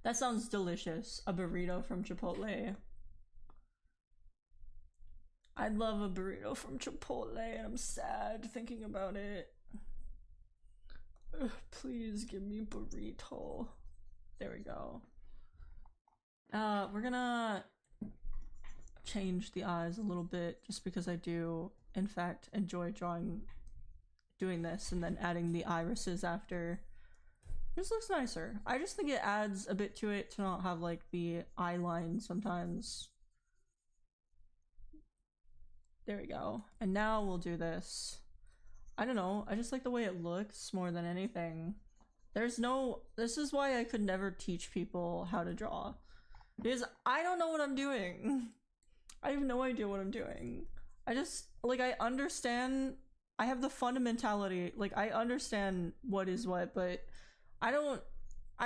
That sounds delicious. A burrito from Chipotle. I'd love a burrito from Chipotle, and I'm sad thinking about it. Ugh, please give me burrito. There we go. We're gonna change the eyes a little bit just because I do, in fact, enjoy doing this and then adding the irises after. This looks nicer. I just think it adds a bit to it to not have like the eye line sometimes. There we go. And now we'll do this. I don't know, I just like the way it looks more than anything. This is why I could never teach people how to draw. Because I don't know what I'm doing. I have no idea what I'm doing. I just, like, I understand, I have the fundamentality, like, I understand what is what, but I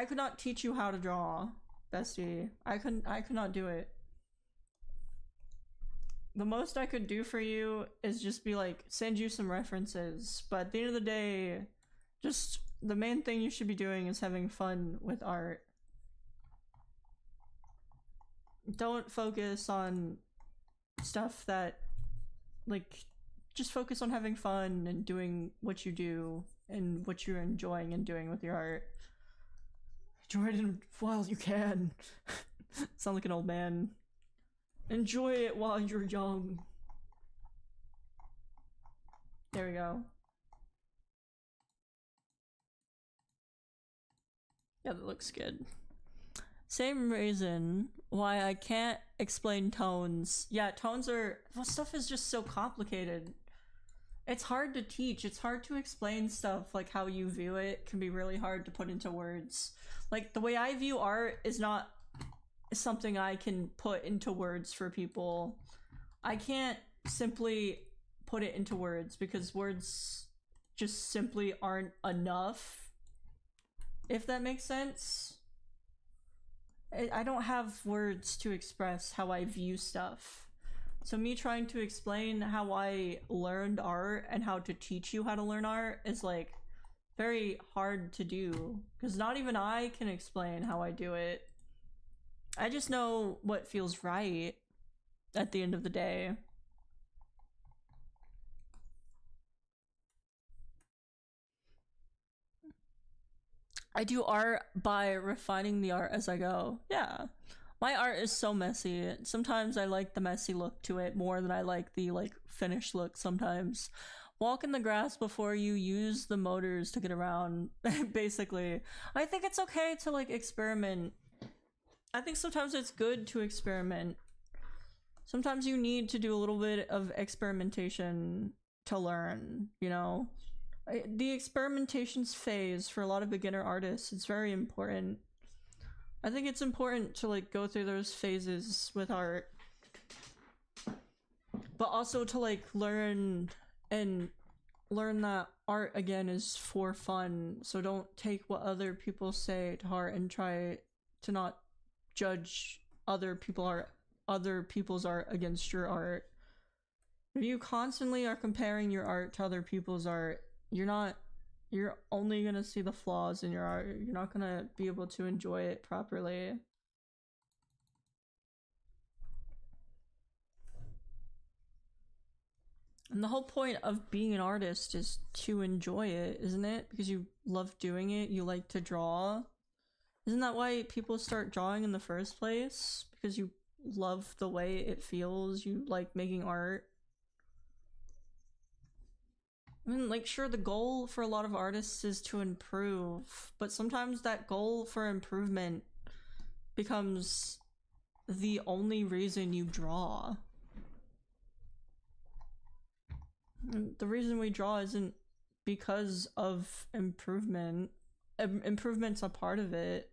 could not teach you how to draw, bestie. I could not do it. The most I could do for you is just be like, send you some references, but at the end of the day, just the main thing you should be doing is having fun with art. Don't focus on stuff that, like, just focus on having fun and doing what you do and what you're enjoying and doing with your art. Enjoy it while you can. Sound like an old man. Enjoy it while you're young. There we go. Yeah, that looks good. Same reason why I can't explain tones. Yeah, tones are... Well, stuff is just so complicated. It's hard to teach. It's hard to explain stuff, like how you view it can be really hard to put into words. Like, the way I view art is not something I can put into words for people. I can't simply put it into words because words just simply aren't enough, if that makes sense. I don't have words to express how I view stuff. So me trying to explain how I learned art and how to teach you how to learn art is like very hard to do because not even I can explain how I do it. I just know what feels right at the end of the day. I do art by refining the art as I go. Yeah. My art is so messy. Sometimes I like the messy look to it more than I like the like finished look sometimes. Walk in the grass before you use the motors to get around, basically. I think it's okay to like experiment. I think sometimes it's good to experiment. Sometimes you need to do a little bit of experimentation to learn, you know? The experimentations phase for a lot of beginner artists is very important. I think it's important to like go through those phases with art, but also to like learn that art again is for fun. So don't take what other people say to heart and try to not judge other people's art against your art. If you constantly are comparing your art to other people's art, you're only gonna see the flaws in your art. You're not gonna be able to enjoy it properly. And the whole point of being an artist is to enjoy it, isn't it? Because you love doing it, you like to draw. Isn't that why people start drawing in the first place? Because you love the way it feels, you like making art. I mean, like, sure, the goal for a lot of artists is to improve, but sometimes that goal for improvement becomes the only reason you draw. And the reason we draw isn't because of improvement. Improvement's a part of it,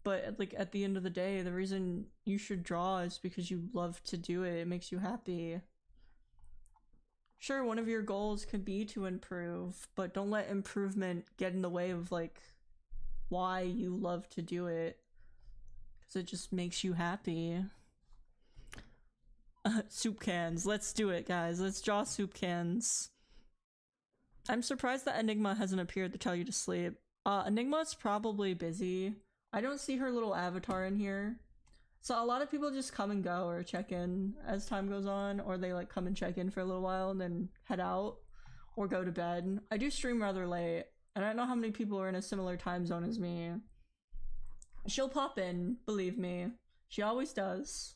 but like at the end of the day, the reason you should draw is because you love to do it. It makes you happy. Sure, one of your goals could be to improve, but don't let improvement get in the way of like why you love to do it, because it just makes you happy. Soup cans. Let's do it, guys. Let's draw soup cans. I'm surprised that Enigma hasn't appeared to tell you to sleep. Enigma's probably busy. I don't see her little avatar in here. So a lot of people just come and go or check in as time goes on, or they like come and check in for a little while and then head out or go to bed. I do stream rather late, and I don't know how many people are in a similar time zone as me. She'll pop in, believe me. She always does.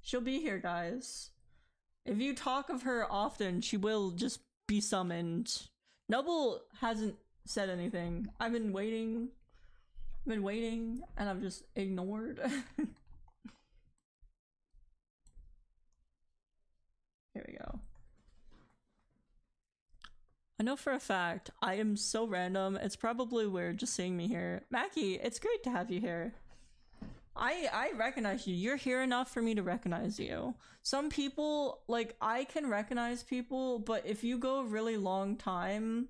She'll be here, guys. If you talk of her often, she will just be summoned. Noble hasn't said anything. I've been waiting, and I've just ignored. Here we go. I know for a fact I am so random. It's probably weird just seeing me here. Mackie, it's great to have you here. I recognize you. You're here enough for me to recognize you. Some people, like, I can recognize people, but if you go a really long time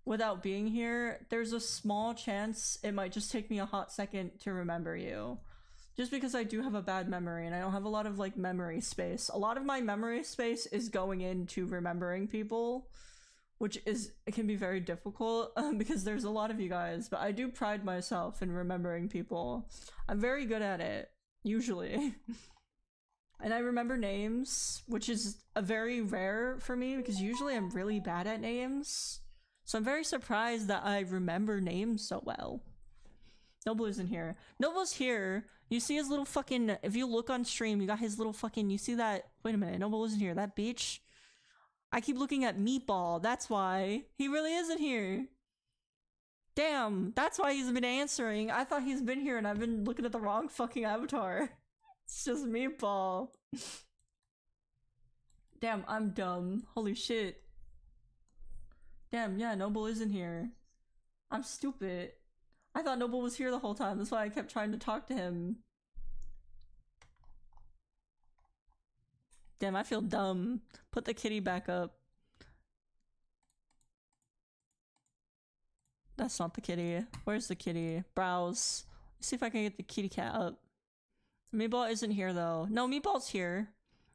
without being here, there's a small chance it might just take me a hot second to remember you. Just because I do have a bad memory and I don't have a lot of, like, memory space. A lot of my memory space is going into remembering people, which is, it can be very difficult because there's a lot of you guys, but I do pride myself in remembering people. I'm very good at it, usually. And I remember names, which is a very rare for me because usually I'm really bad at names. So I'm very surprised that I remember names so well. Noble isn't here. Noble's here. You see his little fucking, if you look on stream, you got his little fucking, you see that, wait a minute, Noble isn't here. That beach? I keep looking at Meatball, that's why. He really isn't here. Damn, that's why he's been answering. I thought he's been here and I've been looking at the wrong fucking avatar. It's just Meatball. Damn, I'm dumb. Holy shit. Damn, yeah, Noble isn't here. I'm stupid. I thought Noble was here the whole time, that's why I kept trying to talk to him. Damn, I feel dumb. Put the kitty back up. That's not the kitty. Where's the kitty? Browse. Let's see if I can get the kitty cat up. Meatball isn't here though. No, Meatball's here.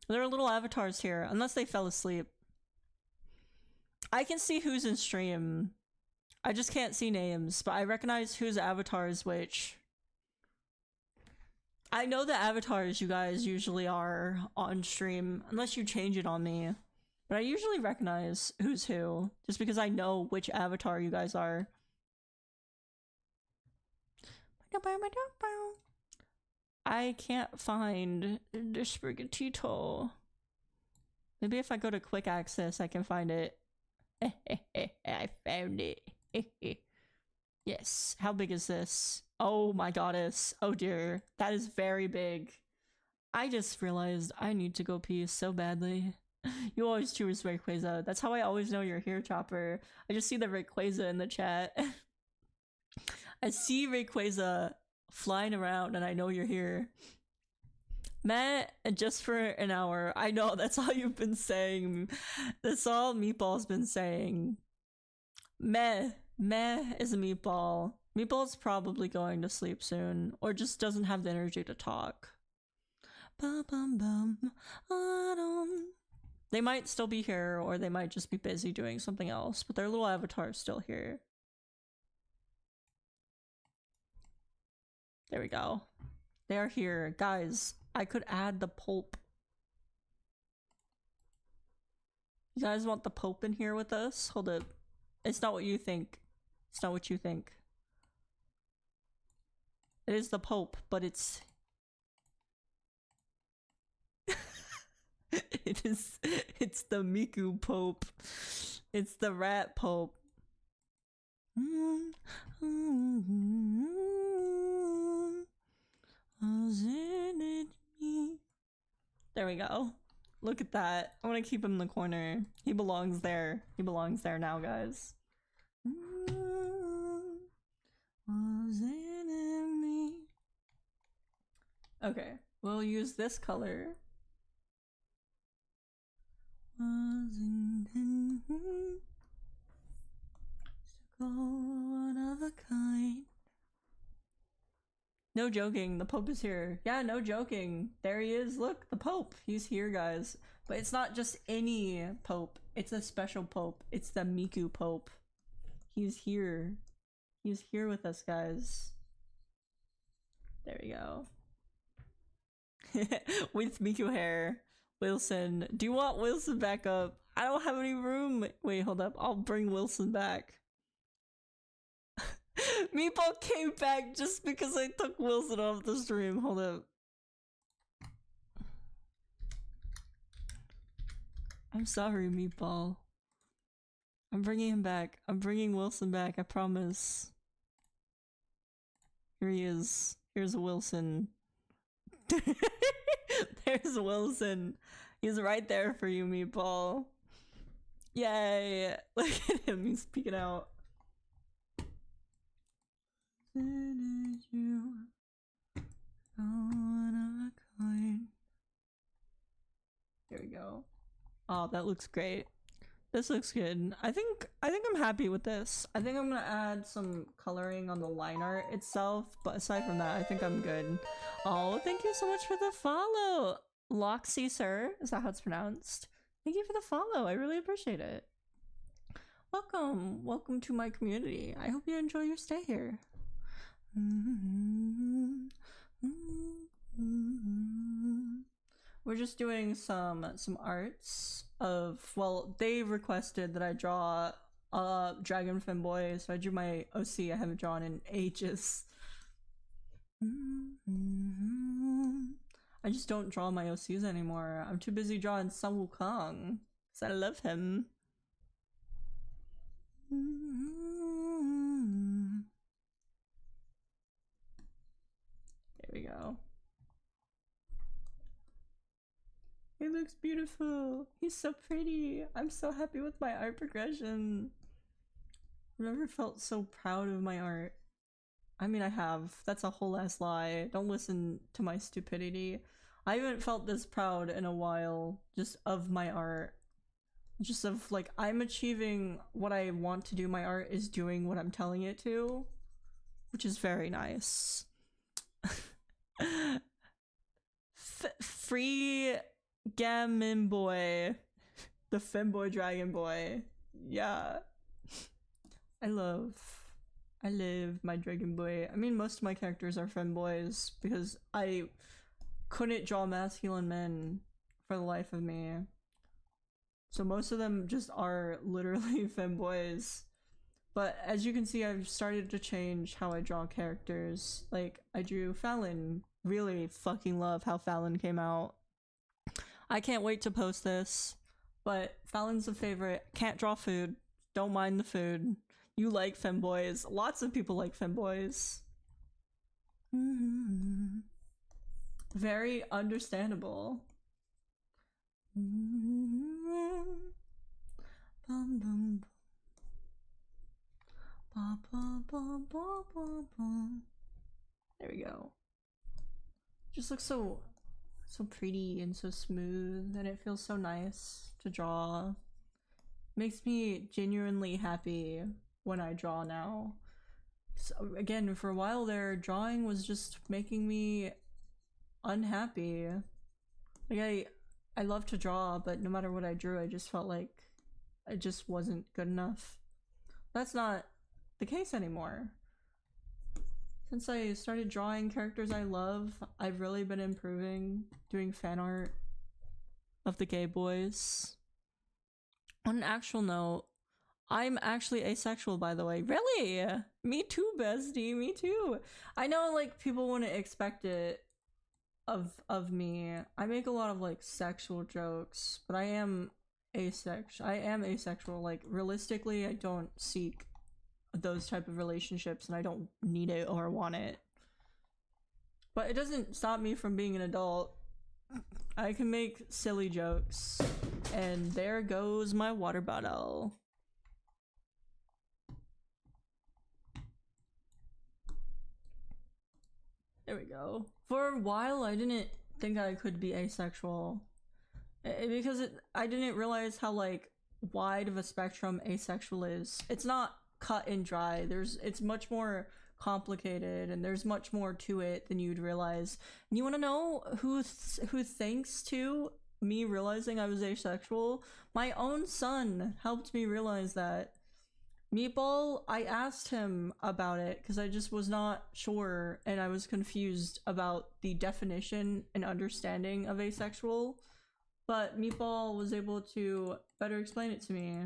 There are little avatars here, unless they fell asleep. I can see who's in stream. I just can't see names, but I recognize whose avatar is which. I know the avatars you guys usually are on stream, unless you change it on me. But I usually recognize who's who, just because I know which avatar you guys are. I can't find the Sprigatito. Maybe if I go to quick access, I can find it. I found it. Yes. How big is this? Oh my goddess. Oh dear. That is very big. I just realized I need to go pee so badly. You always choose Rayquaza. That's how I always know you're here, Chopper. I just see the Rayquaza in the chat. I see Rayquaza flying around and I know you're here. Matt, just for an hour. I know, that's all you've been saying. That's all Meatball's been saying. Meh is a Meatball. Meatball's probably going to sleep soon, or just doesn't have the energy to talk. They might still be here, or they might just be busy doing something else, but their little avatar's still here. There we go. They are here. Guys, I could add the Pope. You guys want the Pope in here with us? Hold up. It's not what you think. It's not what you think. It is the Pope, but it's... it's the Miku Pope. It's the Rat Pope. There we go. Look at that. I want to keep him in the corner. He belongs there. He belongs there now, guys. Okay, we'll use this color. One of a kind. No joking, the Pope is here. Yeah, no joking. There he is. Look, the Pope. He's here, guys. But it's not just any Pope. It's a special Pope. It's the Miku Pope. He's here. He's here with us, guys. There we go. With Miku hair. Wilson. Do you want Wilson back up? I don't have any room. Wait, hold up. I'll bring Wilson back. Meatball came back just because I took Wilson off the stream. Hold up. I'm sorry, Meatball. I'm bringing him back. I'm bringing Wilson back, I promise. Here he is. Here's Wilson. There's Wilson. He's right there for you, Meatball. Yay! Look at him, he's peeking out. Here we go. Oh, that looks great. This looks good. I think I'm happy with this. I think I'm gonna add some coloring on the line art itself, but aside from that, I think I'm good. Oh, thank you so much for the follow, Loxy sir. Is that how it's pronounced? Thank you for the follow. I really appreciate it. Welcome to my community. I hope you enjoy your stay here. We're just doing some arts of, well, they requested that I draw Dragon Femboy, so I drew my OC I haven't drawn in ages. I just don't draw my OCs anymore. I'm too busy drawing Sun Wukong, because I love him. There we go. He looks beautiful. He's so pretty. I'm so happy with my art progression. I've never felt so proud of my art. I mean, I have. That's a whole ass lie. Don't listen to my stupidity. I haven't felt this proud in a while, just of my art. Just of, like, I'm achieving what I want to do. My art is doing what I'm telling it to, which is very nice. Free Gammon Boy, the Femboy Dragon Boy. Yeah, I love my Dragon Boy. I mean, most of my characters are femboys because I couldn't draw masculine men for the life of me. So most of them just are literally femboys. But as you can see, I've started to change how I draw characters. Like, I drew Fallon. Really fucking love how Fallon came out. I can't wait to post this, but Fallon's a favorite. Can't draw food. Don't mind the food. You like femboys. Lots of people like femboys. Very understandable. There we go. Just looks so pretty and so smooth, and it feels so nice to draw. Makes me genuinely happy when I draw now. So again, for a while there, drawing was just making me unhappy. Like, I love to draw, but no matter what I drew, I just felt like I just wasn't good enough. That's not the case anymore. Since I started drawing characters I love, I've really been improving, doing fan art of the gay boys. On an actual note, I'm actually asexual, by the way. Really? Me too, bestie, me too. I know, like, people wouldn't expect it of me. I make a lot of, like, sexual jokes, but I am asexual. Like, realistically, I don't seek those type of relationships, and I don't need it or want it. But it doesn't stop me from being an adult. I can make silly jokes. And there goes my water bottle. There we go. For a while, I didn't think I could be asexual. Because I didn't realize how, like, wide of a spectrum asexual is. It's not cut and dry. It's much more complicated, and there's much more to it than you'd realize. And you want to know who thanks to me realizing I was asexual? My own son helped me realize that. Meatball, I asked him about it because I just was not sure and I was confused about the definition and understanding of asexual, but Meatball was able to better explain it to me.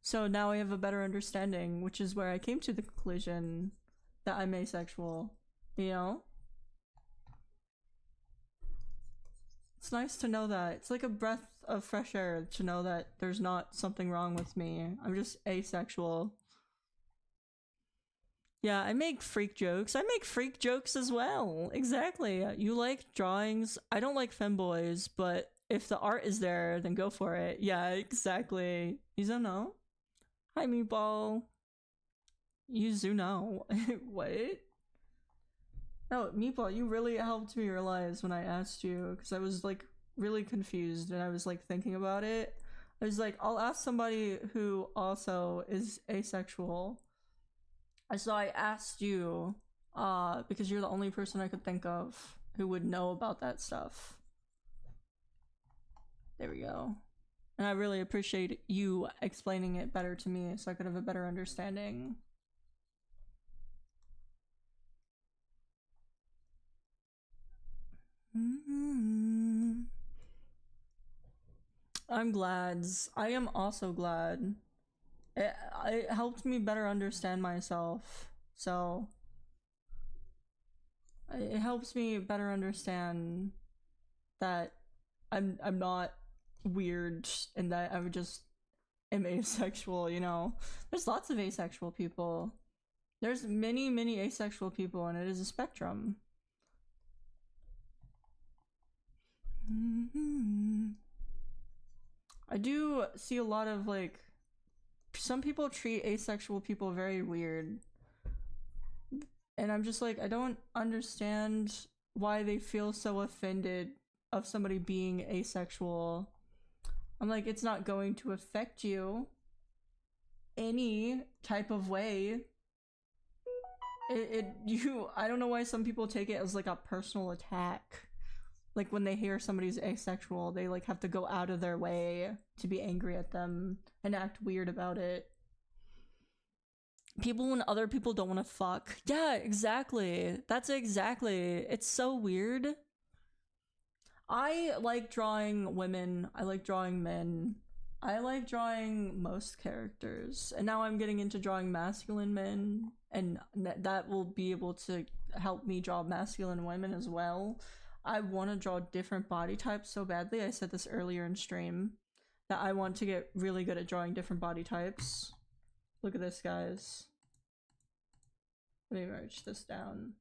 So now I have a better understanding, which is where I came to the conclusion that I'm asexual, you know? It's nice to know that. It's like a breath of fresh air to know that there's not something wrong with me. I'm just asexual. Yeah, I make freak jokes. I make freak jokes as well. Exactly. You like drawings. I don't like femboys, but if the art is there, then go for it. Yeah, exactly. Izuno. Hi, Meatball. Izuno. What? No, Meatball, you really helped me realize when I asked you, because I was like really confused and I was like thinking about it. I was like, I'll ask somebody who also is asexual. So I asked you, because you're the only person I could think of who would know about that stuff. There we go. And I really appreciate you explaining it better to me so I could have a better understanding. I'm glad. I am also glad. It helped me better understand myself. So it helps me better understand that I'm not weird and that I just am asexual, you know. There's lots of asexual people. There's many asexual people and it is a spectrum. I do see a lot of like some people treat asexual people very weird. And I'm just like, I don't understand why they feel so offended of somebody being asexual. I'm like, it's not going to affect you any type of way. I don't know why some people take it as like a personal attack. Like when they hear somebody's asexual, they like have to go out of their way to be angry at them and act weird about it. People when other people don't want to fuck. Yeah, exactly. That's exactly. It's so weird. I like drawing women. I like drawing men. I like drawing most characters. And now I'm getting into drawing masculine men. And that will be able to help me draw masculine women as well. I want to draw different body types so badly. I said this earlier in stream. That I want to get really good at drawing different body types. Look at this, guys. Let me merge this down.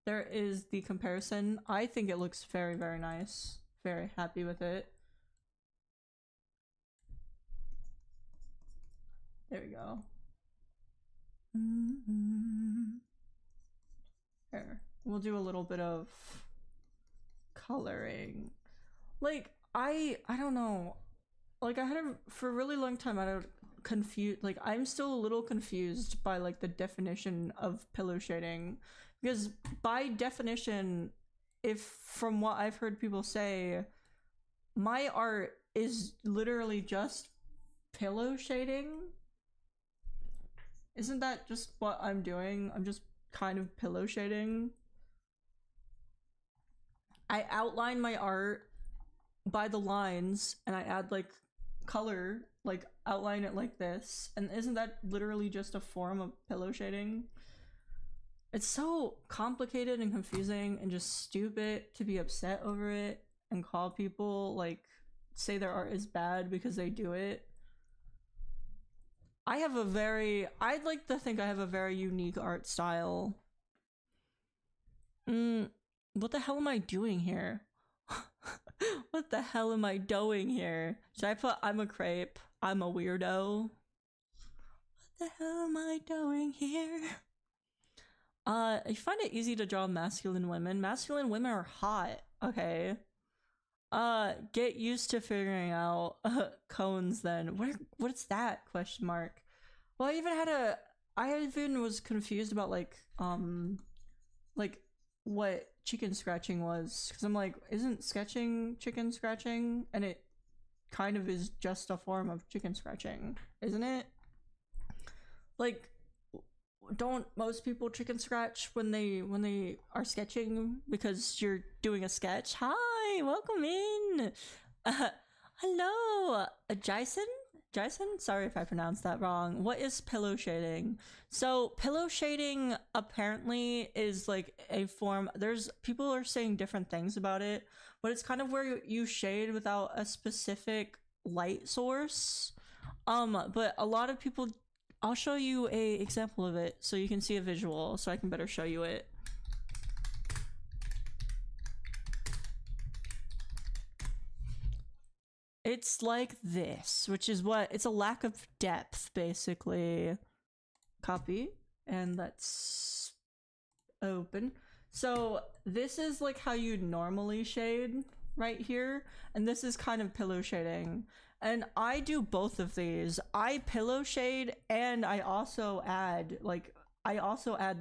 There is the comparison. I think it looks very nice. Very happy with it. There we go. Here. We'll do a little bit of coloring. Like, I don't know. Like, for a really long time, I don't confused. Like, I'm still a little confused by like the definition of pillow shading, because by definition, if from what I've heard people say, my art is literally just pillow shading. Isn't that just what I'm doing? I'm just kind of pillow shading. I outline my art by the lines and I add like color, like outline it like this. And isn't that literally just a form of pillow shading? It's so complicated and confusing and just stupid to be upset over it and call people like say their art is bad because they do it. I'd like to think I have a very unique art style. What the hell am I doing here? What the hell am I doing here? Should I put I'm a crepe? I'm a weirdo? What the hell am I doing here? I find it easy to draw masculine women. Masculine women are hot. Okay. Get used to figuring out cones then. What's that? Question mark. Well, I even was confused about like what chicken scratching was, because I'm like, isn't sketching chicken scratching? And it kind of is just a form of chicken scratching, isn't it? Like, don't most people chicken scratch when they are sketching because you're doing a sketch? Hi, welcome in. Uh, hello, Jason. Jason, sorry if I pronounced that wrong. What is pillow shading? So pillow shading apparently is like a form. There's people are saying different things about it, but it's kind of where you shade without a specific light source. But a lot of people, I'll show you a example of it so you can see a visual so I can better show you it. It's like this, which is what it's a lack of depth basically. Copy, and let's open. So this is like how you normally shade right here, and this is kind of pillow shading. And I do both of these. I pillow shade and I also add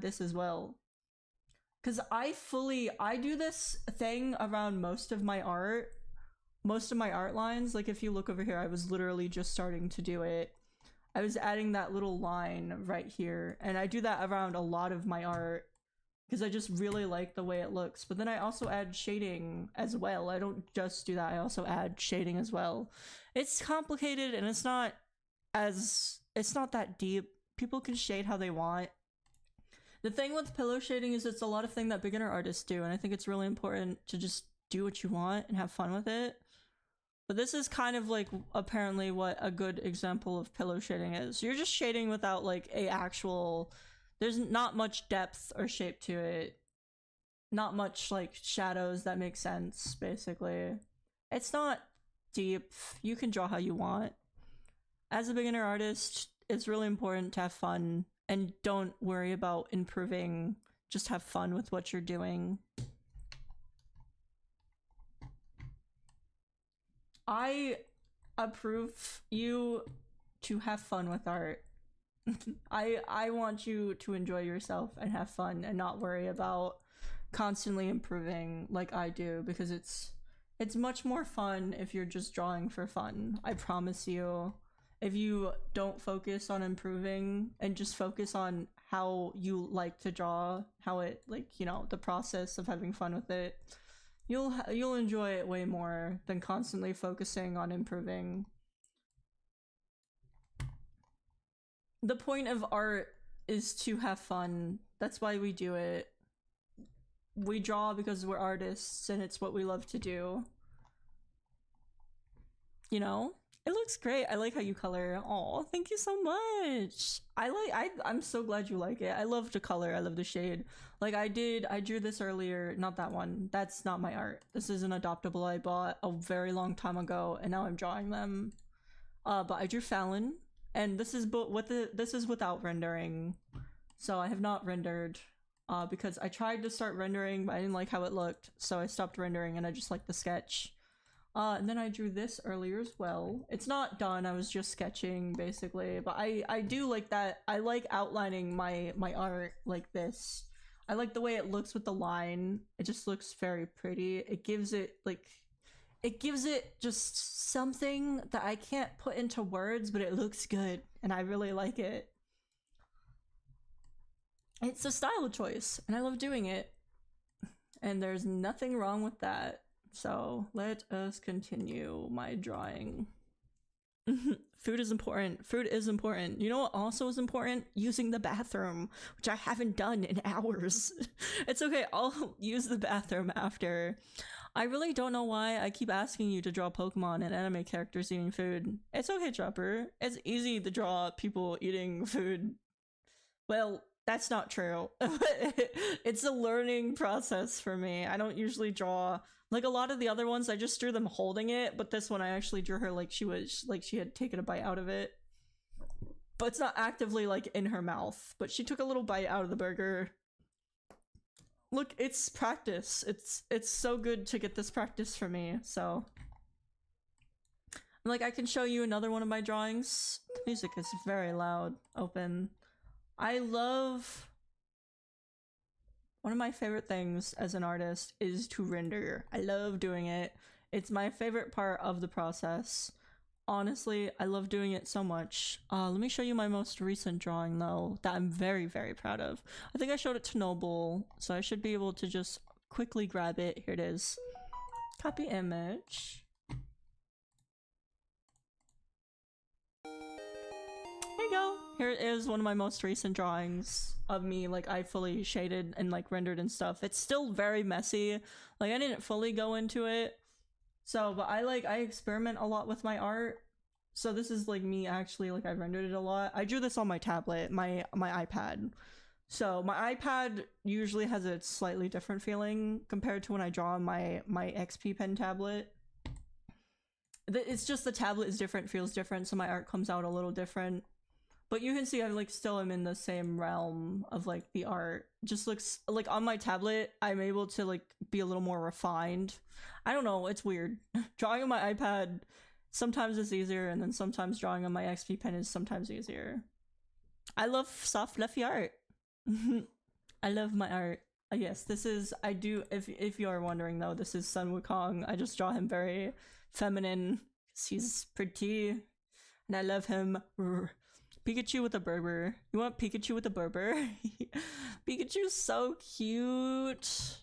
this as well. Cause I do this thing around most of my art lines. Like if you look over here, I was literally just starting to do it. I was adding that little line right here, and I do that around a lot of my art because I just really like the way it looks. But then I also add shading as well. I don't just do that, I also add shading as well. It's complicated and it's not that deep. People can shade how they want. The thing with pillow shading is it's a lot of thing that beginner artists do, and I think it's really important to just do what you want and have fun with it. But this is kind of like apparently what a good example of pillow shading is. You're just shading without like a actual, there's not much depth or shape to it. Not much like shadows that make sense, basically. It's not deep. You can draw how you want. As a beginner artist, it's really important to have fun and don't worry about improving. Just have fun with what you're doing. I approve you to have fun with art. I want you to enjoy yourself and have fun and not worry about constantly improving like I do, because it's much more fun if you're just drawing for fun. I promise you. If you don't focus on improving and just focus on how you like to draw, how it, like, you know, the process of having fun with it, you'll enjoy it way more than constantly focusing on improving. The point of art is to have fun. That's why we do it. We draw because we're artists and it's what we love to do. You know? It looks great. I like how you color. Oh, thank you so much. I'm so glad you like it. I love the color. I love the shade. Like I drew this earlier. Not that one. That's not my art. This is an adoptable I bought a very long time ago, and now I'm drawing them. But I drew Fallon, and this is this is without rendering. So I have not rendered because I tried to start rendering, but I didn't like how it looked, so I stopped rendering and I just liked the sketch. And then I drew this earlier as well. It's not done, I was just sketching basically, but I do like that. I like outlining my art like this. I like the way it looks with the line. It just looks very pretty. It gives it just something that I can't put into words, but it looks good and I really like it. It's a style choice and I love doing it. And there's nothing wrong with that. So let us continue my drawing. Food is important. Food is important. You know what also is important? Using the bathroom, which I haven't done in hours. It's okay, I'll use the bathroom after. I really don't know why I keep asking you to draw Pokemon and anime characters eating food. It's okay, Chopper. It's easy to draw people eating food. Well, that's not true. It's a learning process for me. I don't usually draw like a lot of the other ones. I just drew them holding it, but this one I actually drew her like she had taken a bite out of it. But it's not actively like in her mouth, but she took a little bite out of the burger. Look, it's practice. It's so good to get this practice for me, so. Like, I can show you another one of my drawings. The music is very loud. Open. I love... One of my favorite things as an artist is to render. I love doing it. It's my favorite part of the process. honestly, I love doing it so much. Let me show you my most recent drawing though, that I'm very, very proud of. I think I showed it to Noble, so I should be able to just quickly grab it. Here it is. Copy image. Here you go. Here is one of my most recent drawings of me, like I fully shaded and like rendered and stuff. It's still very messy. Like I didn't fully go into it. So, but I experiment a lot with my art. So this is like me actually, like I rendered it a lot. I drew this on my tablet, my iPad. So my iPad usually has a slightly different feeling compared to when I draw on my XP pen tablet. It's just the tablet is different, feels different, so my art comes out a little different. But you can see I like still am in the same realm of like the art. Just looks like on my tablet I'm able to like be a little more refined. I don't know, it's weird. Drawing on my iPad sometimes is easier, and then sometimes drawing on my XP pen is sometimes easier. I love soft fluffy art. I love my art. Yes, this is I do if you are wondering though, this is Sun Wukong. I just draw him very feminine because he's pretty and I love him. Pikachu with a Berber. You want Pikachu with a Berber? Pikachu's so cute.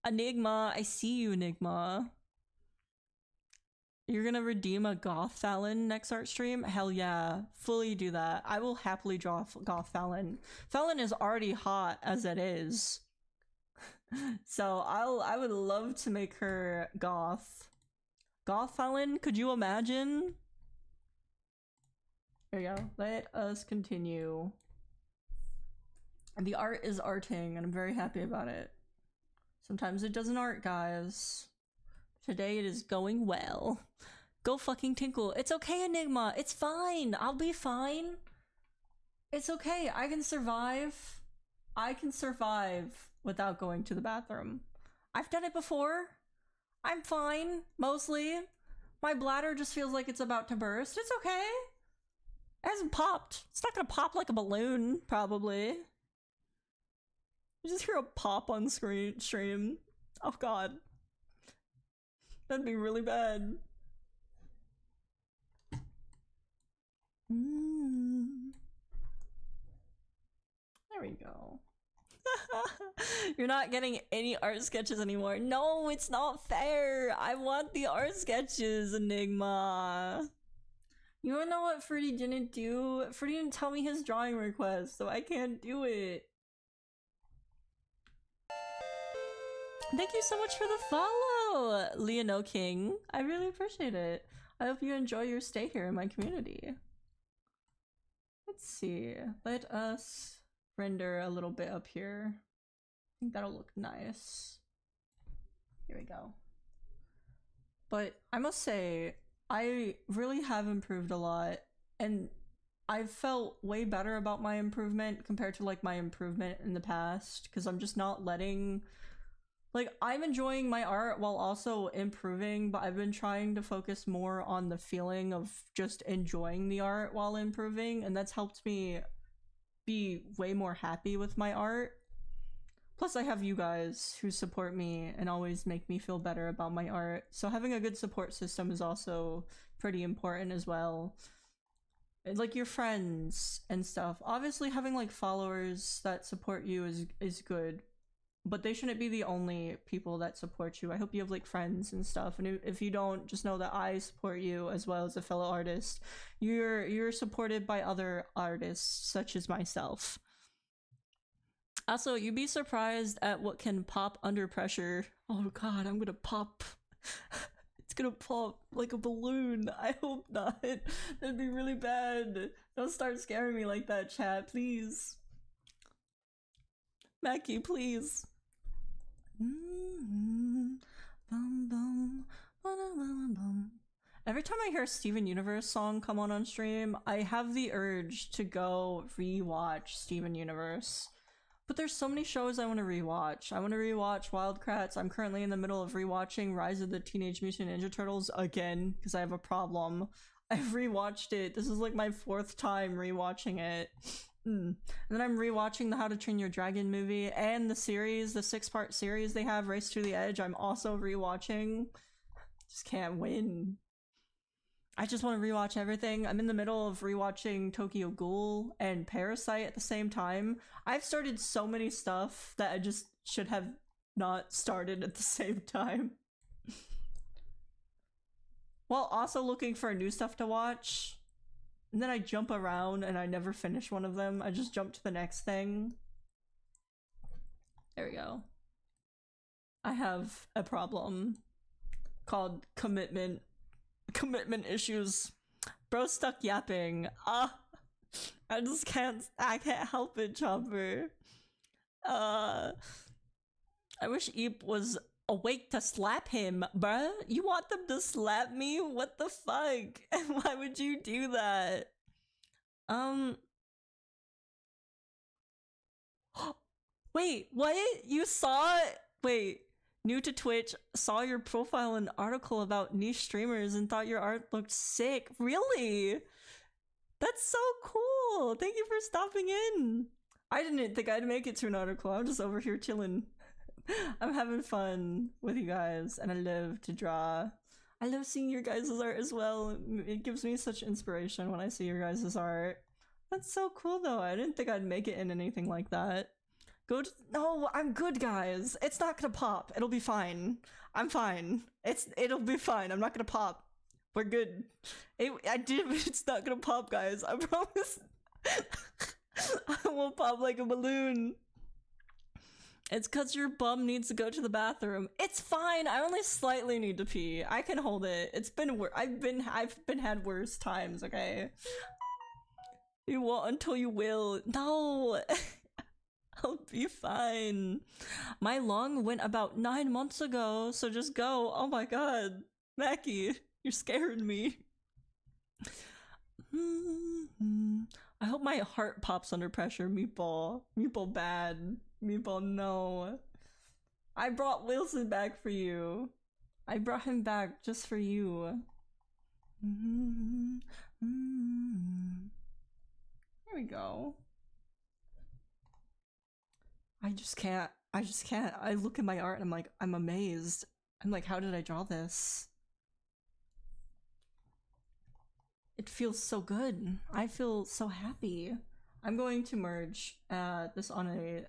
Enigma, I see you, Enigma. You're gonna redeem a Goth Fallon next art stream? Hell yeah, fully do that. I will happily draw Goth Fallon. Fallon is already hot as it is. So I would love to make her goth. Goth Fallon, could you imagine? There you go. Let us continue. And the art is arting, and I'm very happy about it. Sometimes it doesn't art, guys. Today it is going well. Go fucking tinkle. It's okay, Enigma. It's fine. I'll be fine. It's okay. I can survive. I can survive without going to the bathroom. I've done it before. I'm fine, mostly. My bladder just feels like it's about to burst. It's okay. It hasn't popped. It's not gonna pop like a balloon, probably. You just hear a pop on stream. Oh god. That'd be really bad. There we go. You're not getting any art sketches anymore. No, it's not fair. I want the art sketches, Enigma. You wanna know what Fruity didn't do? Fruity didn't tell me his drawing request, so I can't do it. Thank you so much for the follow, Leono King. I really appreciate it. I hope you enjoy your stay here in my community. Let's see. Let us render a little bit up here. I think that'll look nice. Here we go. But I must say, I really have improved a lot, and I've felt way better about my improvement compared to like my improvement in the past, because I'm just not letting... Like, I'm enjoying my art while also improving, but I've been trying to focus more on the feeling of just enjoying the art while improving, and that's helped me be way more happy with my art. Plus, I have you guys who support me and always make me feel better about my art, so having a good support system is also pretty important as well. Like your friends and stuff. Obviously, having like followers that support you is good, but they shouldn't be the only people that support you. I hope you have like friends and stuff, and if you don't, just know that I support you as well as a fellow artist. You're supported by other artists such as myself. Also, you'd be surprised at what can pop under pressure. Oh god, I'm gonna pop. It's gonna pop like a balloon. I hope not. That'd be really bad. Don't start scaring me like that, chat, please. Mackie, please. Every time I hear a Steven Universe song come on stream, I have the urge to go rewatch Steven Universe. But there's so many shows I want to rewatch. I want to rewatch Wildcrats. I'm currently in the middle of rewatching Rise of the Teenage Mutant Ninja Turtles again because I have a problem. I've rewatched it. This is like my 4th time rewatching it. And then I'm rewatching the How to Train Your Dragon movie and the series, the 6-part series they have, Race to the Edge. I'm also rewatching. Just can't win. I just want to rewatch everything. I'm in the middle of rewatching Tokyo Ghoul and Parasite at the same time. I've started so many stuff that I just should have not started at the same time. While also looking for new stuff to watch. And then I jump around and I never finish one of them. I just jump to the next thing. There we go. I have a problem called commitment issues. Bro stuck yapping. I can't help it, Chopper. I wish Eep was awake to slap him, bruh. You want them to slap me? What the fuck? Why would you do that? Wait, what? You saw it? Wait. New to Twitch, saw your profile and article about niche streamers and thought your art looked sick. Really? That's so cool. Thank you for stopping in. I didn't think I'd make it to an article. I'm just over here chilling. I'm having fun with you guys, and I love to draw. I love seeing your guys' art as well. It gives me such inspiration when I see your guys' art. That's so cool though. I didn't think I'd make it in anything like that. No, I'm good, guys. It's not gonna pop. It'll be fine. I'm fine. It'll be fine. I'm not gonna pop. We're good. It's not gonna pop, guys. I promise. I won't pop like a balloon. It's cause your bum needs to go to the bathroom. It's fine. I only slightly need to pee. I can hold it. It's been I've been had worse times. Okay. You won't until you will. No. I'll be fine. My lung went about 9 months ago, so just go. Oh my god. Mackie, you're scaring me. I hope my heart pops under pressure, Meatball. Meatball bad. Meatball no. I brought Wilson back for you. I brought him back just for you. There we go. I just can't. I look at my art and I'm like, I'm amazed. I'm like, how did I draw this? It feels so good. I feel so happy. I'm going to merge this on a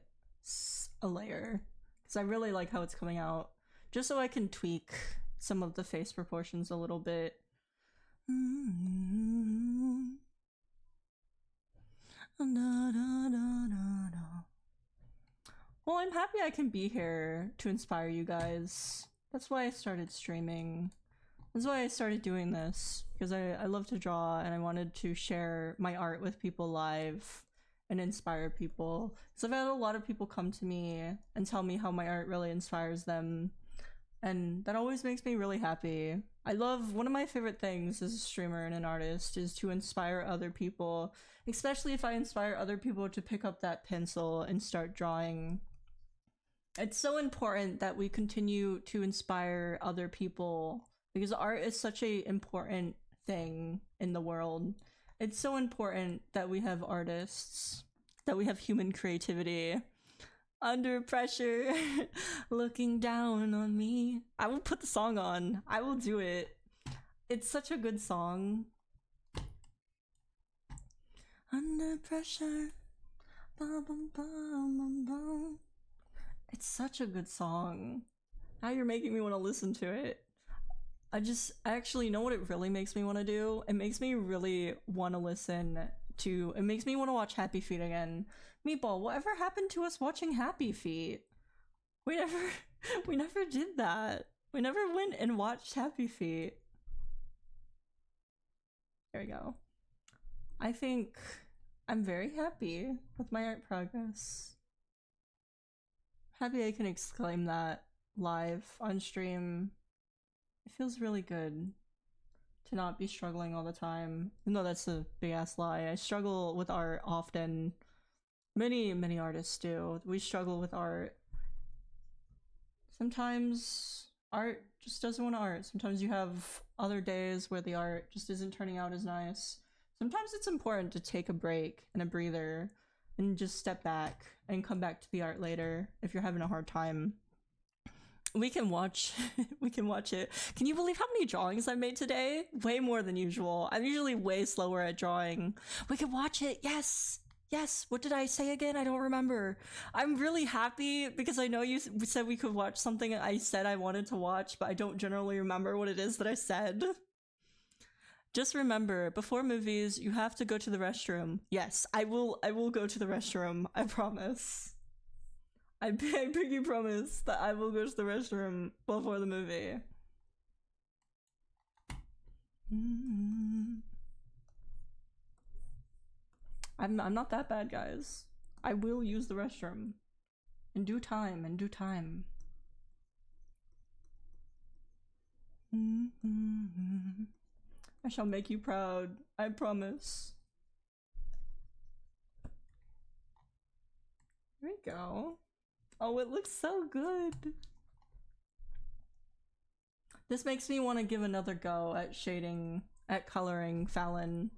layer because I really like how it's coming out. Just so I can tweak some of the face proportions a little bit. Well, I'm happy I can be here to inspire you guys. That's why I started streaming. That's why I started doing this, because I love to draw and I wanted to share my art with people live and inspire people. So I've had a lot of people come to me and tell me how my art really inspires them, and that always makes me really happy. I love, one of my favorite things as a streamer and an artist is to inspire other people, especially if I inspire other people to pick up that pencil and start drawing. It's so important that we continue to inspire other people because art is such a important thing in the world. It's so important that we have artists, that we have human creativity. Under pressure, looking down on me. I will put the song on. I will do it. It's such a good song. Under pressure. Bum, bum, bum, bum, bum. It's such a good song. Now you're making me want to listen to it. I actually know what it really makes me want to do? It makes me really want to listen to, it makes me want to watch Happy Feet again. Meatball, whatever happened to us watching Happy Feet? We never did that. We never went and watched Happy Feet. There we go. I think I'm very happy with my art progress. Happy I can exclaim that live on stream. It feels really good to not be struggling all the time. Even though that's a big ass lie. I struggle with art often. Many artists do. We struggle with art. Sometimes art just doesn't want to art. Sometimes you have other days where the art just isn't turning out as nice. Sometimes it's important to take a break and a breather and just step back and come back to the art later if you're having a hard time. We can watch we can watch it. Can you believe how many drawings I made today? Way more than usual. I'm usually way slower at drawing. We can watch it. Yes. Yes. What did I say again? I don't remember. I'm really happy because I know you said we could watch something I said I wanted to watch, but I don't generally remember what it is that I said. Just remember, before movies, you have to go to the restroom. Yes, I will go to the restroom. I promise. I pinky promise that I will go to the restroom before the movie. I'm not that bad, guys. I will use the restroom. In due time, in due time. I shall make you proud. I promise. There we go. Oh, it looks so good. This makes me want to give another go at shading, at coloring Fallon.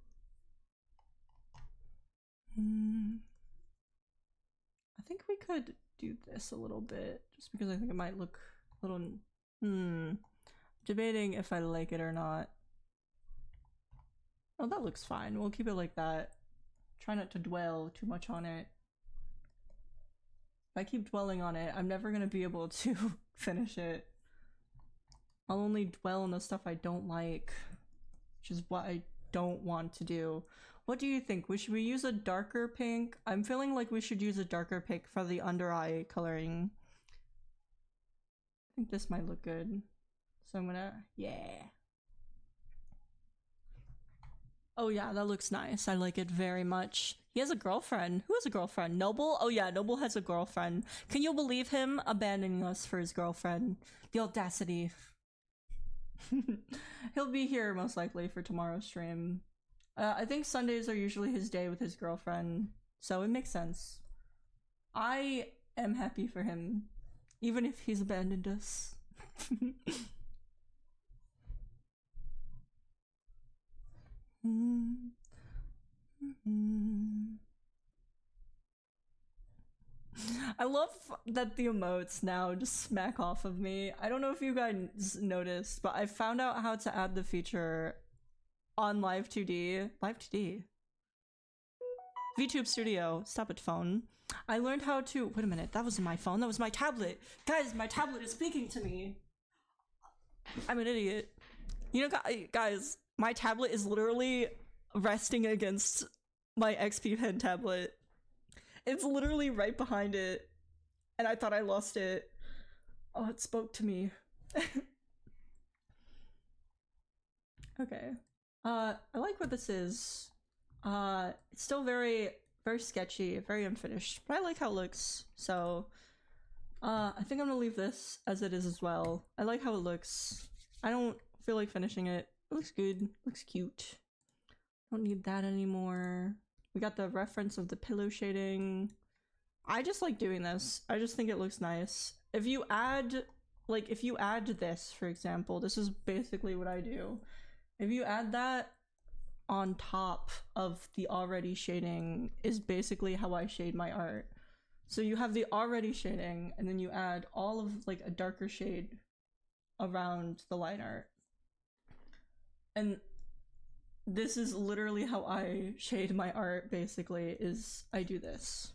I think we could do this a little bit, just because I think it might look a little... Debating if I like it or not. Oh, that looks fine. We'll keep it like that. Try not to dwell too much on it. If I keep dwelling on it, I'm never gonna be able to finish it. I'll only dwell on the stuff I don't like, which is what I don't want to do. What do you think? Should we use a darker pink? I'm feeling like we should use a darker pink for the under eye coloring. I think this might look good. So I'm gonna, yeah. Oh yeah, that looks nice. I like it very much. He has a girlfriend. Who has a girlfriend? Noble? Oh yeah, Noble has a girlfriend. Can you believe him abandoning us for his girlfriend? The audacity. He'll be here most likely for tomorrow's stream. I think Sundays are usually his day with his girlfriend, so it makes sense. I am happy for him, even if he's abandoned us. I love that the emotes now just smack off of me. I don't know if you guys noticed, but I found out how to add the feature on Live2D. Live2D? VTube Studio. Stop it, phone. I learned how to... Wait a minute, that wasn't my phone, that was my tablet. Guys, my tablet is speaking to me. I'm an idiot. You know, guys, my tablet is literally resting against my XP Pen tablet. It's literally right behind it, and I thought I lost it. Oh, it spoke to me. Okay. I like what this is. It's still very, very sketchy, very unfinished, but I like how it looks, so... I think I'm gonna leave this as it is as well. I like how it looks. I don't feel like finishing it. It looks good. Looks cute. Don't need that anymore. We got the reference of the pillow shading. I just like doing this. I just think it looks nice. If you add, like, if you add this, for example, this is basically what I do. If you add that on top of the already shading is basically how I shade my art. So you have the already shading, and then you add all of, like, a darker shade around the line art. And this is literally how I shade my art, basically, is I do this.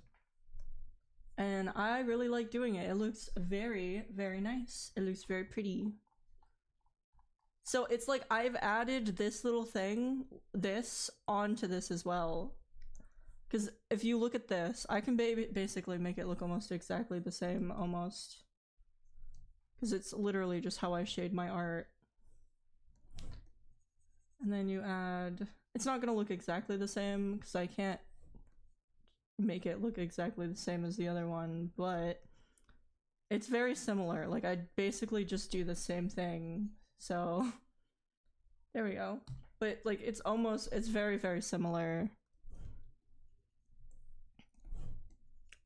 And I really like doing it. It looks very, very nice. It looks very pretty. So it's like I've added this little thing, this, onto this as well. Because if you look at this, I can basically make it look almost exactly the same, almost. Because it's literally just how I shade my art. And then you add... It's not gonna look exactly the same, because I can't make it look exactly the same as the other one, but it's very similar. Like, I basically just do the same thing, so... There we go. But, like, it's very, very similar.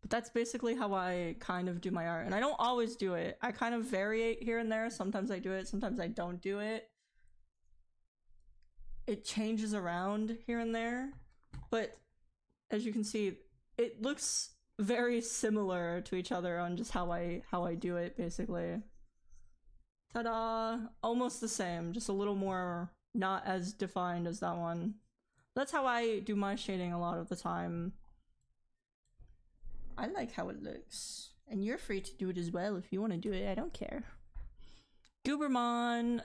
But that's basically how I kind of do my art. And I don't always do it. I kind of vary here and there. Sometimes I do it, sometimes I don't do it. It changes around here and there. But as you can see, it looks very similar to each other on just how I do it, basically. Ta-da! Almost the same, just a little more not as defined as that one. That's how I do my shading a lot of the time. I like how it looks. And you're free to do it as well if you want to do it. I don't care. Goobermon.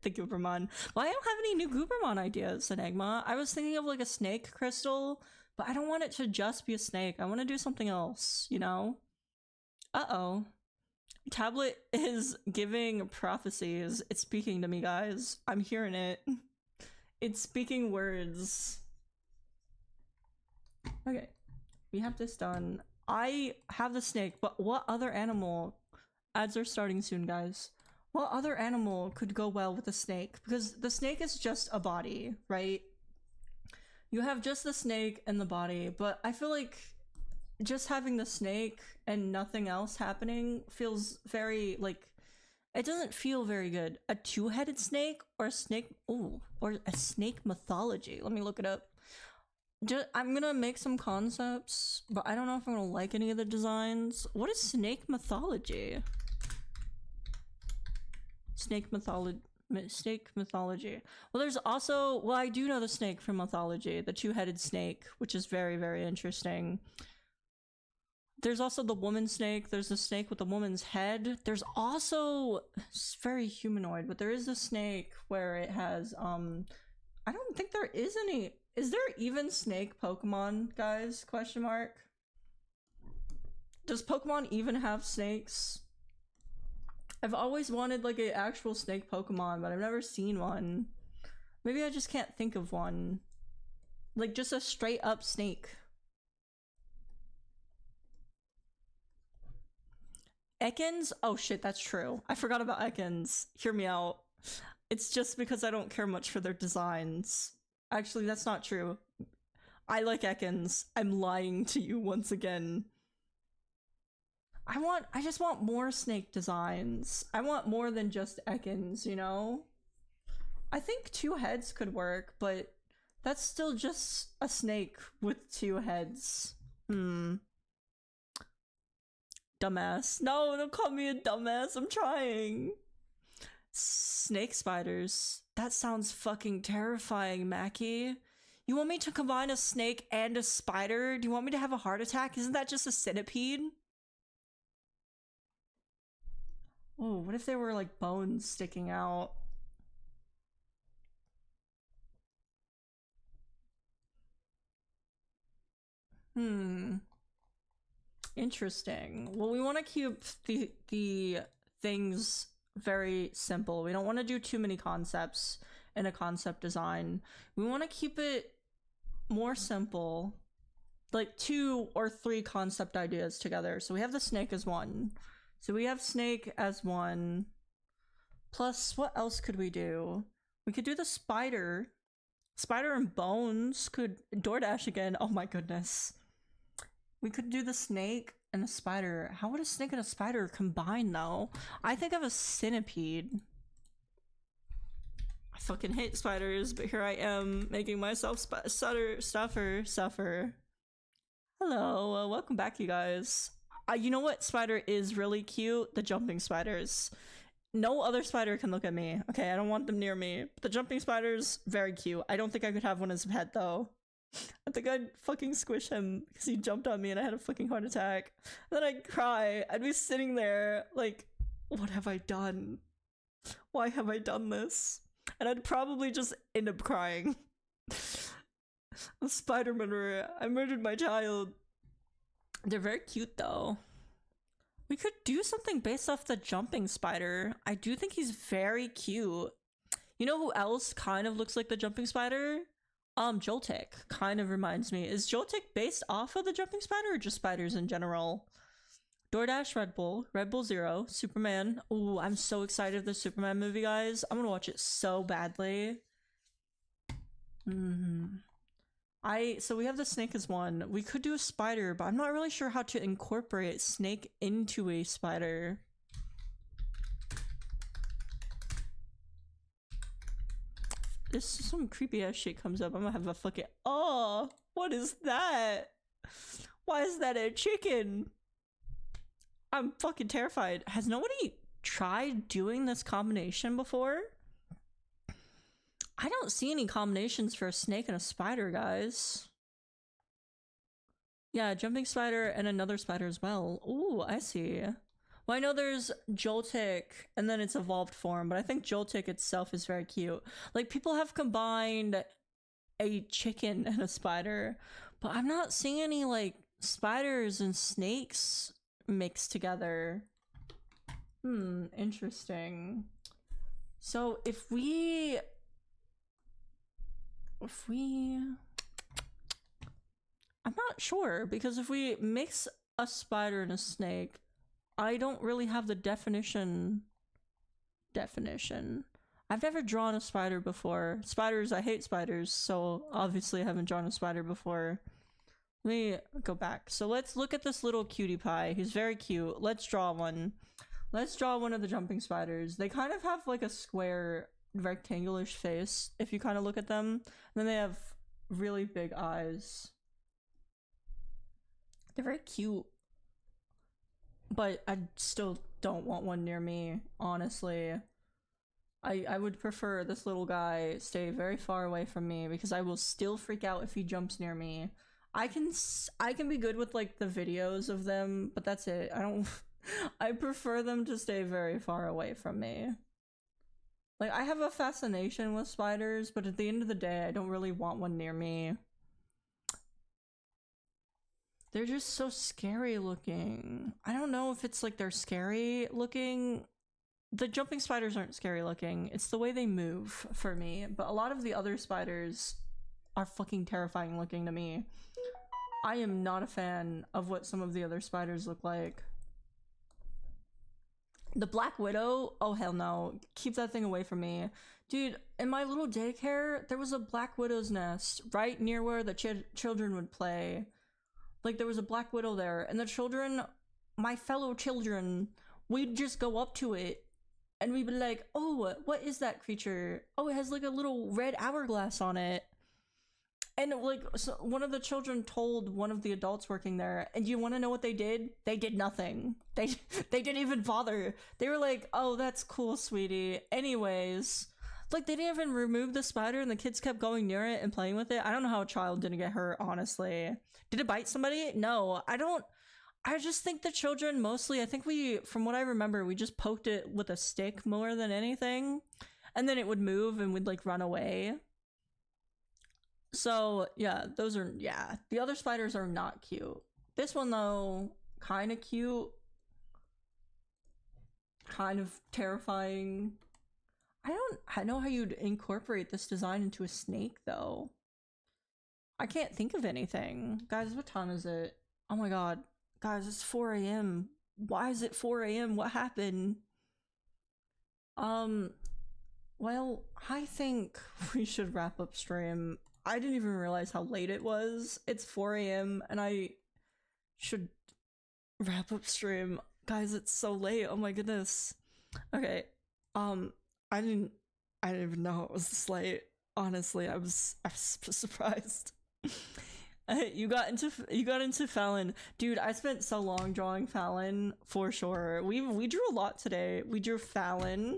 The Goobermon. Well, I don't have any new Goobermon ideas, Enigma. I was thinking of like a snake crystal, but I don't want it to just be a snake. I want to do something else, you know? Uh-oh. Tablet is giving prophecies. It's speaking to me, guys. I'm hearing it. It's speaking words. Okay. We have this done. I have the snake, but what other animal? Ads are starting soon, guys. What other animal could go well with a snake? Because the snake is just a body, right? You have just the snake and the body, but I feel like just having the snake and nothing else happening feels very, like, it doesn't feel very good. A two-headed snake or a snake, ooh, or a snake mythology. Let me look it up. I'm gonna make some concepts, but I don't know if I'm gonna like any of the designs. What is snake mythology? Snake mythology. Well, there's also, well, I do know the snake from mythology, the two-headed snake, which is very, very interesting. There's also the woman snake. There's the snake with the woman's head. There's also, it's very humanoid, but there is a snake where it has, I don't think there is any. Is there even snake Pokemon, guys? Question mark. Does Pokemon even have snakes? I've always wanted like an actual snake Pokemon, but I've never seen one. Maybe I just can't think of one. Like just a straight up snake. Ekans? Oh shit, that's true. I forgot about Ekans. Hear me out. It's just because I don't care much for their designs. Actually, that's not true. I like Ekans. I'm lying to you once again. I just want more snake designs. I want more than just Ekans, you know? I think two heads could work, but that's still just a snake with two heads. Dumbass. No, don't call me a dumbass. I'm trying. Snake spiders. That sounds fucking terrifying, Mackie. You want me to combine a snake and a spider? Do you want me to have a heart attack? Isn't that just a centipede? Oh, what if they were like bones sticking out? Interesting. Well, we want to keep the things very simple. We don't want to do too many concepts in a concept design. We want to keep it more simple, like 2 or 3 concept ideas together. So we have the snake as one. So we have snake as one. Plus, what else could we do? We could do the spider. Spider and bones could DoorDash again. Oh my goodness. We could do the snake and a spider. How would a snake and a spider combine though? I think of a centipede. I fucking hate spiders, but here I am making myself suffer. Hello, welcome back, you guys. You know what spider is really cute? The jumping spiders. No other spider can look at me. Okay, I don't want them near me. But the jumping spiders, very cute. I don't think I could have one as a pet though. I think I'd fucking squish him because he jumped on me and I had a fucking heart attack. And then I'd cry. I'd be sitting there like, what have I done? Why have I done this? And I'd probably just end up crying. I'm spider murderer. I murdered my child. They're very cute though. We could do something based off the jumping spider. I do think he's very cute. You know who else kind of looks like the jumping spider? Joltik kind of reminds me. Is Joltik based off of the jumping spider or just spiders in general? DoorDash, Red Bull Zero, Superman. Ooh, I'm so excited for the Superman movie, guys. I'm gonna watch it so badly. So we have the snake as one. We could do a spider, but I'm not really sure how to incorporate snake into a spider. If some creepy ass shit comes up, I'm gonna have a fucking, oh, what is that? Why is that a chicken? I'm fucking terrified. Has nobody tried doing this combination before. I don't see any combinations for a snake and a spider, guys. Yeah, jumping spider and another spider as well. Ooh, I see. Well, I know there's Joltik and then its evolved form, but I think Joltik itself is very cute. Like, people have combined a chicken and a spider, but I'm not seeing any, like, spiders and snakes mixed together. Interesting. So if we I'm not sure, because if we mix a spider and a snake, I don't really have the definition. I've never drawn a spider before. Spiders, I hate spiders, so obviously I haven't drawn a spider before. Let me go back. So let's look at this little cutie pie. He's very cute. Let's draw one. Let's draw one of the jumping spiders. They kind of have like a square, rectangular-ish face, if you kind of look at them. And then they have really big eyes. They're very cute. But I still don't want one near me, honestly. I would prefer this little guy stay very far away from me, because I will still freak out if he jumps near me. I can be good with like the videos of them, but that's it. I prefer them to stay very far away from me. Like, I have a fascination with spiders, but at the end of the day, I don't really want one near me. They're just so scary looking. I don't know if it's like they're scary looking. The jumping spiders aren't scary looking. It's the way they move for me. But a lot of the other spiders are fucking terrifying looking to me. I am not a fan of what some of the other spiders look like. The Black Widow? Oh, hell no. Keep that thing away from me. Dude, in my little daycare, there was a Black Widow's nest right near where the children would play. Like, there was a Black Widow there, and the children, my fellow children, we'd just go up to it, and we'd be like, oh, what is that creature? Oh, it has like a little red hourglass on it. And like, so one of the children told one of the adults working there, and you want to know what they did? They did nothing. They didn't even bother. They were like, oh, that's cool, sweetie. Anyways, like, they didn't even remove the spider, and the kids kept going near it and playing with it. I don't know how a child didn't get hurt, honestly. Did it bite somebody? No, I just think the children mostly, I think from what I remember, we just poked it with a stick more than anything, and then it would move and would like run away. So yeah, the other spiders are not cute. This one though, kind of cute, kind of terrifying. I know how you'd incorporate this design into a snake though. I can't think of anything. Guys, what time is it? Oh my god. Guys, it's 4 a.m. Why is it 4 a.m.? What happened? Well, I think we should wrap up stream. I didn't even realize how late it was. It's 4 a.m. and I should wrap up stream. Guys, it's so late. Oh my goodness. Okay. I didn't even know it was this late. Honestly, I was surprised. You got into Fallon. Dude, I spent so long drawing Fallon, for sure. We drew a lot today. We drew Fallon.